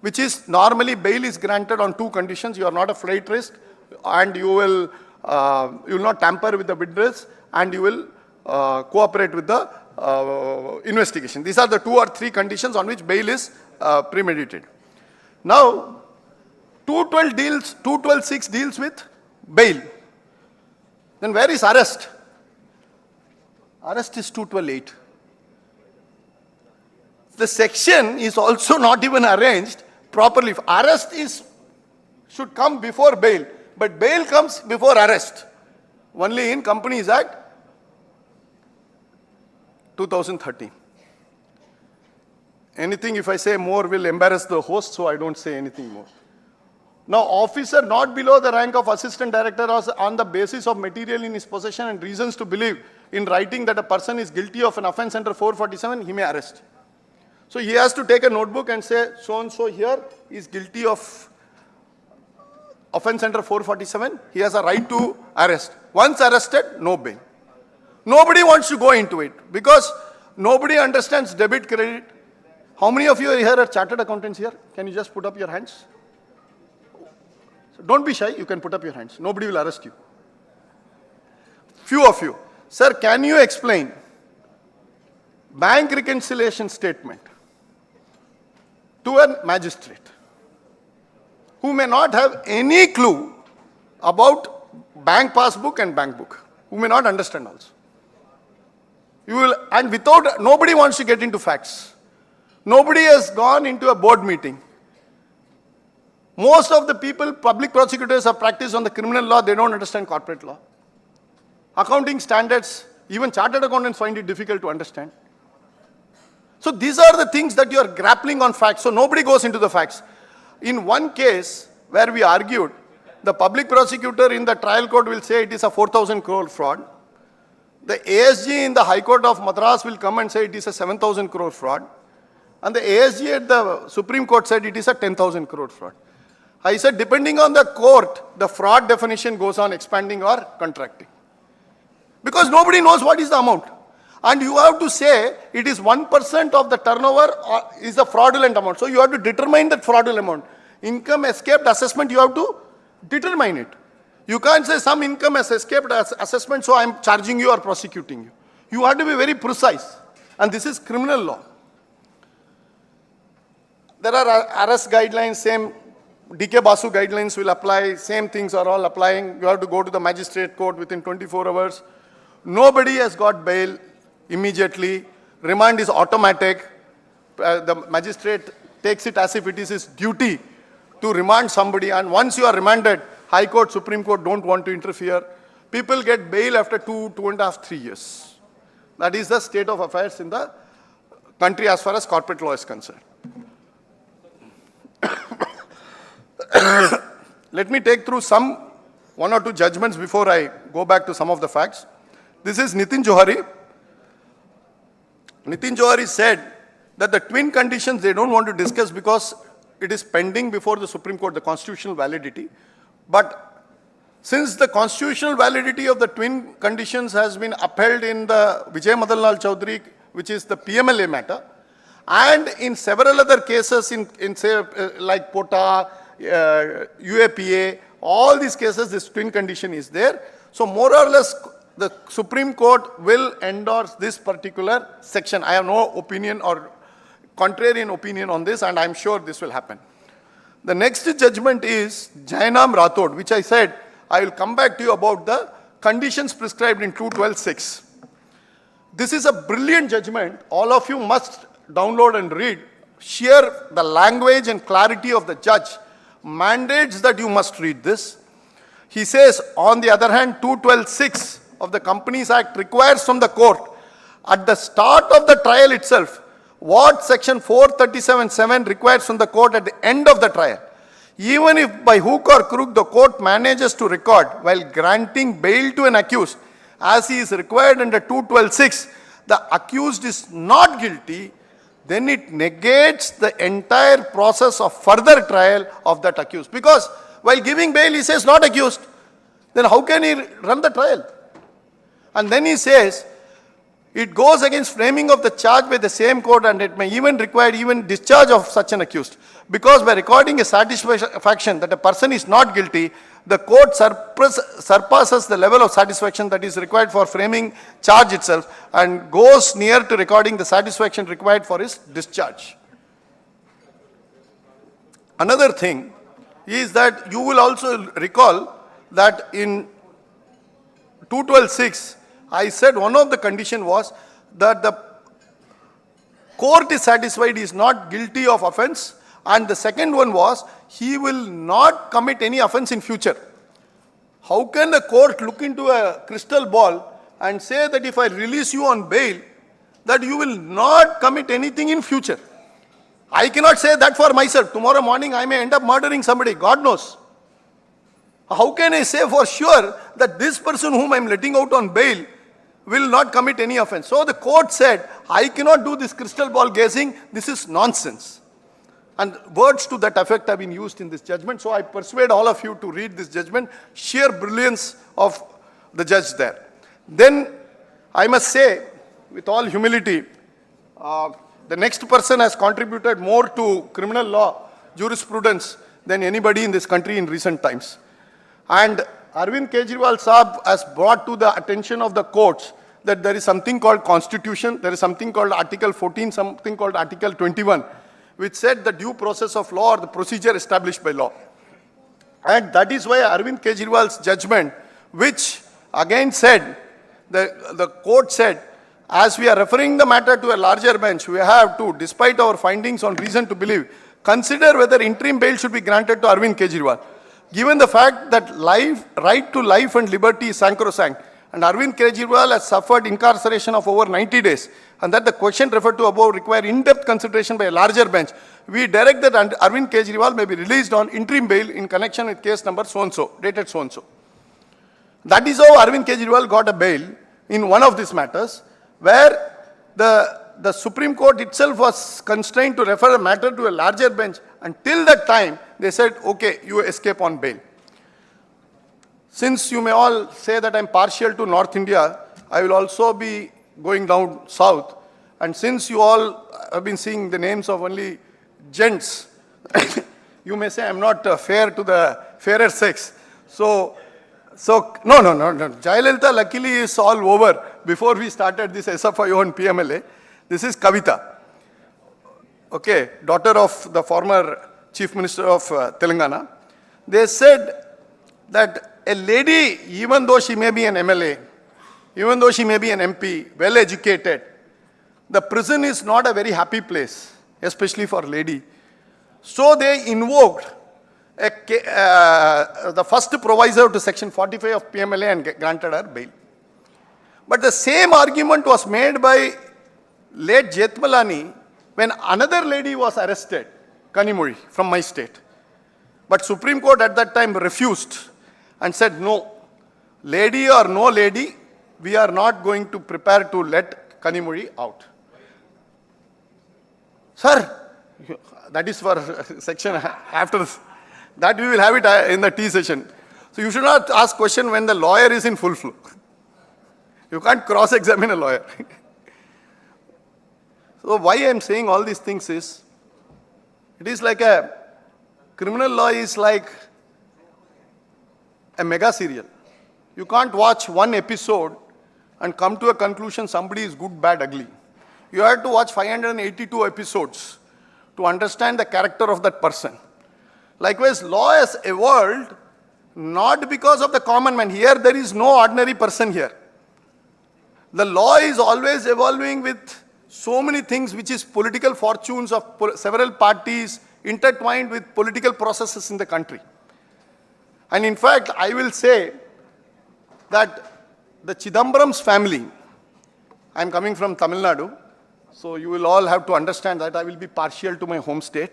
which is normally bail is granted on two conditions. You are not a flight risk, and you will not tamper with the witness, and you will cooperate with the investigation. These are the 2 or 3 conditions on which bail is premeditated. Now, 212.6 deals with bail. Then where is arrest? Arrest is 212.8. The section is also not even arranged properly. Arrest should come before bail, but bail comes before arrest. Only in Companies Act 2013. Anything if I say more will embarrass the host, so I don't say anything more. Now, officer not below the rank of assistant director on the basis of material in his possession and reasons to believe in writing that a person is guilty of an offense under 447, he may arrest. So he has to take a notebook and say, so-and-so here is guilty of offense under 447, he has a right to arrest. Once arrested, no bail. Nobody wants to go into it because nobody understands debit credit. How many of you here are chartered accountants here? Can you just put up your hands? So don't be shy, you can put up your hands. Nobody will arrest you. Few of you. Sir, can you explain bank reconciliation statement to a magistrate who may not have any clue about bank passbook and bank book, who may not understand also? Nobody wants to get into facts. Nobody has gone into a board meeting. Most of the people, public prosecutors, have practiced on the criminal law, they don't understand corporate law. Accounting standards, even chartered accountants find it difficult to understand. So these are the things that you are grappling on facts, so nobody goes into the facts. In one case where we argued, the public prosecutor in the trial court will say it is a 4,000 crore fraud. The ASG in the High Court of Madras will come and say it is a 7,000 crore fraud. And the ASG at the Supreme Court said it is a 10,000 crore fraud. I said, depending on the court, the fraud definition goes on expanding or contracting. Because nobody knows what is the amount. And you have to say it is 1% of the turnover is the fraudulent amount. So you have to determine that fraudulent amount. Income escaped assessment, you have to determine it. You can't say some income has escaped assessment, so I am charging you or prosecuting you. You have to be very precise. And this is criminal law. There are arrest guidelines, same DK Basu guidelines will apply, same things are all applying. You have to go to the magistrate court within 24 hours. Nobody has got bail immediately. Remand is automatic. The magistrate takes it as if it is his duty to remand somebody, and once you are remanded, High Court, Supreme Court don't want to interfere. People get bail after 2.5, 3 years. That is the state of affairs in the country as far as corporate law is concerned. Let me take through one or two judgments before I go back to some of the facts. This is Nitin Johari. Nitin Johari said that the twin conditions they don't want to discuss because it is pending before the Supreme Court, the constitutional validity. But Since the constitutional validity of the twin conditions has been upheld in the Vijay Madanlal Chaudhary, which is the PMLA matter, and in several other cases in say, like POTA, UAPA, all these cases, this twin condition is there. So more or less, the Supreme Court will endorse this particular section. I have no opinion or contrarian opinion on this, and I'm sure this will happen. The next judgment is Jainam Rathod, which I said I will come back to you about the conditions prescribed in 212(6). This is a brilliant judgment. All of you must download and read. Sheer the language and clarity of the judge mandates that you must read this. He says, on the other hand, 212(6) of the Companies Act requires from the court at the start of the trial itself what section 437(7) requires from the court at the end of the trial. Even if by hook or crook the court manages to record while granting bail to an accused, as he is required under 212(6), the accused is not guilty, then it negates the entire process of further trial of that accused. Because while giving bail, he says not accused. Then how can he run the trial? And then he says, it goes against framing of the charge by the same court, and it may even require even discharge of such an accused. Because by recording a satisfaction that a person is not guilty, the court surpasses the level of satisfaction that is required for framing charge itself and goes near to recording the satisfaction required for his discharge. Another thing is that you will also recall that in 212(6), I said one of the condition was that the court is satisfied he is not guilty of offense, and the second one was he will not commit any offense in future. How can the court look into a crystal ball and say that if I release you on bail, that you will not commit anything in future? I cannot say that for myself. Tomorrow morning I may end up murdering somebody, God knows. How can I say for sure that this person whom I am letting out on bail will not commit any offense? So the court said, I cannot do this crystal ball gazing, this is nonsense. And words to that effect have been used in this judgment. So I persuade all of you to read this judgment. Sheer brilliance of the judge there. Then I must say, with all humility, the next person has contributed more to criminal law jurisprudence than anybody in this country in recent times. And Arvind Kejriwal Saab has brought to the attention of the courts that there is something called Constitution, there is something called Article 14, something called Article 21, which said the due process of law or the procedure established by law. And that is why Arvind Kejriwal's judgment, which again said, the court said, as we are referring the matter to a larger bench, we have to, despite our findings on reason to believe, consider whether interim bail should be granted to Arvind Kejriwal. Given the fact that right to life and liberty is sacrosanct, and Arvind Kejriwal has suffered incarceration of over 90 days, and that the question referred to above require in-depth consideration by a larger bench, we direct that Arvind Kejriwal may be released on interim bail in connection with case number so-and-so, dated so-and-so. That is how Arvind Kejriwal got a bail in one of these matters, where the Supreme Court itself was constrained to refer a matter to a larger bench. Until that time, they said, okay, you escape on bail. Since you may all say that I'm partial to North India, I will also be going down south. And since you all have been seeing the names of only gents, you may say I'm not fair to the fairer sex. No. Jayalalitha luckily is all over before we started this SFIO and PMLA. This is Kavita, okay, daughter of the former Chief Minister of Telangana. They said that a lady, even though she may be an MLA, even though she may be an MP, well educated, the prison is not a very happy place, especially for a lady. So they invoked the first proviso to section 45 of PMLA and granted her bail. But the same argument was made by late Jethmalani when another lady was arrested, Kanimuri, from my state. But Supreme Court at that time refused and said, no, lady or no lady, we are not going to prepare to let Kanimuri out. Sir, that is for section after this. That we will have it in the tea session. So you should not ask question when the lawyer is in full flow. You can't cross-examine a lawyer. So why I am saying all these things is, it is like criminal law is like a mega serial. You can't watch one episode and come to a conclusion somebody is good, bad, ugly. You have to watch 582 episodes to understand the character of that person. Likewise, law has evolved not because of the common man. Here there is no ordinary person here. The law is always evolving with so many things which is political fortunes of several parties intertwined with political processes in the country. And in fact, I will say that the Chidambaram's family, I am coming from Tamil Nadu, so you will all have to understand that I will be partial to my home state,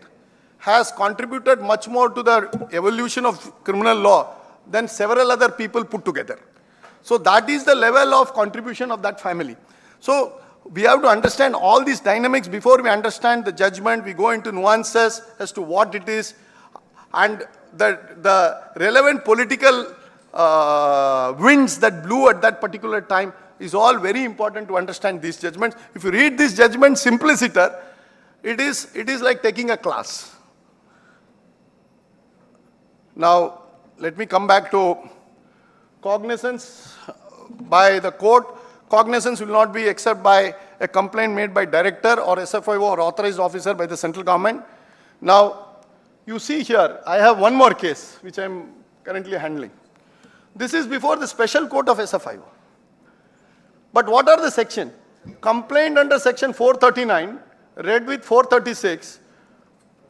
has contributed much more to the evolution of criminal law than several other people put together. So that is the level of contribution of that family. So we have to understand all these dynamics before we understand the judgment. We go into nuances as to what it is, and the relevant political winds that blew at that particular time is all very important to understand these judgments. If you read this judgment simpliciter, it is like taking a class. Now, let me come back to cognizance by the court. Cognizance will not be except by a complaint made by director or SFIO or authorized officer by the central government. Now, you see here, I have one more case which I am currently handling. This is before the special court of SFIO. But what are the sections? Complaint under section 439, read with 436,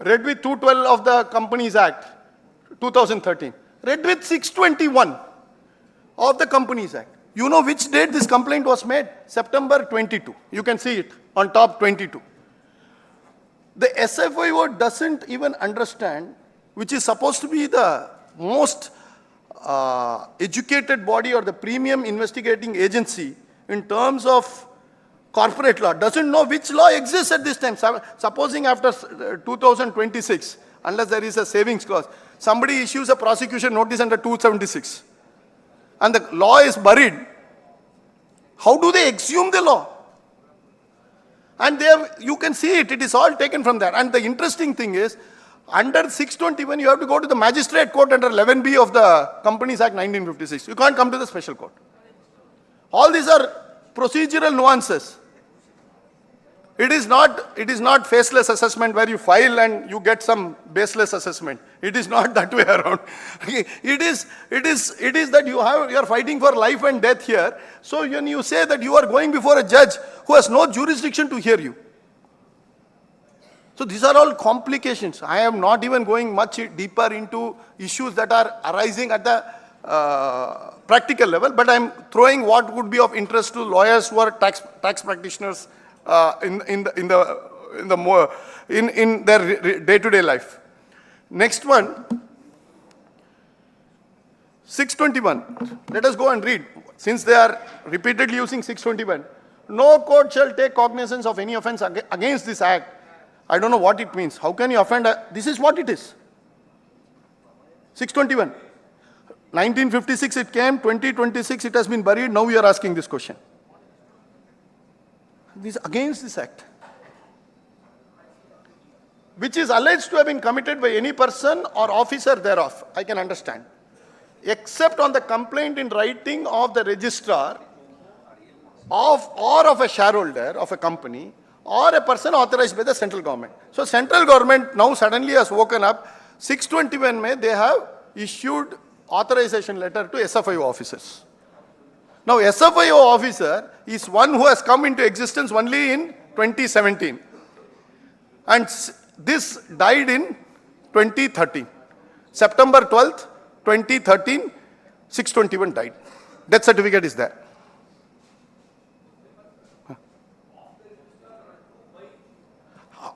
read with 212 of the Companies Act, 2013, read with 621 of the Companies Act. You know which date this complaint was made? September 22. You can see it on top, 22. The SFIO doesn't even understand, which is supposed to be the most educated body or the premium investigating agency in terms of corporate law, doesn't know which law exists at this time. Supposing after 2026, unless there is a savings clause, somebody issues a prosecution notice under 276 and the law is buried, how do they exhume the law? And there you can see it is all taken from there. And the interesting thing is, under 621, you have to go to the magistrate court under 11B of the Companies Act 1956. You can't come to the special court. All these are procedural nuances. It is not faceless assessment where you file and you get some baseless assessment. It is not that way around. It is that you are fighting for life and death here. So when you say that you are going before a judge who has no jurisdiction to hear you. So these are all complications. I am not even going much deeper into issues that are arising at the practical level, but I am throwing what would be of interest to lawyers who are tax practitioners in their day-to-day life. Next one, 621. Let us go and read. Since they are repeatedly using 621, no court shall take cognizance of any offense against this act. I don't know what it means. How can you offend? This is what it is. 621. 1956 it came, 2026 it has been buried. Now we are asking this question. This against this act, which is alleged to have been committed by any person or officer thereof, I can understand, except on the complaint in writing of the registrar or of a shareholder of a company or a person authorized by the central government. So central government now suddenly has woken up. 621 May they have issued authorization letter to SFIO officers. Now SFIO officer is one who has come into existence only in 2017 and this died in 2013. September 12th, 2013, 621 died. Death certificate is there.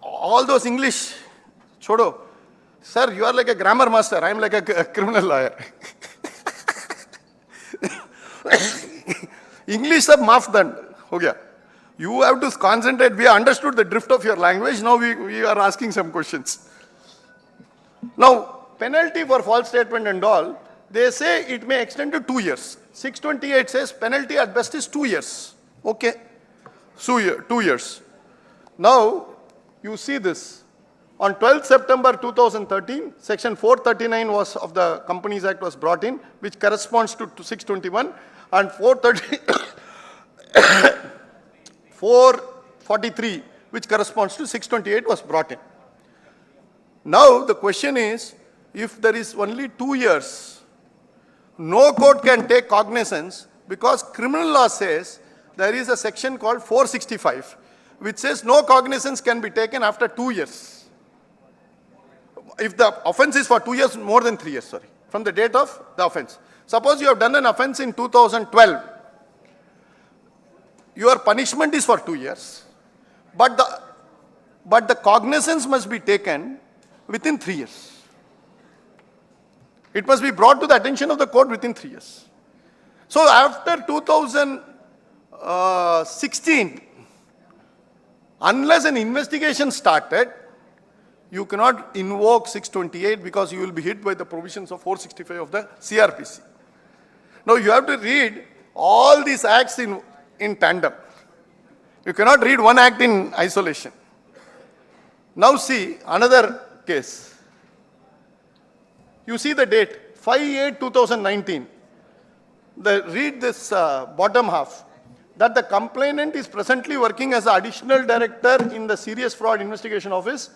All those English, chodo. Sir, you are like a grammar master. I am like a criminal lawyer. English sab maaf dand ho gaya. You have to concentrate. We have understood the drift of your language. Now we are asking some questions. Now, penalty for false statement and all, They say it may extend to 2 years. 628 says penalty at best is 2 years. Okay. So 2 years. Now, you see this. On 12th September 2013, Section 439 was of the Companies Act was brought in, which corresponds to 621, and 443, which corresponds to 628, was brought in. Now, the question is, if there is only 2 years, no court can take cognizance because criminal law says there is a section called 465, which says no cognizance can be taken after 2 years. If the offense is for 2 years, more than 3 years, sorry, from the date of the offense. Suppose you have done an offense in 2012. Your punishment is for 2 years, but the cognizance must be taken within 3 years. It must be brought to the attention of the court within 3 years. So after 2016, unless an investigation started, you cannot invoke 628 because you will be hit by the provisions of 465 of the CRPC. Now you have to read all these acts in tandem. You cannot read one act in isolation. Now see another case. You see the date, 5/8/2019. Read this bottom half, that the complainant is presently working as an additional director in the Serious Fraud Investigation Office,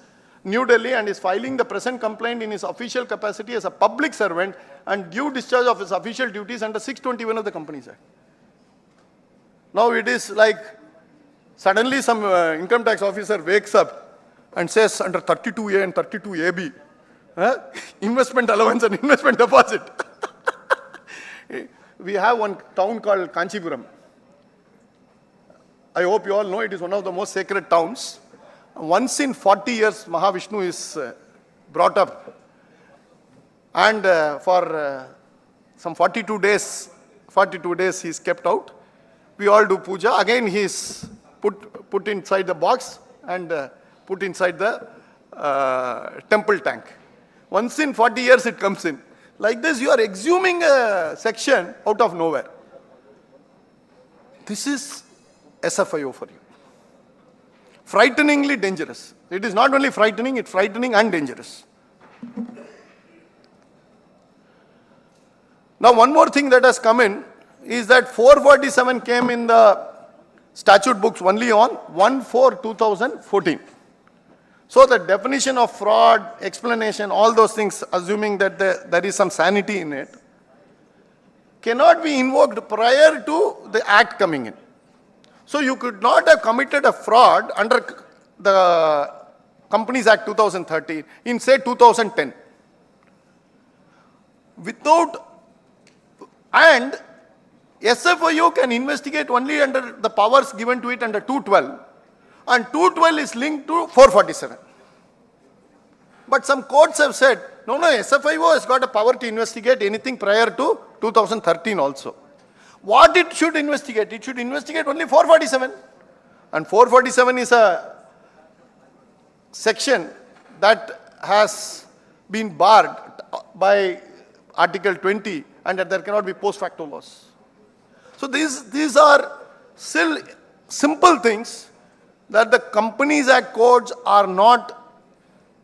New Delhi, and is filing the present complaint in his official capacity as a public servant and due discharge of his official duties under 621 of the Companies Act. Now it is like suddenly some income tax officer wakes up and says under 32A and 32AB, investment allowance and investment deposit. We have one town called Kanchipuram. I hope you all know it is one of the most sacred towns. Once in 40 years, Mahavishnu is brought up. And for some 42 days he is kept out. We all do puja. Again he is put inside the box and put inside the temple tank. Once in 40 years it comes in. Like this, you are exhuming a section out of nowhere. This is SFIO for you. Frighteningly dangerous. It is not only frightening, it's frightening and dangerous. Now, one more thing that has come in is that 447 came in the statute books only on 1/4/2014. So the definition of fraud, explanation, all those things, assuming that there is some sanity in it, cannot be invoked prior to the act coming in. So you could not have committed a fraud under the Companies Act 2013 in say 2010. And SFIO can investigate only under the powers given to it under 212. And 212 is linked to 447. But some courts have said, no, SFIO has got a power to investigate anything prior to 2013 also. What it should investigate? It should investigate only 447. And 447 is a section that has been barred by Article 20 and that there cannot be post facto laws. So these are still simple things that the Companies Act courts are not,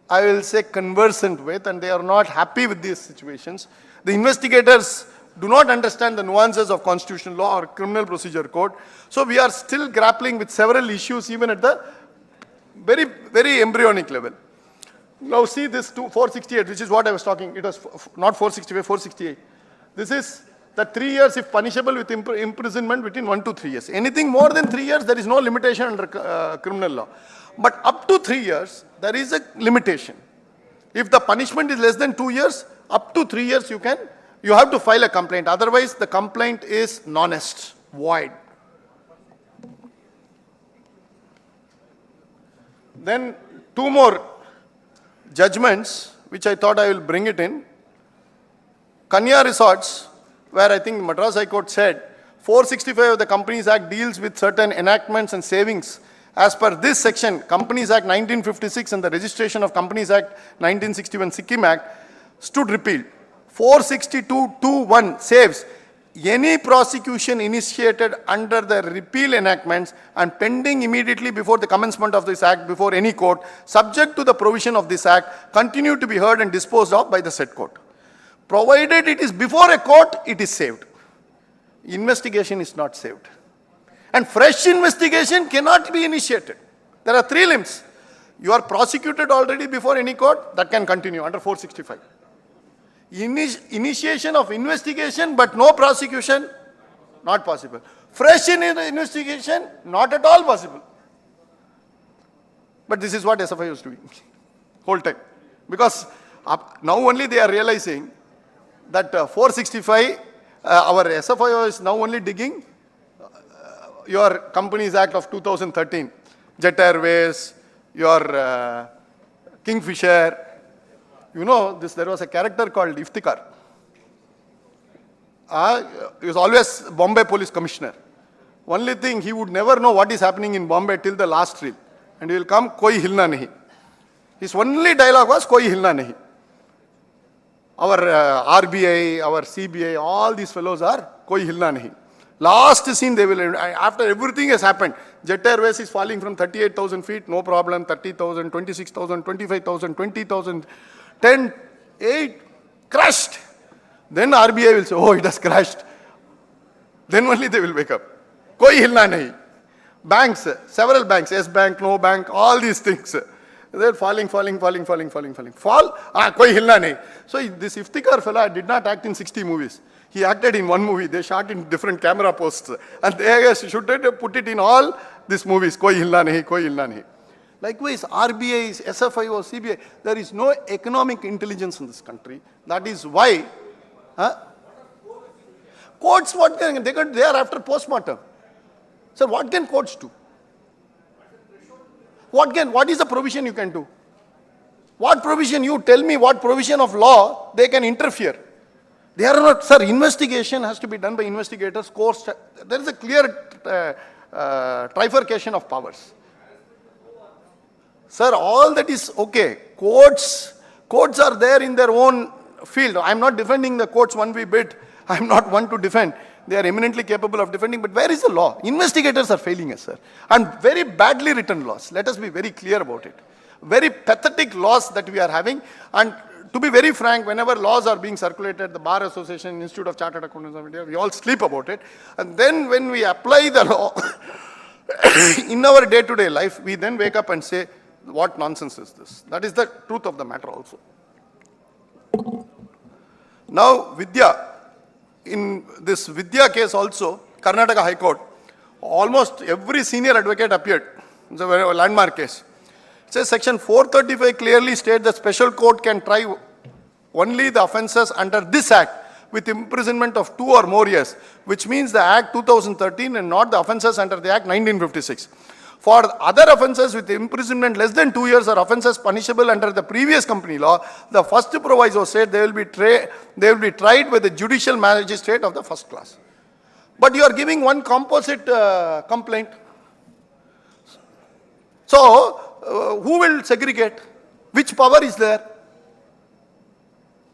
I will say, conversant with, and they are not happy with these situations. The investigators do not understand the nuances of constitutional law or criminal procedure code. So we are still grappling with several issues even at the very, very embryonic level. Now see this 468, which is what I was talking. It was not 465, 468. This is the 3 years if punishable with imprisonment between 1 to 3 years. Anything more than 3 years, there is no limitation under criminal law. But up to 3 years, there is a limitation. If the punishment is less than 2 years, up to 3 years you have to file a complaint. Otherwise, the complaint is non-est, void. Then 2 more judgments, which I thought I will bring it in. Kanya Resorts, where I think Madras High Court said 465 of the Companies Act deals with certain enactments and savings. As per this section, Companies Act 1956 and the Registration of Companies Act 1961 Sikkim Act stood repealed. 462(2)(1) says, any prosecution initiated under the repeal enactments and pending immediately before the commencement of this act before any court, subject to the provision of this act, continue to be heard and disposed of by the said court. Provided it is before a court, it is saved. Investigation is not saved. And fresh investigation cannot be initiated. There are three limbs. You are prosecuted already before any court, that can continue under 465. Initiation of investigation but no prosecution, not possible. Fresh investigation, not at all possible. But this is what SFI was doing whole time. Because now only they are realizing that 465, our SFIO is now only digging your Companies Act of 2013, Jet Airways, your Kingfisher. You know, there was a character called Iftikhar. He was always Bombay Police Commissioner. Only thing, he would never know what is happening in Bombay till the last reel. And he will come, koi hilna nahi. His only dialogue was, koi hilna nahi. Our RBI, our CBI, all these fellows are, koi hilna nahi. Last scene they will, after everything has happened, Jet Airways is falling from 38,000 feet, no problem, 30,000, 26,000, 25,000, 20,000, 10, 8, crashed. Then RBI will say, oh, it has crashed. Then only they will wake up. Koi hilna nahi. Banks, several banks, yes bank, no bank, all these things. They're falling. Fall, koi hilna nahi. So this Iftikhar fella did not act in 60 movies. He acted in one movie. They shot in different camera posts. And they should put it in all these movies. Koi hilna nahi, koi hilna nahi. Likewise, RBI, SFIO, CBI, there is no economic intelligence in this country. That is why courts, what can they are after post-mortem. Sir, what can courts do? What is the provision you can do? What provision? You tell me what provision of law they can interfere. They are not, sir, investigation has to be done by investigators. Courts, there is a clear trifurcation of powers. Sir, all that is okay. Courts are there in their own field. I am not defending the courts one wee bit. I am not one to defend. They are eminently capable of defending. But where is the law? Investigators are failing us, sir. And very badly written laws. Let us be very clear about it. Very pathetic laws that we are having. And to be very frank, whenever laws are being circulated, the Bar Association, Institute of Chartered Accountants of India, we all sleep about it. And then when we apply the law in our day-to-day life, we then wake up and say, what nonsense is this? That is the truth of the matter also. Now, Vidya, in this Vidya case also, Karnataka High Court, almost every senior advocate appeared. It's a very landmark case. It says section 435 clearly states that special court can try only the offences under this act with imprisonment of 2 or more years, which means the Act 2013 and not the offences under the Act 1956. For other offences with imprisonment less than 2 years or offences punishable under the previous company law, the first proviso said they will be tried by the judicial magistrate of the first class. But you are giving one composite complaint. So, who will segregate? Which power is there?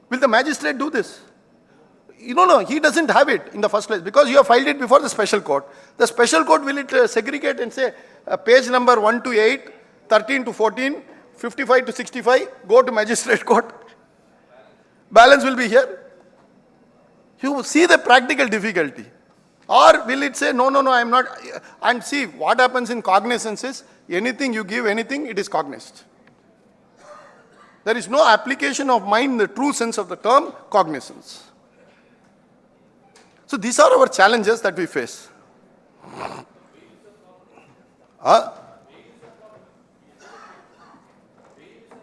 Will the magistrate do this? No, he doesn't have it in the first place because you have filed it before the special court. The special court will it segregate and say page number 1 to 8, 13 to 14, 55 to 65, go to magistrate court. Balance will be here. You see the practical difficulty. Or will it say, no, I am not. And see, what happens in cognizance is, anything you give anything, it is cognized. There is no application of mind in the true sense of the term cognizance. So these are our challenges that we face.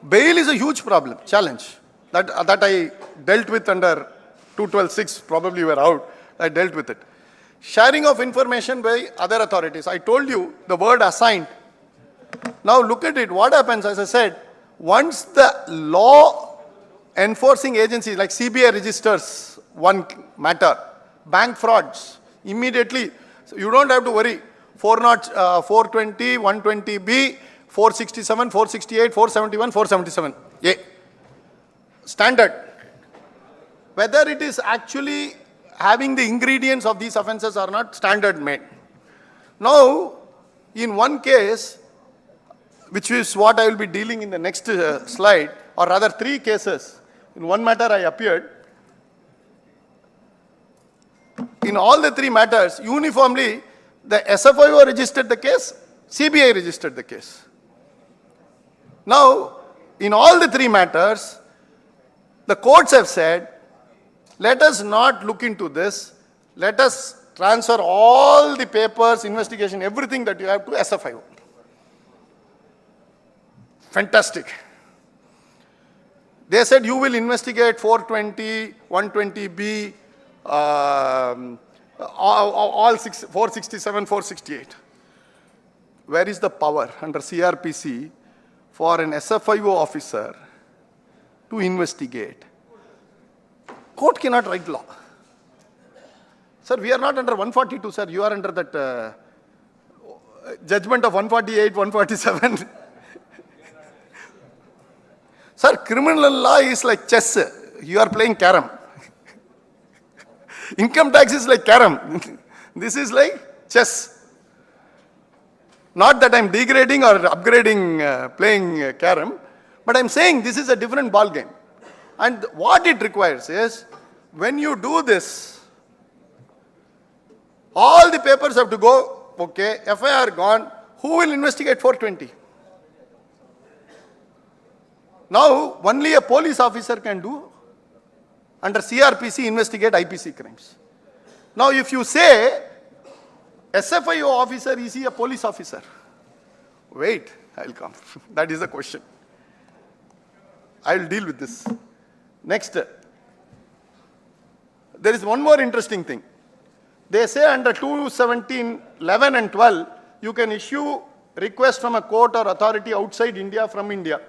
Bail is a huge problem, challenge. That I dealt with under 212(6), probably you were out, I dealt with it. Sharing of information by other authorities. I told you the word assigned. Now look at it, what happens, as I said, once the law enforcing agencies like CBI registers one matter, bank frauds, immediately, so you don't have to worry. 420, 120B, 467, 468, 471, 477. Yeah. Standard. whether it is actually having the ingredients of these offenses or not standard made. Now, in one case, which is what I will be dealing in the next slide, or rather 3 cases. In one matter I appeared. In all the 3 matters, uniformly, the SFIO registered the case, CBI registered the case. Now, in all the 3 matters, the courts have said, let us not look into this, let us transfer all the papers, investigation, everything that you have to SFIO. Fantastic. They said you will investigate 420, 120B, all 467, 468. Where is the power under CRPC for an SFIO officer to investigate? Court cannot write law. Sir, we are not under 142, sir. You are under that judgment of 148, 147. Sir, criminal law is like chess. You are playing carom. Income tax is like carom. This is like chess. Not that I am degrading or upgrading playing carom, but I am saying this is a different ball game. And what it requires is, when you do this, all the papers have to go, okay, FIR gone, who will investigate 420? Now, only a police officer can do, under CRPC, investigate IPC crimes. Now, if you say, SFIO officer, is he a police officer? Wait, I'll come. That is the question. I'll deal with this. Next. There is one more interesting thing. They say under 217, 11 and 12, you can issue request from a court or authority outside India from India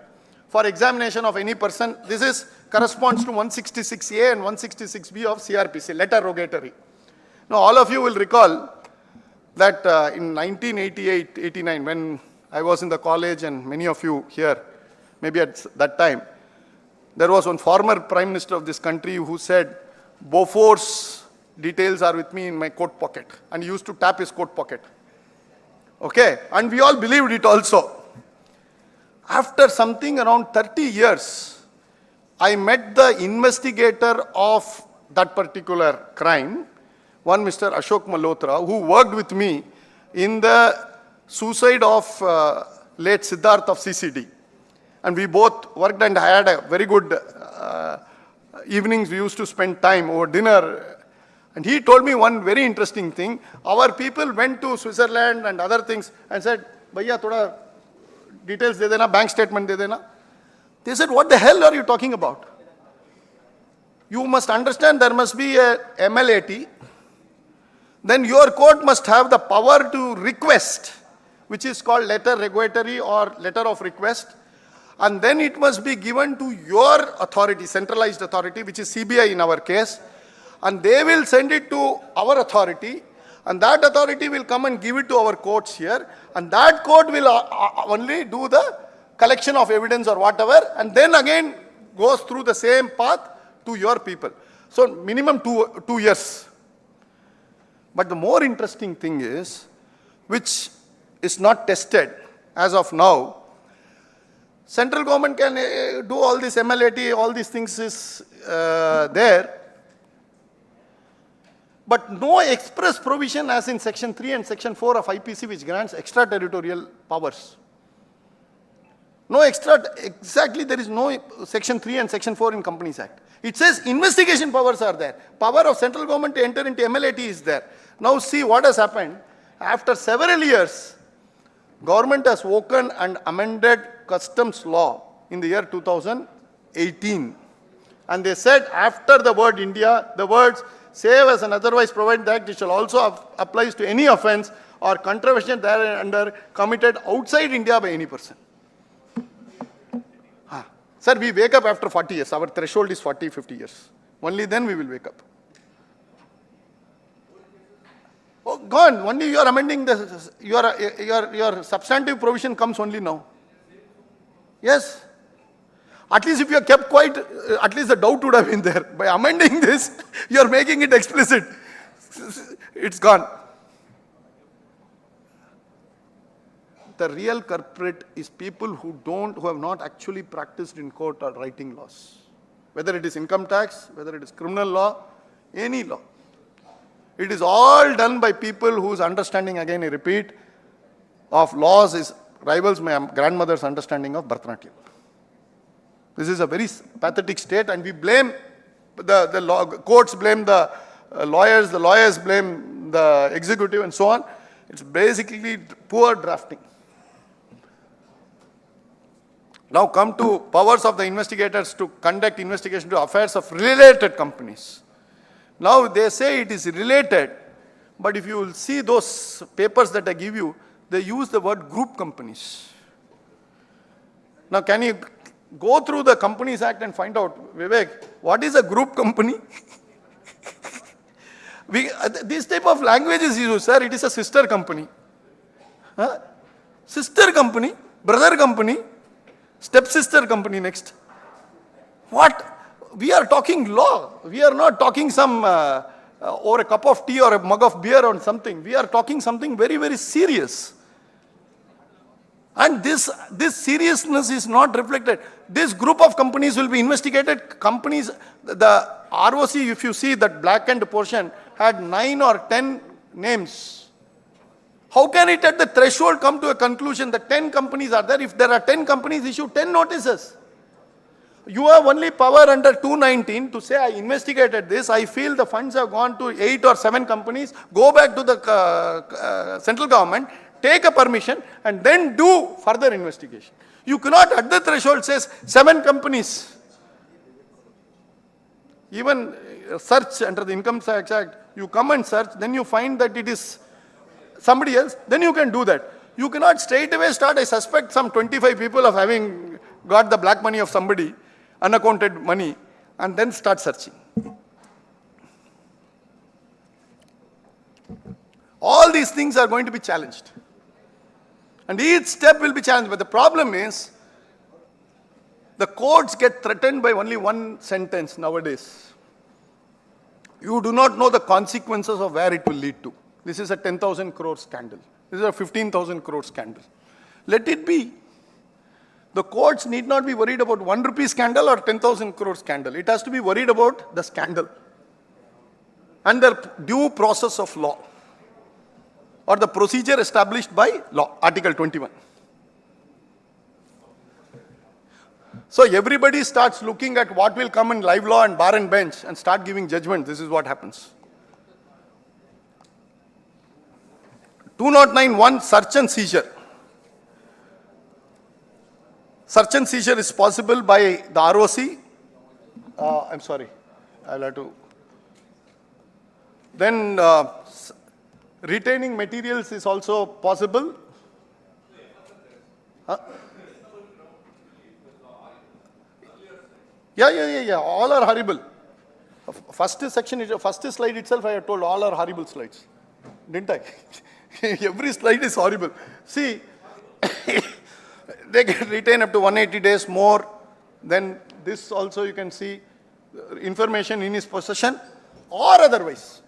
for examination of any person. This corresponds to 166A and 166B of CRPC, letter rogatory. Now, all of you will recall that in 1988-89, when I was in the college and many of you here, maybe at that time, there was one former Prime Minister of this country who said, Bofor's details are with me in my coat pocket. And he used to tap his coat pocket. Okay, and we all believed it also. After something around 30 years, I met the investigator of that particular crime, one Mr. Ashok Malhotra, who worked with me in the suicide of late Siddharth of CCD. And we both worked and had a very good evenings. We used to spend time over dinner. And he told me one very interesting thing. Our people went to Switzerland and other things and said, Bhaiya, thoda details de dena, bank statement de dena. They said, what the hell are you talking about? You must understand there must be a MLAT. Then your court must have the power to request, which is called letter regulatory or letter of request. And then it must be given to your authority, centralized authority, which is CBI in our case. And they will send it to our authority. And that authority will come and give it to our courts here. And that court will only do the collection of evidence or whatever. And then again goes through the same path to your people. So minimum two years. But the more interesting thing is, which is not tested as of now, central government can do all this MLAT, all these things is there. But no express provision as in Section 3 and Section 4 of IPC which grants extraterritorial powers. No exactly there is no Section 3 and Section 4 in Companies Act. It says investigation powers are there. Power of central government to enter into MLAT is there. Now see what has happened. After several years, government has woken and amended customs law in the year 2018. And they said after the word India, the words save as and otherwise provide that it shall also applies to any offense or contravention thereunder committed outside India by any person. Sir, we wake up after 40 years. Our threshold is 40, 50 years. Only then we will wake up. Oh, gone. Only you are amending the, your substantive provision comes only now. Yes. At least if you are kept quiet, at least the doubt would have been there. By amending this, you are making it explicit. It's gone. The real culprit is people who have not actually practiced in court or writing laws. Whether it is income tax, whether it is criminal law, any law. It is all done by people whose understanding, again I repeat, of laws rivals my grandmother's understanding of Bharatanatyam. This is a very pathetic state, and we blame the courts blame the lawyers blame the executive, and so on. It's basically poor drafting. Now come to powers of the investigators to conduct investigation to affairs of related companies. Now they say it is related, but if you will see those papers that I give you, they use the word group companies. Now can you go through the Companies Act and find out, Vivek, what is a group company? This type of language is used, sir. It is a sister company. Huh? Sister company, brother company, stepsister company next. What? We are talking law. We are not talking some or a cup of tea or a mug of beer or something. We are talking something very, very serious. And this seriousness is not reflected. This group of companies will be investigated. Companies, the ROC, if you see that blackened portion, had 9 or 10 names. How can it at the threshold come to a conclusion that 10 companies are there? If there are 10 companies, issue 10 notices. You have only power under 219 to say, I investigated this, I feel the funds have gone to 8 or 7 companies, go back to the central government, take a permission, and then do further investigation. You cannot at the threshold say 7 companies. Even search under the Income Tax Act, you come and search, then you find that it is somebody else, then you can do that. You cannot straight away start, I suspect some 25 people of having got the black money of somebody, unaccounted money, and then start searching. All these things are going to be challenged. And each step will be challenged. But the problem is, the courts get threatened by only one sentence nowadays. You do not know the consequences of where it will lead to. This is a 10,000 crore scandal. This is a 15,000 crore scandal. Let it be. The courts need not be worried about 1 rupee scandal or 10,000 crore scandal. It has to be worried about the scandal and the due process of law or the procedure established by law, Article 21. So everybody starts looking at what will come in live law and bar and bench and start giving judgment. This is what happens. 2091 search and seizure. Search and seizure is possible by the ROC. I'm sorry, I'll have to. Then retaining materials is also possible. Huh? Yeah. All are horrible. First section, first slide itself, I have told all are horrible slides, didn't I? Every slide is horrible. See, they can retain up to 180 days more. Then this also you can see information in his possession or otherwise.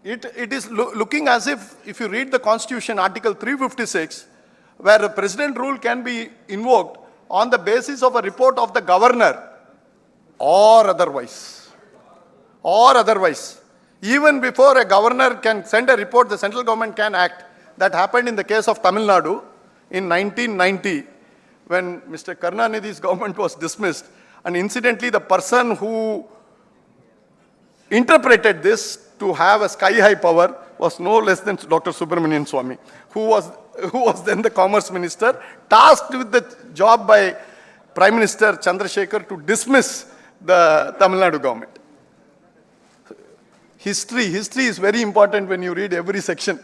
It is looking as if you read the Constitution, Article 356, where the President rule can be invoked on the basis of a report of the governor or otherwise. Or otherwise. Even before a governor can send a report, the central government can act. That happened in the case of Tamil Nadu in 1990 when Mr. Karunanidhi's government was dismissed. And incidentally, the person who interpreted this to have a sky-high power was no less than Dr. Subramanian Swamy, who was then the commerce minister, tasked with the job by Prime Minister Chandrasekhar to dismiss the Tamil Nadu government. History is very important when you read every section.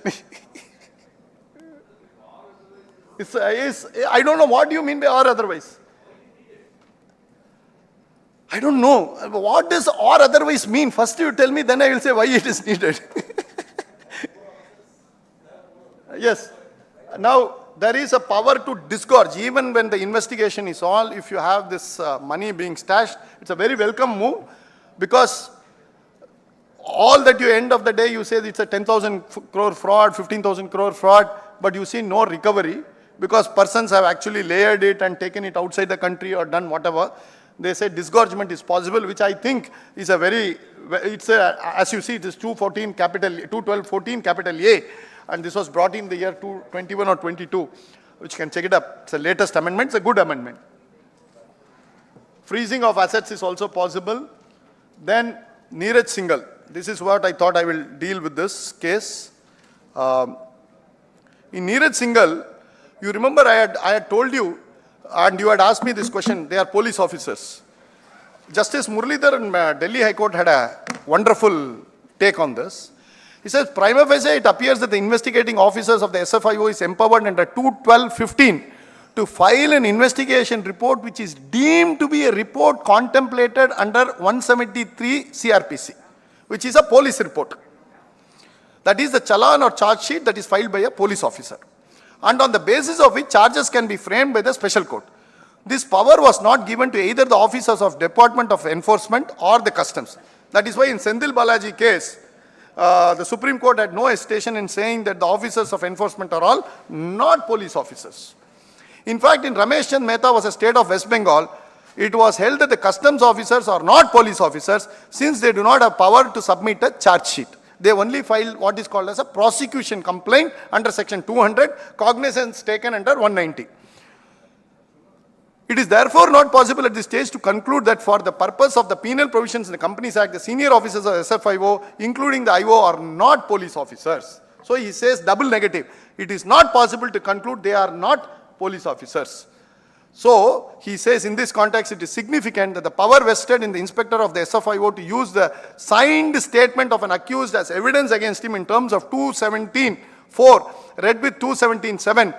I don't know what you mean by or otherwise. I don't know. What does or otherwise mean? First you tell me, then I will say why it is needed. Yes. Now, there is a power to disgorge even when the investigation is all. If you have this money being stashed, it's a very welcome move, because all that you end of the day, you say it's a 10,000 crore fraud, 15,000 crore fraud, but you see no recovery because persons have actually layered it and taken it outside the country or done whatever. They say disgorgement is possible, which I think is a very, as you see, it is 212.14 capital A, and this was brought in the year 2021 or 22, which can check it up. It's the latest amendment, it's a good amendment. Freezing of assets is also possible. Then Neeraj Singhal. This is what I thought I will deal with this case. In Neeraj Singhal, you remember I had told you, and you had asked me this question, they are police officers. Justice Muralidhar in Delhi High Court had a wonderful take on this. He says, prima facie, it appears that the investigating officers of the SFIO is empowered under 212.15 to file an investigation report which is deemed to be a report contemplated under 173 CRPC, which is a police report. That is the challan or charge sheet that is filed by a police officer, and on the basis of which charges can be framed by the special court. This power was not given to either the officers of Department of Enforcement or the Customs. That is why in Senthil Balaji case, the Supreme Court had no hesitation in saying that the officers of enforcement are all not police officers. In fact, in Ramesh Chand Mehta was a state of West Bengal, it was held that the customs officers are not police officers since they do not have power to submit a charge sheet. They only file what is called as a prosecution complaint under section 200, cognizance taken under 190. It is therefore not possible at this stage to conclude that for the purpose of the penal provisions in the Companies Act, the senior officers of SFIO, including the IO, are not police officers. So he says double negative. It is not possible to conclude they are not police officers. So he says in this context it is significant that the power vested in the inspector of the SFIO to use the signed statement of an accused as evidence against him in terms of 217.4 read with 217.7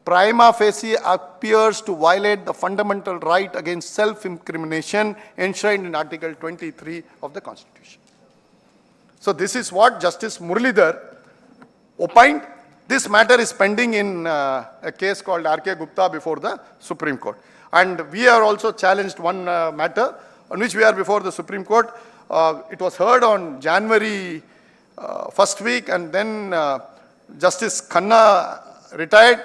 prima facie appears to violate the fundamental right against self-incrimination enshrined in Article 23 of the Constitution. So this is what Justice Muralidhar opined. This matter is pending in a case called R.K. Gupta before the Supreme Court. And we have also challenged one matter on which we are before the Supreme Court. It was heard on January first week, and then Justice Khanna retired.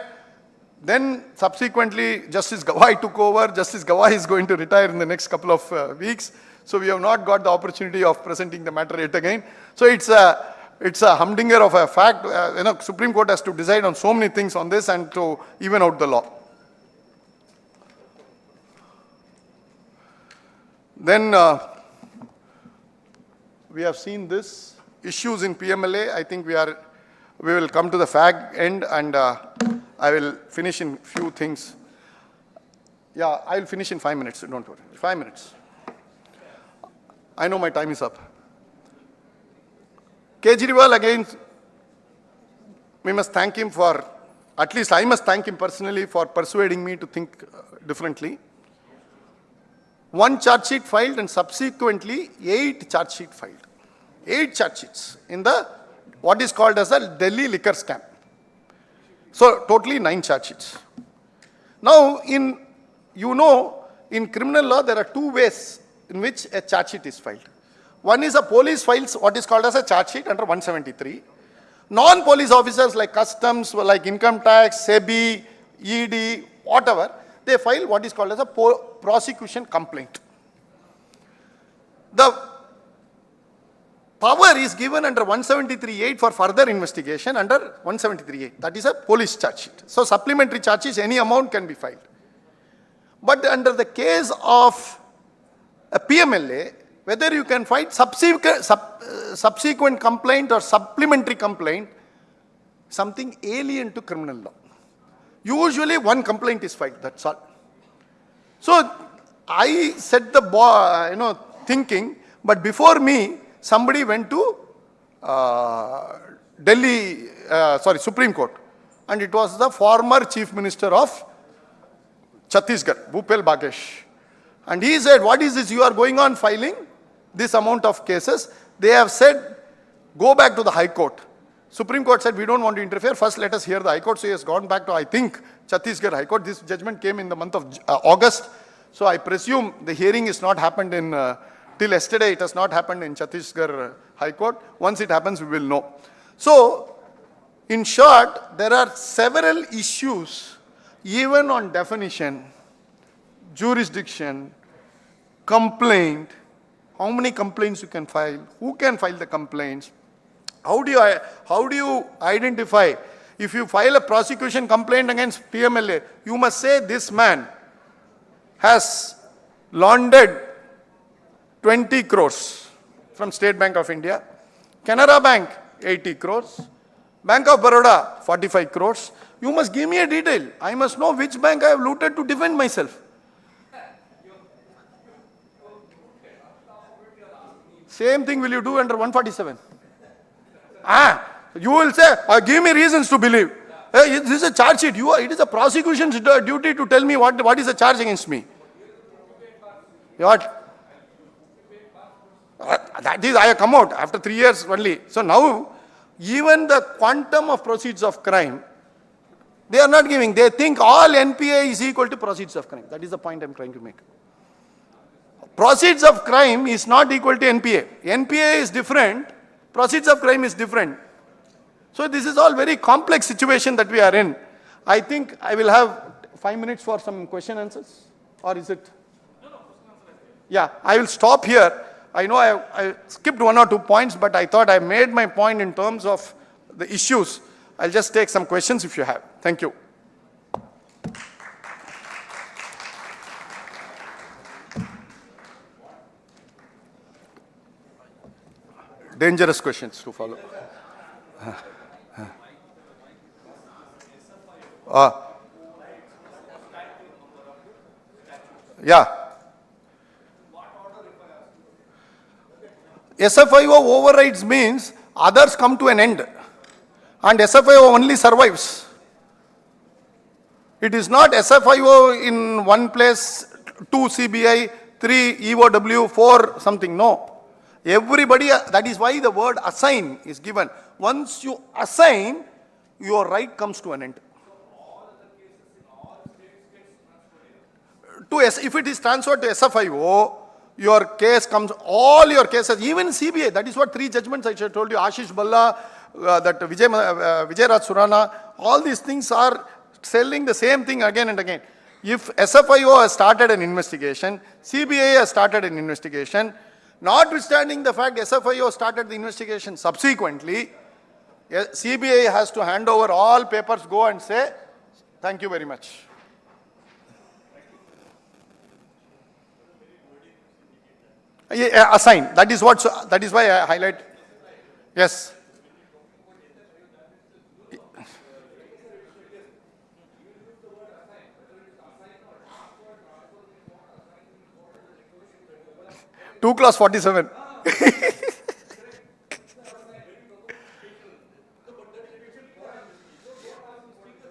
Then subsequently Justice Gawai took over. Justice Gawai is going to retire in the next couple of weeks. So we have not got the opportunity of presenting the matter yet again. So it's a humdinger of a fact. Supreme Court has to decide on so many things on this and to even out the law. Then we have seen this issues in PMLA. I think we will come to the fag end, and I will finish in few things. Yeah, I will finish in 5 minutes. Don't worry. 5 minutes. I know my time is up. Kejriwal, again, we must thank him for, at least I must thank him personally for persuading me to think differently. 1 charge sheet filed and subsequently 8 charge sheet filed. 8 charge sheets in the what is called as a Delhi liquor scam. So totally 9 charge sheets. Now in criminal law there are 2 ways in which a charge sheet is filed. One is a police files what is called as a charge sheet under 173. Non-police officers like customs, like income tax, SEBI, ED, whatever, they file what is called as a prosecution complaint. The power is given under 173.8 for further investigation under 173.8. That is a police charge sheet. So supplementary charges, any amount can be filed. But under the case of a PMLA, whether you can find subsequent complaint or supplementary complaint, something alien to criminal law. Usually 1 complaint is filed, that's all. So I set the thinking, but before me, somebody went to Supreme Court, and it was the former Chief Minister of Chhattisgarh, Bhupel Bagesh. And he said, what is this you are going on filing this amount of cases? They have said, go back to the High Court. Supreme Court said, we don't want to interfere. First, let us hear the High Court. So he has gone back to, I think, Chhattisgarh High Court. This judgment came in the month of August. So I presume the hearing is not happened in, till yesterday, it has not happened in Chhattisgarh High Court. Once it happens, we will know. So, in short, there are several issues, even on definition, jurisdiction, complaint, how many complaints you can file, who can file the complaints, how do you identify, if you file a prosecution complaint against PMLA, you must say this man has laundered 20 crores from State Bank of India, Canara Bank 80 crores, Bank of Baroda 45 crores. You must give me a detail. I must know which bank I have looted to defend myself. Same thing will you do under 147. You will say, give me reasons to believe. Hey, this is a charge sheet. It is a prosecution's duty to tell me what is the charge against me. What? That is, I have come out after 3 years only. So now, even the quantum of proceeds of crime, they are not giving. They think all NPA is equal to proceeds of crime. That is the point I am trying to make. Proceeds of crime is not equal to NPA. NPA is different. Proceeds of crime is different. So this is all very complex situation that we are in. I think I will have 5 minutes for some question answers. Or is it? Yeah, I will stop here. I know I skipped 1 or 2 points, but I thought I made my point in terms of the issues. I'll just take some questions if you have. Thank you. Dangerous questions to follow. Yeah. SFIO overrides means others come to an end and SFIO only survives. It is not SFIO in one place, 2 CBI, 3 EOW, 4 something, no. Everybody, that is why the word assign is given. Once you assign, your right comes to an end. If it is transferred to SFIO, your case comes, all your cases, even CBI, that is what 3 judgments I told you, Ashish Balla, that Vijay Raj Surana, all these things are selling the same thing again and again. If SFIO has started an investigation, CBI has started an investigation, notwithstanding the fact SFIO started the investigation subsequently, CBI has to hand over all papers, go and say, thank you very much. Assign. That is why I highlight. Yes. Two clause 47.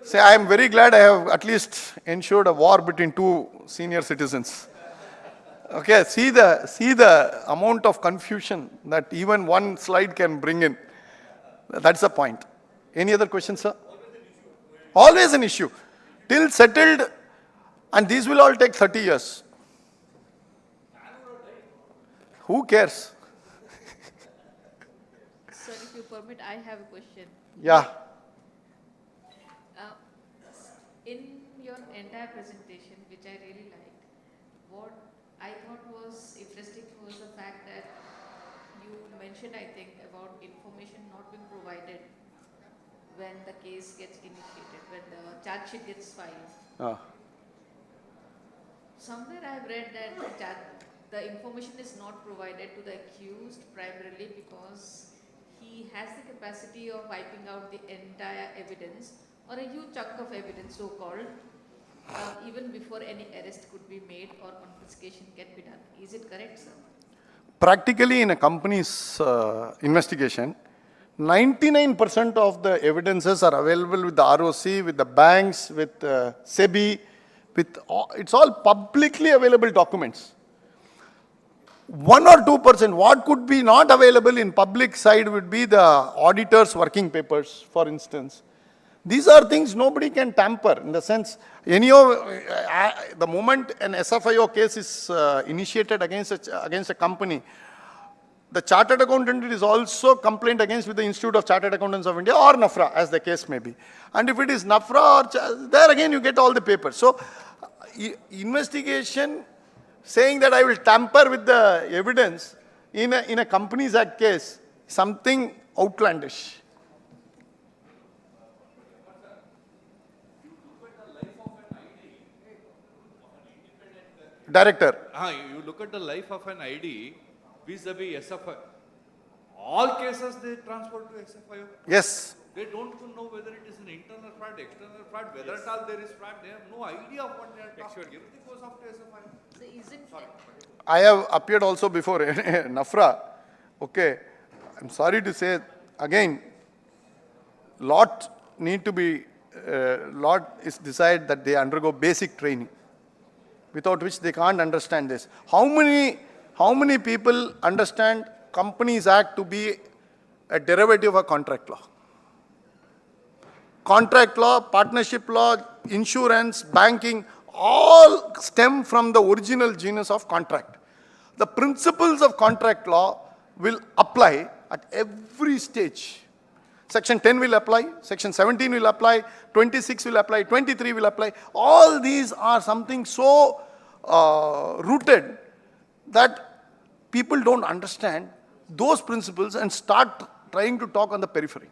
Say, I am very glad I have at least ensured a war between 2 senior citizens. Okay, see the amount of confusion that even one slide can bring in. That's the point. Any other questions, sir? Always an issue. Till settled, and these will all take 30 years. Who cares? Sir, if you permit, I have a question. Yeah. In your entire presentation, which I really liked, what I thought was interesting was the fact that you mentioned, I think, about information not being provided when the case gets initiated, when the charge sheet gets filed. Somewhere I have read that the information is not provided to the accused primarily because he has the capacity of wiping out the entire evidence or a huge chunk of evidence, so-called, even before any arrest could be made or confiscation can be done. Is it correct, sir? Practically in a company's investigation, 99% of the evidences are available with the ROC, with the banks, with SEBI, it's all publicly available documents. 1 or 2%, what could be not available in public side would be the auditor's working papers, for instance. These are things nobody can tamper, in the sense, the moment an SFIO case is initiated against a company, the chartered accountant is also complained against with the Institute of Chartered Accountants of India or NAFRA, as the case may be. And if it is NAFRA, there again you get all the papers. So, investigation saying that I will tamper with the evidence in a Companies Act case, something outlandish. Director. You look at the life of an ID vis-a-vis SFI. All cases they transfer to SFIO. Yes. They don't know whether it is an internal fraud, external fraud, whether at all there is fraud. They have no idea of what they are talking. Everything goes off to SFIO. I have appeared also before NAFRA. Okay. I'm sorry to say, again, lot is decided that they undergo basic training, without which they can't understand this. How many people understand Companies Act to be a derivative of contract law? Contract law, partnership law, insurance, banking, all stem from the original genus of contract. The principles of contract law will apply at every stage. Section 10 will apply, Section 17 will apply, 26 will apply, 23 will apply. All these are something so rooted that people don't understand those principles and start trying to talk on the periphery.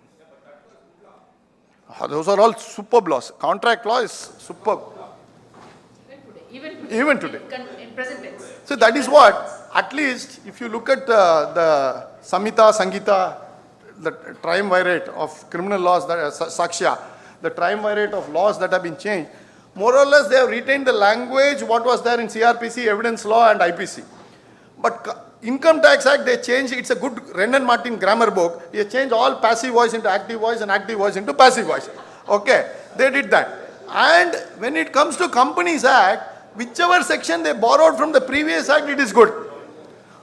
Those are all superb laws. Contract law is superb. Even today. In present tense. So that is what, at least if you look at the Samhita, Sangita, the triumvirate of criminal laws, Sakshya, the triumvirate of laws that have been changed, more or less they have retained the language what was there in CRPC, evidence law and IPC. But Income Tax Act, they changed, it's a good Wren and Martin grammar book, they changed all passive voice into active voice and active voice into passive voice. Okay, they did that. And when it comes to Companies Act, whichever section they borrowed from the previous act, it is good.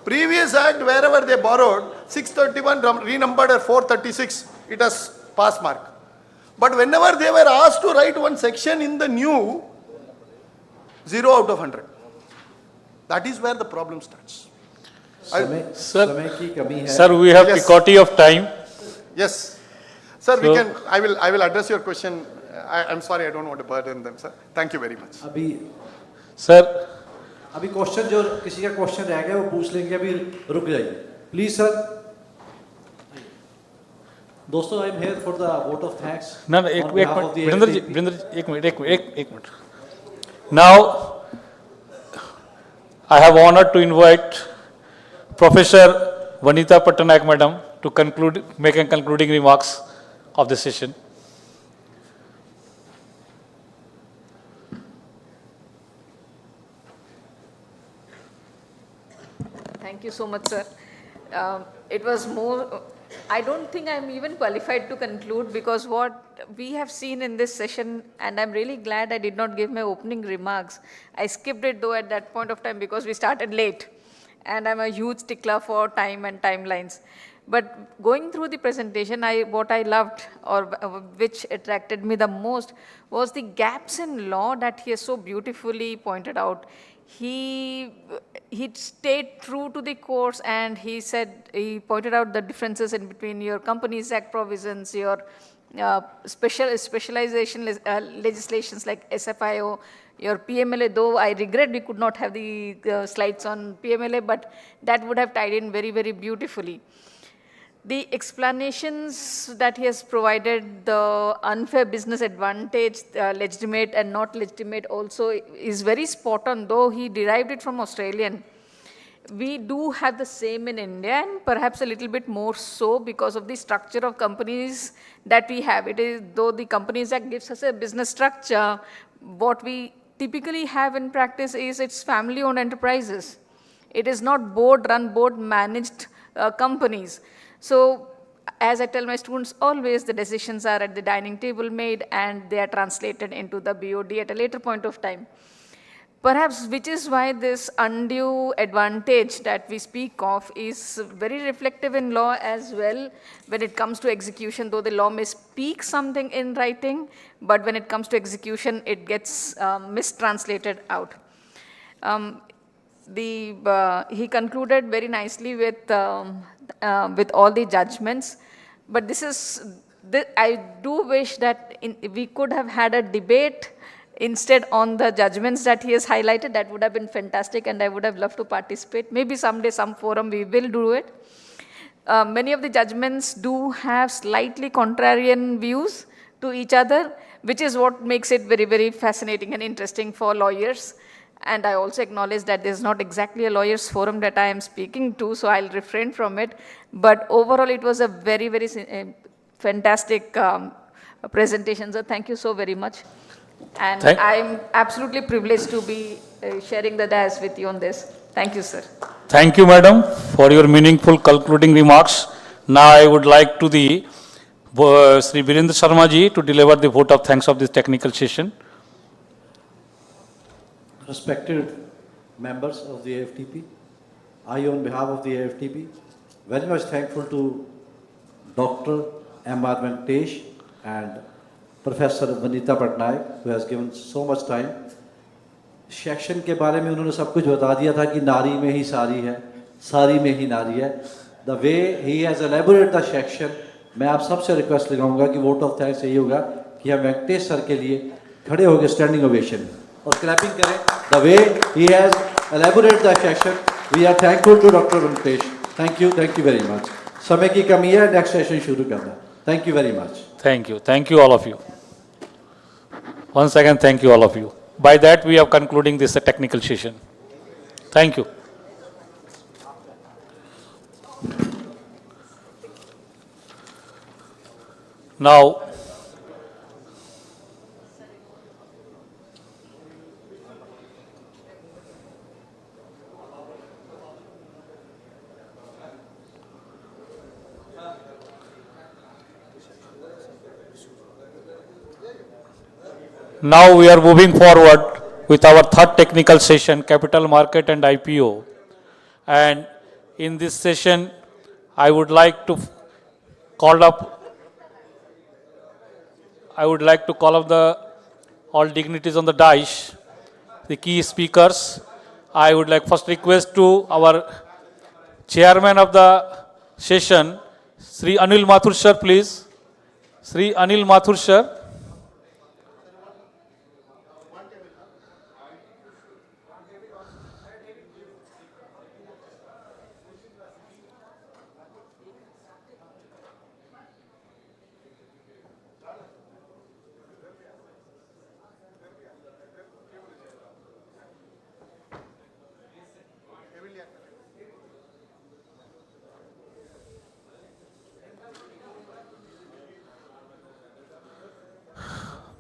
Previous act, wherever they borrowed, 631 renumbered at 436, it has pass mark. But whenever they were asked to write one section in the new, 0 out of 100. That is where the problem starts. Sir, we have paucity of time. Yes. Sir, I will address your question. I'm sorry, I don't want to burden them, sir. Thank you very much. Sir. अभी question जो किसी का question रह गया वो पूछ लेंगे, अभी रुक जाइए प्लीज सर. दोस्तों, I am here for the vote of thanks. No, एक minute. Now, I have honored to invite Professor Vanita Patnaik Madam to make a concluding remarks of the session. Thank you so much, sir. It was more, I don't think I'm even qualified to conclude, because what we have seen in this session, and I'm really glad I did not give my opening remarks. I skipped it though at that point of time because we started late, and I'm a huge stickler for time and timelines. But going through the presentation, what I loved, or which attracted me the most, was the gaps in law that he has so beautifully pointed out. He stayed true to the course, and he pointed out the differences in between your Companies Act provisions, your specialization legislations like SFIO, your PMLA, though I regret we could not have the slides on PMLA, but that would have tied in very, very beautifully. The explanations that he has provided, the unfair business advantage, legitimate and not legitimate, also is very spot on, though he derived it from Australian. We do have the same in India, and perhaps a little bit more so because of the structure of companies that we have. It is, though the Companies Act gives us a business structure, what we typically have in practice is it's family-owned enterprises. It is not board-run, board-managed companies. So, as I tell my students always, the decisions are at the dining table made, and they are translated into the BOD at a later point of time. perhaps which is why this undue advantage that we speak of is very reflective in law as well when it comes to execution, though the law may speak something in writing, but when it comes to execution, it gets mistranslated out. He concluded very nicely with all the judgments, but I do wish that we could have had a debate instead on the judgments that he has highlighted. That would have been fantastic, and I would have loved to participate. Maybe someday, some forum, we will do it. Many of the judgments do have slightly contrarian views to each other, which is what makes it very, very fascinating and interesting for lawyers. And I also acknowledge that this is not exactly a lawyer's forum that I am speaking to, so I'll refrain from it. But overall, it was a very, very fantastic presentation, sir. Thank you so very much. And I'm absolutely privileged to be sharing the dais with you on this. Thank you, sir. Thank you, madam, for your meaningful concluding remarks. Now I would like to the Sri Virendra Sharma ji to deliver the vote of thanks of this technical session. Respected members of the AFTP, I on behalf of the AFTP, very much thankful to Dr. M.R. Venkatesh and Professor Vanita Patnaik, who has given so much time. Section के बारे में उन्होंने सब कुछ बता दिया था कि नारी में ही सारी है, सारी में ही नारी है. The way he has elaborated the section, मैं आप सबसे रिक्वेस्ट लगाऊंगा कि वोट ऑफ थैंक्स यही होगा कि हम वेंकटेश सर के लिए खड़े होकर स्टैंडिंग ओवेशन और क्लैपिंग करें. The way he has elaborated the section, we are thankful to Dr. Venkatesh. Thank you very much. समय की कमी है, नेक्स्ट सेशन शुरू करना. Thank you very much. Thank you all of you. Once again, thank you all of you. By that, we are concluding this technical session. Thank you. Now, now we are moving forward with our third technical session, Capital Market and IPO. And in this session, I would like to call up the all dignitaries on the dais, the key speakers. I would like first request to our chairman of the session, Sri Anil Mathur sir, please. Sri Anil Mathur sir.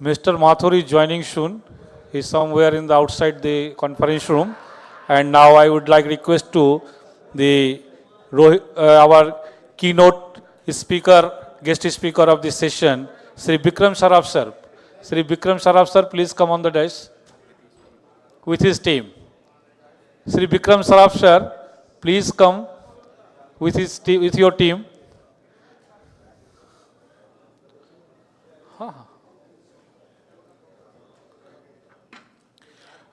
Mr. Mathur is joining soon. He's somewhere in the outside the conference room. And now I would like request to the our keynote speaker, guest speaker of this session, Sri Bikram Saraf sir. Sri Bikram Saraf sir, please come on the dais with his team. Sri Bikram Saraf sir, please come with his with your team.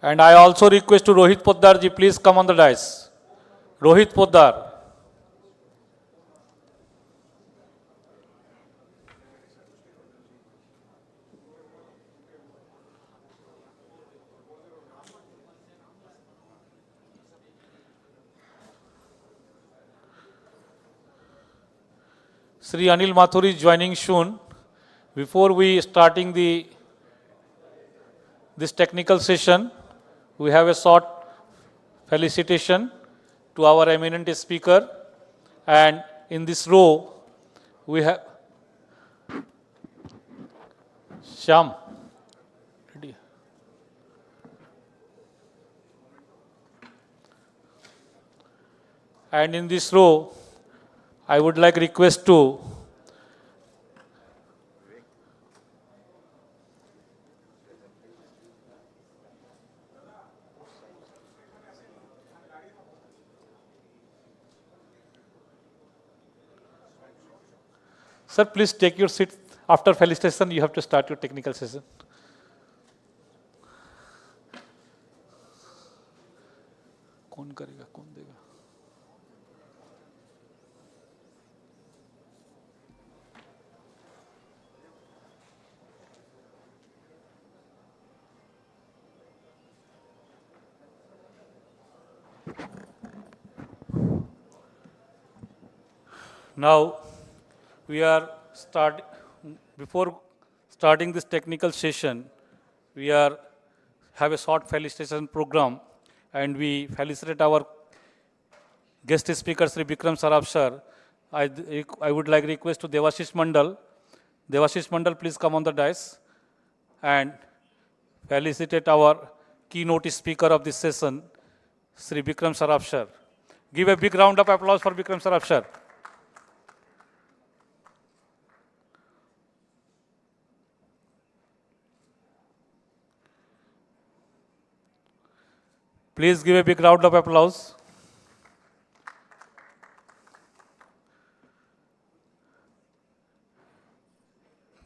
And I also request to Rohit Poddar ji, please come on the dais. Rohit Poddar. Sri Anil Mathur is joining soon. Before we starting this technical session, we have a short felicitation to our eminent speaker. And in this row, we have Shyam. And in this row, I would like request to Sir, please take your seat. After felicitation, you have to start your technical session. कौन करेगा कौन देगा Now, we are before starting this technical session, we have a short felicitation program, and we felicitate our guest speaker, Sri Bikram Saraf sir. I would like request to Devashish Mandal. Devashish Mandal, please come on the dais and felicitate our keynote speaker of this session, Sri Bikram Saraf sir. Give a big round of applause for Bikram Saraf sir. Please give a big round of applause.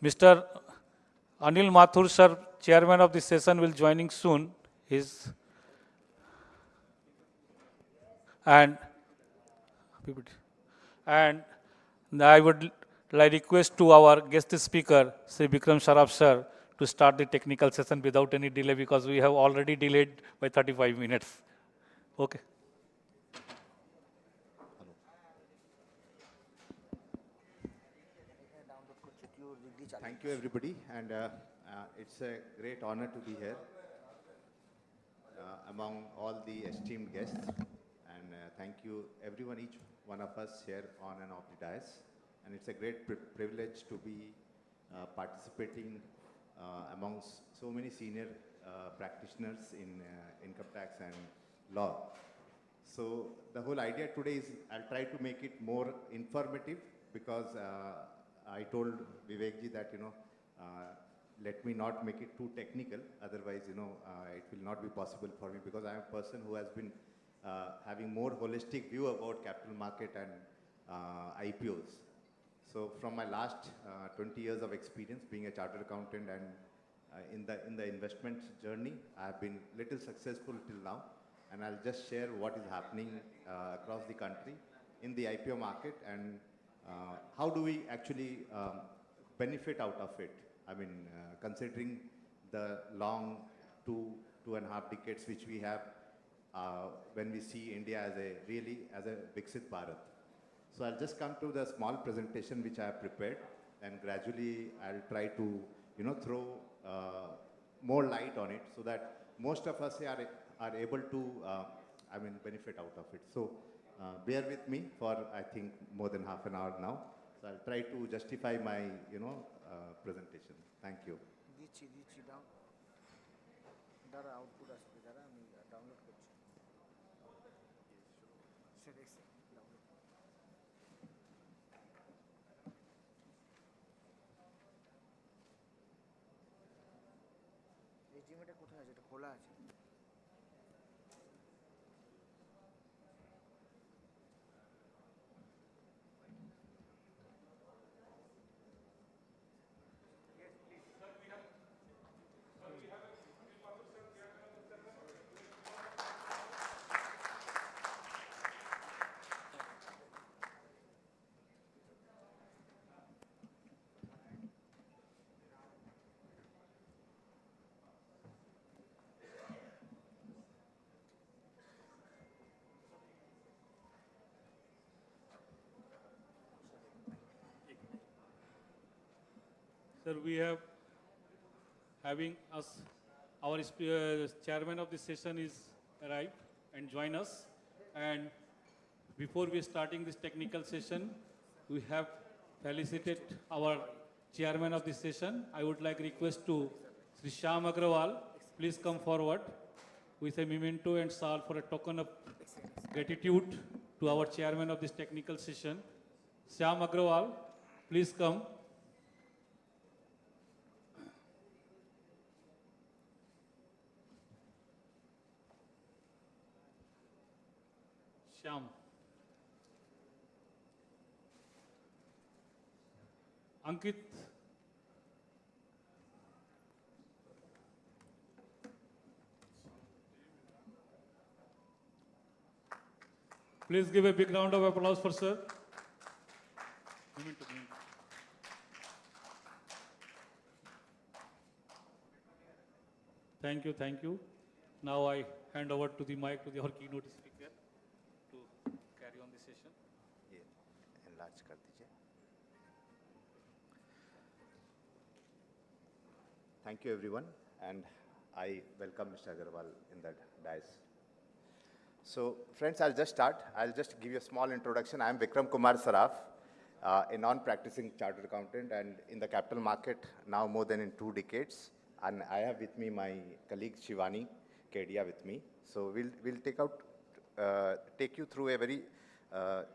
Mr. Anil Mathur sir, chairman of this session, will joining soon. And I would like request to our guest speaker, Sri Bikram Saraf sir, to start the technical session without any delay, because we have already delayed by 35 minutes. Okay. Thank you, everybody, and it's a great honor to be here among all the esteemed guests, and thank you, everyone, each one of us here on and off the dais, and it's a great privilege to be participating amongst so many senior practitioners in income tax and law. So the whole idea today is I'll try to make it more informative, because I told Vivekji that, let me not make it too technical, otherwise, it will not be possible for me, because I am a person who has been having more holistic view about capital market and IPOs. So from my last 20 years of experience being a chartered accountant and in the investment journey, I have been little successful till now, and I'll just share what is happening across the country in the IPO market, and how do we actually benefit out of it? I mean, considering the long 2.5 decades which we have when we see India as a Viksit Bharat. So I'll just come to the small presentation which I have prepared, and gradually I'll try to, throw more light on it, so that most of us are able to, benefit out of it. So bear with me for, I think, more than half an hour now. So I'll try to justify my, presentation. Thank you. Sir, we have having us, our chairman of the session is arrived and join us. And before we starting this technical session, we have felicitate our chairman of the session. I would like request to Sri Shyam Agrawal, please come forward with a memento and shawl for a token of gratitude to our chairman of this technical session. Shyam Agrawal, please come. Shyam. Ankit. Please give a big round of applause for sir. Thank you, thank you. Now I hand over to the mic to our keynote speaker to carry on the session. Enlarge कर दीजिए. Thank you everyone, and I welcome Mr. Agarwal in that dais. So friends, I'll just start. I'll just give you a small introduction. I'm Vikram Kumar Saraf, a non-practicing chartered accountant and in the capital market now more than in 2 decades. And I have with me my colleague Shivani Kedia with me. So we'll take you through a very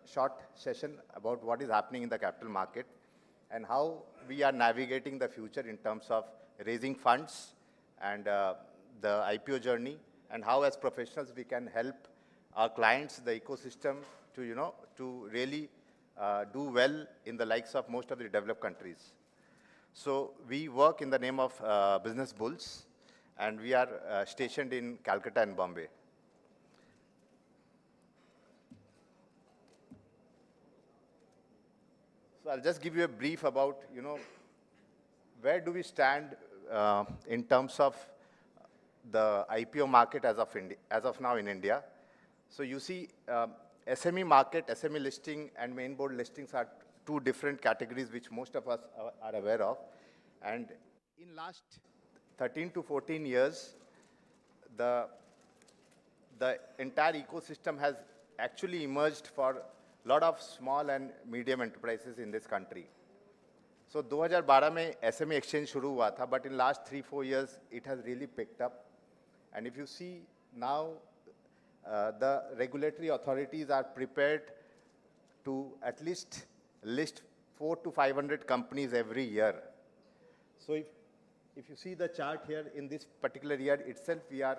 short session about what is happening in the capital market and how we are navigating the future in terms of raising funds and the IPO journey, and how as professionals we can help our clients, the ecosystem, to really do well in the likes of most of the developed countries. So we work in the name of Business Bulls, and we are stationed in Calcutta and Bombay. So I'll just give you a brief about, where do we stand in terms of the IPO market as of now in India. So you see, SME market, SME listing and main board listings are 2 different categories which most of us are aware of. And in last 13 to 14 years, the entire ecosystem has actually emerged for a lot of small and medium enterprises in this country. So 2012 में SME exchange शुरू हुआ था, but in last 3-4 years it has really picked up. And if you see now, the regulatory authorities are prepared to at least list 400 to 500 companies every year. So if you see the chart here, in this particular year itself, we are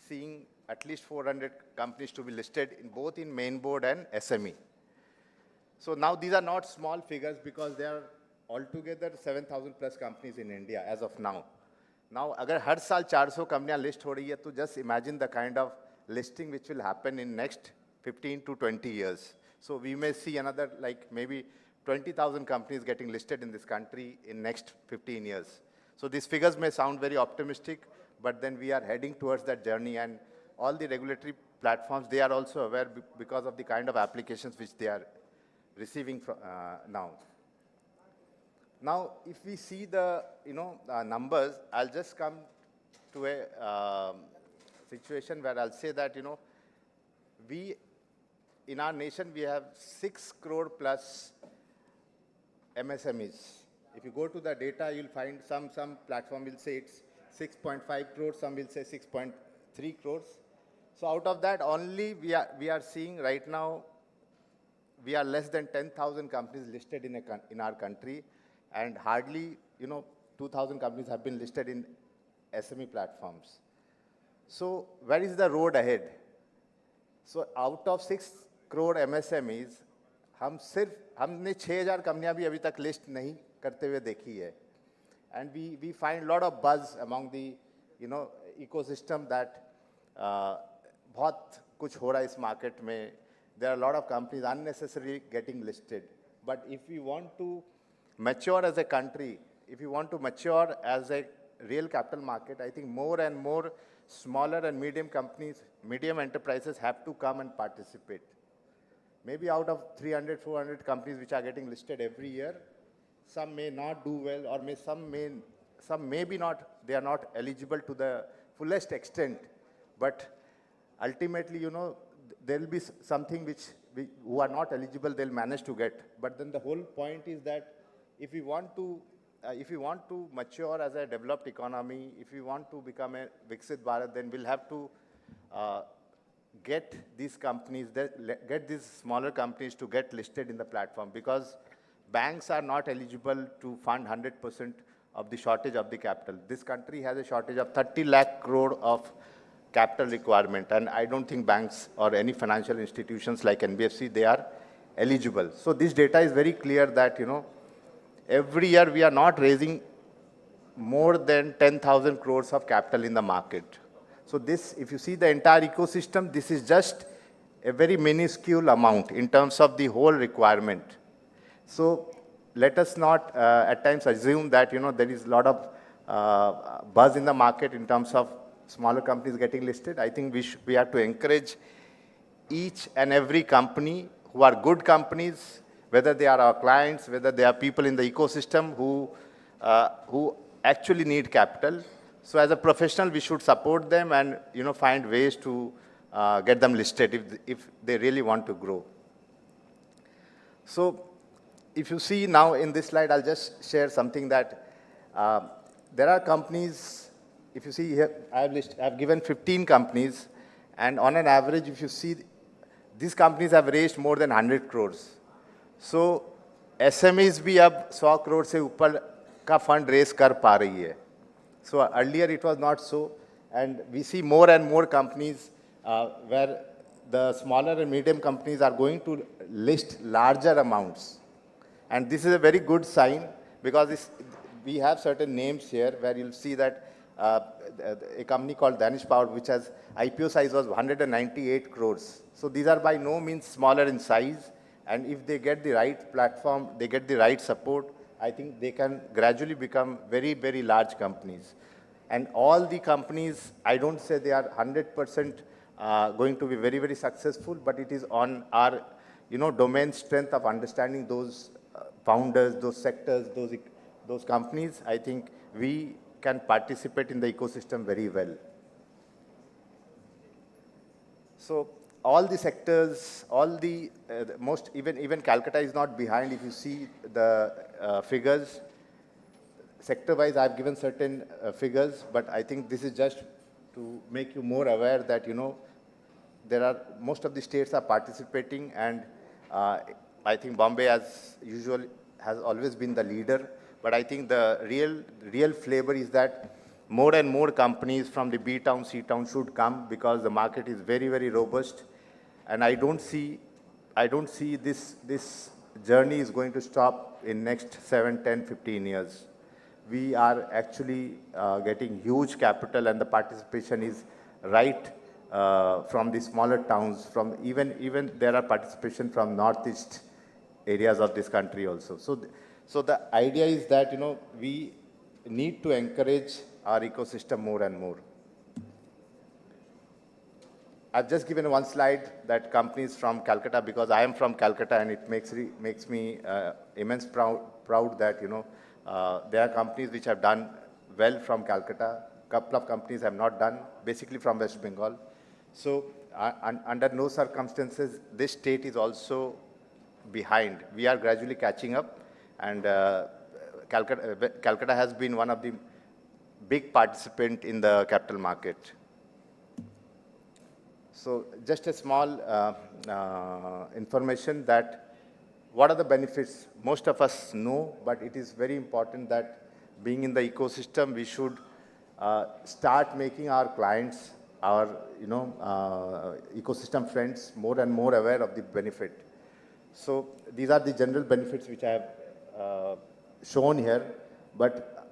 seeing at least 400 companies to be listed in both in main board and SME. So now these are not small figures because there are altogether 7,000 plus companies in India as of now. Now, अगर हर साल 400 कंपनियां list हो रही है, तो just imagine the kind of listing which will happen in next 15 to 20 years. So we may see another like maybe 20,000 companies getting listed in this country in next 15 years. So these figures may sound very optimistic, but then we are heading towards that journey, and all the regulatory platforms, they are also aware because of the kind of applications which they are receiving from, now. Now, if we see the numbers, I'll just come to a situation where I'll say that we in our nation we have 6 crore plus MSMEs. If you go to the data, you'll find some platform will say it's 6.5 crores, some will say 6.3 crores. So out of that, only we are seeing right now we are less than 10,000 companies listed in our country. And hardly, 2,000 companies have been listed in SME platforms. So where is the road ahead? So out of 6 crore MSMEs, हमने 6,000 कंपनियां भी अभी तक list नहीं करते हुए देखी है. And we find a lot of buzz among the ecosystem that बहुत कुछ हो रहा है इस market में. There are a lot of companies unnecessarily getting listed. But if we want to mature as a country, if you want to mature as a real capital market, I think more and more smaller and medium companies, medium enterprises have to come and participate. Maybe out of 300, 400 companies which are getting listed every year, some may not do well, or some may be not, they are not eligible to the fullest extent. But ultimately, there will be something which who are not eligible, they'll manage to get. But then the whole point is that if we want to mature as a developed economy, if we want to become a Viksit Bharat, then we'll have to get these companies, get these smaller companies to get listed in the platform, because banks are not eligible to fund 100% of the shortage of the capital. This country has a shortage of 30 lakh crore of capital requirement, and I don't think banks or any financial institutions like NBFC, they are eligible. So this data is very clear that, every year we are not raising more than 10,000 crores of capital in the market. So this, if you see the entire ecosystem, this is just a very minuscule amount in terms of the whole requirement. So let us not at times assume that, there is a lot of buzz in the market in terms of smaller companies getting listed. I think we have to encourage each and every company who are good companies, whether they are our clients, whether they are people in the ecosystem who actually need capital. So as a professional, we should support them and, find ways to get them listed if they really want to grow. So if you see now in this slide, I'll just share something that there are companies, if you see here, I've given 15 companies, and on an average, if you see, these companies have raised more than 100 crores. So SMEs भी अब 100 crore से ऊपर का fund raise कर पा रही है. So earlier it was not so, and we see more and more companies where the smaller and medium companies are going to list larger amounts. And this is a very good sign, because we have certain names here where you'll see that a company called Danish Power, which has IPO size was 198 crores. So these are by no means smaller in size, and if they get the right platform, they get the right support, I think they can gradually become very, very large companies. And all the companies, I don't say they are 100% going to be very, very successful, but it is on our, domain strength of understanding those founders, those sectors, those companies. I think we can participate in the ecosystem very well. So all the sectors, even Calcutta is not behind. If you see the figures, sector-wise, I've given certain figures, but I think this is just to make you more aware that, most of the states are participating, and I think Bombay, as usual, has always been the leader. But I think the real flavor is that more and more companies from the B town, C town should come, because the market is very, very robust. And I don't see this journey is going to stop in next 7, 10, 15 years. We are actually getting huge capital, and the participation is right from the smaller towns, from even there are participation from northeast areas of this country also. So the idea is that, we need to encourage our ecosystem more and more. I've just given one slide that companies from Calcutta, because I am from Calcutta, and it makes me immense proud that, there are companies which have done well from Calcutta. Couple of companies have not done, basically from West Bengal. So under no circumstances, this state is also behind. We are gradually catching up, and Calcutta has been one of the big participant in the capital market. So just a small information that what are the benefits? Most of us know, but it is very important that being in the ecosystem, we should start making our clients, our ecosystem friends, more and more aware of the benefit. So these are the general benefits which I have shown here, but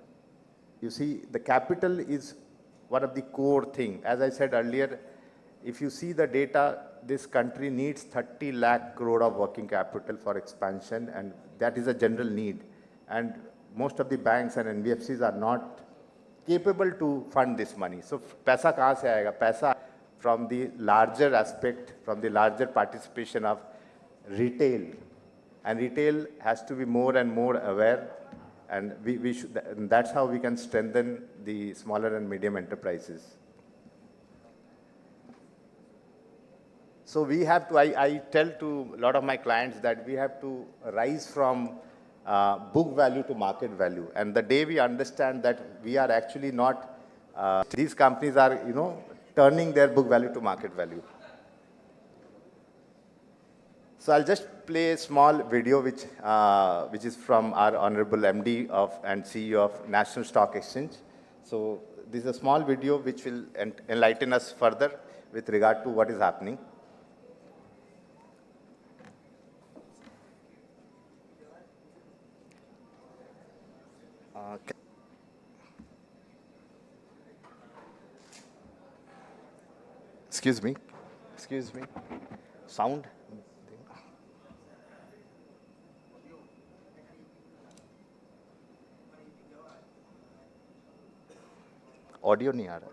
you see the capital is one of the core thing. As I said earlier, if you see the data, this country needs 30 lakh crore of working capital for expansion, and that is a general need. And most of the banks and NBFCs are not capable to fund this money. So paisa kahan se aayega? Paisa from the larger aspect, from the larger participation of retail. And retail has to be more and more aware, and and that's how we can strengthen the smaller and medium enterprises. So we have to, I tell to a lot of my clients that we have to rise from book value to market value. And the day we understand that we are actually not, these companies are, turning their book value to market value. So I'll just play a small video which is from our Honorable MD and CEO of National Stock Exchange. So this is a small video which will enlighten us further with regard to what is happening. Excuse me. Excuse me. Sound. Audio नहीं आ रहा.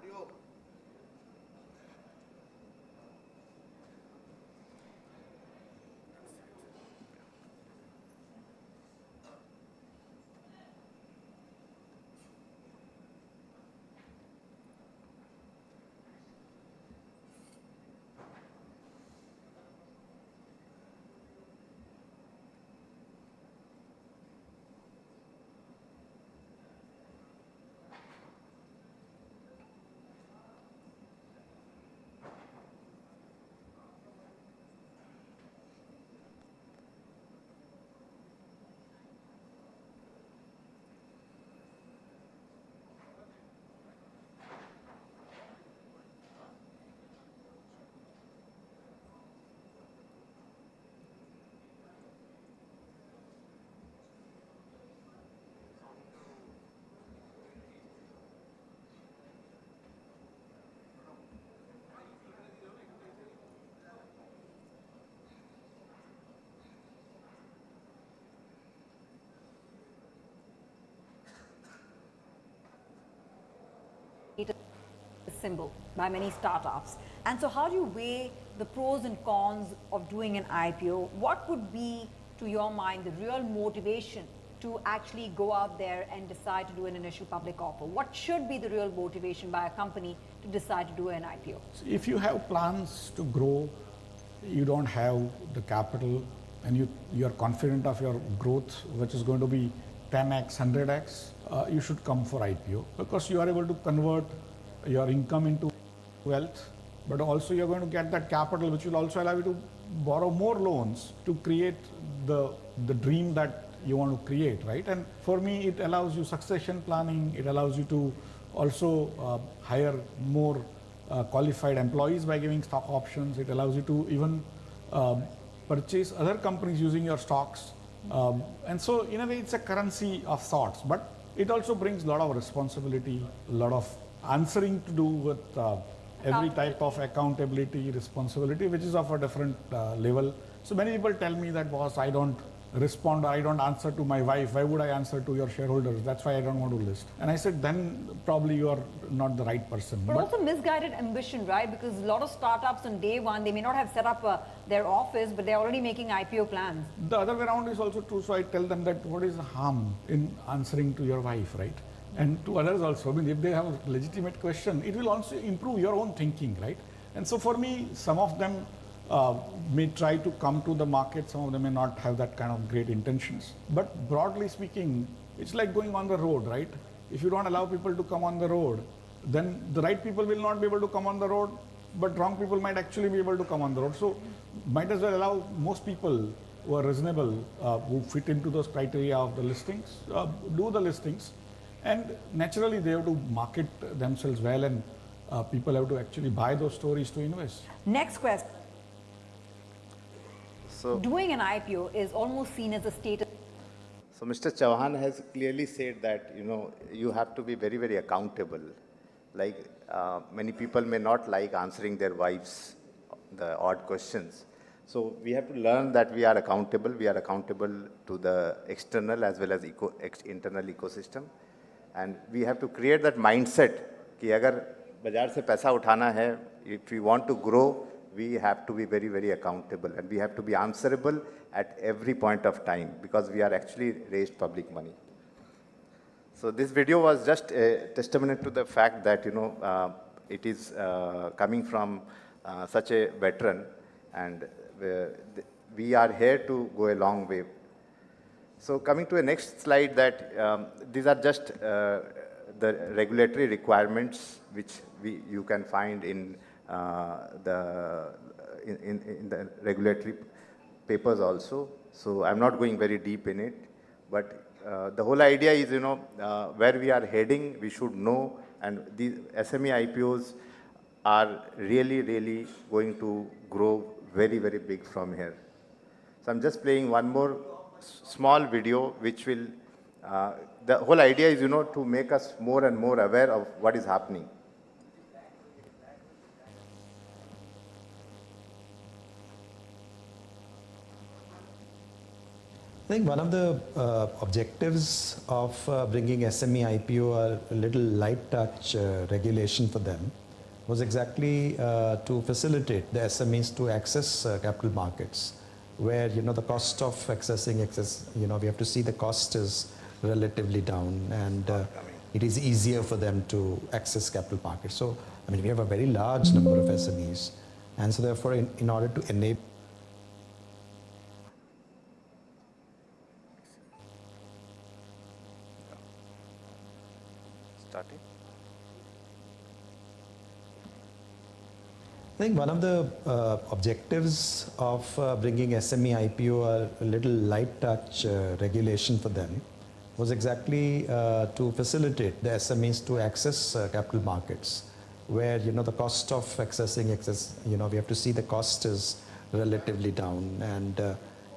symbol by many startups. And so how do you weigh the pros and cons of doing an IPO? What would be, to your mind, the real motivation to actually go out there and decide to do an initial public offer? What should be the real motivation by a company to decide to do an IPO? So if you have plans to grow, you don't have the capital, and you are confident of your growth, which is going to be 10x, 100x, you should come for IPO, because you are able to convert your income into wealth, but also you're going to get that capital, which will also allow you to borrow more loans to create the dream that you want to create, right? And for me, it allows you succession planning. It allows you to also hire more qualified employees by giving stock options. It allows you to even purchase other companies using your stocks. And so in a way, it's a currency of sorts, but it also brings a lot of responsibility, a lot of answering to do with every type of accountability, responsibility, which is of a different level. So many people tell me that, boss, I don't respond, I don't answer to my wife. Why would I answer to your shareholders? That's why I don't want to list. And I said, then probably you are not the right person. But also misguided ambition, right? Because a lot of startups on day one, they may not have set up their office, but they're already making IPO plans. The other way around is also true. So I tell them that what is the harm in answering to your wife, right? And to others also. I mean, if they have a legitimate question, it will also improve your own thinking, right? And so for me, some of them may try to come to the market, some of them may not have that kind of great intentions. But broadly speaking, it's like going on the road, right? If you don't allow people to come on the road, then the right people will not be able to come on the road, but wrong people might actually be able to come on the road. So might as well allow most people who are reasonable, who fit into those criteria of the listings, do the listings. And naturally, they have to market themselves well, and people have to actually buy those stories to invest. Next question. So, doing an IPO is almost seen as a status. So Mr. Chauhan has clearly said that, you have to be very, very accountable. Like many people may not like answering their wives the odd questions. So we have to learn that we are accountable. We are accountable to the external as well as internal ecosystem. And we have to create that mindset कि अगर बाजार से पैसा उठाना है, if we want to grow, we have to be very, very accountable, and we have to be answerable at every point of time, because we are actually raised public money. So this video was just a testimony to the fact that, it is coming from such a veteran, and we are here to go a long way. So coming to the next slide, that these are just the regulatory requirements which you can find in the regulatory papers also. So I'm not going very deep in it, but the whole idea is, where we are heading, we should know, and these SME IPOs are really, really going to grow very, very big from here. So I'm just playing one more small video which will The whole idea is, to make us more and more aware of what is happening. I think one of the objectives of bringing SME IPO are a little light touch regulation for them was exactly to facilitate the SMEs to access capital markets, where the cost of accessing we have to see the cost is relatively down, and it is easier for them to access capital markets. So I mean, we have a very large number of SMEs, and so therefore in order to enable I think one of the objectives of bringing SME IPO are a little light touch regulation for them was exactly to facilitate the SMEs to access capital markets, where the cost of accessing we have to see the cost is relatively down, and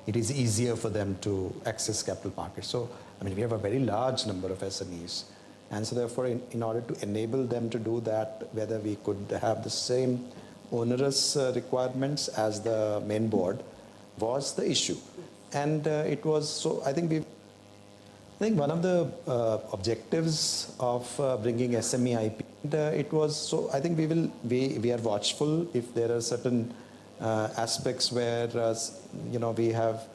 it is easier for them to access capital markets. So I mean, we have a very large number of SMEs, and so therefore in order to enable them to do that, whether we could have the same onerous requirements as the main board was the issue. And it was, so I think one of the objectives of bringing SME IP, it was, so I think we are watchful if there are certain aspects where, we have,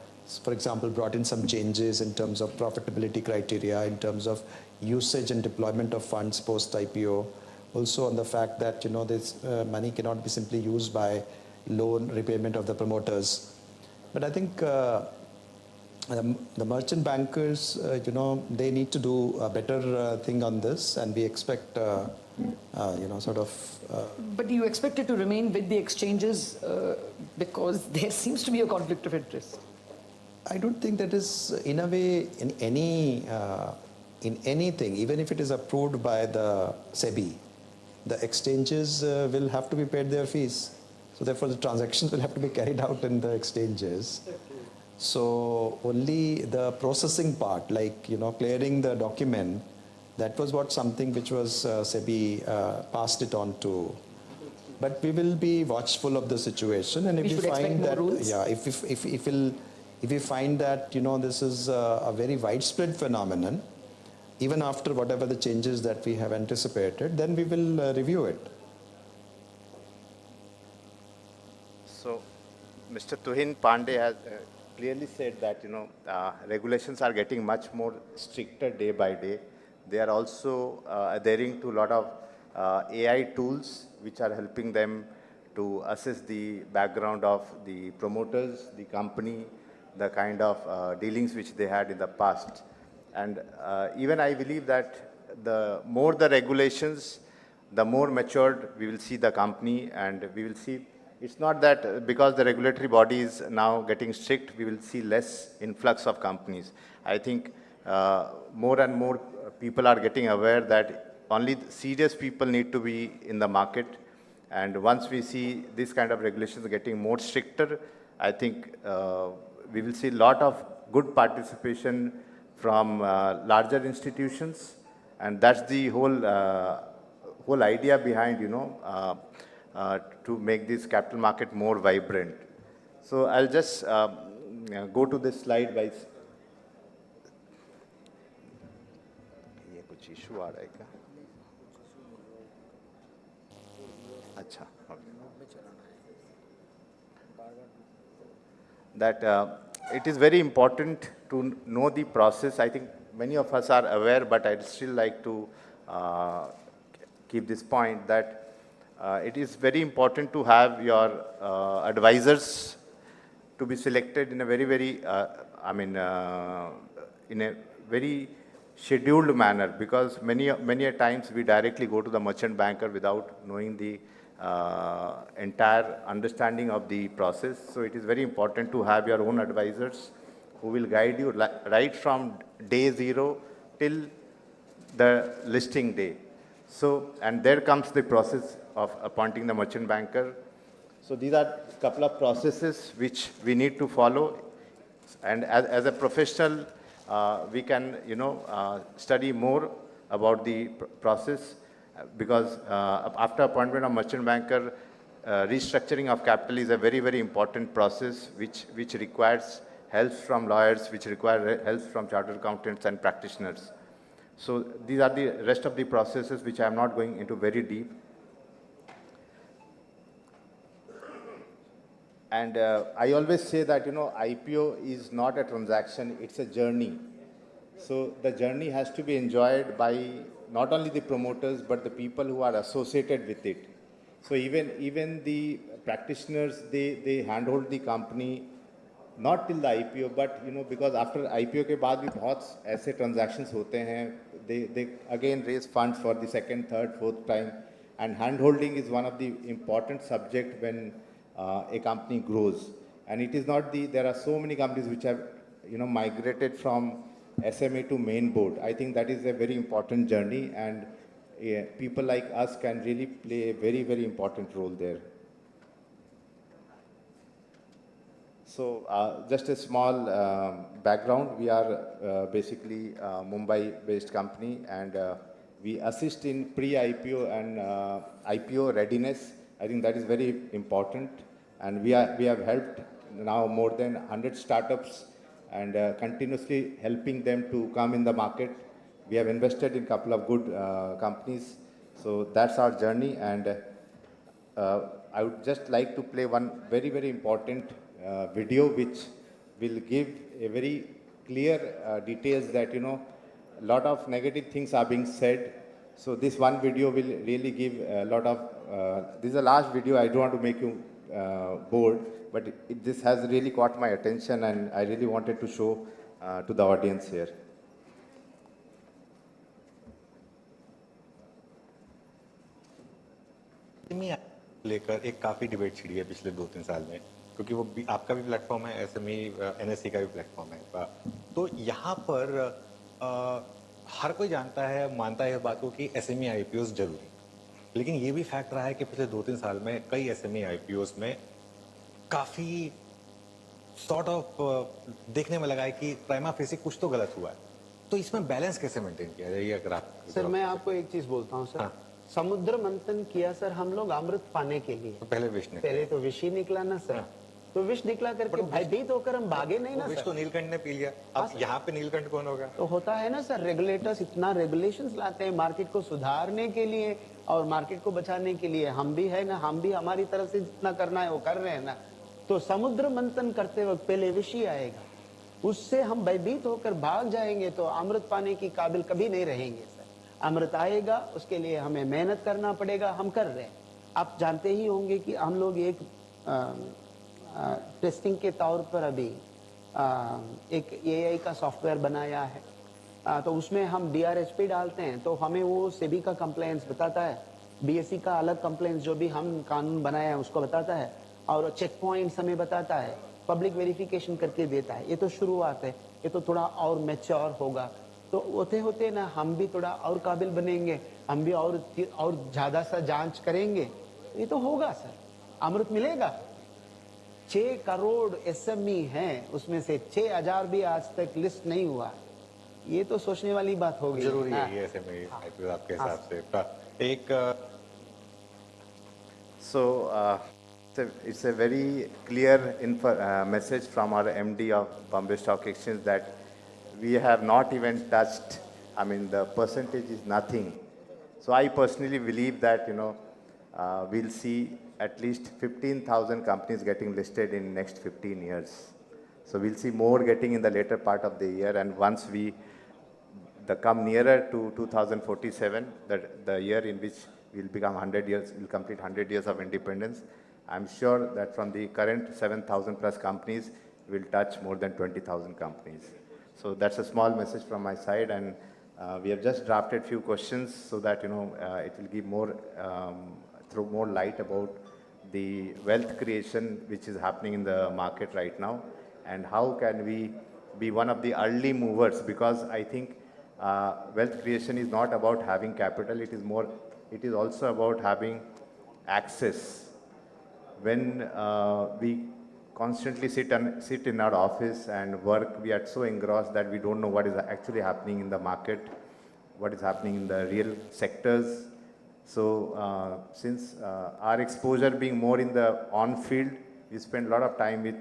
for example, brought in some changes in terms of profitability criteria, in terms of usage and deployment of funds post IPO. Also on the fact that this money cannot be simply used by loan repayment of the promoters. But I think the merchant bankers, they need to do a better thing on this, and we expect, sort of. But do you expect it to remain with the exchanges because there seems to be a conflict of interest? I don't think that is, in a way, in anything, even if it is approved by the SEBI, the exchanges will have to be paid their fees. So therefore the transactions will have to be carried out in the exchanges. So only the processing part, like, clearing the document, that was something which was SEBI passed it on to. But we will be watchful of the situation, and if we find that, if we find that, this is a very widespread phenomenon, even after whatever the changes that we have anticipated, then we will review it. So, Mr. Tuhin Pandey has clearly said that, regulations are getting much more stricter day by day. They are also adhering to a lot of AI tools which are helping them to assess the background of the promoters, the company, the kind of dealings which they had in the past. And even I believe that the more the regulations, the more matured we will see the company, and we will see, it's not that because the regulatory body is now getting strict, we will see less influx of companies. I think more and more people are getting aware that only serious people need to be in the market. And once we see this kind of regulations getting more stricter, I think we will see a lot of good participation from larger institutions, and that's the whole idea behind, to make this capital market more vibrant. So I'll just go to this slide by. ये कुछ issue आ रहा है क्या? अच्छा, that it is very important to know the process. I think many of us are aware, but I'd still like to keep this point that it is very important to have your advisors to be selected in a very, very, in a very scheduled manner, because many a times we directly go to the merchant banker without knowing the entire understanding of the process. So it is very important to have your own advisors who will guide you right from day 0 till the listing day. So, and there comes the process of appointing the merchant banker. So these are a couple of processes which we need to follow. And as a professional, we can, study more about the process because after appointment of merchant banker, restructuring of capital is a very, very important process which requires help from lawyers, which require help from chartered accountants and practitioners. So these are the rest of the processes which I am not going into very deep. And I always say that, IPO is not a transaction, it's a journey. So the journey has to be enjoyed by not only the promoters, but the people who are associated with it. So even the practitioners, they handhold the company, not till the IPO, but, because after IPO के बाद भी बहुत ऐसे transactions होते हैं, they again raise funds for the second, third, fourth time. And handholding is one of the important subject when a company grows. And it is not there are so many companies which have, migrated from SMA to main board. I think that is a very important journey, and people like us can really play a very, very important role there. So just a small background. We are basically a Mumbai-based company, and we assist in pre-IPO and IPO readiness. I think that is very important. And we have helped now more than 100 startups and continuously helping them to come in the market. We have invested in a couple of good companies. So that's our journey. And I would just like to play one very, very important video which will give a very clear details that, a lot of negative things are being said. So this one video will really give a lot of, this is the last video, I don't want to make you bored, but this has really caught my attention and I really wanted to show to the audience here. लेकर एक काफ़ी debate छिड़ी है पिछले 2-3 साल में, क्योंकि वो आपका भी प्लेटफॉर्म है, एसएमई एनएससी का भी प्लेटफॉर्म है। तो यहाँ पर हर कोई जानता है, मानता है इस बात को कि एसएमई आईपीओस जरूरी, लेकिन ये भी फैक्ट रहा है कि पिछले 2-3 साल में कई एसएमई आईपीओस में काफ़ी सॉर्ट ऑफ देखने में लगा है कि प्राइमा फेसी कुछ तो गलत हुआ है। तो इसमें बैलेंस कैसे मेंटेन किया जाए, अगर आप सर मैं आपको एक चीज बोलता हूँ सर, समुद्र मंथन किया सर हम लोग अमृत पाने के लिए। तो पहले तो विष ही निकला ना सर, तो विष निकला करके भयभीत होकर हम भागे नहीं ना विष सर। तो नीलकंठ ने पी लिया, अब यहाँ पे नीलकंठ कौन होगा? तो होता है ना सर, रेगुलेटर्स इतना रेगुलेशंस लाते हैं मार्केट को सुधारने के लिए और मार्केट को बचाने के लिए। हम भी है ना, हम भी हमारी तरफ से जितना करना है वो कर रहे हैं ना। तो समुद्र मंथन करते वक्त पहले विष ही आएगा, उससे हम भयभीत होकर भाग जाएंगे तो अमृत पाने की काबिल कभी नहीं रहेंगे सर। अमृत आएगा उसके लिए हमें मेहनत करना पड़ेगा, हम कर रहे हैं। आप जानते ही होंगे कि हम लोग एक टेस्टिंग के तौर पर अभी एक एआई का सॉफ्टवेयर बनाया है। तो उसमें हम डीआरएसपी डालते हैं तो हमें वो सेबी का कंप्लायंस बताता है, बीएसई का अलग कंप्लायंस जो भी हम कानून बनाया है उसको बताता है, और चेक पॉइंट्स हमें बताता है, पब्लिक वेरिफिकेशन करके देता है। ये तो शुरुआत है, ये तो थोड़ा और मैच्योर होगा। तो होते होते ना हम भी थोड़ा और काबिल बनेंगे, हम भी और ज़्यादा सा जांच करेंगे, ये तो होगा सर, अमृत मिलेगा। 6 करोड़ एसएमई हैं, उसमें से 6000 भी आज तक लिस्ट नहीं हुआ। ये तो सोचने वाली बात होगी। जरूरी है ये एसएमई आईपीओ आपके हिसाब से। एक it's a very clear message from our MD of Bombay Stock Exchange that we have not even touched, I mean, the percentage is nothing. So I personally believe that, we'll see at least 15,000 companies getting listed in next 15 years. So we'll see more getting in the later part of the year, and once we come nearer to 2047, the year in which we'll become 100 years, we'll complete 100 years of independence, I'm sure that from the current 7,000 plus companies, we'll touch more than 20,000 companies. So that's a small message from my side, and we have just drafted few questions so that, it will give more, throw more light about the wealth creation which is happening in the market right now, and how can we be one of the early movers, because I think wealth creation is not about having capital, it is also about having access. When we constantly sit in our office and work. We are so engrossed that we don't know what is actually happening in the market, what is happening in the real sectors. So since our exposure being more in the on-field, we spend a lot of time with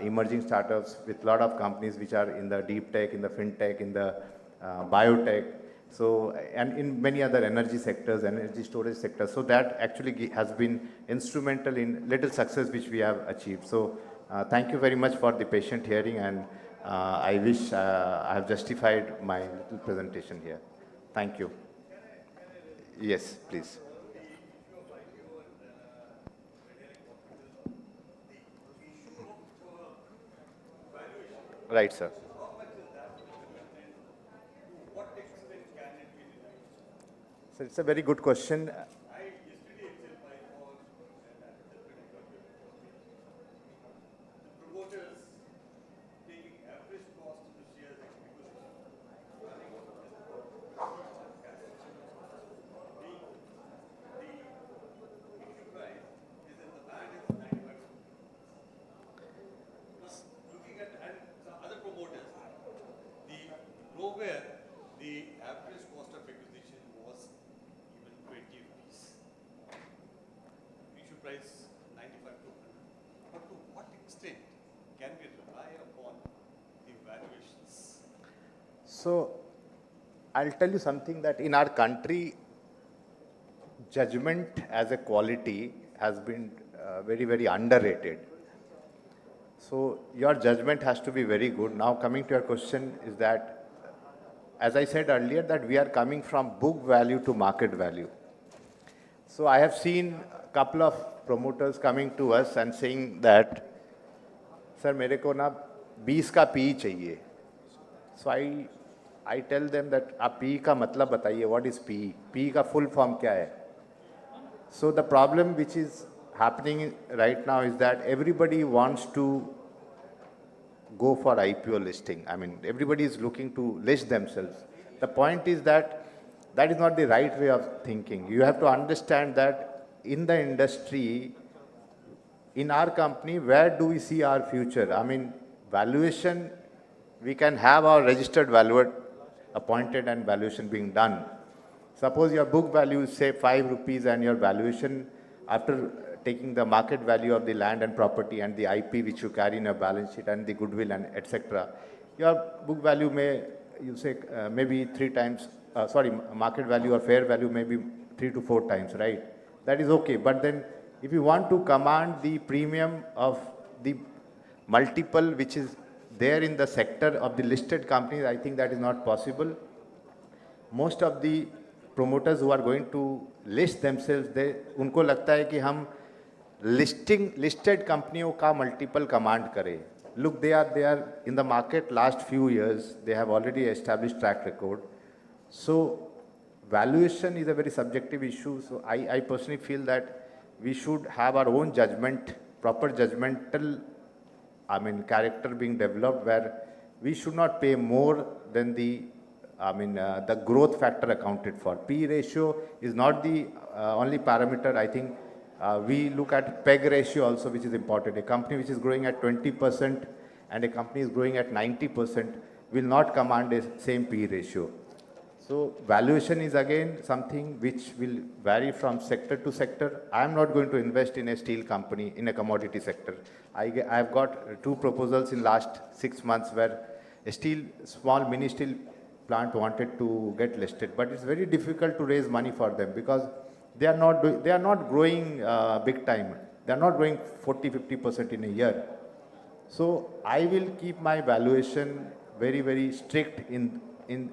emerging startups, with a lot of companies which are in the deep tech, in the fintech, in the biotech, so, and in many other energy sectors, energy storage sectors. So that actually has been instrumental in little success which we have achieved. So thank you very much for the patient hearing, and I wish I have justified my little presentation here. Thank you. Yes, please. Right, sir. So it's a very good question. Nowhere the average cost of acquisition was even 20 rupees. Issue price 95 to 100. But to what extent can we rely upon the valuations? So I'll tell you something, that in our country, judgment as a quality has been very, very underrated. So your judgment has to be very good. Now coming to your question is that, as I said earlier, that we are coming from book value to market value. So I have seen a couple of promoters coming to us and saying that, sir, मेरे को ना 20 का PE चाहिए. So I tell them that आप PE का मतलब बताइए, what is PE? PE का full form क्या है? So the problem which is happening right now is that everybody wants to go for IPO listing. I mean, everybody is looking to list themselves. The point is that that is not the right way of thinking. You have to understand that in the industry, in our company, where do we see our future? I mean, valuation, we can have our registered valuer appointed and valuation being done. Suppose your book value is say 5 rupees and your valuation, after taking the market value of the land and property and the IP which you carry in your balance sheet and the goodwill and etc., your book value may, you say, maybe 3 times, market value or fair value may be 3 to 4 times, right? That is okay. But then if you want to command the premium of the multiple which is there in the sector of the listed companies, I think that is not possible. Most of the promoters who are going to list themselves, उनको लगता है कि हम listed companiयों का multiple command करें. Look, they are in the market last few years. They have already established track record. So valuation is a very subjective issue. So I personally feel that we should have our own judgment, proper judgmental, character being developed, where we should not pay more than the growth factor accounted for. P ratio is not the only parameter. I think we look at PEG ratio also, which is important. A company which is growing at 20% and a company is growing at 90% will not command the same P ratio. So valuation is again something which will vary from sector to sector. I am not going to invest in a steel company in a commodity sector. I have got 2 proposals in last 6 months where a small mini steel plant wanted to get listed, but it's very difficult to raise money for them because they are not growing big time. They are not growing 40-50% in a year. So I will keep my valuation very, very strict in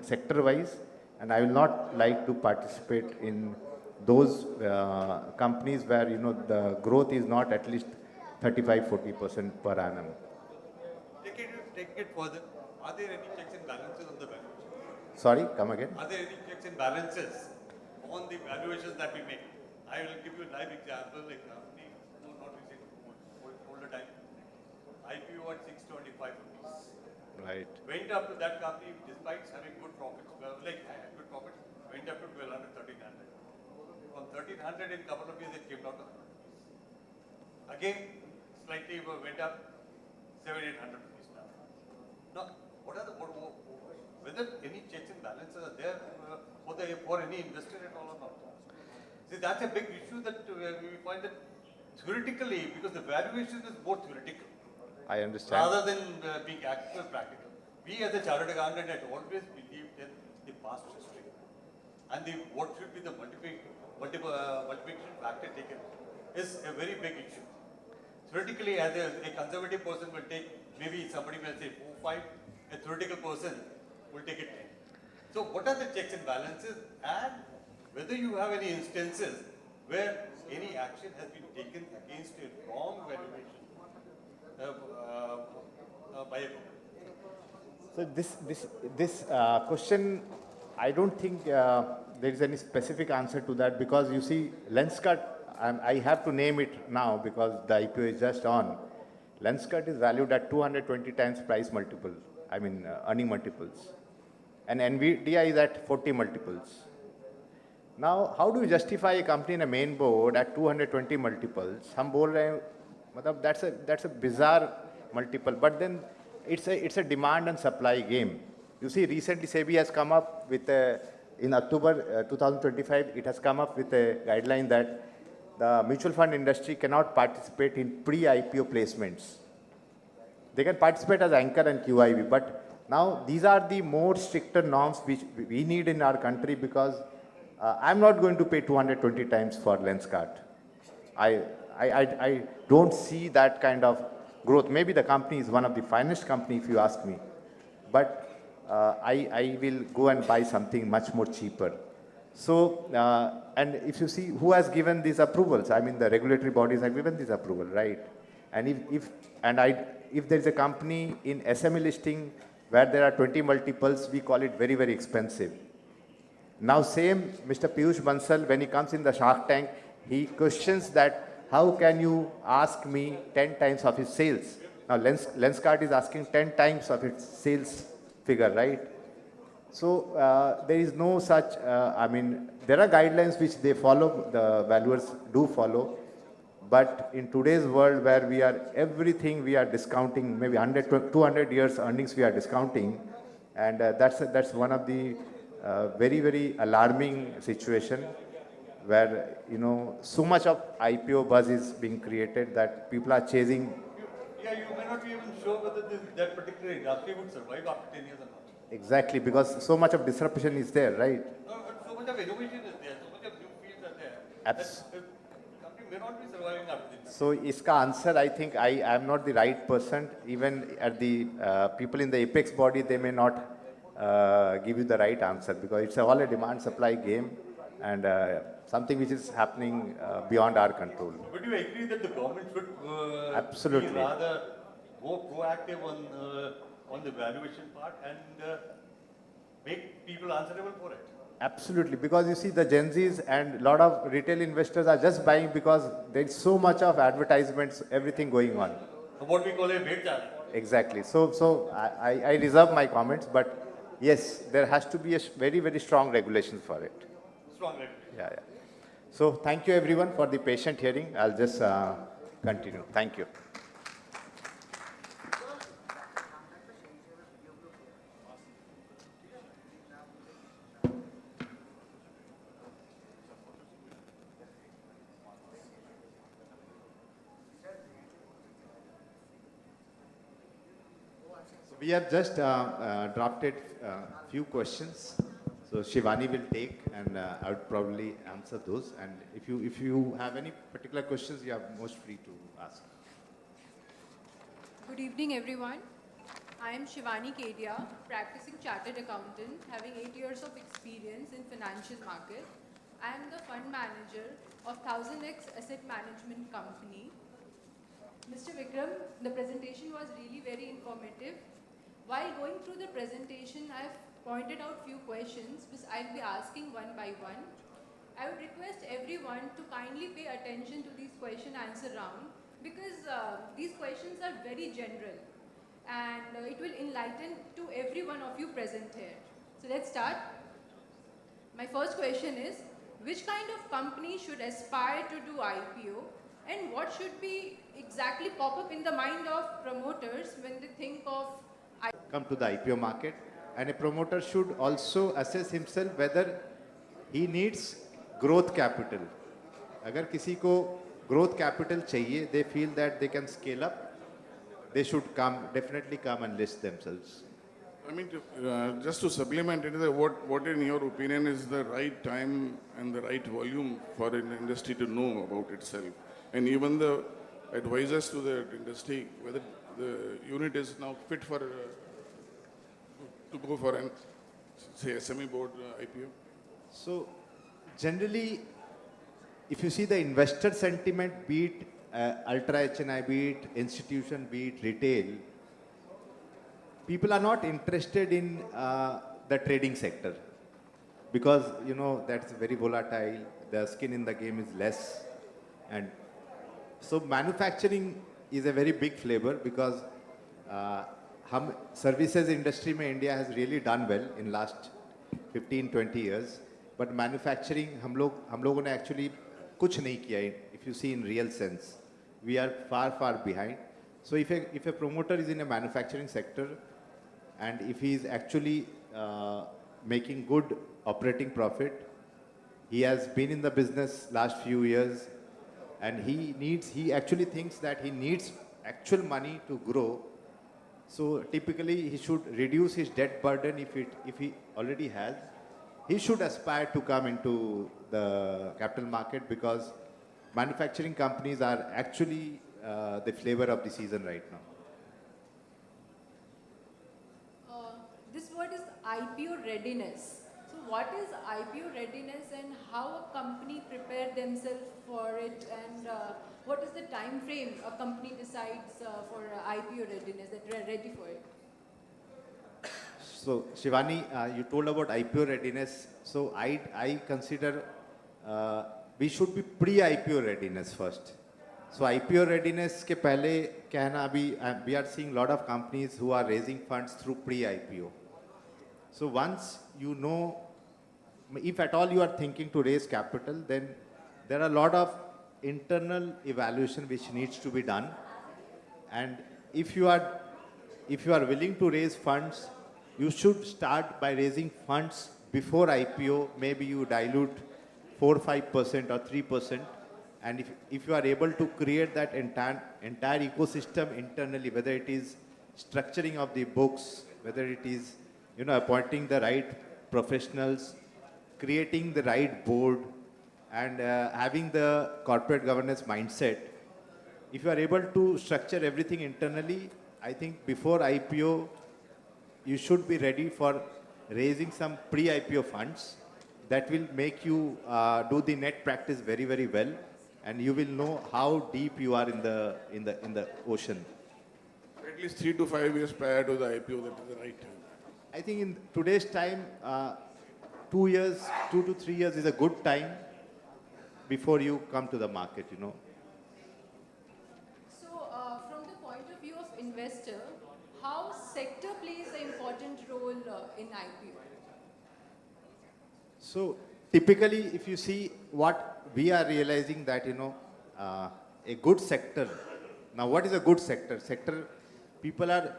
sector wise, and I will not like to participate in those companies where the growth is not at least 35-40% per annum. Take it further. Are there any checks and balances on the valuation? Sorry, come again. Are there any checks and balances on the valuations that we make? I will give you a live example. Like company, not recent, older time, IPO at 625 rupees. Right. Went up to that company despite having good profits. Good profits. Went up to 1200, 1300. From 1300 in a couple of years it came down to 100 rupees. Again, slightly went up 700-800 rupees now. Now, what are the, whether any checks and balances are there for any investor at all or not? See, that's a big issue that we find that theoretically, because the valuation is more theoretical. I understand. Rather than being actual practical. We as a chartered accountant had always believed in the past history. And what should be the multiplication factor taken is a very big issue. Theoretically, as a conservative person will take, maybe somebody will say 4, 5, a theoretical person will take it 10. So what are the checks and balances, and whether you have any instances where any action has been taken against a wrong valuation by a company? So this question, I don't think there is any specific answer to that, because you see, Lenskart, I have to name it now because the IPO is just on. Lenskart is valued at 220 times price multiple, earning multiples. And NVIDIA is at 40 multiples. Now, how do you justify a company in a main board at 220 multiples? हम बोल रहे हैं, मतलब that's a bizarre multiple. But then it's a demand and supply game. You see, recently SEBI has come up with in October 2025, it has come up with a guideline that the mutual fund industry cannot participate in pre-IPO placements. They can participate as anchor and QIB, but now these are the more stricter norms which we need in our country, because I'm not going to pay 220 times for Lenskart. I don't see that kind of growth. Maybe the company is one of the finest company, if you ask me, but I will go and buy something much more cheaper. So, and if you see who has given these approvals, the regulatory bodies have given this approval, right? And if there is a company in SME listing where there are 20 multiples, we call it very, very expensive. Now, same Mr. Piyush Bansal, when he comes in the Shark Tank, he questions that, how can you ask me 10 times of his sales? Now, Lenskart is asking 10 times of its sales figure, right? So, there is no such, there are guidelines which they follow, the valuers do follow. But in today's world where everything we are discounting, maybe 100, 200 years earnings we are discounting, and that's one of the very, very alarming situation where, so much of IPO buzz is being created that people are chasing. Yeah, you may not be even sure whether that particular industry would survive after 10 years or not. Exactly, because so much of disruption is there, right? No, but so much of innovation is there, so much of new fields are there. The company may not be surviving after this. So, iska answer, I think I am not the right person. Even at the people in the apex body, they may not give you the right answer, because it's all a demand-supply game, and something which is happening beyond our control. Would you agree that the government should Absolutely. be rather more proactive on the valuation part and make people answerable for it? Absolutely, because you see the Gen Zs and a lot of retail investors are just buying because there's so much of advertisements, everything going on. What we call a bait challenge. Exactly. So I reserve my comments, but yes, there has to be a very, very strong regulation for it. Strong regulation. Yeah. So thank you everyone for the patient hearing. I'll just continue. Thank you. We have just drafted a few questions. So Shivani will take, and I would probably answer those. And if you have any particular questions, you are most free to ask. Good evening, everyone. I am Shivani Kedia, practicing chartered accountant, having 8 years of experience in financial market. I am the fund manager of 1000X Asset Management Company. Mr. Vikram, the presentation was really very informative. While going through the presentation, I have pointed out few questions which I'll be asking one by one. I would request everyone to kindly pay attention to these question answer round, because these questions are very general and it will enlighten to every one of you present here. So let's start. My first question is, which kind of company should aspire to do IPO And what should be exactly pop up in the mind of promoters when they think of come to the IPO market, and a promoter should also assess himself whether he needs growth capital. अगर किसी को growth capital चाहिए, they feel that they can scale up, they should definitely come and list themselves. I mean, just to supplement it, what in your opinion is the right time and the right volume for an industry to know about itself? And even the advisors to the industry, whether the unit is now fit for to go for an, say, SME board IPO? So, generally, if you see the investor sentiment, be it ultra HNI, be it institution, be it retail, people are not interested in the trading sector because, you know, that's very volatile, the skin in the game is less. And so manufacturing is a very big flavor because services industry mein India has really done well in last 15-20 years. But manufacturing, हम लोगों ने actually कुछ नहीं किया. If you see in real sense, we are far behind. So if a promoter is in a manufacturing sector and if he is actually making good operating profit, he has been in the business last few years, and he actually thinks that he needs actual money to grow. So typically he should reduce his debt burden if he already has. He should aspire to come into the capital market because manufacturing companies are actually the flavor of the season right now. this word is IPO readiness. So what is IPO readiness and how a company prepare themselves for it, and what is the time frame a company decides for IPO readiness, that they are ready for it? So Shivani, you told about IPO readiness. So I consider we should be pre-IPO readiness first. So IPO readiness के पहले कहना अभी we are seeing a lot of companies who are raising funds through pre-IPO. So once you know, if at all you are thinking to raise capital, then there are a lot of internal evaluation which needs to be done. And if you are willing to raise funds, you should start by raising funds before IPO. Maybe you dilute 4-5% or 3%. And if you are able to create that entire ecosystem internally, whether it is structuring of the books, whether it is appointing the right professionals, creating the right board, and having the corporate governance mindset, if you are able to structure everything internally, I think before IPO, you should be ready for raising some pre-IPO funds that will make you do the net practice very, very well, and you will know how deep you are in the ocean. At least 3 to 5 years prior to the IPO, that is the right time. I think in today's time, 2 to 3 years is a good time before you come to the market, So from the point of view of investor, how sector plays an important role in IPO? So typically, if you see what we are realizing that, a good sector. Now, what is a good sector? People are,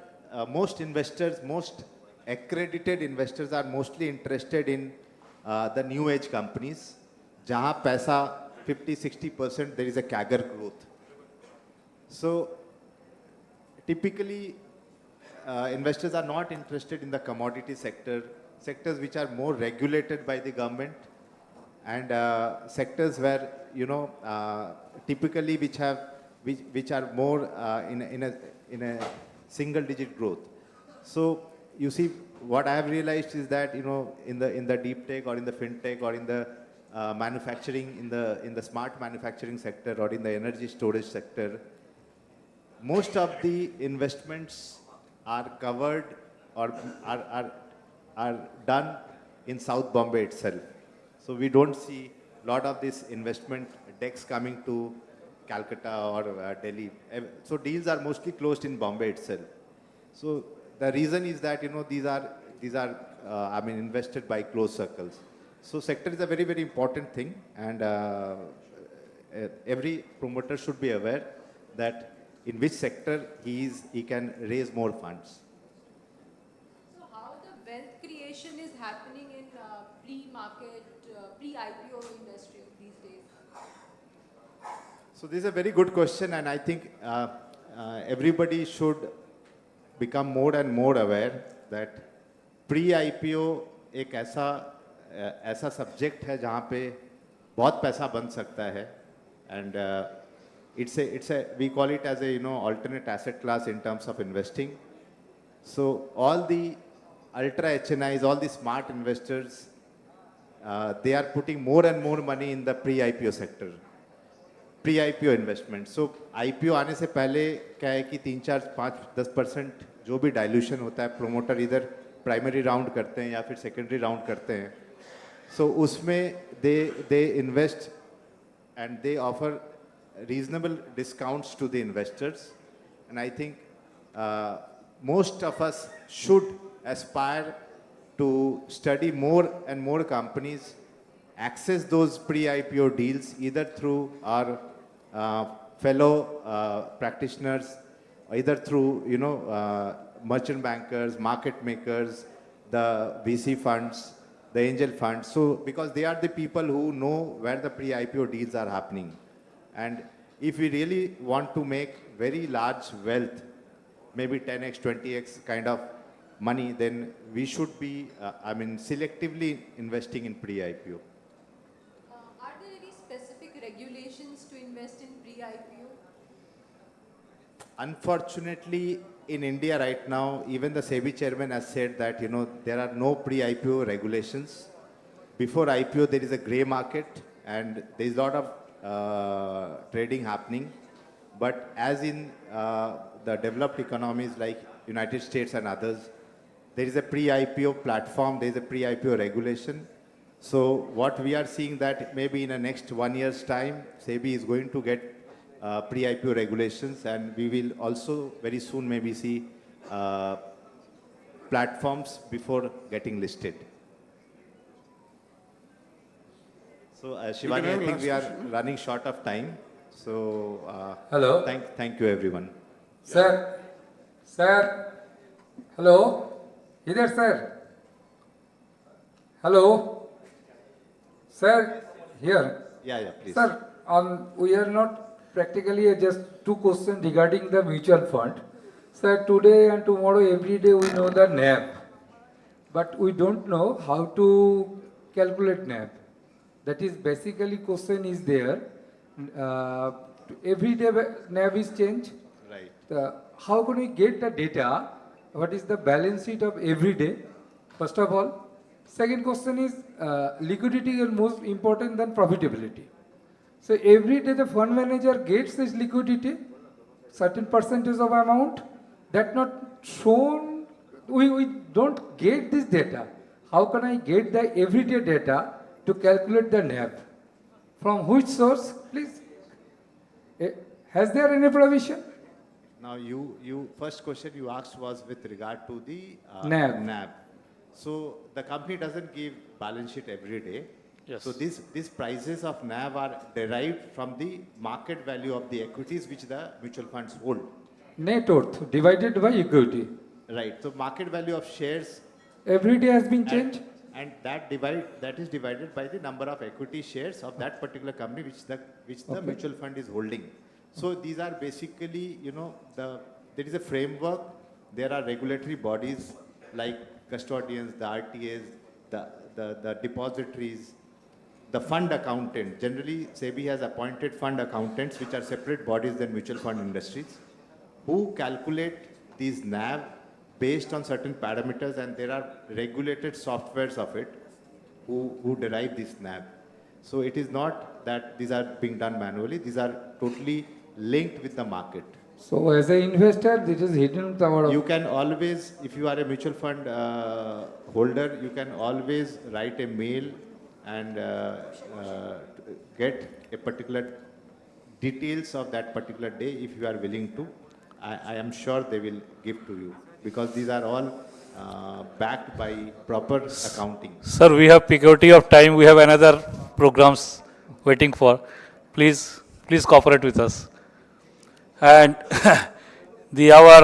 most investors, most accredited investors are mostly interested in the new age companies. Jahan paisa 50-60%, there is a CAGR growth. So typically, investors are not interested in the commodity sectors which are more regulated by the government, and sectors where typically which are more in a single digit growth. So you see, what I have realized is that in the deep tech or in the fintech or in the manufacturing, in the smart manufacturing sector or in the energy storage sector, most of the investments are covered or are done in South Bombay itself. So we don't see a lot of this investment decks coming to Calcutta or Delhi. So deals are mostly closed in Bombay itself. So the reason is that these are invested by closed circles. So sector is a very, very important thing, and every promoter should be aware that in which sector he can raise more funds. So how the wealth creation is happening in pre-market, pre-IPO industry these days? So this is a very good question, and I think everybody should become more and more aware that pre-IPO एक ऐसा subject है जहाँ पे बहुत पैसा बन सकता है, and we call it as a alternate asset class in terms of investing. So all the ultra HNIs, all the smart investors, they are putting more and more money in the pre-IPO sector. Pre-IPO investment. So IPO आने से पहले क्या है कि 3, 4, 5, 10% जो भी dilution होता है, प्रोमोटर इधर प्राइमरी राउंड करते हैं या फिर सेकेंडरी राउंड करते हैं. So उसमें they invest and they offer reasonable discounts to the investors. And I think most of us should aspire to study more and more companies, access those pre-IPO deals either through our fellow practitioners, either through merchant bankers, market makers, the VC funds, the angel funds. So because they are the people who know where the pre-IPO deals are happening. And if we really want to make very large wealth, maybe 10x, 20x kind of money, then we should be, selectively investing in pre-IPO. Are there any specific regulations to invest in pre-IPO? Unfortunately, in India right now, even the SEBI chairman has said that, there are no pre-IPO regulations. Before IPO, there is a gray market and there is a lot of trading happening. But as in the developed economies like United States and others, there is a pre-IPO platform, there is a pre-IPO regulation. So what we are seeing that maybe in the next 1 year's time, SEBI is going to get pre-IPO regulations, and we will also very soon maybe see platforms before getting listed. So Shivani, I think we are running short of time. So hello. Thank you everyone. Sir, hello. Either sir. Hello. Sir, here. Yeah, please. Sir, we are not practically just 2 questions regarding the mutual fund. Sir, today and tomorrow, every day we know the NAV, but we don't know how to calculate NAV. That is basically question is there. Every day NAV is changed. Right. How can we get the data? What is the balance sheet of every day? First of all. Second question is liquidity is most important than profitability. So every day the fund manager gets this liquidity, certain percentage of amount, that not shown, we don't get this data. How can I get the everyday data to calculate the NAV? From which source, please? Has there any provision? Now first question you asked was with regard to the NAV. So the company doesn't give balance sheet every day. Yes. So these prices of NAV are derived from the market value of the equities which the mutual funds hold. Net worth divided by equity. Right. So market value of shares Every day has been changed. And that is divided by the number of equity shares of that particular company which the mutual fund is holding. So these are basically, there is a framework. There are regulatory bodies like custodians, the RTAs, the depositories, the fund accountant. Generally, SEBI has appointed fund accountants, which are separate bodies than mutual fund industries, who calculate these NAV based on certain parameters, and there are regulated softwares of it who derive this NAV. So it is not that these are being done manually. These are totally linked with the market. So as an investor, this is hidden power. You can always, if you are a mutual fund holder, you can always write a mail and get a particular details of that particular day if you are willing to. I am sure they will give to you because these are all backed by proper accounting. Sir, we have precaution of time. We have another programs waiting for. Please. please cooperate with us. And the our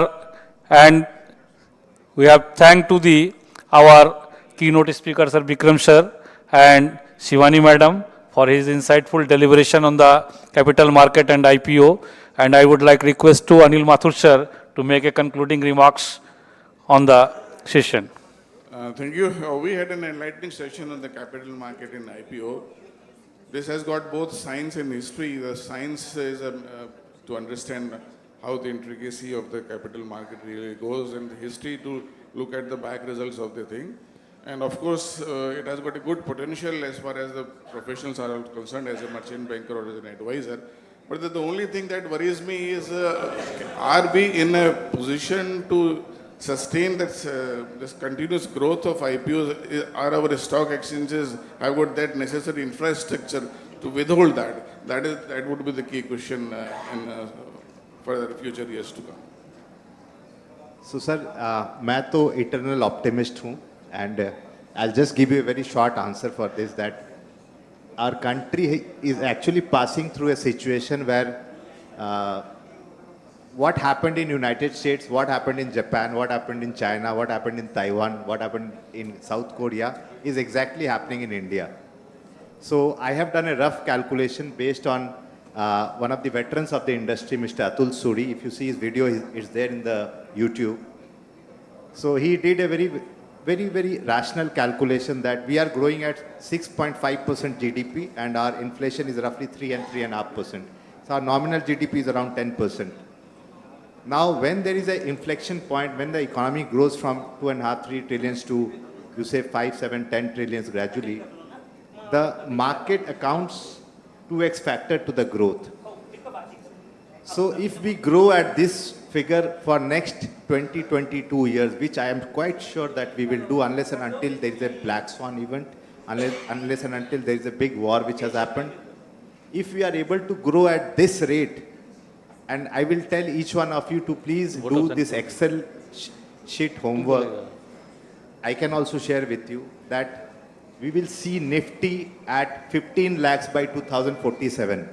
and we have thanked to the our keynote speaker Sir Bikram sir and Shivani madam for his insightful deliberation on the capital market and IPO. And I would like request to Anil Mathur sir to make a concluding remarks on the session. Thank you. We had an enlightening session on the capital market in IPO. This has got both science and history. The science is to understand how the intricacy of the capital market really goes, and the history to look at the back results of the thing. And of course, it has got a good potential as far as the professionals are concerned, as a merchant banker or as an advisor. But the only thing that worries me is, are we in a position to sustain this continuous growth of IPOs? Are our stock exchanges have got that necessary infrastructure to withhold that? That would be the key question for the future years to come. So sir, मैं तो eternal optimist हूँ, and I'll just give you a very short answer for this, that our country is actually passing through a situation where what happened in United States, what happened in Japan, what happened in China, what happened in Taiwan, what happened in South Korea is exactly happening in India. So I have done a rough calculation based on one of the veterans of the industry, Mr. Atul Suri. If you see his video, it's there in the YouTube. So he did a very rational calculation that we are growing at 6.5% GDP and our inflation is roughly 3 and 3.5%. So our nominal GDP is around 10%. Now, when there is an inflection point, when the economy grows from 2.5, 3 trillions to, you say, 5, 7, 10 trillions gradually, the market accounts 2x factor to the growth. So if we grow at this figure for next 20, 22 years, which I am quite sure that we will do unless and until there is a black swan event, unless and until there is a big war which has happened, if we are able to grow at this rate, and I will tell each one of you to please do this Excel sheet homework. I can also share with you that we will see Nifty at 15 lakhs by 2047.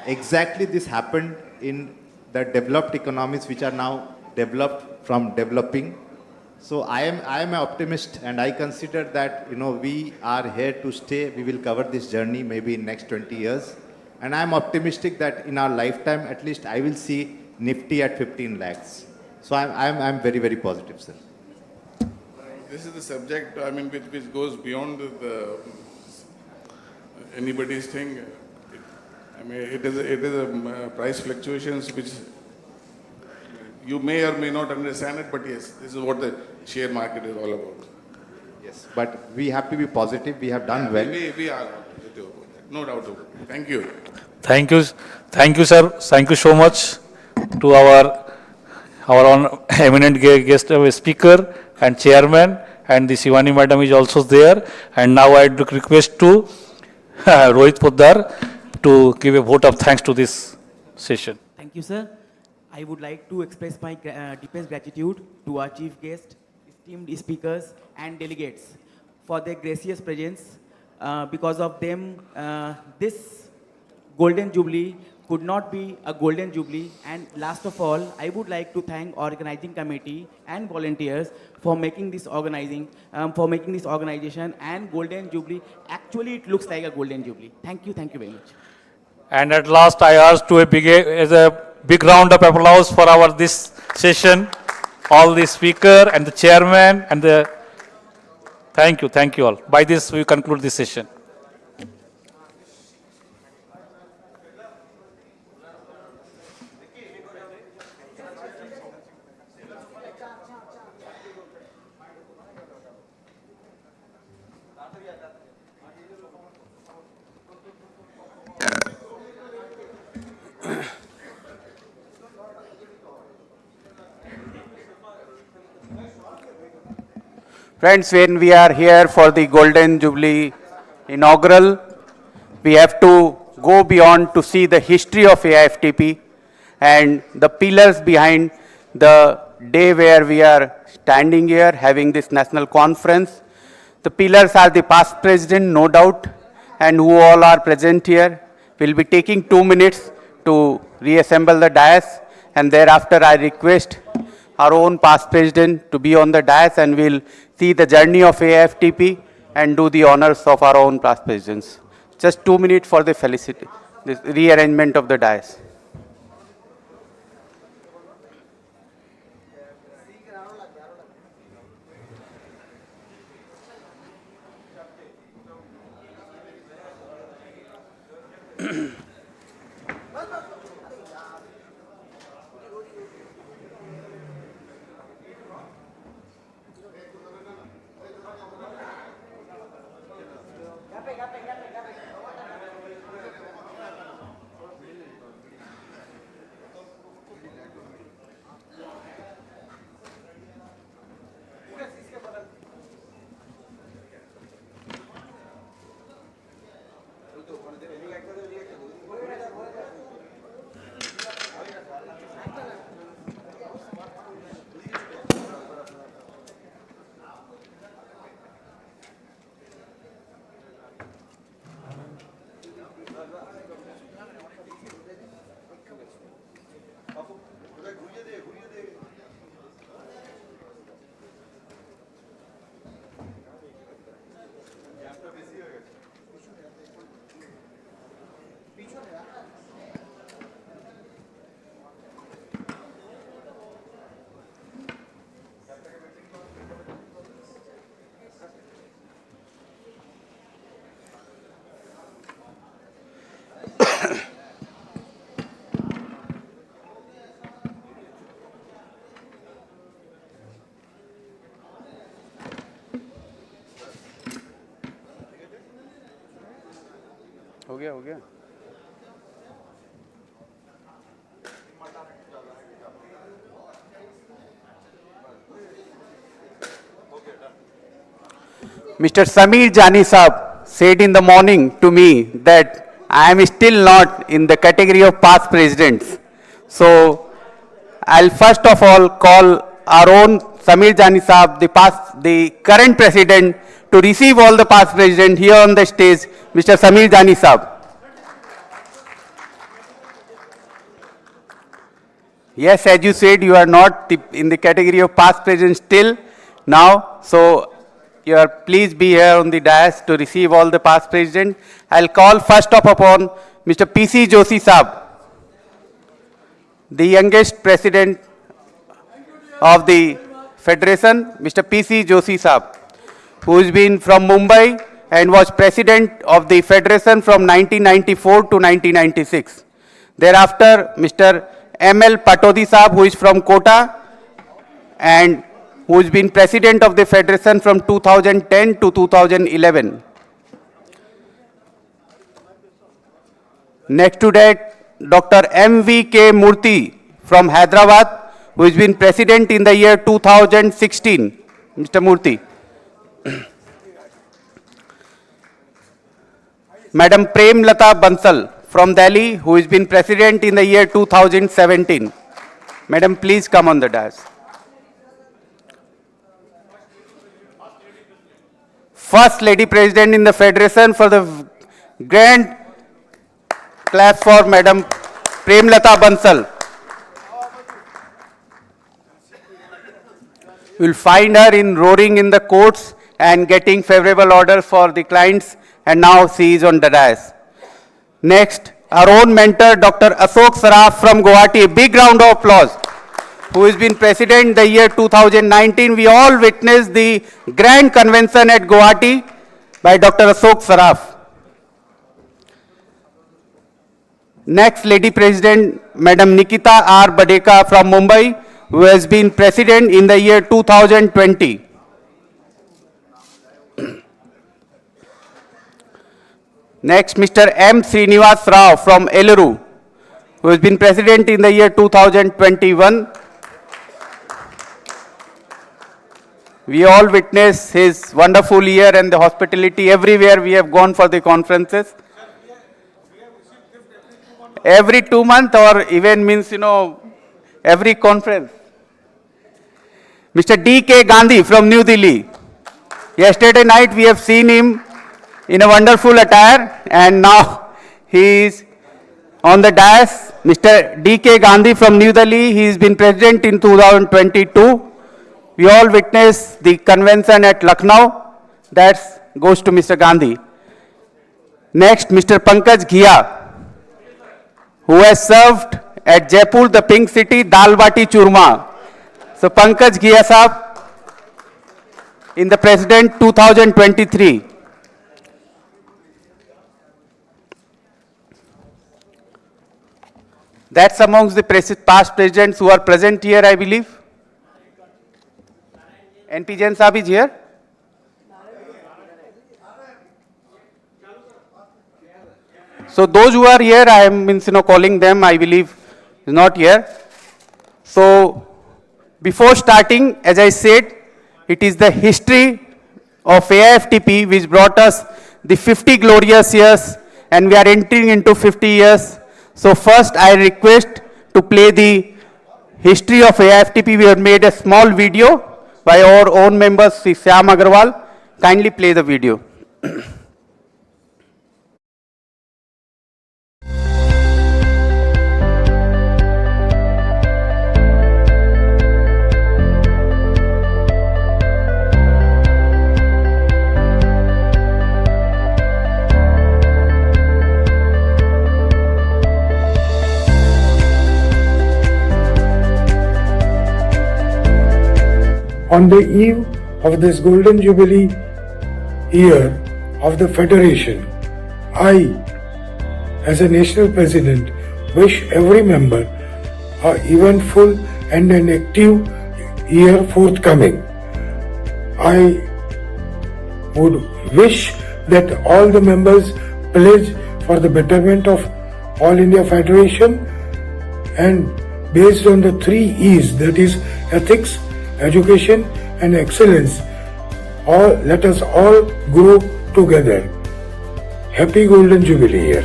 Exactly this happened in the developed economies which are now developed from developing. So I am an optimist, and I consider that we are here to stay. We will cover this journey maybe in next 20 years. And I'm optimistic that in our lifetime, at least I will see Nifty at 15 lakhs. So I'm very, very positive, sir. This is the subject, which goes beyond anybody's thing. It is a price fluctuations which you may or may not understand it, but yes, this is what the share market is all about. Yes, but we have to be positive. We have done well. We are positive about that. No doubt about it. Thank you. Thank you, sir. Thank you so much to our eminent guest speaker and chairman, and the Shivani madam is also there. And now I would request to Rohit Poddar to give a vote of thanks to this session. Thank you, sir. I would like to express my deepest gratitude to our chief guest, esteemed speakers and delegates for their gracious presence. Because of them, this Golden Jubilee could not be a Golden Jubilee. And last of all, I would like to thank organizing committee and volunteers for making this organization and Golden Jubilee. Actually, it looks like a Golden Jubilee. Thank you very much. And at last, I ask to a big round of applause for this session, all the speaker and the chairman and the. Thank you all. By this, we conclude this session. Friends, when we are here for the Golden Jubilee inaugural, we have to go beyond to see the history of AIFTP and the pillars behind the day where we are standing here having this national conference. The pillars are the past president, no doubt, and who all are present here. We'll be taking 2 minutes to reassemble the dais, and thereafter I request our own past president to be on the dais, and we'll see the journey of AFTP and do the honors of our own past presidents. Just 2 minutes for the this rearrangement of the dais. हो गया Mr. Sameer Jani Saab said in the morning to me that I am still not in the category of past presidents. So I'll first of all call our own Sameer Jani Saab, the current president, to receive all the past presidents here on the stage. Mr. Sameer Jani Saab. Yes, as you said, you are not in the category of past presidents still now. So you are please be here on the dais to receive all the past presidents. I'll call first up upon Mr. PC Joshi Saab, the youngest president of the Federation, Mr. PC Joshi Saab, who has been from Mumbai and was president of the Federation from 1994 to 1996. Thereafter, Mr. ML Patodi Saab, who is from Kota and who has been president of the Federation from 2010 to 2011. Next to that, Dr. MVK Murthy from Hyderabad, who has been president in the year 2016. Mr. Murthy. Madam Prem Lata Bansal from Delhi, who has been president in the year 2017. Madam, please come on the dais. First Lady President in the Federation, for the grand clap for Madam Prem Lata Bansal. You will find her in roaring in the courts and getting favorable orders for the clients, and now she is on the dais. Next, our own mentor, Dr. Ashok Saraf from Guwahati. A big round of applause. Who has been president the year 2019. We all witnessed the grand convention at Guwahati by Dr. Ashok Saraf. Next, Lady President, Madam Nikita R. Badeka from Mumbai, who has been president in the year 2020. Next, Mr. M. Srinivas Rao from Eluru, who has been president in the year 2021. We all witness his wonderful year and the hospitality everywhere we have gone for the conferences. Every 2 months or even means, every conference. Mr. D.K. Gandhi from New Delhi. Yesterday night we have seen him in a wonderful attire, and now he is On the dais, Mr. D.K. Gandhi from New Delhi. He has been president in 2022. We all witnessed the convention at Lucknow. That goes to Mr. Gandhi. Next, Mr. Pankaj Ghia, who has served at Jaipur, the Pink City, Dal Bati Churma. So Pankaj Ghia Saab, in the President 2023. That's amongst the past presidents who are present here, I believe. NP Jain Saab is here. So those who are here, I am calling them, I believe, is not here. So before starting, as I said, it is the history of AIFTP which brought us the 50 glorious years, and we are entering into 50 years. So first I request to play the history of AIFTP. We have made a small video by our own members, Sri Syam Agarwal. Kindly play the video. On the eve of this Golden Jubilee year of the Federation, I, as a national president, wish every member a eventful and an active year forthcoming. I would wish that all the members pledge for the betterment of All India Federation, and based on the 3 E's, that is ethics, education and excellence, let us all grow together. Happy Golden Jubilee year.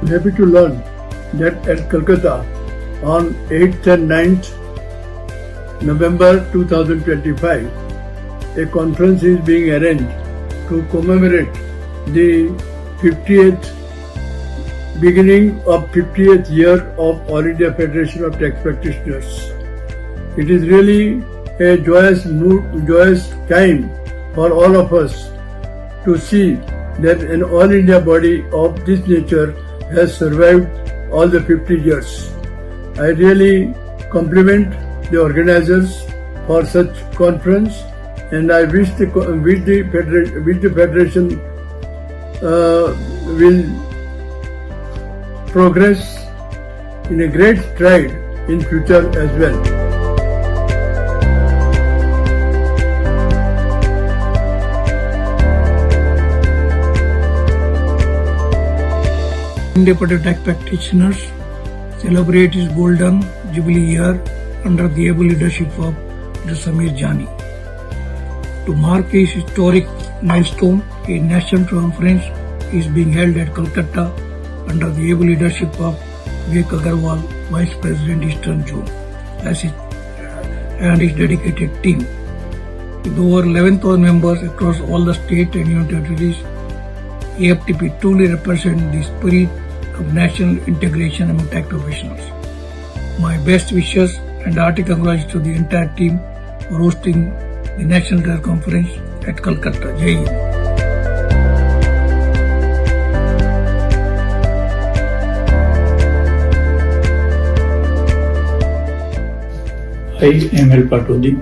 I'm happy to learn that at Calcutta on 8th and 9th November 2025, a conference is being arranged to commemorate the 50th year of All India Federation of Tax Practitioners. It is really a joyous time for all of us to see that an All India body of this nature has survived all the 50 years. I really compliment the organizers for such conference, and I wish the Federation will progress in a great stride in future as well. Independent tax practitioners celebrate his Golden Jubilee year under the able leadership of Mr. Samir Jani. To mark his historic milestone, a national conference is being held at Calcutta under the able leadership of Vivek Agarwal, Vice President Eastern Zone, and his dedicated team. With over 11,000 members across all the state and union territories, AFTP truly represents the spirit of national integration among tax professionals. My best wishes and hearty congratulations to the entire team for hosting the National Tax Conference at Calcutta. Jai Hind. I am El Patodi,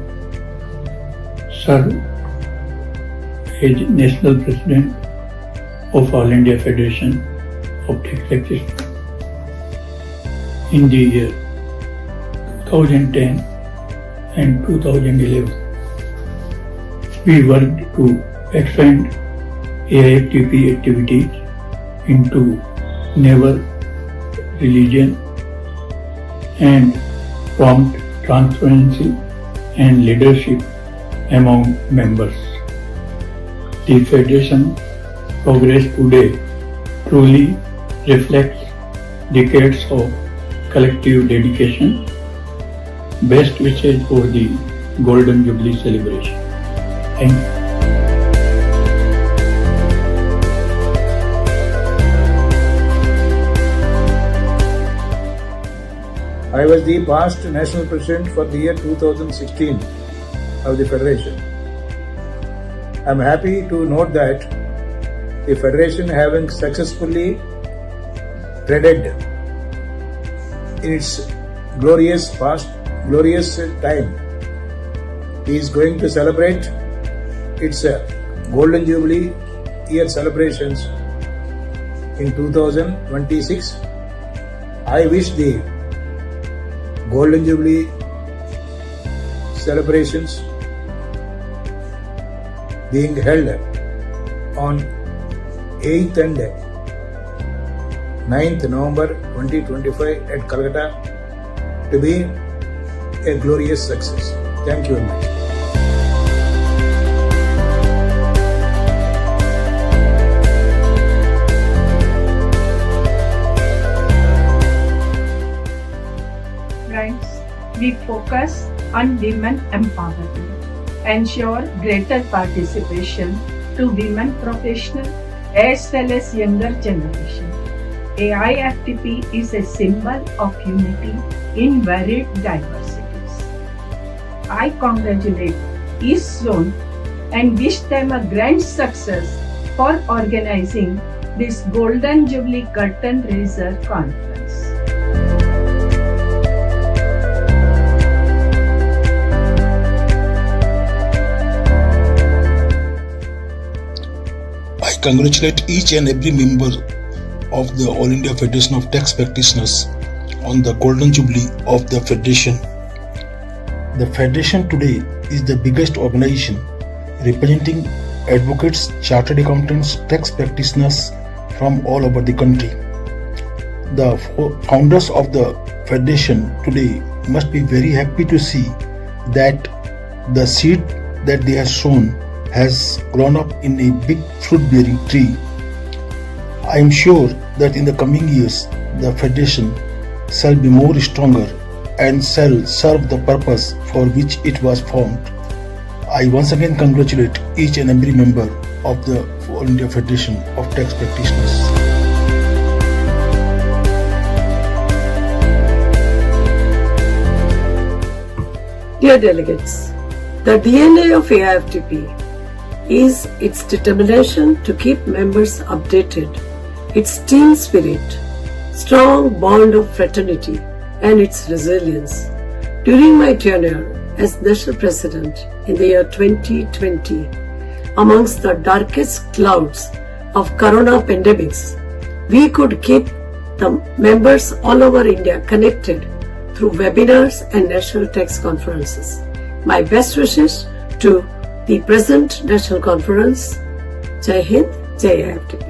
Sir, as National President of All India Federation of Tax Practitioners. In the year 2010 and 2011, we worked to expand AIFTP activities into naval, religion, and prompt transparency and leadership among members. The Federation progress today truly reflects decades of collective dedication. Best wishes for the Golden Jubilee celebration. Thank you. I was the past national president for the year 2016 of the Federation. I am happy to note that the Federation, having successfully treaded in its glorious time, is going to celebrate its Golden Jubilee year celebrations in 2026. I wish the Golden Jubilee celebrations being held on 8th and 9th November 2025 at Calcutta to be a glorious success. Thank you very much. Friends, we focus on women empowerment, ensure greater participation to women professionals as well as younger generation. AIFTP is a symbol of unity in varied diversities. I congratulate each zone and wish them a grand success for organizing this Golden Jubilee Curtain Raiser Conference. I congratulate each and every member of the All India Federation of Tax Practitioners on the Golden Jubilee of the Federation. The Federation today is the biggest organization representing advocates, chartered accountants, tax practitioners from all over the country. The founders of the Federation today must be very happy to see that the seed that they have sown has grown up in a big fruit-bearing tree. I am sure that in the coming years, the Federation shall be more stronger and shall serve the purpose for which it was formed. I once again congratulate each and every member of the All India Federation of Tax Practitioners. Dear delegates, the DNA of AIFTP is its determination to keep members updated, its team spirit, strong bond of fraternity, and its resilience. During my tenure as National President in the year 2020, amongst the darkest clouds of Corona pandemics, we could keep the members all over India connected through webinars and national tax conferences. My best wishes to the present National Conference. Jai Hind, Jai AIFTP.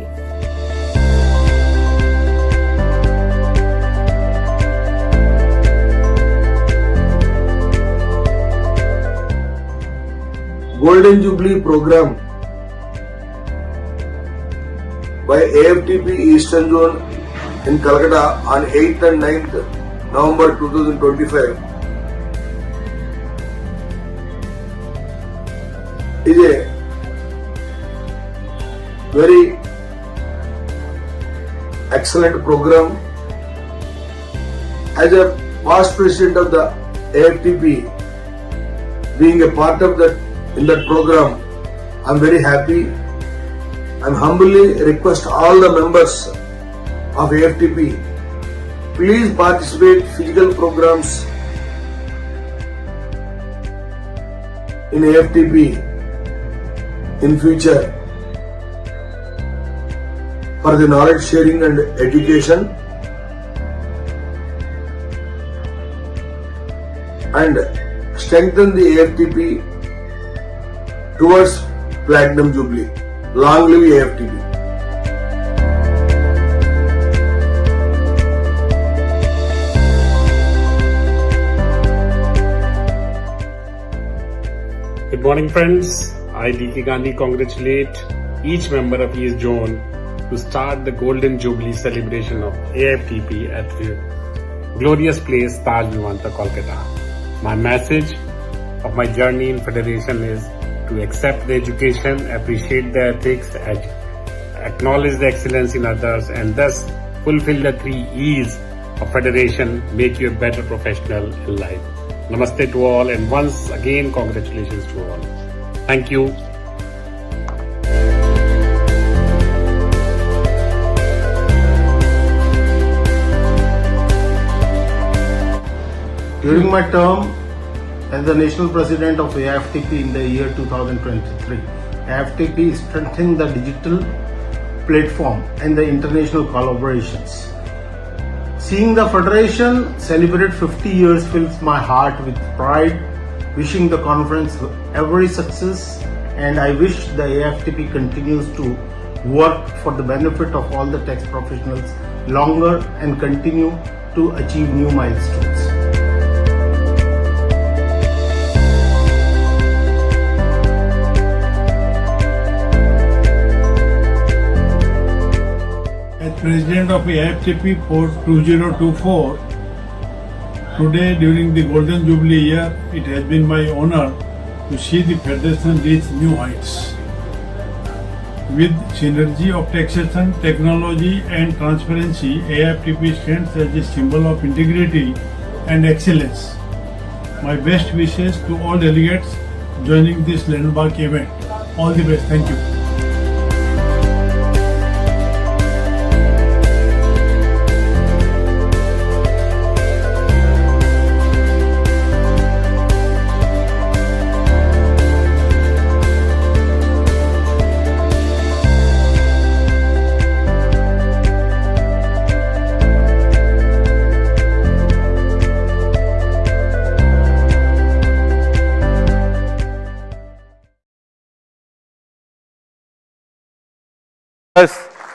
Golden Jubilee program by AIFTP Eastern Zone in Calcutta on 8th and 9th November 2025 is a very excellent program. As a past president of the AIFTP, being a part of that in that program, I am very happy. I humbly request all the members of AIFTP, please participate physical programs in AIFTP in future for the knowledge sharing and education, and strengthen the AIFTP towards Platinum Jubilee. Long live AIFTP. Good morning, friends. I, D.K. Gandhi, congratulate each member of East Zone to start the Golden Jubilee celebration of AIFTP at the glorious place Taj Vivanta, Kolkata. My message: of my journey in Federation is to accept the education, appreciate the ethics, acknowledge the excellence in others, and thus fulfill the 3 E's of Federation, make you a better professional in life. Namaste to all, and once again, congratulations to all. Thank you. During my term as the National President of AIFTP in the year 2023, AIFTP strengthened the digital platform and the international collaborations. Seeing the Federation celebrate 50 years fills my heart with pride, wishing the conference every success, and I wish the AIFTP continues to work for the benefit of all the tax professionals longer and continue to achieve new milestones. As President of AIFTP for 2024, today during the Golden Jubilee year, it has been my honor to see the Federation reach new heights. With synergy of taxation, technology and transparency, AIFTP stands as a symbol of integrity and excellence. My best wishes to all delegates joining this landmark event. All the best. Thank you.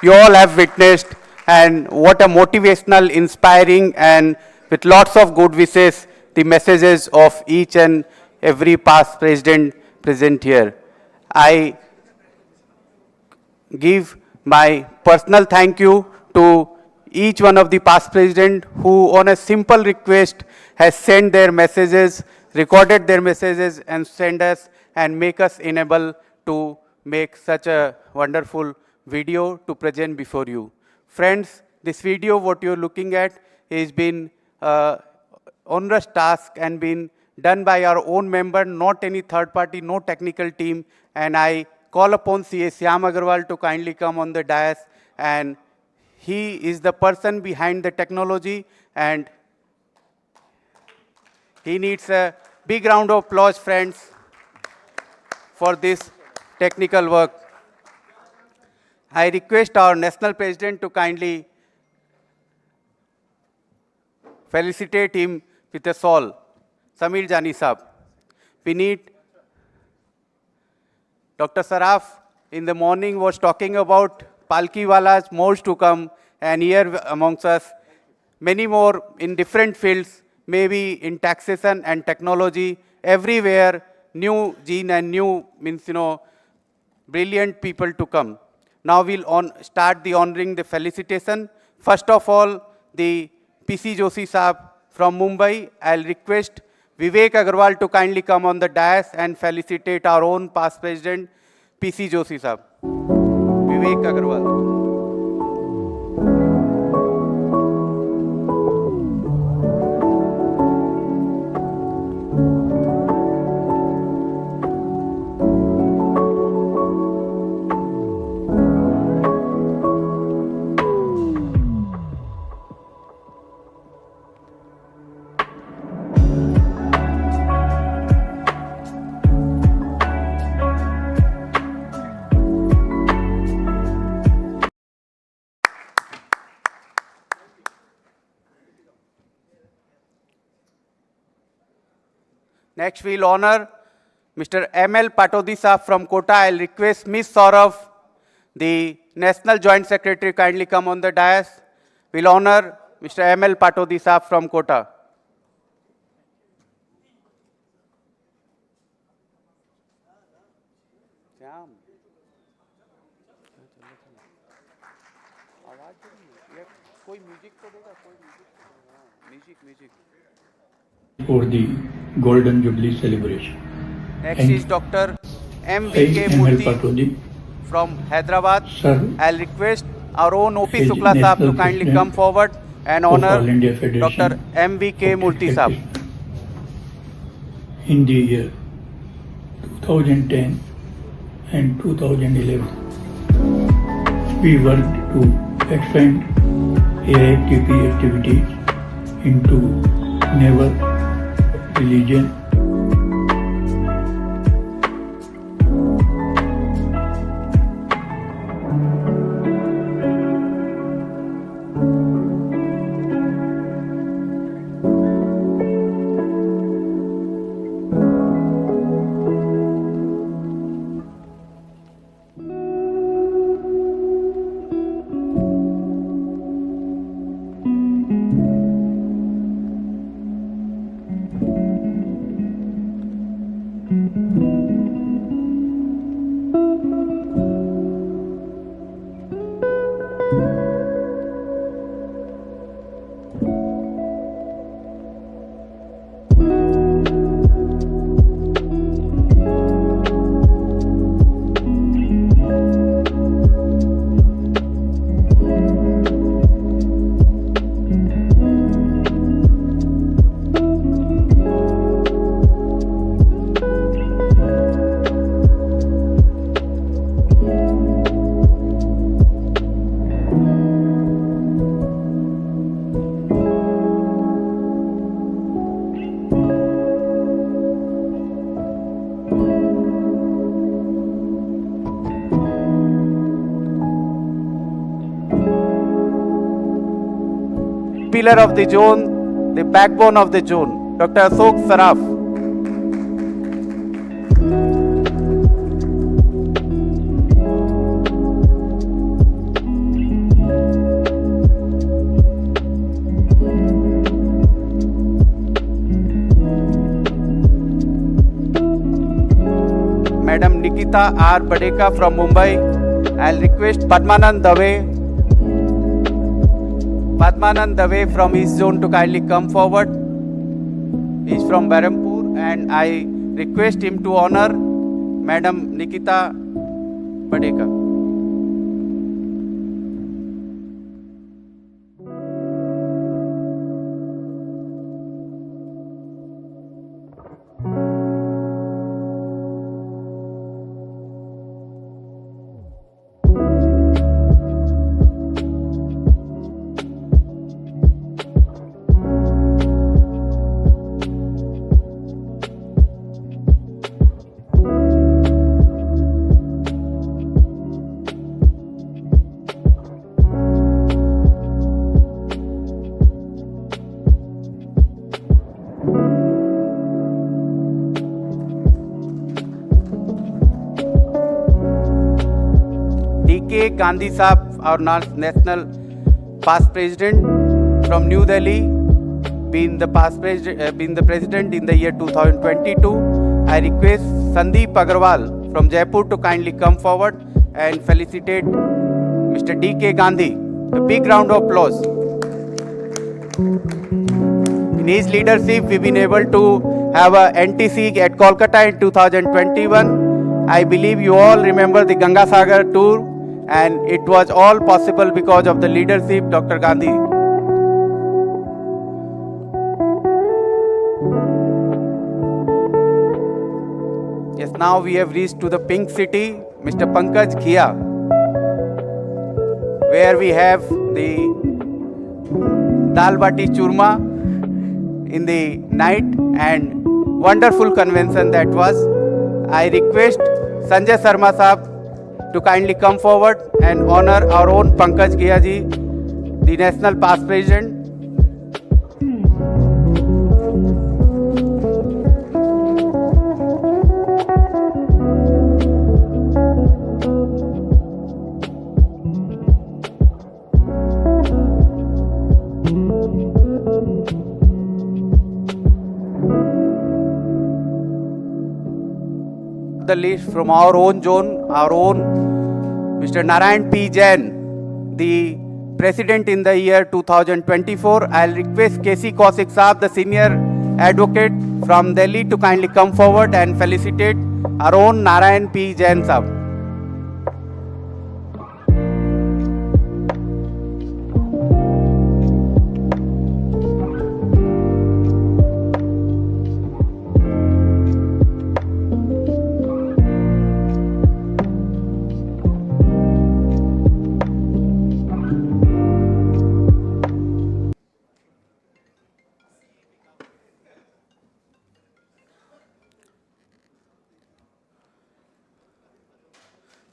You all have witnessed, and what a motivational, inspiring, and with lots of good wishes, the messages of each and every past president present here. I give my personal thank you to each one of the past president who on a simple request has sent their messages, recorded their messages and sent us and make us enable to make such a wonderful video to present before you. Friends, this video what you're looking at has been onerous task and been done by our own member, not any third party, no technical team, and I call upon CA Syam Agarwal to kindly come on the dais, and he is the person behind the technology and he needs a big round of applause, friends, for this technical work. I request our national president to kindly felicitate him with a shawl. Samir Jani Saab. We need Dr. Saraf in the morning was talking about Palki Walas, more to come, and here amongst us, many more in different fields, maybe in taxation and technology, everywhere, new gene and new means, brilliant people to come. Now we'll start the honoring the felicitation. First of all, the PC Joshi Saab from Mumbai. I'll request Vivek Agarwal to kindly come on the dais and felicitate our own past president, PC Joshi Saab. Vivek Agarwal. Next, we'll honor Mr. M.L. Patodi Saab from Kota. I'll request Ms. Saurav, the National Joint Secretary, kindly come on the dais. We'll honor Mr. M.L. Patodi Saab from Kota. कोई music तो देगा, कोई music, music for the Golden Jubilee celebration. Next And is Dr. I, M.V.K. M.L. Murthy Patodi, from Hyderabad. Sir, I'll request our own O.P. as Shukla Saab to National kindly President come forward and of honor All India Federation Dr. M.V.K. of Murthy Tax Saab. Practitioners. In the year 2010 and 2011, we worked to expand AIFTP activities into naval, religion, Pillar of the zone, the backbone of the zone, Dr. Ashok Saraf. Madam Nikita R. Badeka from Mumbai. I'll request Padmanand Dave from his zone to kindly come forward. He is from Barampur and I request him to honor Madam Nikita Badeka. D.K. Gandhi Saab, our national past president from New Delhi, been the president in the year 2022. I request Sandeep Agarwal from Jaipur to kindly come forward and felicitate Mr. D.K. Gandhi. A big round of applause. In his leadership, we've been able to have a NTC at Kolkata in 2021. I believe you all remember the Ganga Sagar tour, and it was all possible because of the leadership Dr. Gandhi. Yes, now we have reached to the pink city, Mr. Pankaj Ghia, where we have the Dal Bati Churma in the night and wonderful convention that was. I request Sanjay Sharma Saab to kindly come forward and honor our own Pankaj Ghia ji, the national past president. The list from our own zone, our own Mr. Narayan P. Jain, the president in the year 2024. I'll request KC Kaushik Saab, the senior advocate from Delhi to kindly come forward and felicitate our own Narayan P. Jain Sahab.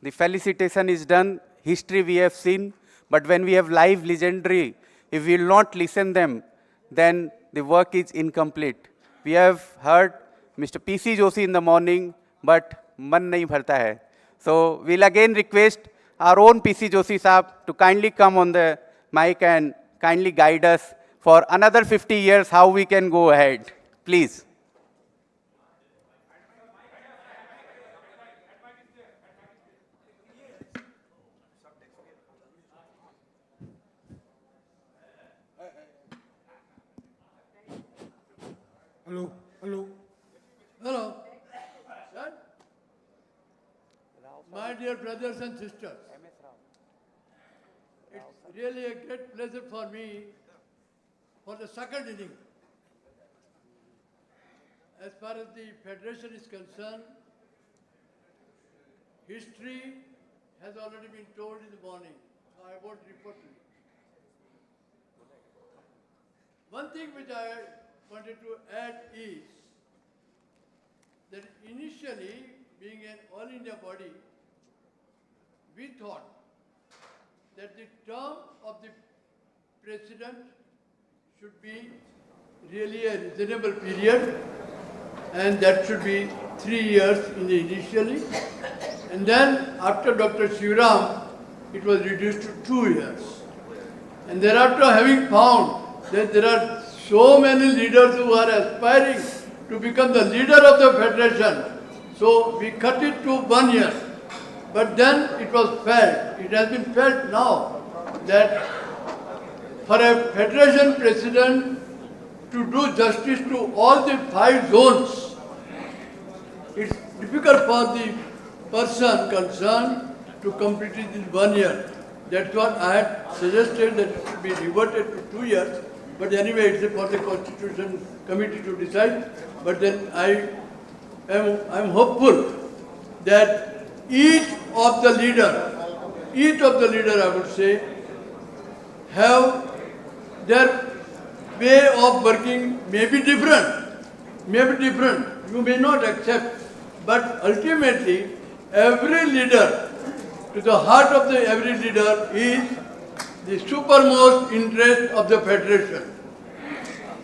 The felicitation is done, history we have seen, but when we have live legendary, if we will not listen them, then the work is incomplete. We have heard Mr. PC Joshi in the morning, but man nahi bharta hai. So we'll again request our own PC Joshi Sahab to kindly come on the mic and kindly guide us for another 50 years how we can go ahead. Please. Hello, hello. Hello. Sir? My dear brothers and sisters, it's really a great pleasure for me for the second inning. As far as the Federation is concerned, history has already been told in the morning, so I won't repeat it. One thing which I wanted to add is that initially, being an all India body, we thought that the term of the president should be really a reasonable period, and that should be 3 years initially. And then after Dr. Shivram, it was reduced to 2 years. And thereafter, having found that there are so many leaders who are aspiring to become the leader of the federation, so we cut it to 1 year. But then it was felt, it has been felt now that for a federation president to do justice to all the 5 zones, it's difficult for the person concerned to complete it in 1 year. That's what I had suggested, that it should be reverted to 2 years. But anyway, it's for the Constitution Committee to decide. But then I'm hopeful that each of the leader, I would say, have their way of working may be different, you may not accept, but ultimately every leader, to the heart of every leader is the supermost interest of the federation.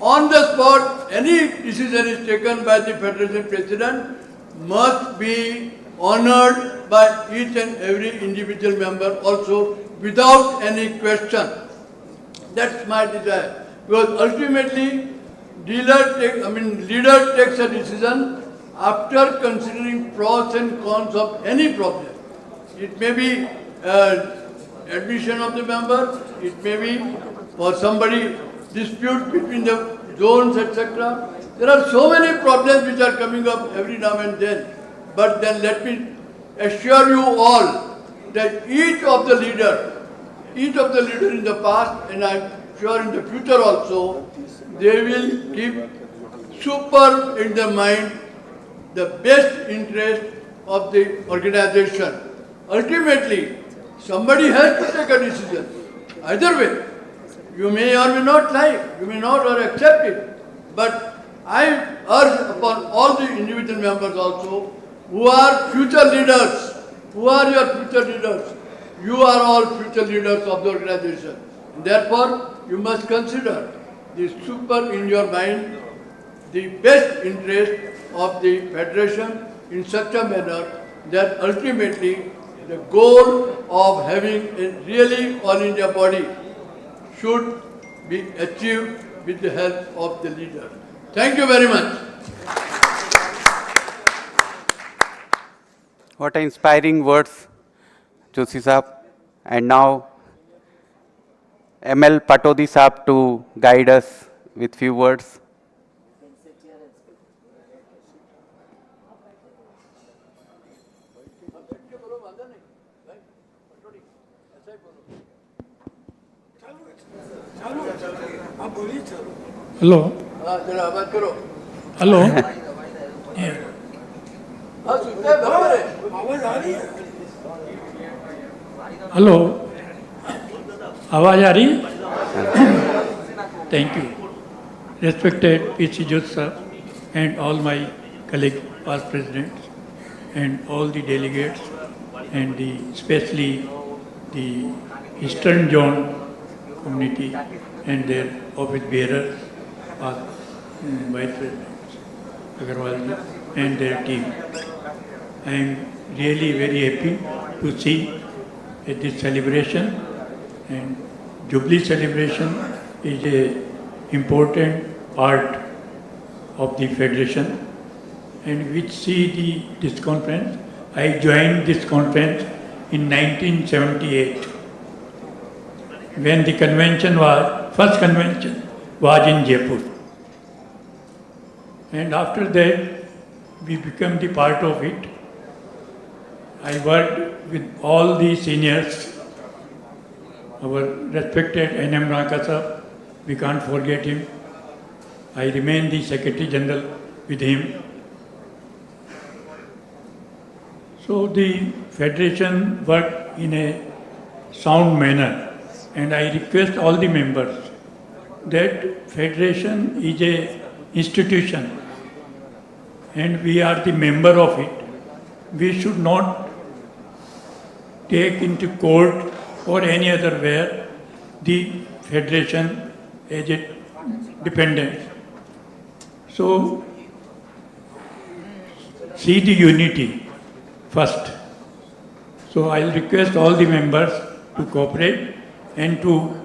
On the spot, any decision is taken by the federation president must be honored by each and every individual member also without any question. That's my desire. Because ultimately, leader takes a decision after considering pros and cons of any problem. It may be admission of the member, it may be for somebody dispute between the zones, etc. There are so many problems which are coming up every now and then. But then let me assure you all that each of the leader in the past, and I'm sure in the future also, they will keep super in their mind the best interest of the organization. Ultimately, somebody has to take a decision. Either way, you may or may not like, you may not or accept it. But I urge upon all the individual members also, who are future leaders, who are your future leaders? You are all future leaders of the organization. And therefore, you must consider the super in your mind, the best interest of the federation in such a manner that ultimately the goal of having a really all India body should be achieved with the help of the leader. Thank you very much. What inspiring words, Joshi Sahab. And now, ML Patodi Sahab to guide us with few words. Hello. Hello. Yeah. Hello आवाज़ आ रही है? Thank you. Respected PC Jyot sir and all my colleagues, past presidents and all the delegates and especially the Eastern Zone community and their office bearers, Vice President Agarwal ji and their team. I am really very happy to see this celebration, and Jubilee celebration is a important part of the federation, and which see this conference. I joined this conference in 1978 when the first convention was in Jaipur, and after that we became the part of it. I worked with all the seniors, our respected N.M. Ranka sir, we can't forget him. I remained the Secretary General with him. So the Federation worked in a sound manner, and I request all the members that Federation is a institution and we are the member of it. We should not take into court or any other where the Federation as a dependent. So, see the unity first. So, I will request all the members to cooperate and to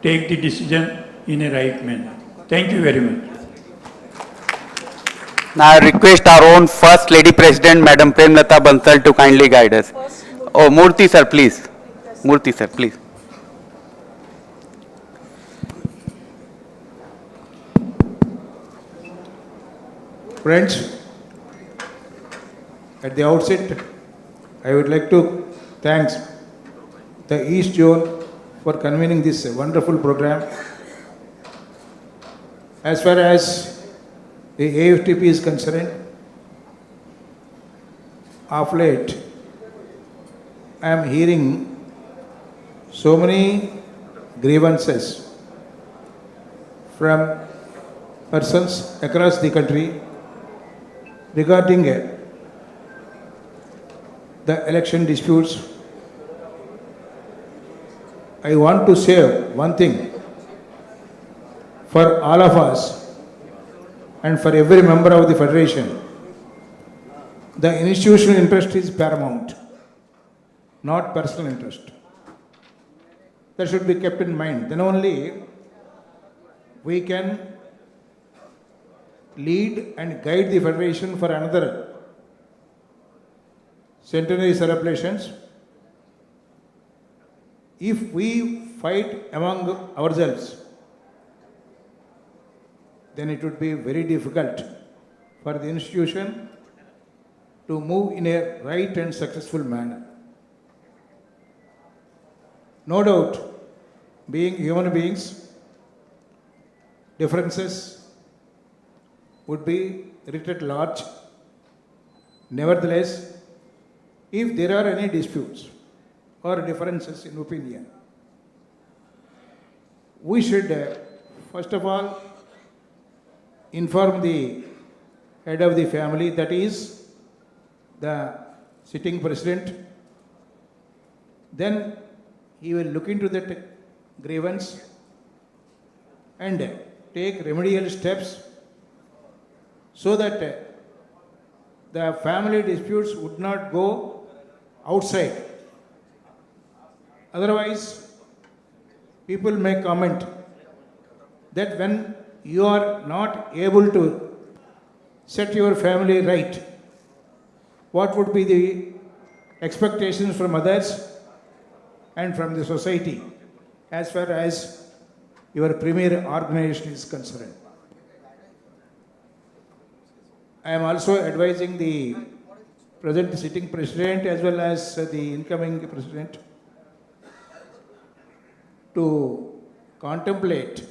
take the decision in a right manner. Thank you very much. Now I request our own First Lady President, Madam Premlata Bansal, to kindly guide us. Oh, Murthy sir, please. Murthy sir, please. Friends, at the outset, I would like to thank the East Zone for convening this wonderful program. As far as the AFTP is concerned, of late, I am hearing so many grievances from persons across the country regarding the election disputes. I want to say one thing for all of us and for every member of the Federation. The institutional interest is paramount, not personal interest. That should be kept in mind. Then only we can lead and guide the Federation for another centenary celebrations. If we fight among ourselves, then it would be very difficult for the institution to move in a right and successful manner. No doubt, being human beings, differences would be writ at large. Nevertheless, if there are any disputes or differences in opinion, we should first of all inform the head of the family, that is the sitting president. Then he will look into that grievance and take remedial steps so that the family disputes would not go outside. Otherwise, people may comment that when you are not able to set your family right, what would be the expectations from others and from the society as far as your premier organization is concerned. I am also advising the present sitting president as well as the incoming president to contemplate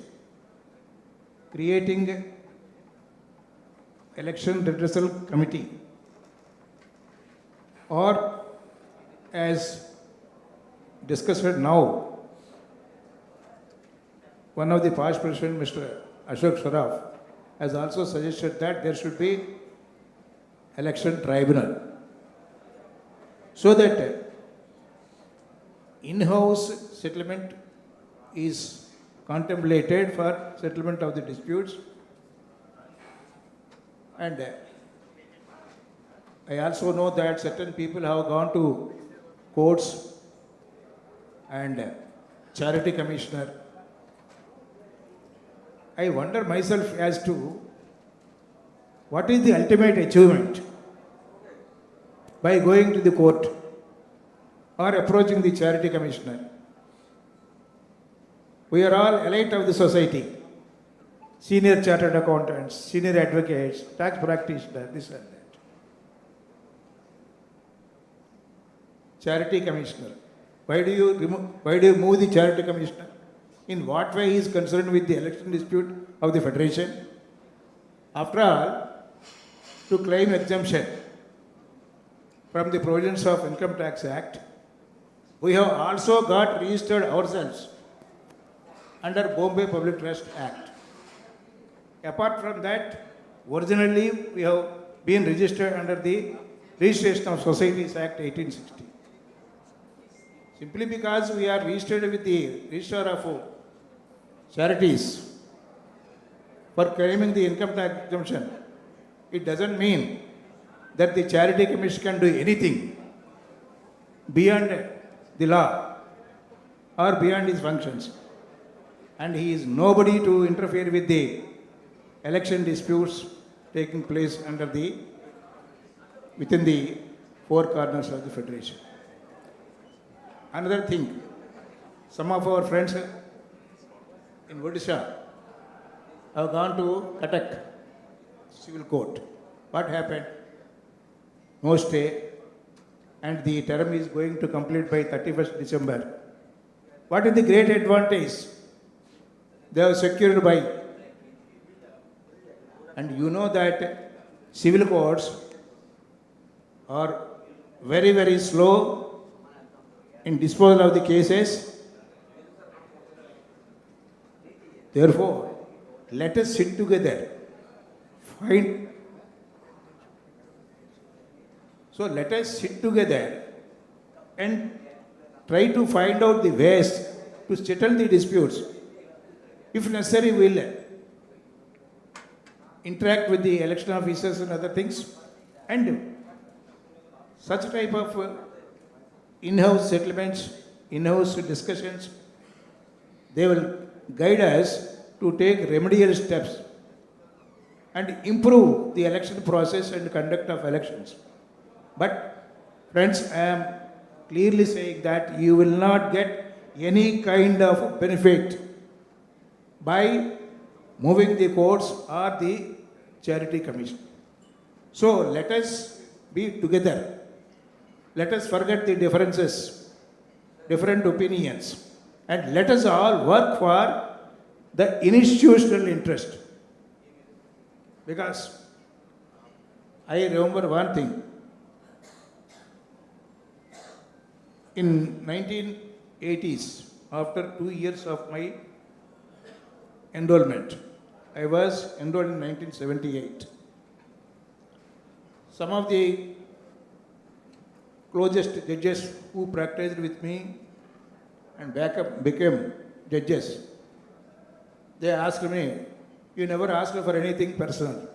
creating a election redressal committee, or as discussed now, one of the past president, Mr. Ashok Sharaf, has also suggested that there should be election tribunal, so that in-house settlement is contemplated for settlement of the disputes. And I also know that certain people have gone to courts and charity commissioner. I wonder myself as to what is the ultimate achievement by going to the court or approaching the charity commissioner. We are all elite of the society, senior chartered accountants, senior advocates, tax practitioners, this and that. Charity commissioner. Why do you move the charity commissioner? In what way he is concerned with the election dispute of the federation? After all, to claim exemption from the provisions of Income Tax Act, we have also got registered ourselves under Bombay Public Trust Act. Apart from that, originally we have been registered under the Registration of Societies Act 1860. Simply because we are registered with the Registrar of Charities for claiming the income tax exemption, it doesn't mean that the charity commission can do anything beyond the law or beyond his functions. And he is nobody to interfere with the election disputes taking place within the four corners of the federation. Another thing, some of our friends in Odisha have gone to Cuttack civil court. What happened? No stay, and the term is going to complete by 31st December. What is the great advantage? They are secured by, and you know that civil courts are very, very slow in disposal of the cases. Therefore, let us sit together, let us sit together and try to find out the ways to settle the disputes. If necessary, we will interact with the election officers and other things, and such type of in-house settlements, in-house discussions, they will guide us to take remedial steps and improve the election process and conduct of elections. But friends, I am clearly saying that you will not get any kind of benefit by moving the courts or the charity commission. So let us be together. Let us forget the differences, different opinions, and let us all work for the institutional interest. Because I remember one thing. In 1980s, after 2 years of my enrollment, I was enrolled in 1978. Some of the closest judges who practiced with me and became judges, they asked me, "You never asked for anything personal."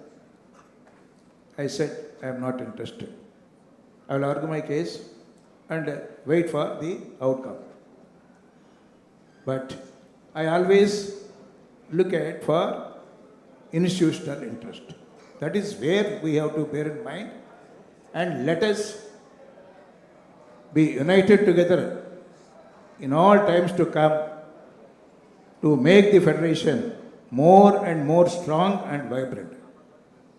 I said, "I am not interested. I will argue my case and wait for the outcome." But I always look at for institutional interest. That is where we have to bear in mind, and let us be united together in all times to come to make the federation more and more strong and vibrant.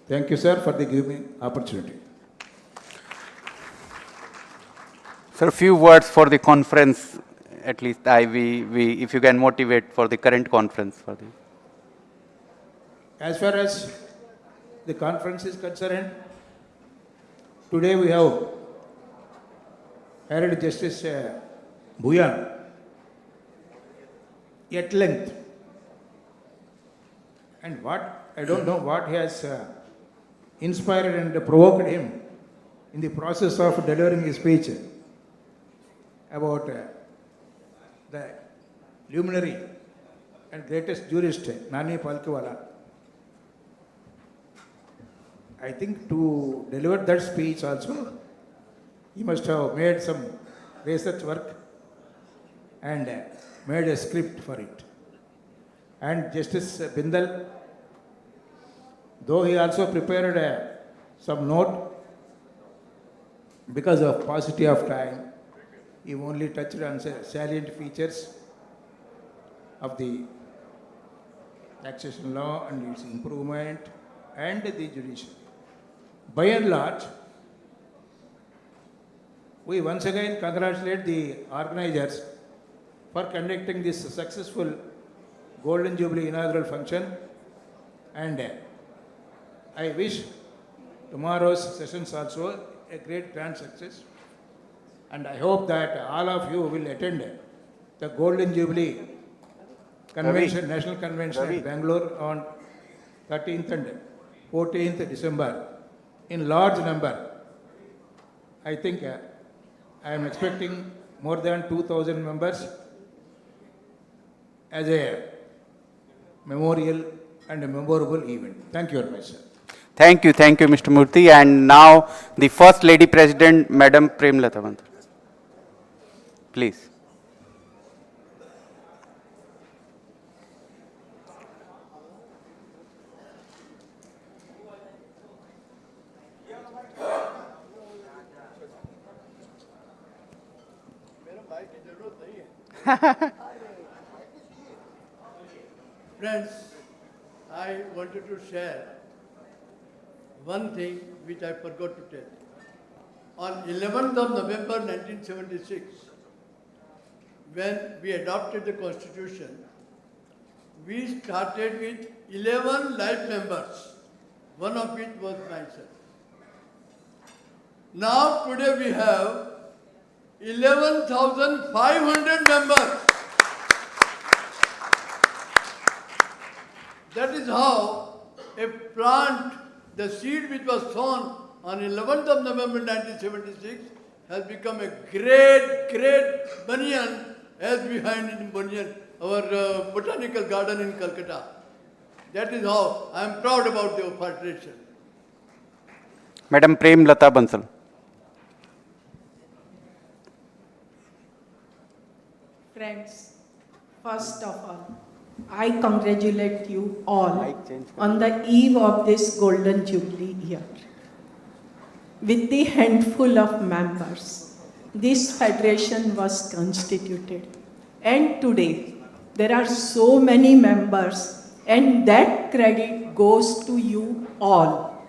Thank you, sir, for the giving me opportunity. Sir, a few words for the conference at least if you can motivate for the current conference for the. As far as the conference is concerned, today we have heard Justice Bhuyan at length. And I don't know what has inspired and provoked him in the process of delivering his speech about the luminary and greatest jurist, Nani Palkiwala. I think to deliver that speech also, he must have made some research work and made a script for it. And Justice Bindal, though he also prepared some note, because of paucity of time, he only touched on salient features of the taxation law and its improvement and the judiciary. By and large, we once again congratulate the organizers for conducting this successful Golden Jubilee inaugural function, and I wish tomorrow's sessions also a great grand success, and I hope that all of you will attend the Golden Jubilee Convention, National Convention at Bangalore on 13th and 14th December in large number. I think I am expecting more than 2,000 members as a memorial and a memorable event. Thank you very much, sir. Thank you, Mr. Murthy. And now the First Lady President, Madam Premlata Bansal. Please. Friends, I wanted to share one thing which I forgot to tell. On 11th of November 1976, when we adopted the Constitution, we started with 11 life members, one of which was myself. Now today we have 11,500 members. That is how a plant, the seed which was sown on 11th of November 1976 has become a great banyan, as behind in Banyan, our botanical garden in Calcutta. That is how I am proud about the federation. Madam Premlata Bansal. Friends, first of all, I congratulate you all on the eve of this Golden Jubilee year. With the handful of members, this federation was constituted. And today, there are so many members, and that credit goes to you all.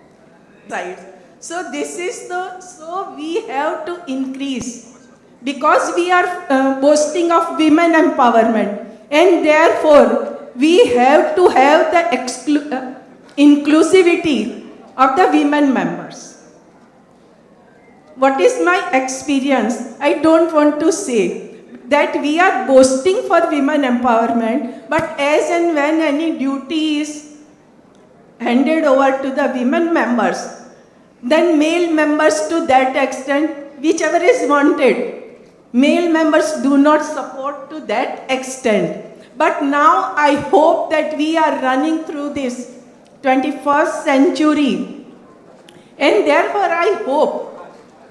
So this is so we have to increase, because we are boasting of women empowerment. And therefore, we have to have the inclusivity of the women members. What is my experience? I don't want to say that we are boasting for women empowerment, but as and when any duty is handed over to the women members, then male members to that extent, whichever is wanted, male members do not support to that extent. But now I hope that we are running through this 21st century. And therefore I hope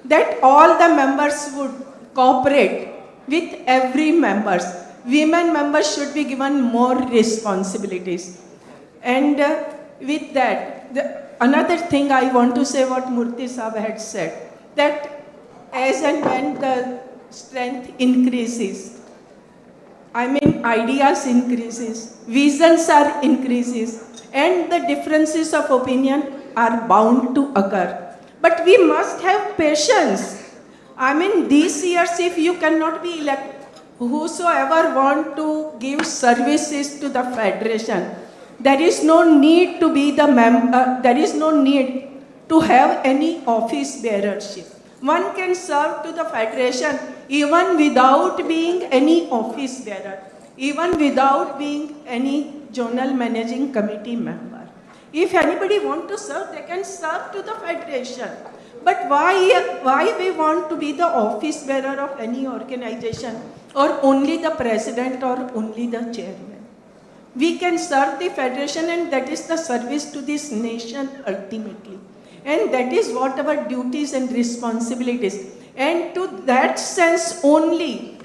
that all the members would cooperate with every members. Women members should be given more responsibilities. And with that, another thing I want to say what Murthy Sahab had said, that as and when the strength increases, ideas increases, visions are increases, and the differences of opinion are bound to occur. But we must have patience. These years, if you cannot be elected, whosoever want to give services to the federation, there is no need to be the member, there is no need to have any office bearership. One can serve to the federation even without being any office bearer, even without being any zonal managing committee member. If anybody want to serve, they can serve to the federation. But why we want to be the office bearer of any organization, or only the president or only the chairman? We can serve the federation, and that is the service to this nation ultimately. And that is what our duties and responsibilities. And to that sense only,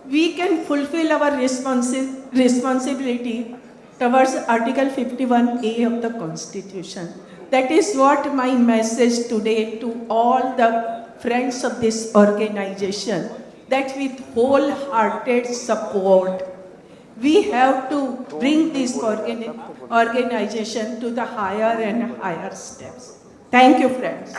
we can fulfill our responsibility towards Article 51A of the Constitution. That is what my message today to all the friends of this organization, that with wholehearted support, we have to bring this organization to the higher and higher steps. Thank you, friends.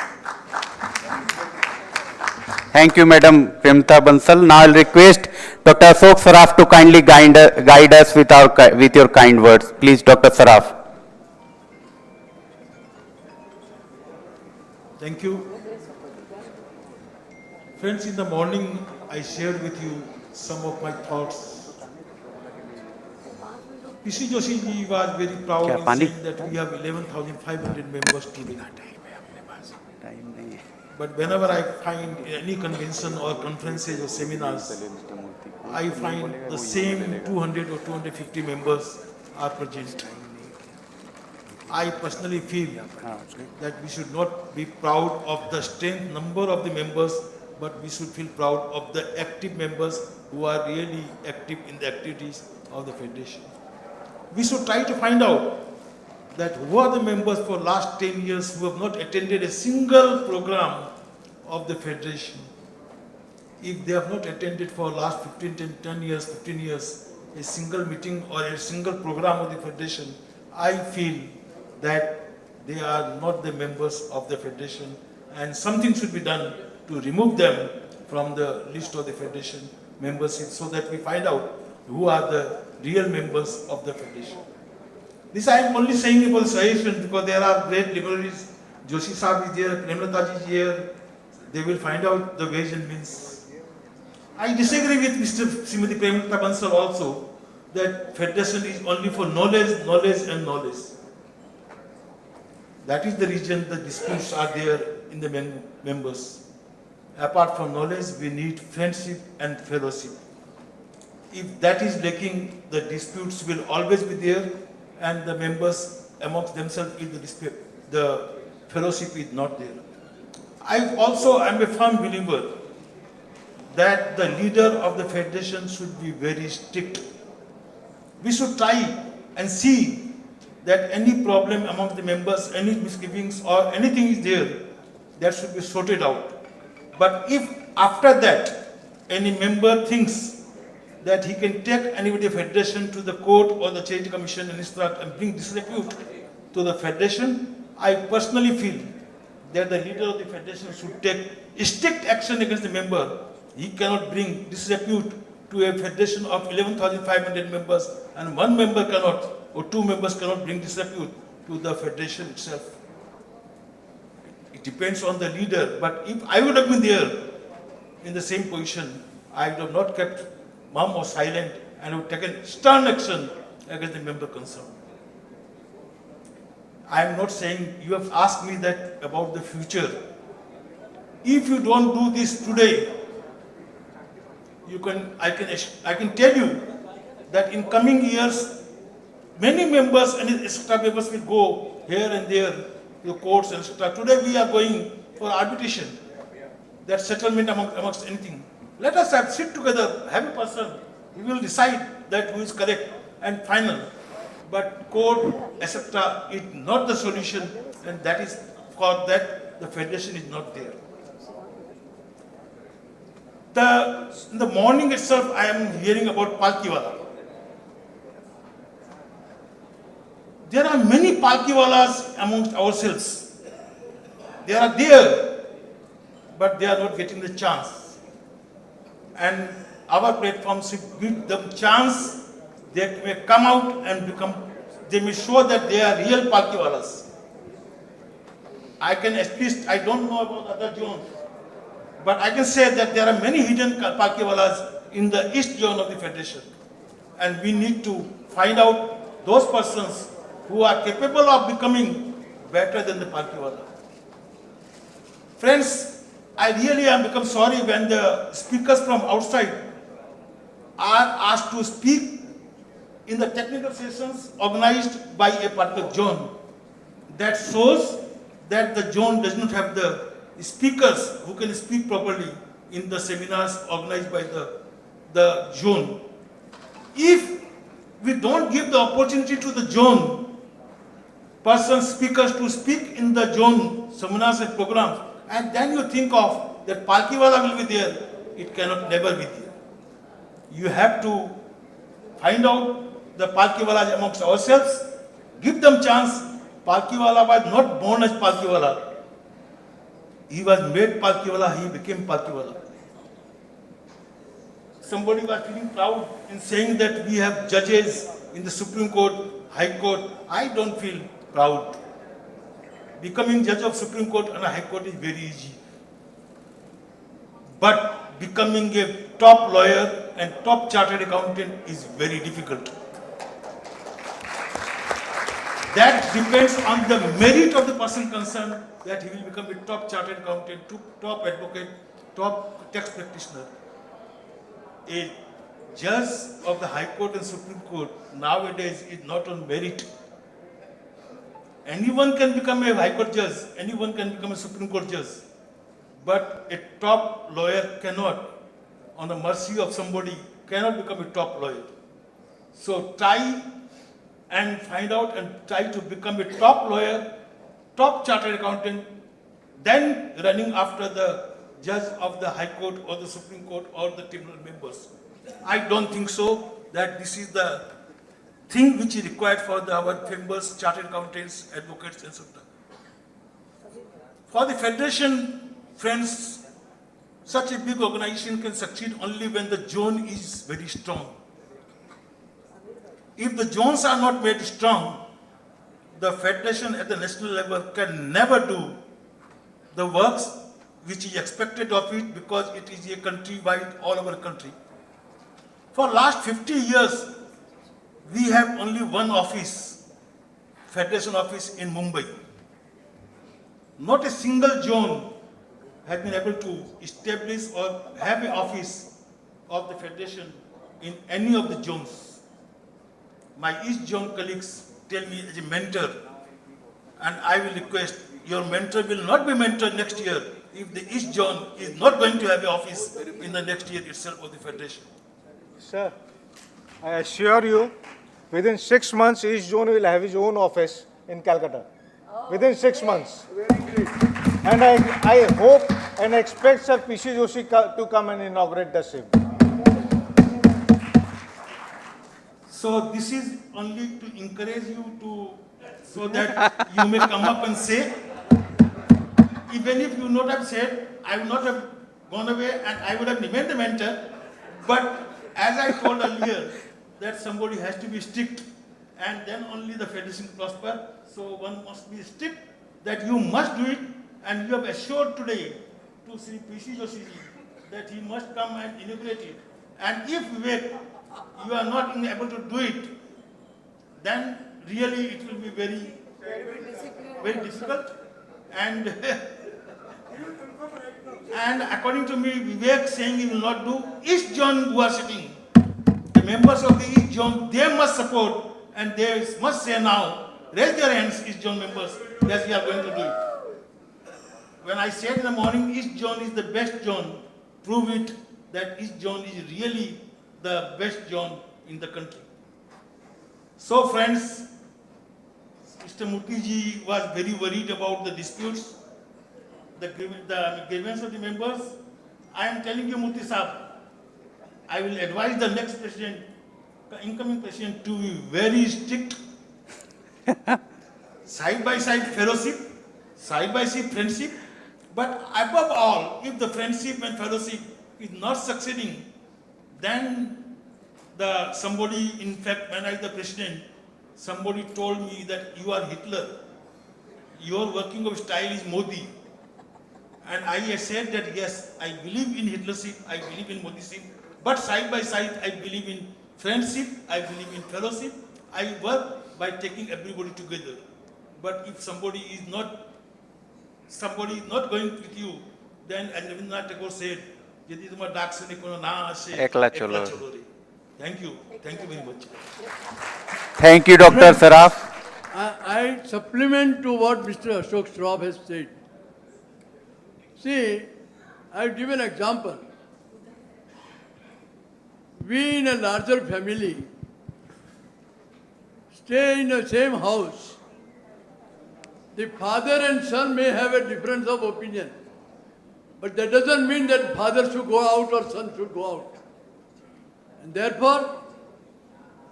Thank you, Madam Premta Bansal. Now I'll request Dr. Ashok Saraf to kindly guide us with your kind words. Please, Dr. Saraf. Thank you. Friends, in the morning, I shared with you some of my thoughts. PC Joshi ji was very proud in saying that we have 11,500 members today. But whenever I find any convention or conferences or seminars, I find the same 200 or 250 members are present. I personally feel that we should not be proud of the strength number of the members, but we should feel proud of the active members who are really active in the activities of the Federation. We should try to find out that who are the members for last 10 years who have not attended a single program of the Federation. If they have not attended for last 15 years, a single meeting or a single program of the Federation, I feel that they are not the members of the Federation, and something should be done to remove them from the list of the Federation membership so that we find out who are the real members of the Federation. This I am only saying about suggestions because there are great liberals. Joshi Saab is there, Premlata ji is here. They will find out the ways and means. I disagree with Mr. Srimati Premlata Bansal also that Federation is only for knowledge, knowledge and knowledge. That is the reason the disputes are there in the members. Apart from knowledge, we need friendship and fellowship. If that is lacking, the disputes will always be there, and the members amongst themselves, the fellowship is not there. I also am a firm believer that the leader of the Federation should be very strict. We should try and see that any problem among the members, any misgivings or anything is there, that should be sorted out. But if after that any member thinks that he can take anybody Federation to the court or the Charity Commission and instruct and bring disrepute to the Federation, I personally feel that the leader of the Federation should take strict action against the member. He cannot bring disrepute to a Federation of 11,500 members, and one member cannot, or two members cannot bring disrepute to the Federation itself. It depends on the leader, but if I would have been there in the same position, I would have not kept mum or silent and would have taken stern action against the member concerned. I am not saying, you have asked me that about the future. If you don't do this today, I can tell you that in coming years, many members and extra members will go here and there to the courts and etc. Today we are going for arbitration, that settlement amongst anything. Let us sit together, have a person, we will decide that who is correct and final. But court, etc. is not the solution, and that is for that the Federation is not there. In the morning itself, I am hearing about Palkiwala. There are many Palkiwalas amongst ourselves. They are there, but they are not getting the chance. And our platform should give them chance. They may come out and become, they may show that they are real Palkiwalas. I can at least, I don't know about other zones, but I can say that there are many hidden Palkiwalas in the East zone of the Federation. And we need to find out those persons who are capable of becoming better than the Palkiwala. Friends, I really am become sorry when the speakers from outside are asked to speak in the technical sessions organized by a particular zone. That shows that the zone does not have the speakers who can speak properly in the seminars organized by the zone. If we don't give the opportunity to the zone persons, speakers to speak in the zone seminars and programs, and then you think of that Palkiwala will be there, it cannot never be there. You have to find out the Palkiwalas amongst ourselves, give them chance. Palkiwala was not born as Palkiwala. He was made Palkiwala, he became Palkiwala. Somebody was feeling proud in saying that we have judges in the Supreme Court, High Court. I don't feel proud. Becoming judge of Supreme Court and a High Court is very easy. But becoming a top lawyer and top chartered accountant is very difficult. That depends on the merit of the person concerned, that he will become a top chartered accountant, top advocate, top tax practitioner. A judge of the High Court and Supreme Court nowadays is not on merit. Anyone can become a High Court judge, anyone can become a Supreme Court judge. But a top lawyer cannot, on the mercy of somebody, cannot become a top lawyer. So try and find out and try to become a top lawyer, top chartered accountant, then running after the judge of the High Court or the Supreme Court or the tribunal members. I don't think so that this is the thing which is required for our members, chartered accountants, advocates, etc. For the Federation, friends, such a big organization can succeed only when the zone is very strong. If the zones are not made strong, the Federation at the national level can never do the works which is expected of it, because it is a country-wide, all over the country. For last 50 years, we have only one office, Federation office in Mumbai. Not a single zone has been able to establish or have an office of the Federation in any of the zones. My East Zone colleagues tell me as a mentor, and I will request, your mentor will not be mentor next year if the East Zone is not going to have an office in the next year itself of the Federation. Sir, I assure you, within 6 months, East Zone will have his own office in Calcutta. Within 6 months. And I hope and expect Sir P.C. Joshi to come and inaugurate the same. So this is only to encourage you to, so that you may come up and say, even if you not have said, I would not have gone away and I would have remained the mentor. But as I told earlier, that somebody has to be strict, and then only the Federation prosper. So one must be strict that you must do it, and you have assured today to Sri P.C. Joshi that he must come and inaugurate it. And if Vivek, you are not able to do it, then really it will be very difficult. And and according to me, Vivek saying he will not do, East Zone who are sitting, the members of the East Zone, they must support, and they must say now, raise their hands, East Zone members, that we are going to do it. When I said in the morning, East Zone is the best zone, prove it that East Zone is really the best zone in the country. So friends, Mr. Murthy ji was very worried about the disputes, the grievance of the members. I am telling you, Murthy Saab, I will advise the next president, the incoming president, to be very strict. Side by side fellowship, side by side friendship, but above all, if the friendship and fellowship is not succeeding, Then somebody, in fact, when I was the president, somebody told me that you are Hitler. Your working of style is Modi. And I said that yes, I believe in Hitlership, I believe in Modiship, but side by side, I believe in friendship, I believe in fellowship. I work by taking everybody together. But if somebody is not going with you, then as Rabindranath Tagore said, "Yadi tumhar dark se kono na ashe, Ekla cholo re." Thank you very much. Thank you, Dr. Saraf. I supplement to what Mr. Ashok Shroff has said. See, I'll give an example. We in a larger family stay in the same house. The father and son may have a difference of opinion, but that doesn't mean that father should go out or son should go out. And therefore,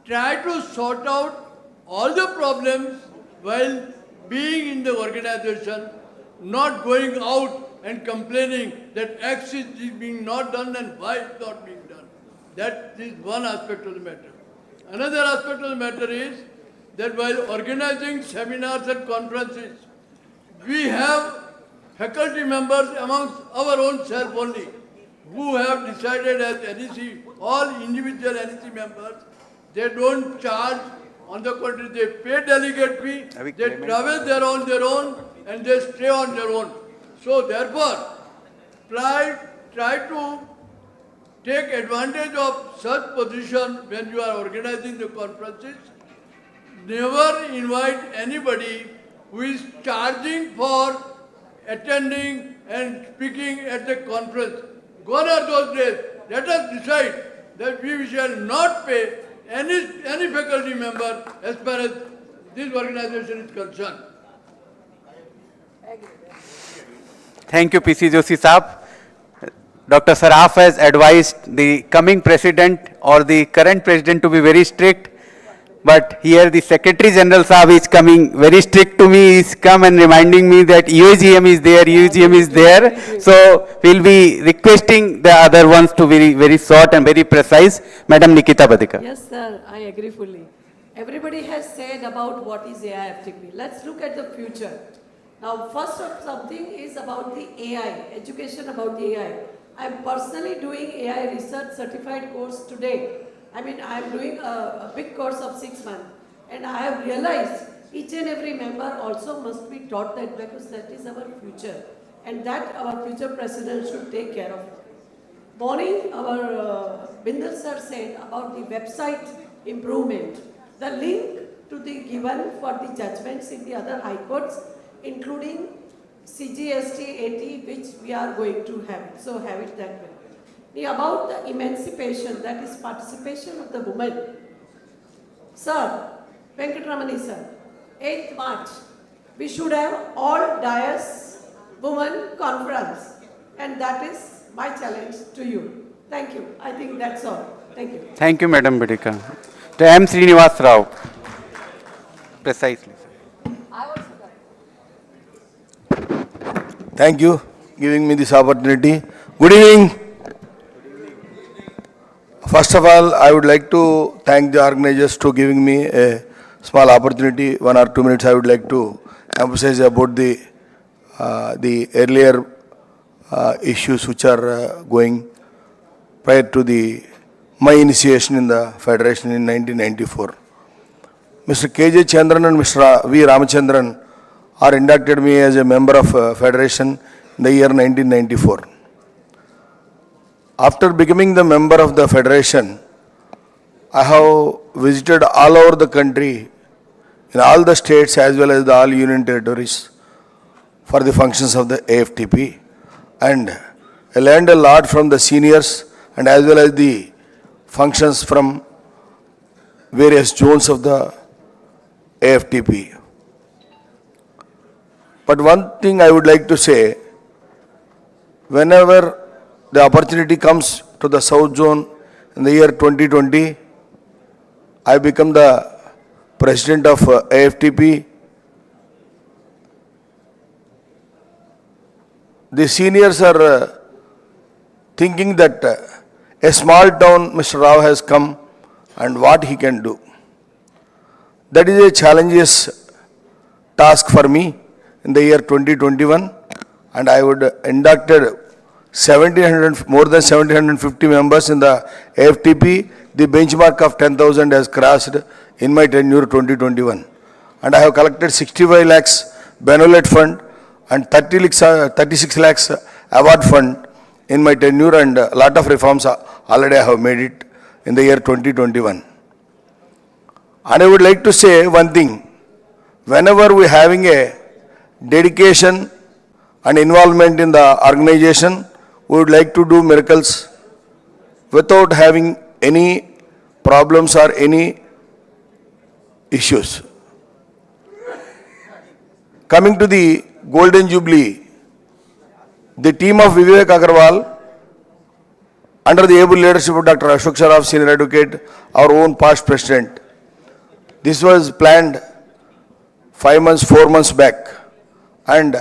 try to sort out all the problems while being in the organization, not going out and complaining that X is being not done and Y is not being done. That is one aspect of the matter. Another aspect of the matter is that while organizing seminars and conferences, we have faculty members amongst our own self only who have decided as NEC, all individual NEC members, they don't charge. On the contrary, they pay delegate fee, they travel there on their own and they stay on their own. So therefore, try to take advantage of such position when you are organizing the conferences. Never invite anybody who is charging for attending and speaking at the conference. Gone are those days. Let us decide that we shall not pay any faculty member as far as this organization is concerned. Thank you, PC Joshi Saab. Dr. Saraf has advised the coming president or the current president to be very strict. But here the Secretary General Saab is coming very strict to me. He's come and reminding me that UAGM is there, UAGM is there. So we'll be requesting the other ones to be very short and very precise. Madam Nikita Badika. Yes, sir, I agree fully. Everybody has said about what is AIFTP. Let's look at the future. Now, first of something is about the AI, education about the AI. I'm personally doing AI research certified course today. I mean, I'm doing a big course of 6 months. And I have realized each and every member also must be taught that because that is our future. And that our future president should take care of. Morning, our Binder sir said about the website improvement. The link to the given for the judgments in the other high courts, including CGST 80, which we are going to have. So have it that way. About the emancipation, that is participation of the women. Sir, Venkatramani sir, 8th March, we should have all Dias Women Conference. And that is my challenge to you. Thank you. I think that's all. Thank you. Thank you, Madam Badika. To M. Srinivas Rao. Precisely. Thank you giving me this opportunity. Good evening. First of all, I would like to thank the organizers to giving me a small opportunity. 1 or 2 minutes I would like to emphasize about the earlier issues which are going prior to my initiation in the Federation in 1994. Mr. K.J. Chandran and Mr. V. Ramachandran are inducted me as a member of Federation in the year 1994. After becoming the member of the Federation, I have visited all over the country, in all the states as well as the all union territories for the functions of the AFTP, and I learned a lot from the seniors and as well as the functions from various zones of the AFTP. But one thing I would like to say, whenever the opportunity comes to the South Zone in the year 2020, I become the president of AFTP. The seniors are thinking that a small town Mr. Rao has come and what he can do. That is a challenges task for me in the year 2021, and I would inducted more than 1750 members in the AFTP. The benchmark of 10,000 has crossed in my tenure 2021. And I have collected 65 lakhs benevolent fund and 36 lakhs award fund in my tenure, and a lot of reforms already I have made it in the year 2021. And I would like to say one thing, whenever we are having a dedication and involvement in the organization, we would like to do miracles without having any problems or any issues. Coming to the Golden Jubilee, the team of Vivek Agarwal, under the able leadership of Dr. Ashok Sharaf, Senior Advocate, our own past president, this was planned 4 months back, and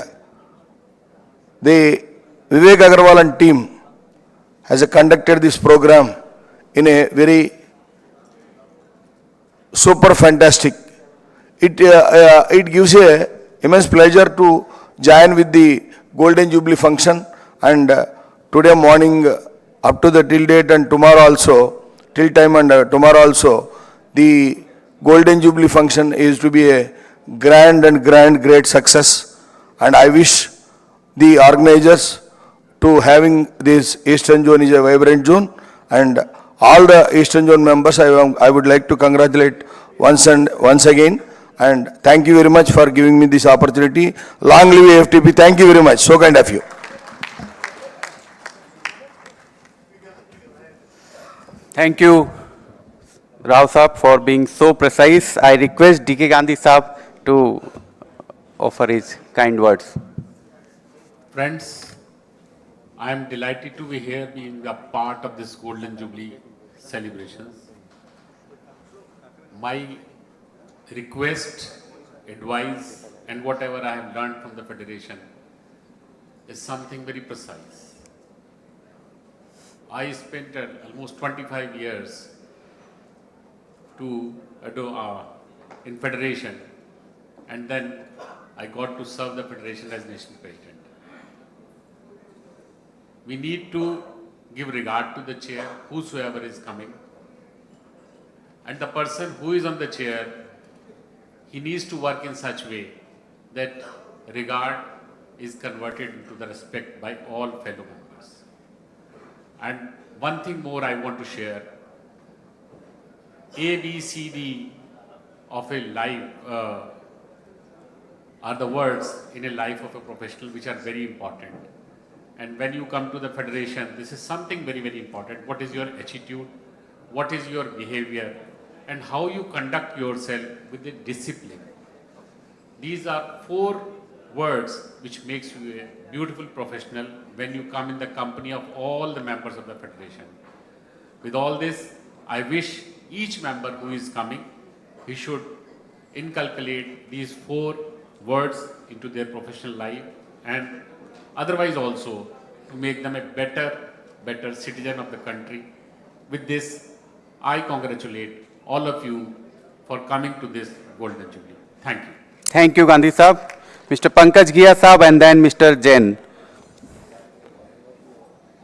the Vivek Agarwal and team has conducted this program in a very super fantastic. It gives a immense pleasure to join with the Golden Jubilee function, and today morning up to the till date and tomorrow also, till time and tomorrow also, the Golden Jubilee function is to be a great success, and I wish the organizers to having this Eastern Zone is a vibrant zone, and all the Eastern Zone members I would like to congratulate once again, and thank you very much for giving me this opportunity. Long live AFTP. Thank you very much. So kind of you. Thank you, Rao Saab, for being so precise. I request D.K. Gandhi Saab to offer his kind words. Friends, I am delighted to be here, being a part of this Golden Jubilee celebrations. My request, advice, and whatever I have learned from the Federation is something very precise. I spent almost 25 years in Federation, and then I got to serve the Federation as National President. We need to give regard to the chair, whosoever is coming. And the person who is on the chair, he needs to work in such way that regard is converted into the respect by all fellow members. And one thing more I want to share, A, B, C, D of a life are the words in a life of a professional which are very important. And when you come to the Federation, this is something very, very important. What is your attitude? What is your behavior? And how you conduct yourself with a discipline. These are 4 words which makes you a beautiful professional when you come in the company of all the members of the Federation. With all this, I wish each member who is coming, he should inculcate these 4 words into their professional life, and otherwise also to make them a better citizen of the country. With this, I congratulate all of you for coming to this Golden Jubilee. Thank you. Thank you, Gandhi Saab. Mr. Pankaj Ghia Saab and then Mr. Jain.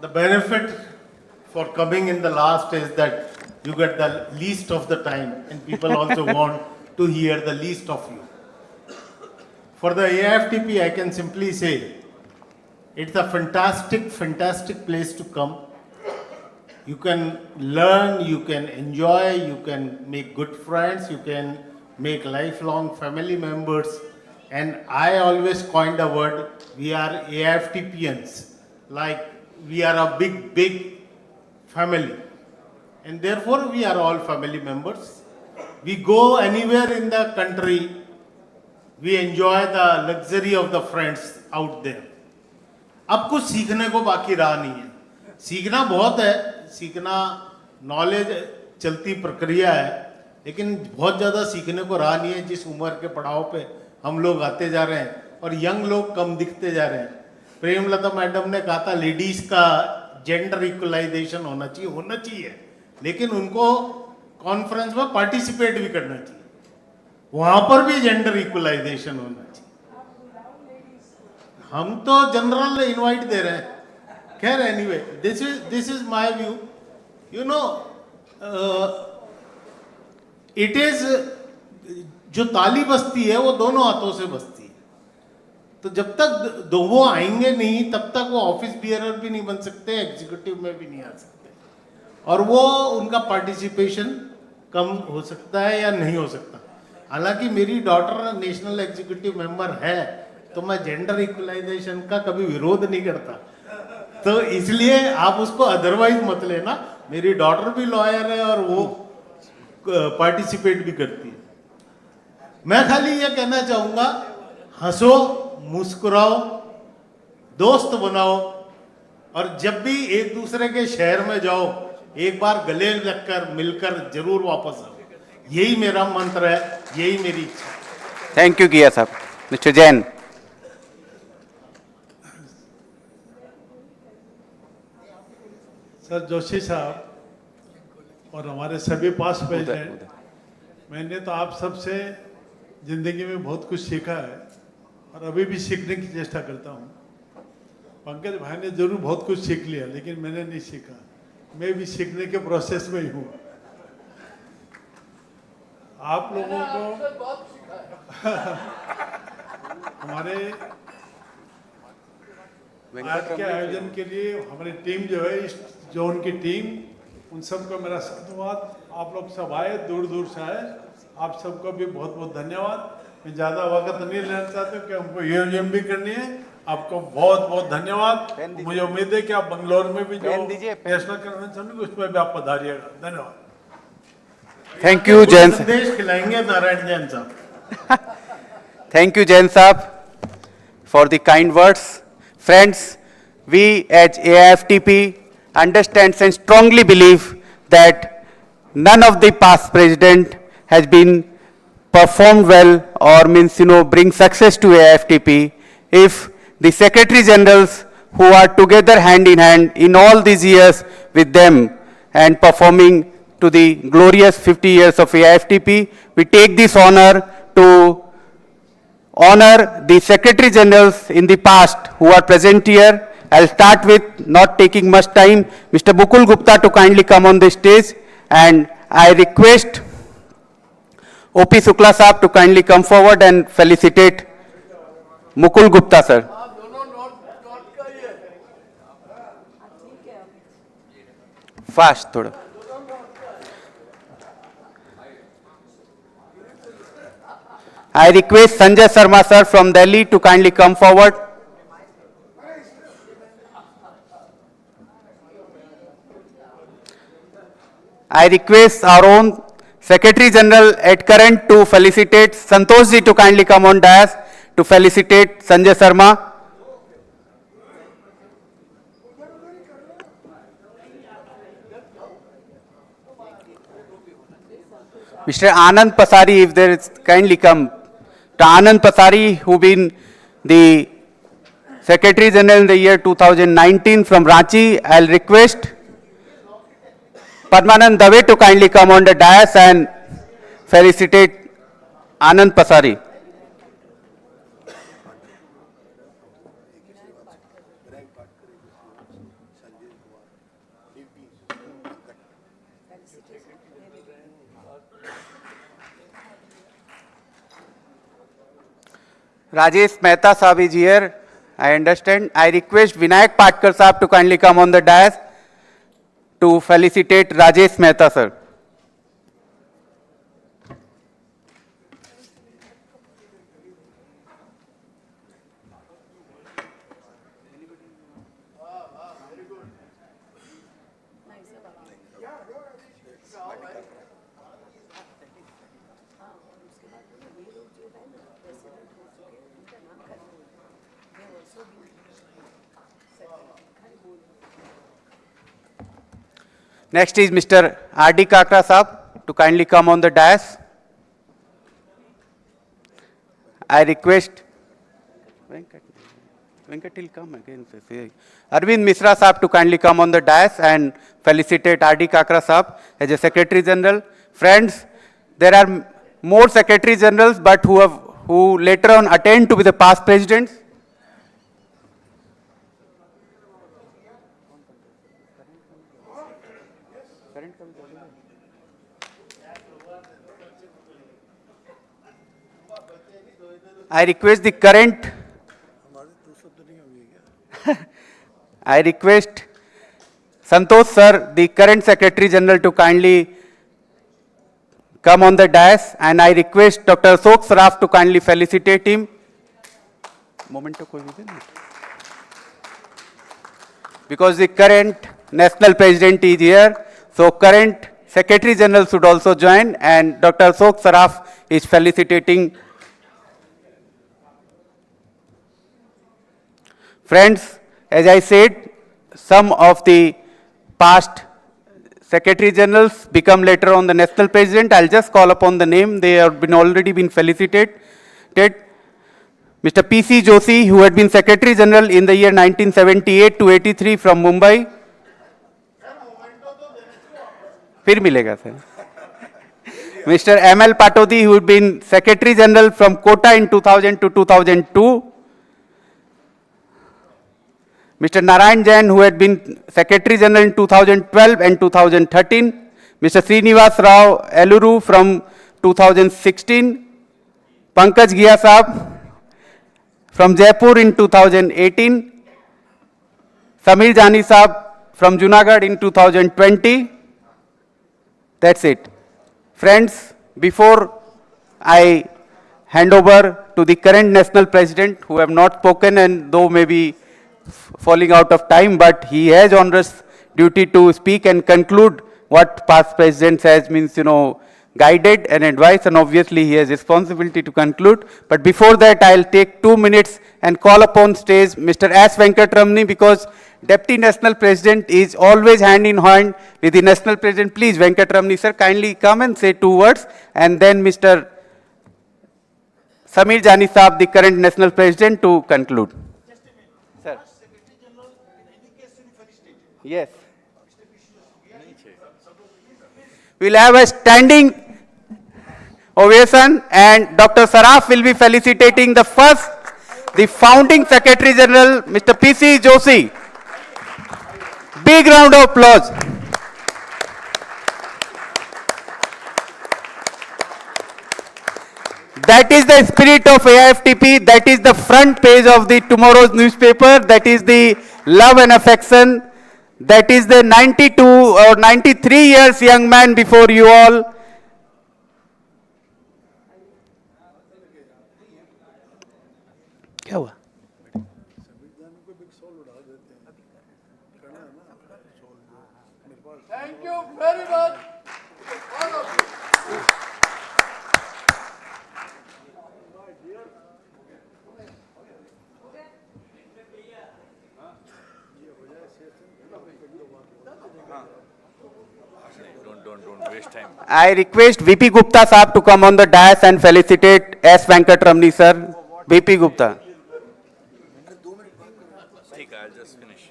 The benefit for coming in the last is that you get the least of the time, and people also want to hear the least of you. For the AFTP, I can simply say, it's a fantastic place to come. You can learn, you can enjoy, you can make good friends, you can make lifelong family members. And I always coined a word, we are AFTPians, like we are a big family. And therefore we are all family members. We go anywhere in the country, we enjoy the luxury of the friends out there. अब कुछ सीखने को बाकी रहा नहीं है. सीखना बहुत है, सीखना नॉलेज चलती प्रक्रिया है, लेकिन बहुत ज़्यादा सीखने को रहा नहीं है. जिस उम्र के पड़ाव पे हम लोग आते जा रहे हैं और यंग लोग कम दिखते जा रहे हैं. प्रेमलता मैडम ने कहा था लेडीज़ का जेंडर इक्वलाइजेशन होना चाहिए, लेकिन उनको कॉन्फ्रेंस में पार्टिसिपेट भी करना चाहिए, वहां पर भी जेंडर इक्वलाइजेशन होना चाहिए। हम तो जनरल इनवाइट दे रहे हैं। खैर anyway, this is my view. You know, it is, जो ताली बजती है वो दोनों हाथों से बजती है। तो जब तक दो वो आएंगे नहीं, तब तक वो ऑफिस बियरर भी नहीं बन सकते, एग्जीक्यूटिव में भी नहीं आ सकते, और वो उनका पार्टिसिपेशन कम हो सकता है या नहीं हो सकता। हालांकि मेरी डॉटर नेशनल एग्जीक्यूटिव मेंबर है, तो मैं जेंडर इक्वलाइजेशन का कभी विरोध नहीं करता, तो इसलिए आप उसको अदरवाइज मत लेना। मेरी डॉटर भी लॉयर है और वो पार्टिसिपेट भी करती है। मैं खाली ये कहना चाहूंगा, हंसो, मुस्कुराओ, दोस्त बनाओ, और जब भी एक दूसरे के शहर में जाओ एक बार गले लगकर मिलकर जरूर वापस आओ। यही मेरा मंत्र है, यही मेरी इच्छा। थैंक यू किया साहब। मिस्टर जैन। सर जोशी साहब और हमारे सभी पास्ट प्रेसिडेंट, मैंने तो आप सबसे जिंदगी में बहुत कुछ सीखा है और अभी भी सीखने की चेष्टा करता हूँ। पंकज भाई ने जरूर बहुत कुछ सीख लिया, लेकिन मैंने नहीं सीखा। मैं भी सीखने के प्रोसेस में ही हूँ। आप लोगों को हमारे आज के आयोजन के लिए हमारी टीम जो है, इस जोन की टीम, उन सबको मेरा साधुवाद। आप लोग सब आए, दूर दूर से आए, आप सबको भी बहुत बहुत धन्यवाद। मैं ज़्यादा वक्त नहीं लेना चाहता कि हमको यूएम भी करनी है। आपको बहुत बहुत धन्यवाद। मुझे उम्मीद है कि आप बंगलोर में भी जो नेशनल कन्वेंशन है उसमें भी आप पधारिएगा। धन्यवाद। Thank you Jain. संदेश खिलाएंगे नारायण जैन साहब। Thank you, Jain Saab, for the kind words. Friends, we at AIFTP understand and strongly believe that none of the past president has been performed well or bring success to AIFTP if the Secretary Generals who are together hand in hand in all these years with them and performing to the glorious 50 years of AIFTP, we take this honor to honor the Secretary Generals in the past who are present here. I'll start with, not taking much time, Mr. Bukul Gupta to kindly come on the stage, and I request OP Sukla Saab to kindly come forward and felicitate Mukul Gupta sir. Fast thoda. I request Sanjay Sharma sir from Delhi to kindly come forward. I request our own Secretary General at current to felicitate Santosh ji to kindly come on dais to felicitate Sanjay Sharma. Mr. Anand Pasari, if there is, kindly come. To Anand Pasari, who been the Secretary General in the year 2019 from Ranchi, I'll request Padmanand Dave to kindly come on the dais and felicitate Anand Pasari. Rajesh Mehta Saab is here, I understand. I request Vinayak Patkar Saab to kindly come on the dais to felicitate Rajesh Mehta sir. Next is Mr. R.D. Kakra Saab to kindly come on the dais. I request Venkat will come again. Arvind Misra Saab to kindly come on the dais and felicitate R.D. Kakra Saab as a Secretary General. Friends, there are more Secretary Generals but who later on attained to be the past presidents. I request the current I request Santosh sir, the current Secretary General, to kindly come on the dais, and I request Dr. Ashok Saraf to kindly felicitate him. Momento koi bhi de. Because the current National President is here, so current Secretary General should also join, and Dr. Ashok Saraf is felicitating. Friends, as I said, some of the past Secretary Generals become later on the National President. I'll just call upon the name. They have already been felicitated. Mr. P.C. Joshi, who had been Secretary General in the year 1978 to 83 from Mumbai. फिर मिलेगा sir. Mr. M.L. Patodi, who had been Secretary General from Kota in 2000 to 2002. Mr. Narayan Jain, who had been Secretary General in 2012 and 2013. Mr. Srinivas Rao Eluru from 2016. Pankaj Ghia Saab from Jaipur in 2018. Samir Jani Saab from Junagadh in 2020. That's it. Friends, before I hand over to the current National President, who have not spoken and though maybe falling out of time, but he has onerous duty to speak and conclude what past presidents has guided and advised, and obviously he has responsibility to conclude. But before that, I'll take 2 minutes and call upon stage Mr. S. Venkatramani, because Deputy National President is always hand in hand with the National President. Please, Venkatramani sir, kindly come and say 2 words, and then Mr. Samir Jani Saab, the current National President, to conclude. Sir. Yes. We'll have a standing ovation, and Dr. Saraf will be felicitating the founding Secretary General, Mr. P.C. Joshi. Big round of applause. That is the spirit of AIFTP. That is the front page of the tomorrow's newspaper. That is the love and affection. That is the 92 or 93 years young man before you all. क्या हुआ? Thank you very much. Don't waste time. I request VP Gupta Saab to come on the dais and felicitate S. Venkatramani sir. VP Gupta. I'll just finish.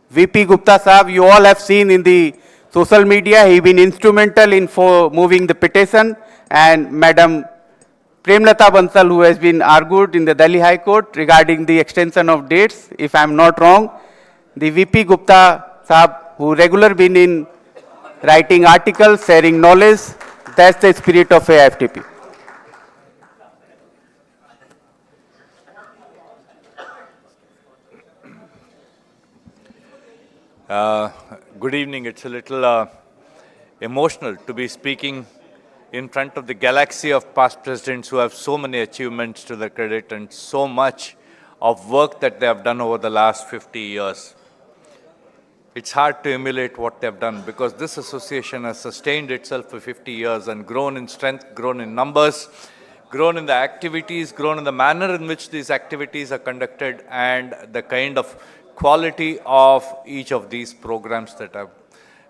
VP Gupta Saab, you all have seen in the social media, he been instrumental in moving the petition, and Madam Premlata Bansal, who has been argued in the Delhi High Court regarding the extension of dates, if I am not wrong. The VP Gupta Saab, who regular been in writing articles, sharing knowledge, that's the spirit of AIFTP. Good evening. It's a little emotional to be speaking in front of the galaxy of past presidents who have so many achievements to their credit and so much of work that they have done over the last 50 years. It's hard to emulate what they have done because this association has sustained itself for 50 years and grown in strength, grown in numbers, grown in the activities, grown in the manner in which these activities are conducted, and the kind of quality of each of these programs that have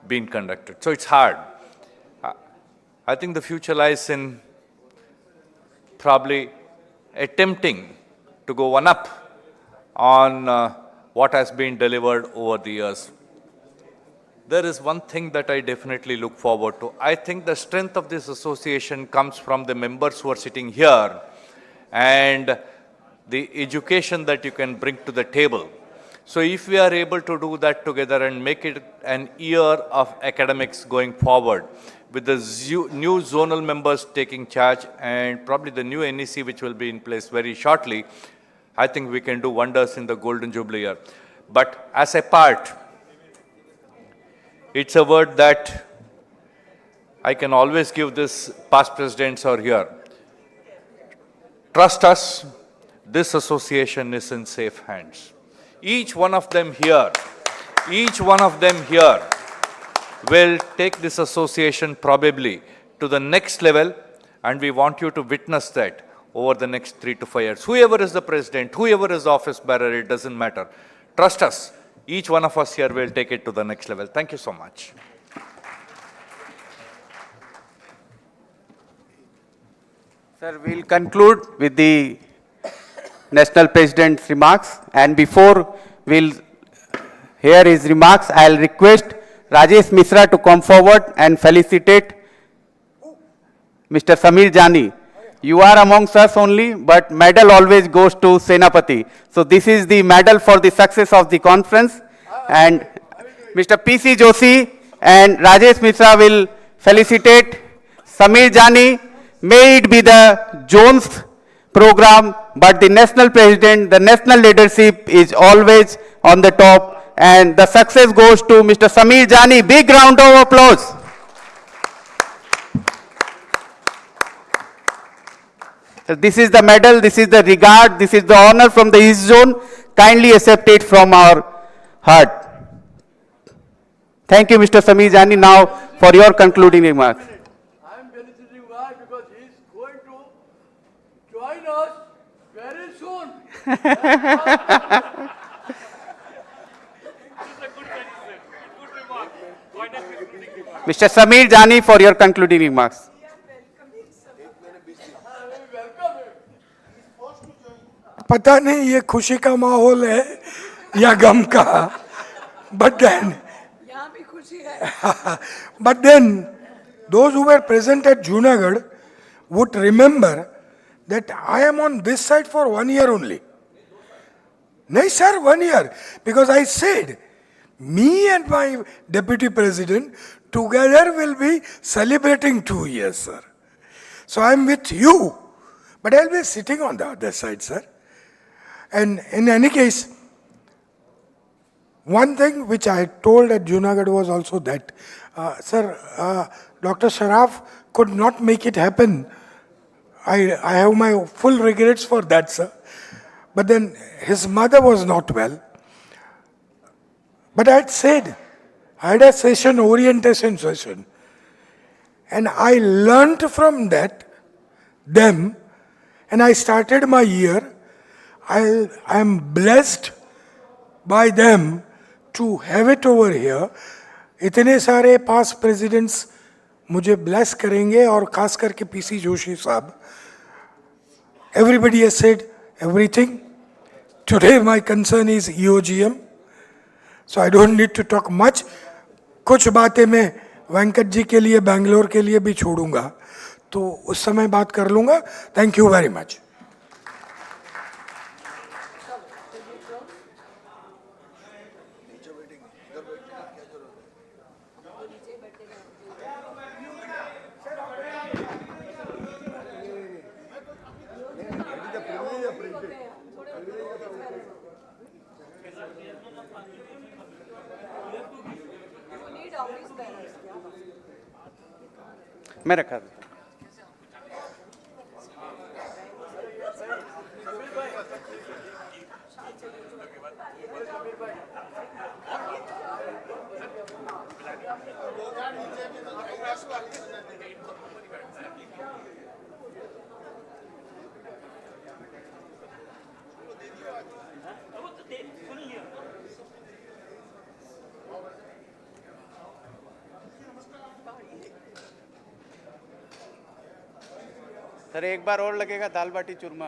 been conducted. So it's hard. I think the future lies in probably attempting to go one up on what has been delivered over the years. There is one thing that I definitely look forward to. I think the strength of this association comes from the members who are sitting here and the education that you can bring to the table. So if we are able to do that together and make it an year of academics going forward, with the new zonal members taking charge and probably the new NEC which will be in place very shortly, I think we can do wonders in the Golden Jubilee year. But as a part, it's a word that I can always give this past presidents are here. Trust us, this association is in safe hands. Each one of them here will take this association probably to the next level, and we want you to witness that over the next 3 to 5 years. Whoever is the president, whoever is the office bearer, it doesn't matter. Trust us, each one of us here will take it to the next level. Thank you so much. Sir, we'll conclude with the National President's remarks, and before we'll hear his remarks, I'll request Rajesh Misra to come forward and felicitate Mr. Samir Jani. You are amongst us only, but medal always goes to Senapati. So this is the medal for the success of the conference, and Mr. PC Joshi and Rajesh Misra will felicitate Samir Jani. May it be the Jones program, but the national president, the national leadership is always on the top, and the success goes to Mr. Samir Jani. Big round of applause. So this is the medal, this is the regard, this is the honor from the East Zone. Kindly accept it from our heart. Thank you, Mr. Samir Jani. Now for your concluding remarks. I am feliciting why? Because he is going to join us very soon. Mr. Samir Jani for your concluding remarks. पता नहीं ये खुशी का माहौल है या गम का, but then those who were present at Junagadh would remember that I am on this side for 1 year only. No sir, 1 year, because I said me and my deputy president together will be celebrating 2 years, sir. So I am with you, but I'll be sitting on the other side, sir. And in any case, one thing which I told at Junagadh was also that, sir, Dr. Sharaf could not make it happen. I have my full regrets for that, sir. But then his mother was not well. But I had said, I had a session, orientation session, and I learnt from them, and I started my year. I am blessed by them to have it over here. इतने सारे past presidents मुझे bless करेंगे, और खास करके PC Joshi साहब. Everybody has said everything. Today my concern is EOGM, so I don't need to talk much. कुछ बातें मैं वेंकट जी के लिए, बैंगलोर के लिए भी छोड़ूंगा, तो उस समय बात कर लूंगा. Thank you very much. मैं रखा था. सर एक बार और लगेगा दाल बाटी चूरमा।